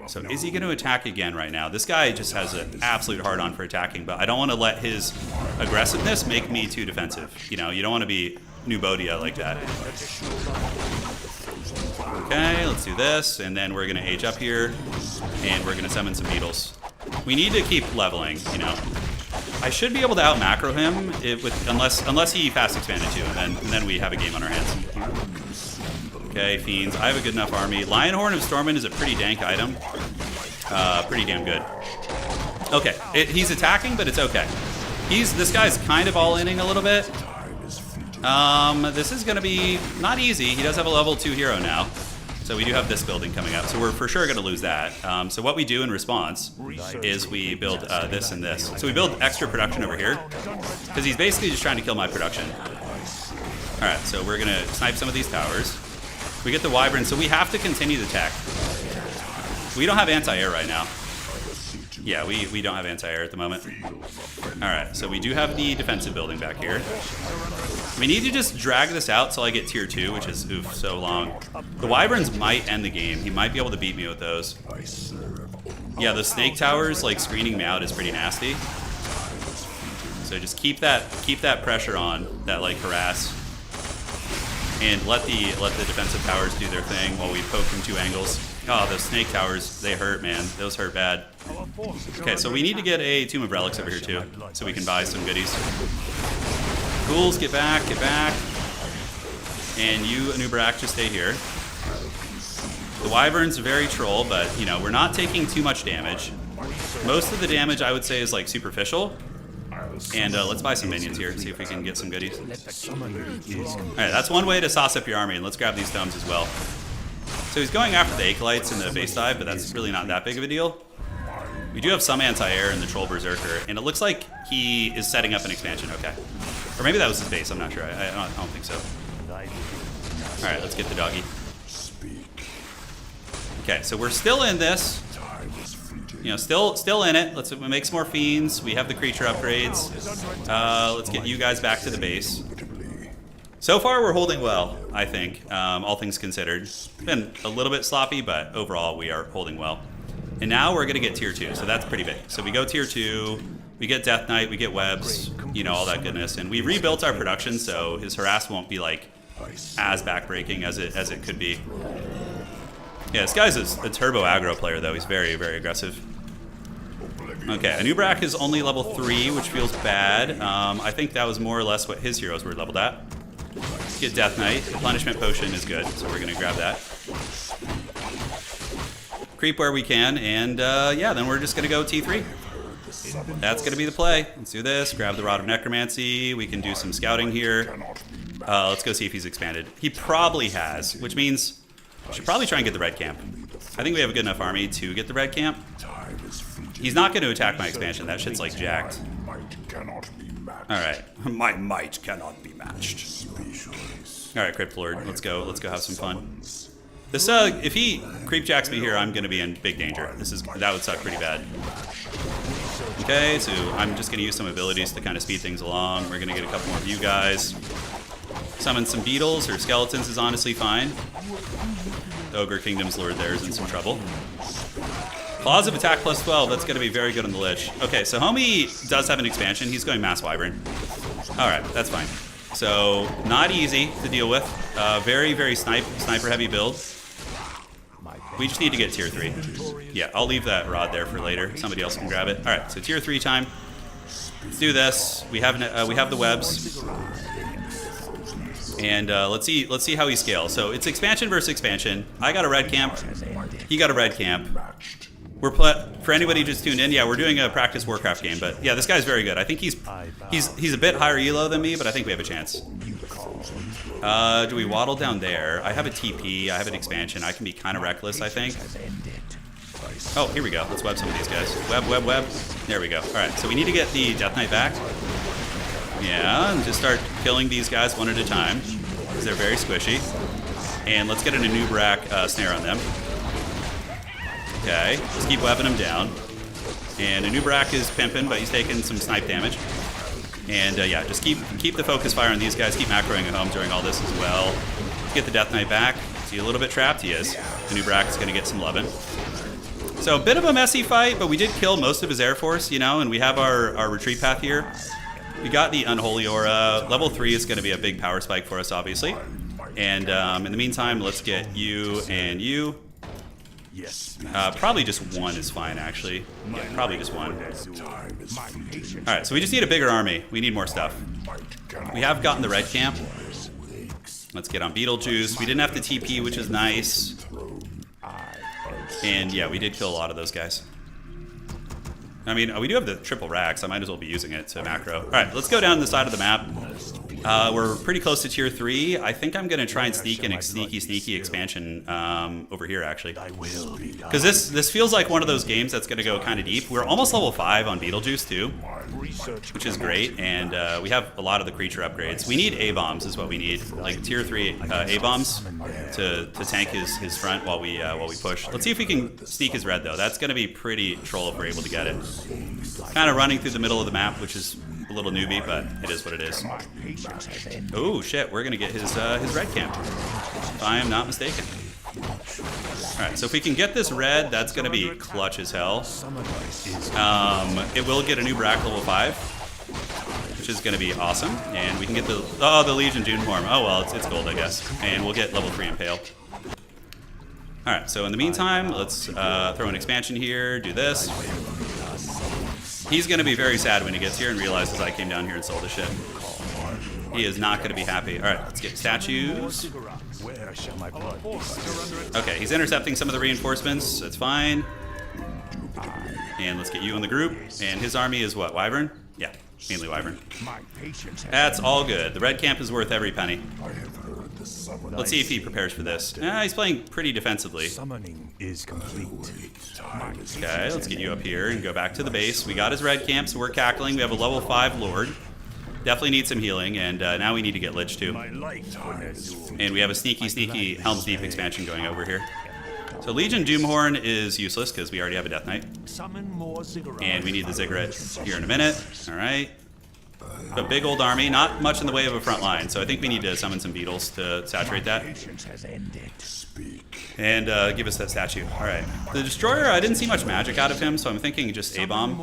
So is he going to attack again right now? This guy just has an absolute hard-on for attacking, but I don't want to let his aggressiveness make me too defensive. You know, you don't want to be Nubodia like that. Okay, let's do this, and then we're going to age up here, and we're going to summon some beetles. We need to keep leveling, you know. I should be able to out macro him unless he fast expanded too, and then we have a game on our hands. Okay, Fiends. I have a good enough army. Lionhorn of Stormwind is a pretty dank item. Pretty damn good. Okay, he's attacking, but it's okay. This guy's kind of all-inning a little bit. This is gonna be not easy. He does have a level 2 hero now. So we do have this building coming up, so we're for sure going to lose that. So what we do in response is we build this and this. So we build extra production over here, because he's basically just trying to kill my production. Alright, so we're going to snipe some of these towers. We get the Wyvern, so we have to continue the tech. We don't have anti-air right now. Yeah, we don't have anti-air at the moment. Alright, so we do have the defensive building back here. We need to just drag this out till I get tier 2, which is, oof, so long. The Wyverns might end the game. He might be able to beat me with those. Yeah, the snake towers, like, screening me out is pretty nasty. So just keep that pressure on, that, like, harass. And let the defensive towers do their thing while we poke from 2 angles. Oh, those snake towers, they hurt, man. Those hurt bad. Okay, so we need to get a Tomb of Relics over here, too, so we can buy some goodies. Ghouls, get back, get back. And you, Anubrak, just stay here. The Wyvern's very troll, but, you know, we're not taking too much damage. Most of the damage, I would say, is, like, superficial. And let's buy some minions here, see if we can get some goodies. Alright, that's one way to sauce up your army, and let's grab these domes as well. So he's going after the Acolytes in the base dive, but that's really not that big of a deal. We do have some anti-air in the Troll Berserker, and it looks like he is setting up an expansion, okay. Or maybe that was his base, I'm not sure. I don't think so. Alright, let's get the doggy. Okay, so we're still in this. You know, still in it. Let's make some more Fiends. We have the creature upgrades. Let's get you guys back to the base. So far, we're holding well, I think, all things considered. It's been a little bit sloppy, but overall, we are holding well. And now we're going to get tier 2, so that's pretty big. So we go tier 2, we get Death Knight, we get webs, you know, all that goodness. And we rebuilt our production, so his harass won't be, like, as backbreaking as it could be. Yeah, this guy's a turbo aggro player, though. He's very, very aggressive. Okay, Anubrak is only level 3, which feels bad. I think that was more or less what his heroes were leveled at. Let's get Death Knight. The Punishment Potion is good, so we're going to grab that. Creep where we can, and yeah, then we're just going to go T3. That's going to be the play. Let's do this. Grab the Rod of Necromancy. We can do some scouting here. Let's go see if he's expanded. He probably has, which means we should probably try and get the red camp. I think we have a good enough army to get the red camp. He's not going to attack my expansion. That shit's like jacked. Alright. My might cannot be matched. Alright, Crypt Lord. Let's go have some fun. This, if he creep jacks me here, I'm going to be in big danger. That would suck pretty bad. Okay, so I'm just going to use some abilities to kind of speed things along. We're going to get a couple more of you guys. Summon some beetles or skeletons is honestly fine. The Ogre Kingdom's Lord there is in some trouble. Claws of Attack plus 12, that's going to be very good on the Lich. Okay, so Homie does have an expansion. He's going Mass Wyvern. Alright, that's fine. So, not easy to deal with. Very, very sniper-heavy build. We just need to get tier 3. Yeah, I'll leave that rod there for later. Somebody else can grab it. Alright, so tier 3 time. Let's do this. We have the webs. And let's see how he scales. So it's expansion versus expansion. I got a red camp. He got a red camp. For anybody who just tuned in, yeah, we're doing a practice Warcraft game, but yeah, this guy's very good. I think he's a bit higher elo than me, but I think we have a chance. Do we waddle down there? I have a TP, I have an expansion. I can be kind of reckless, I think. Oh, here we go. Let's web some of these guys. Web. There we go. All right, so we need to get the Death Knight back. Yeah, and just start killing these guys one at a time, because they're very squishy. And let's get an Anubrak snare on them. Okay, just keep webbing him down. And Anubrak is pimping, but he's taking some snipe damage. And yeah, just keep the focus fire on these guys. Keep macroing at home during all this as well. Get the Death Knight back. Is he a little bit trapped? He is. Anubrak is going to get some loving. So a bit of a messy fight, but we did kill most of his Air Force, you know, and we have our retreat path here. We got the Unholy Aura. Level 3 is going to be a big power spike for us, obviously. And in the meantime, let's get you and you. Yes. Probably just one is fine, actually. Yeah, probably just one. Time is fleeting. Alright, so we just need a bigger army. We need more stuff. We have gotten the red camp. Let's get on Beetlejuice. We didn't have to TP, which is nice. And yeah, we did kill a lot of those guys. I mean, we do have the triple racks. I might as well be using it to macro. Alright, let's go down the side of the map. We're pretty close to tier 3. I think I'm going to try and sneak in a sneaky expansion over here, actually. Because this feels like one of those games that's going to go kind of deep. We're almost level 5 on Beetlejuice, too, which is great. And we have a lot of the creature upgrades. We need A-bombs is what we need. Like tier 3 A-bombs to tank his front while we push. Let's see if we can sneak his red, though. That's going to be pretty troll if we're able to get it. Kind of running through the middle of the map, which is a little newbie, but it is what it is. Oh shit, we're gonna get his red camp, if I am not mistaken. Alright, so if we can get this red, that's gonna be clutch as hell. It will get a new Brack level 5, which is gonna be awesome. And we can get the Legion Doomhorn. Oh well, it's gold, I guess. And we'll get level 3 Impale. Alright, so in the meantime, let's throw an expansion here, do this. He's going to be very sad when he gets here and realizes I came down here and sold his shit. He is not going to be happy. Alright, let's get statues. Okay, he's intercepting some of the reinforcements. That's fine. And let's get you in the group. And his army is what, Wyvern? Yeah, mainly Wyvern. That's all good. The red camp is worth every penny. Let's see if he prepares for this. He's playing pretty defensively. Summoning is complete. Okay, let's get you up here and go back to the base. We got his red camp, so we're cackling. We have a level 5 Lord. Definitely need some healing, and now we need to get Lich too. And we have a sneaky Helm's Deep expansion going over here. So Legion Doomhorn is useless because we already have a Death Knight. And we need the Ziggurat here in a minute. Alright. A big old army, not much in the way of a front line, so I think we need to summon some beetles to saturate that. And give us that statue. Alright. The Destroyer, I didn't see much magic out of him, so I'm thinking just A-bomb.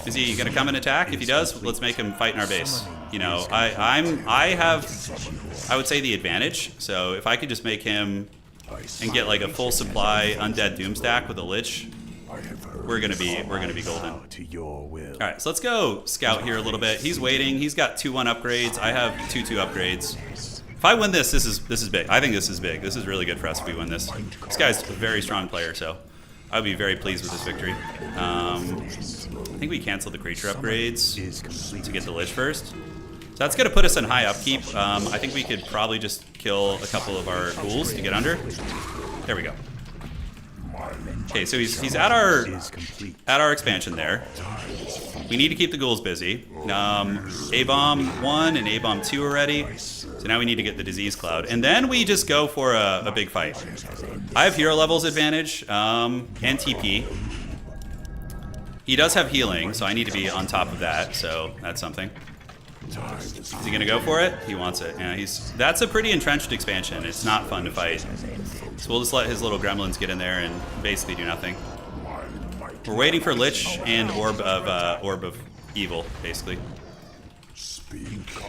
Is he going to come and attack? If he does, let's make him fight in our base. You know, I have, I would say, the advantage, so if I could just make him and get like a full supply Undead Doomstack with a Lich, we're gonna be golden. All right, so let's go scout here a little bit. He's waiting. He's got 2-1 upgrades. I have 2-2 upgrades. If I win this, this is big. I think this is big. This is really good for us if we win this. This guy's a very strong player, so I would be very pleased with this victory. I think we canceled the creature upgrades to get the Lich first. So that's gonna put us in high upkeep. I think we could probably just kill a couple of our ghouls to get under. There we go. Okay, so he's at our expansion there. We need to keep the ghouls busy. A-bomb 1 and A-bomb 2 already. So now we need to get the disease cloud. And then we just go for a big fight. I have hero levels advantage and TP. He does have healing, so I need to be on top of that. So that's something. Is he gonna go for it? He wants it. Yeah, that's a pretty entrenched expansion. It's not fun to fight. So we'll just let his little gremlins get in there and basically do nothing. We're waiting for Lich and Orb of Evil, basically.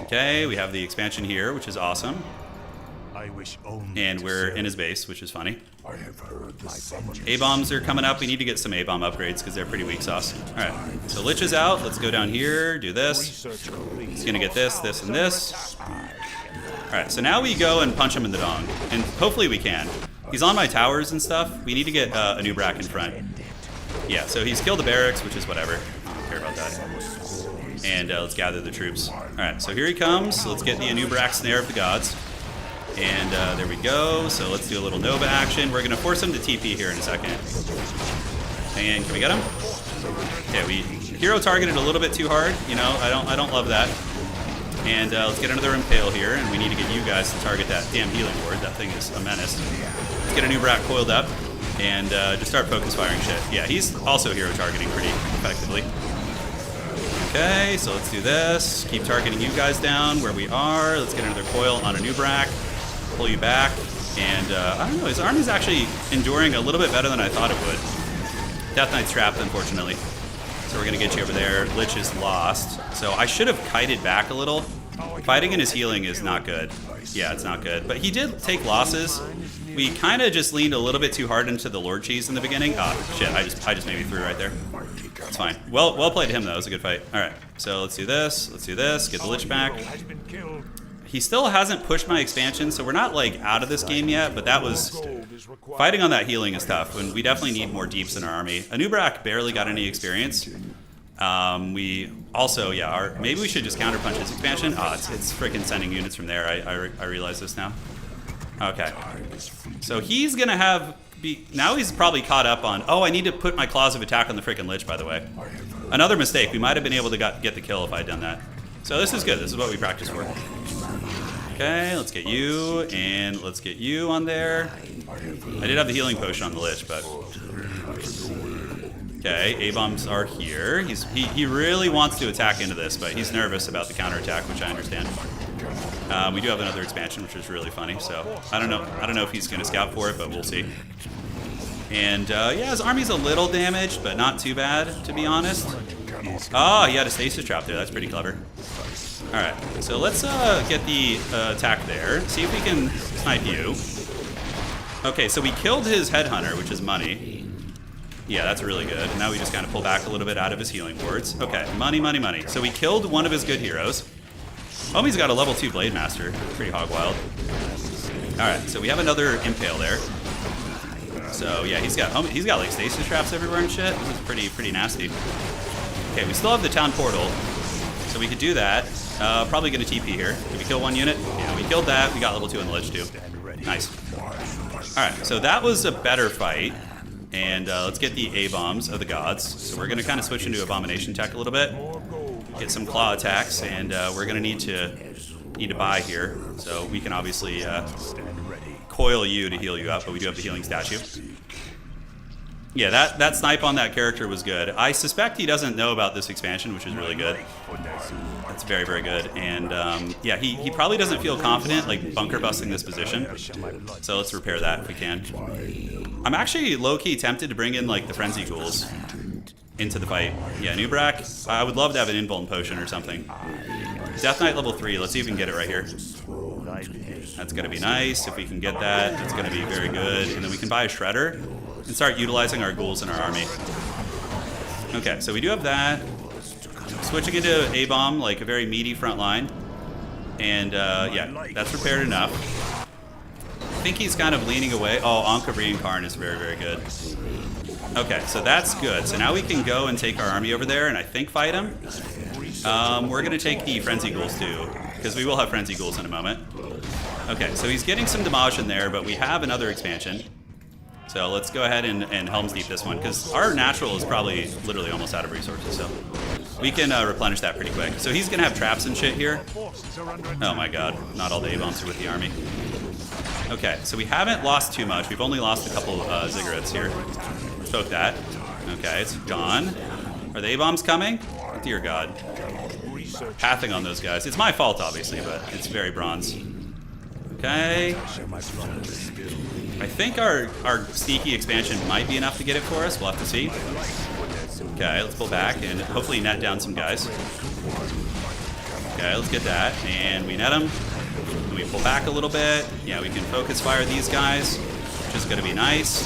Okay, we have the expansion here, which is awesome. And we're in his base, which is funny. A-bombs are coming up. We need to get some A-bomb upgrades because they're pretty weak sauce. Alright, so Lich is out. Let's go down here, do this. He's going to get this, this, and this. Alright, so now we go and punch him in the dong. And hopefully we can. He's on my towers and stuff. We need to get a new Brack in front. Yeah, so he's killed the barracks, which is whatever. I don't care about that. And let's gather the troops. Alright, so here he comes. So let's get the Anubrak Snare of the Gods. And there we go. So let's do a little Nova action. We're going to force him to TP here in a second. And can we get him? Okay, we hero targeted a little bit too hard. You know, I don't love that. And let's get another Impale here. And we need to get you guys to target that damn healing ward. That thing is a menace. Let's get a new Brat coiled up. And just start focus firing shit. Yeah, he's also hero targeting pretty effectively. Okay, so let's do this. Keep targeting you guys down where we are. Let's get another coil on a new Brack. Pull you back. And I don't know, his army's actually enduring a little bit better than I thought it would. Death Knight's trapped, unfortunately. So we're going to get you over there. Lich is lost. So I should have kited back a little. Fighting in his healing is not good. Yeah, it's not good. But he did take losses. We kind of just leaned a little bit too hard into the Lord Cheese in the beginning. Oh, shit, I just maybe threw right there. It's fine. Well played to him, though. It was a good fight. All right, so let's do this. Let's do this. Get the Lich back. He still hasn't pushed my expansion, so we're not, like, out of this game yet, but that was... Fighting on that healing is tough, and we definitely need more deeps in our army. Anubrak barely got any experience. We also, yeah, maybe we should just counterpunch his expansion. Oh, it's freaking sending units from there. I realize this now. Okay. So he's going to now he's probably caught up on... Oh, I need to put my Claws of Attack on the freaking Lich, by the way. Another mistake. We might have been able to get the kill if I had done that. So this is good. This is what we practice for. Okay, let's get you, and let's get you on there. I did have the healing potion on the Lich, but... Okay, A-bombs are here. He really wants to attack into this, but he's nervous about the counterattack, which I understand. We do have another expansion, which is really funny, so I don't know if he's going to scout for it, but we'll see. And yeah, his army's a little damaged, but not too bad, to be honest. Oh, he had a stasis trap there. That's pretty clever. All right, so let's get the attack there. See if we can snipe you. Okay, so we killed his headhunter, which is money. Yeah, that's really good. And now we just kind of pull back a little bit out of his healing wards. Okay, money, money, money. So we killed one of his good heroes. Oh, he's got a level 2 Blade Master. Pretty hog wild. All right, so we have another Impale there. So yeah, he's got like stasis traps everywhere and shit. This is pretty nasty. Okay, we still have the town portal, so we could do that. Probably gonna TP here. Did we kill one unit? Yeah, we killed that. We got level 2 on the Lich too. Nice. All right, so that was a better fight. And let's get the A-bombs of the gods. So we're gonna kind of switch into Abomination tech a little bit. Get some claw attacks, and we're gonna need to buy here. So we can obviously coil you to heal you up, but we do have the healing statue. Yeah, that snipe on that character was good. I suspect he doesn't know about this expansion, which is really good. That's very, very good. And yeah, he probably doesn't feel confident like bunker busting this position. So let's repair that if we can. I'm actually low-key tempted to bring in like the Frenzy Ghouls into the fight. Yeah, Nubrak, I would love to have an Invuln Potion or something. Death Knight level 3, let's see if we can get it right here. That's gonna be nice. If we can get that, it's gonna be very good. And then we can buy a Shredder and start utilizing our ghouls in our army. Okay, so we do have that. Switching into A-bomb, like a very meaty front line. And yeah, that's repaired enough. I think he's kind of leaning away. Oh, Ankh of Reincarn is very, very good. Okay, so that's good. So now we can go and take our army over there and I think fight him. We're going to take the Frenzy Ghouls too, because we will have Frenzy Ghouls in a moment. Okay, so he's getting some damage in there, but we have another expansion. So let's go ahead and Helm's Deep this one, because our natural is probably literally almost out of resources, so we can replenish that pretty quick. So he's going to have traps and shit here. Oh my god, not all the A-bombs are with the army. Okay, so we haven't lost too much. We've only lost a couple ziggurats here. Poke that. Okay, it's gone. Are the A-bombs coming? Dear god. Pathing on those guys. It's my fault, obviously, but it's very bronze. Okay. I think our sneaky expansion might be enough to get it for us. We'll have to see. Okay, let's pull back and hopefully net down some guys. Okay, let's get that. And we net them. And we pull back a little bit. Yeah, we can focus fire these guys, which is going to be nice.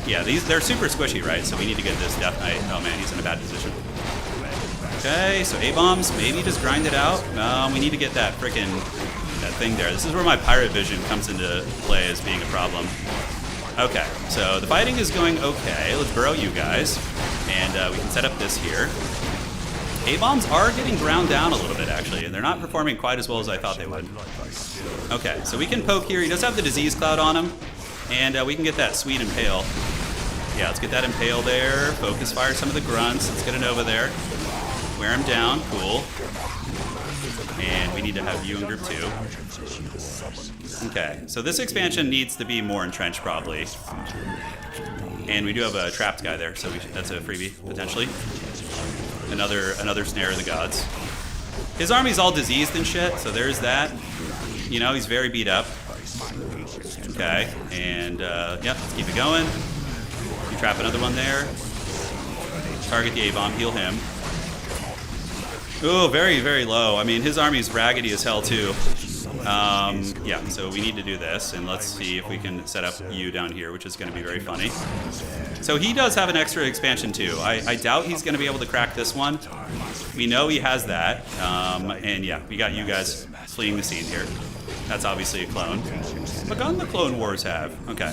Yeah, they're super squishy, right? So we need to get this Death Knight. Oh man, he's in a bad position. Okay, so A-bombs, maybe just grind it out. We need to get that that thing there. This is where my pirate vision comes into play as being a problem. Okay, so the fighting is going okay. Let's burrow you guys, and we can set up this here. A-bombs are getting ground down a little bit, actually, and they're not performing quite as well as I thought they would. Okay, so we can poke here. He does have the Disease Cloud on him, and we can get that sweet Impale. Yeah, let's get that Impale there. Focus fire some of the grunts. Let's get a Nova there. Wear him down. Cool. And we need to have you in group 2. Okay, so this expansion needs to be more entrenched, probably. And we do have a trapped guy there, so that's a freebie, potentially. Another snare of the gods. His army's all diseased and shit, so there's that. You know, he's very beat up. Okay, and yep, let's keep it going. You trap another one there. Target the A-bomb, heal him. Oh, very, very low. I mean, his army's raggedy as hell, too. Yeah, so we need to do this, and let's see if we can set up you down here, which is going to be very funny. So he does have an extra expansion too. I doubt he's going to be able to crack this one. We know he has that, and yeah, we got you guys fleeing the scene here. That's obviously a clone. What gun the Clone Wars have? Okay.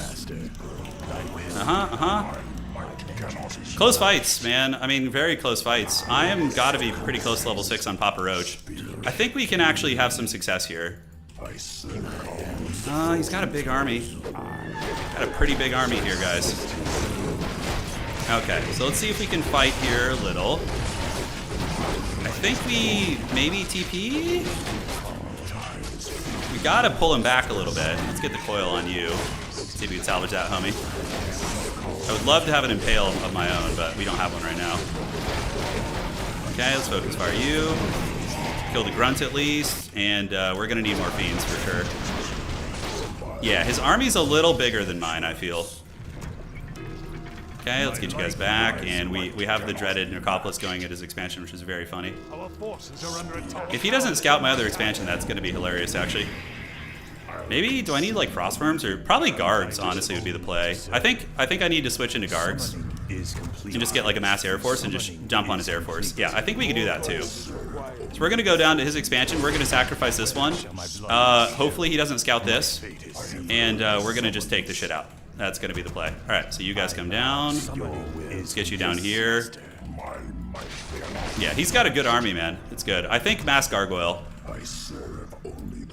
Close fights, man. I mean, very close fights. I am got to be pretty close to level 6 on Papa Roach. I think we can actually have some success here. He's got a big army. Got a pretty big army here, guys. Okay, so let's see if we can fight here a little. I think we maybe TP? We gotta pull him back a little bit. Let's get the coil on you. See if we can salvage that, homie. I would love to have an impale of my own, but we don't have one right now. Okay, let's focus fire you. Kill the grunt at least, and we're gonna need more fiends for sure. Yeah, his army's a little bigger than mine, I feel. Okay, let's get you guys back, and we have the dreaded Necropolis going at his expansion, which is very funny. If he doesn't scout my other expansion, that's gonna be hilarious, actually. Maybe, do I need like Frostworms, or probably Guards, honestly, would be the play. I think I need to switch into Guards and just get like a mass Air Force and just jump on his Air Force. Yeah, I think we can do that too. So we're gonna go down to his expansion, we're gonna sacrifice this one. Hopefully he doesn't scout this, and we're gonna just take the shit out. That's gonna be the play. All right, so you guys come down. Let's get you down here. Yeah, he's got a good army, man. It's good. I think Mass Gargoyle.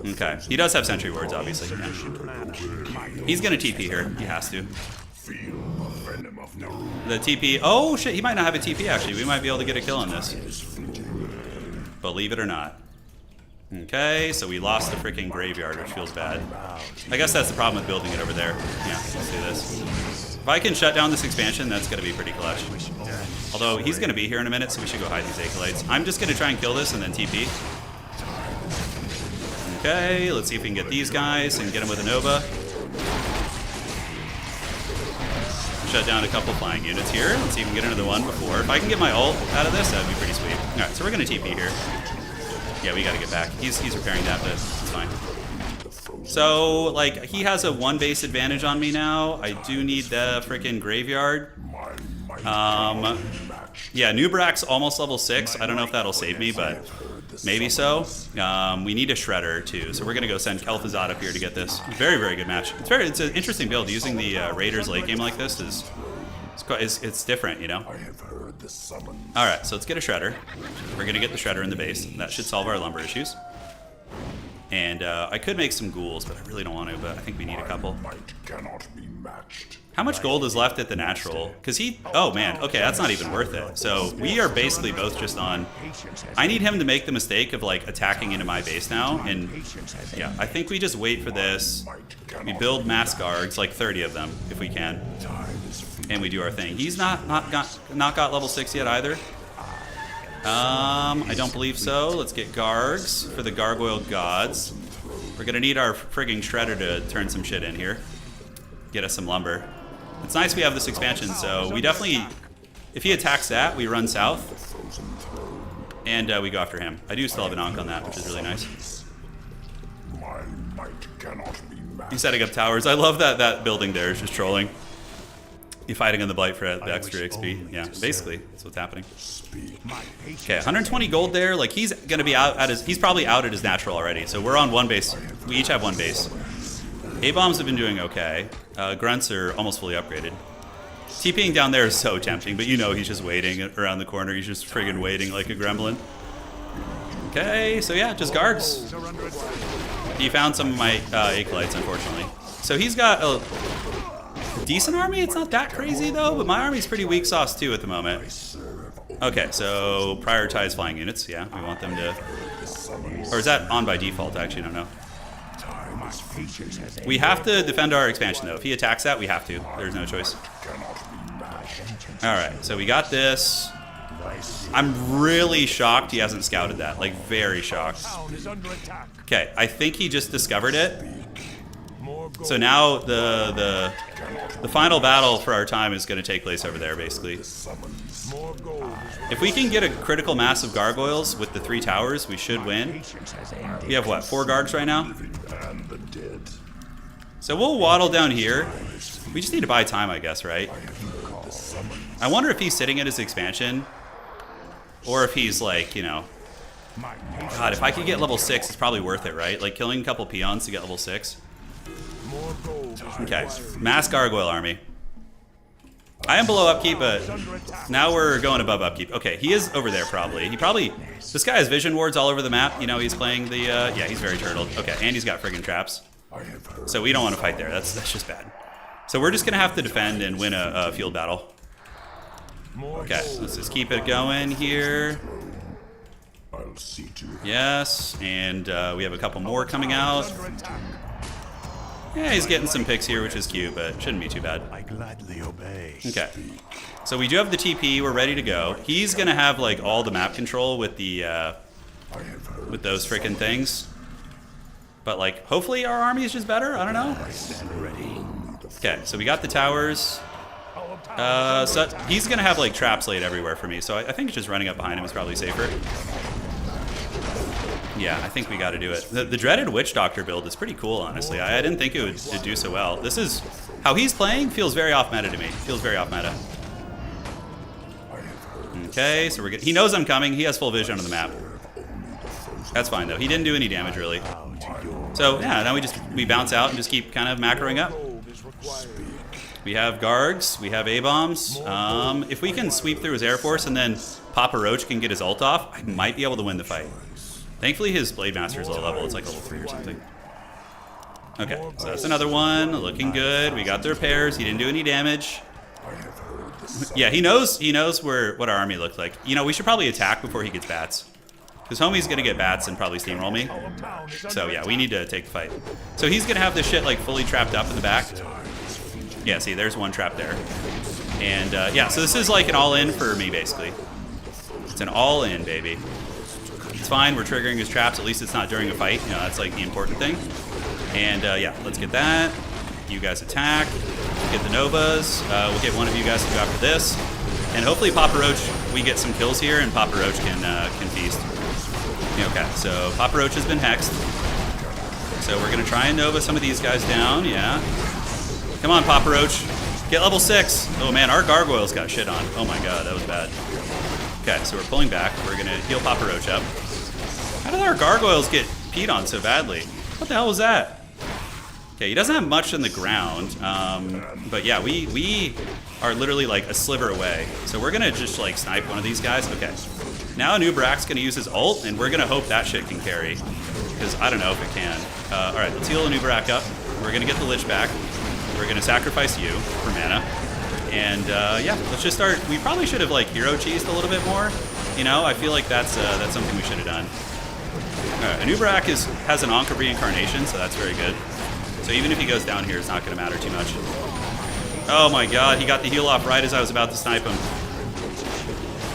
Okay, he does have Sentry Wards, obviously. Yeah. He's gonna TP here. He has to. The TP. Oh shit, he might not have a TP actually. We might be able to get a kill on this. Believe it or not. Okay, so we lost the freaking graveyard, which feels bad. I guess that's the problem with building it over there. Yeah, let's do this. If I can shut down this expansion, that's gonna be pretty clutch. Although he's gonna be here in a minute, so we should go hide these Acolytes. I'm just gonna try and kill this and then TP. Okay, let's see if we can get these guys and get them with a Nova. Shut down a couple flying units here. Let's see if we can get another one before. If I can get my ult out of this, that would be pretty sweet. Alright, so we're going to TP here. Yeah, we got to get back. He's repairing that, but it's fine. So, like, he has a 1 base advantage on me now. I do need the freaking graveyard. Yeah, Nubrak's almost level 6. I don't know if that'll save me, but maybe so. We need a Shredder too, so we're gonna go send Kel'Thuzad up here to get this. Very, very good match. It's an interesting build. Using the Raiders late game like this it's different, you know. All right, so let's get a Shredder. We're gonna get the Shredder in the base. That should solve our lumber issues. And I could make some ghouls, but I really don't want to. But I think we need a couple. How much gold is left at the natural? Because oh man, okay, that's not even worth it. So we are basically both just on. I need him to make the mistake of like attacking into my base now, and yeah, I think we just wait for this. We build mass guards, like 30 of them if we can, and we do our thing. He's not got level 6 yet either. I don't believe so. Let's get Gargs for the Gargoyle Gods. We're gonna need our frigging Shredder to turn some shit in here. Get us some lumber. It's nice we have this expansion, so we definitely, if he attacks that, we run south, and we go after him. I do still have an Ankh on that, which is really nice. He's setting up towers. I love that building there is just trolling. You're fighting on the Blight for the extra XP. Yeah, basically, that's what's happening. Okay, 120 gold there. Like, he's gonna be out at he's probably out at his natural already, so we're on 1 base. We each have 1 base. A-bombs have been doing okay. Grunts are almost fully upgraded. TPing down there is so tempting, but you know he's just waiting around the corner. He's just friggin' waiting like a gremlin. Okay, so yeah, just guards. He found some of my Acolytes, unfortunately. So he's got a decent army. It's not that crazy, though, but my army's pretty weak sauce, too, at the moment. Okay, so prioritize flying units. Yeah, we want them to... Or is that on by default? I actually don't know. We have to defend our expansion, though. If he attacks that, we have to. There's no choice. Alright, so we got this. I'm really shocked he hasn't scouted that. Like, very shocked. Okay, I think he just discovered it. So now the final battle for our time is going to take place over there, basically. If we can get a critical mass of gargoyles with the 3 towers, we should win. Patience has ended. We have what, 4 guards right now? And the dead. So we'll waddle down here. We just need to buy time, I guess, right? I wonder if he's sitting at his expansion, or if he's like, you know, My patience. God, if I could get level 6, it's probably worth it, right? Like killing a couple peons to get level 6. More gold. Okay, mass gargoyle army. I am below upkeep, but now we're going above upkeep. Okay, he is over there probably. This guy has vision wards all over the map. You know, he's playing the, yeah, he's very turtled. Okay, and he's got friggin' traps. I have heard. So we don't want to fight there. That's just bad. So we're just gonna have to defend and win a field battle. More Okay, gold. let's just keep it going here. I'll see to it. Yes, and we have a couple more coming out. Under attack. Yeah, he's getting some picks here, which is cute, but shouldn't be too bad. I gladly obey. Okay, so we do have the TP. We're ready to go. He's gonna have like all the map control with the I have heard. with those freaking things. But like, hopefully our army is just better. I don't know. Stand ready. Okay, so we got the towers. So he's gonna have like traps laid everywhere for me. So I think just running up behind him is probably safer. Yeah, I think we got to do it. The dreaded Witch Doctor build is pretty cool, honestly. I didn't think it would do so well. This is how he's playing. Feels very off meta to me. Feels very off meta. Okay, so we're good. He knows I'm coming. He has full vision on the map. That's fine though. He didn't do any damage really. So yeah, now we bounce out and just keep kind of macroing up. We have guards. We have A-bombs. If we can sweep through his air force and then Papa Roach can get his ult off, I might be able to win the fight. Thankfully, his Blade Master is low level. It's like level 3 or something. Okay, so that's another one. Looking good. We got the repairs. He didn't do any damage. Yeah, he knows what our army looked like. You know, we should probably attack before he gets bats. Because homie's going to get bats and probably steamroll me. So yeah, we need to take the fight. So he's going to have this shit like fully trapped up in the back. Yeah, see, there's one trap there. And yeah, so this is like an all-in for me, basically. It's an all-in, baby. It's fine, we're triggering his traps. At least it's not during a fight. You know, that's like the important thing. And yeah, let's get that. You guys attack. Get the Novas. We'll get one of you guys to go after this. And hopefully Papa Roach, we get some kills here and Papa Roach can feast. Okay, so Papa Roach has been hexed. So we're going to try and Nova some of these guys down, yeah. Come on, Papa Roach. Get level 6. Oh man, our gargoyles got shit on. Oh my god, that was bad. Okay, so we're pulling back. We're going to heal Papa Roach up. How did our gargoyles get peed on so badly? What the hell was that? Okay, he doesn't have much in the ground. But yeah, we are literally like a sliver away. So we're going to just like snipe one of these guys. Okay. Now Nubrak's going to use his ult, and we're going to hope that shit can carry. Because I don't know if it can. Alright, let's heal Nubrak up. We're going to get the Lich back. We're going to sacrifice you for mana. And yeah, let's just start. We probably should have like hero cheesed a little bit more. You know, I feel like that's something we should have done. Alright, Nubrak has an Ankh of Reincarnation, so that's very good. So even if he goes down here, it's not going to matter too much. Oh my god, he got the heal off right as I was about to snipe him.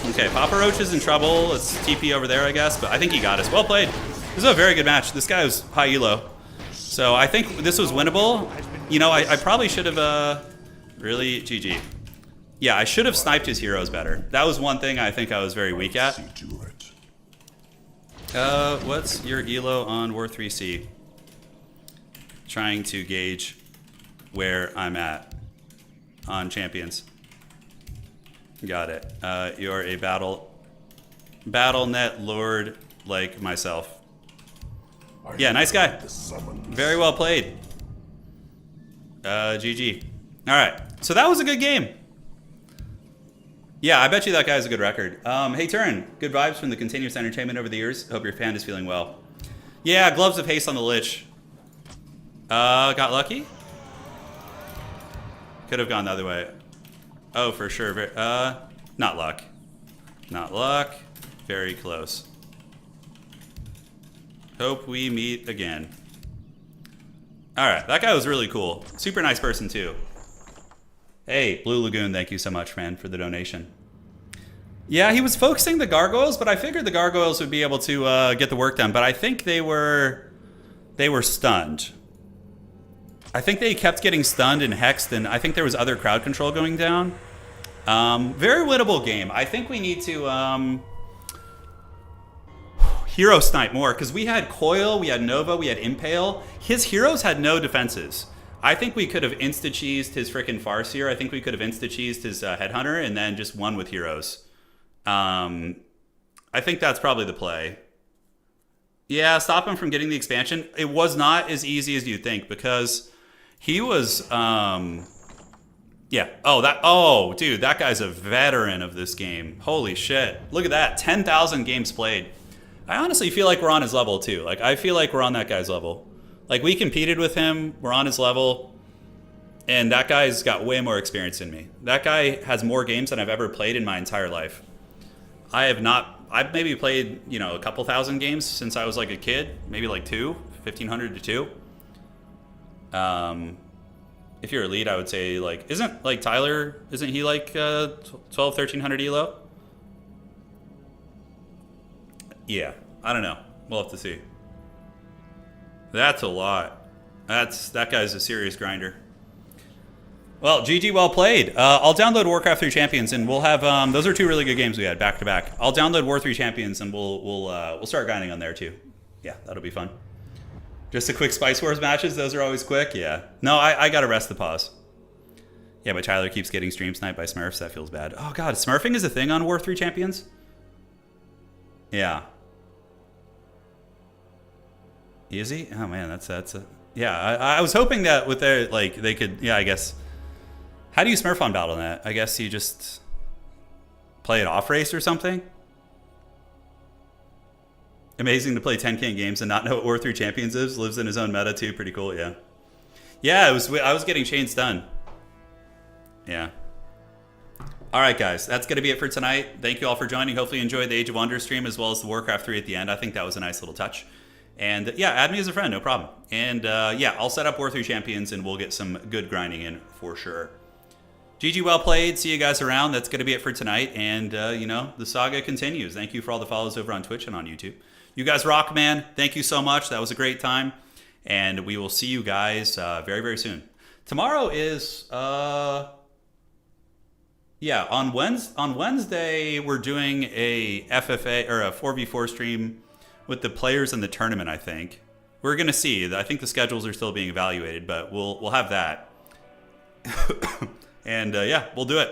Okay, Papa Roach is in trouble. Let's TP over there, I guess, but I think he got us. Well played. This is a very good match. This guy was high elo. So I think this was winnable. You know, I probably should have, really, GG. Yeah, I should have sniped his heroes better. That was one thing I think I was very weak at. What's your elo on War 3C? Trying to gauge where I'm at on champions. Got it. You're a BattleNet lord like myself. Yeah, nice guy. Very well played. GG. All right, so that was a good game. Yeah, I bet you that guy has a good record. Hey, Turin, good vibes from the continuous entertainment over the years. Hope your fan is feeling well. Yeah, gloves of haste on the Lich. Got lucky? Could have gone the other way. Oh, for sure. Not luck. Not luck. Very close. Hope we meet again. Alright, that guy was really cool. Super nice person, too. Hey, Blue Lagoon, thank you so much, man, for the donation. Yeah, he was focusing the gargoyles, but I figured the gargoyles would be able to get the work done, but I think they were stunned. I think they kept getting stunned and hexed, and I think there was other crowd control going down. Very winnable game. I think we need to hero snipe more, because we had Coil, we had Nova, we had Impale. His heroes had no defenses. I think we could have insta-cheesed his frickin' Farseer. I think we could have insta-cheesed his Headhunter and then just won with heroes. I think that's probably the play. Yeah, stop him from getting the expansion. It was not as easy as you think, because he was... yeah. Oh, dude, that guy's a veteran of this game. Holy shit. Look at that. 10,000 games played. I honestly feel like we're on his level, too. Like, I feel like we're on that guy's level. Like, we competed with him. We're on his level. And that guy's got way more experience than me. That guy has more games than I've ever played in my entire life. I've maybe played, a couple thousand games since I was like a kid. Maybe like 1,500 to 2. If you're elite, I would say, like, isn't he like 1,1300 elo? Yeah, I don't know. We'll have to see. That's a lot. That guy's a serious grinder. Well, GG, well played. I'll download Warcraft 3 Champions, and we'll have those are 2 really good games we had back to back. I'll download War 3 Champions, and we'll start grinding on there too. Yeah, that'll be fun. Just the quick Spice Wars matches, those are always quick. Yeah. No, I gotta rest the pause. Yeah, but Tyler keeps getting stream sniped by Smurfs. That feels bad. Oh god, smurfing is a thing on War 3 Champions? Yeah. Is he? Oh man, that's a... Yeah, I was hoping that with their, like, they could... Yeah, I guess... How do you smurf on BattleNet? I guess you just play it off race or something? Amazing to play 10K games and not know what War 3 Champions is. Lives in his own meta too. Pretty cool, yeah. Yeah, I was getting chain stun. Yeah. All right, guys. That's going to be it for tonight. Thank you all for joining. Hopefully you enjoyed the Age of Wonder stream as well as the Warcraft 3 at the end. I think that was a nice little touch. And yeah, add me as a friend. No problem. And yeah, I'll set up War 3 Champions and we'll get some good grinding in for sure. GG, well played. See you guys around. That's going to be it for tonight. And, the saga continues. Thank you for all the follows over on Twitch and on YouTube. You guys rock, man. Thank you so much. That was a great time. And we will see you guys very, very soon. Tomorrow is, on Wednesday, we're doing a FFA or a 4v4 stream with the players in the tournament, I think. We're going to see. I think the schedules are still being evaluated, but we'll have that. And yeah, we'll do it.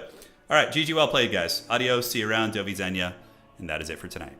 All right, GG, well played, guys. Adios, see you around, Do Widzenia, and that is it for tonight.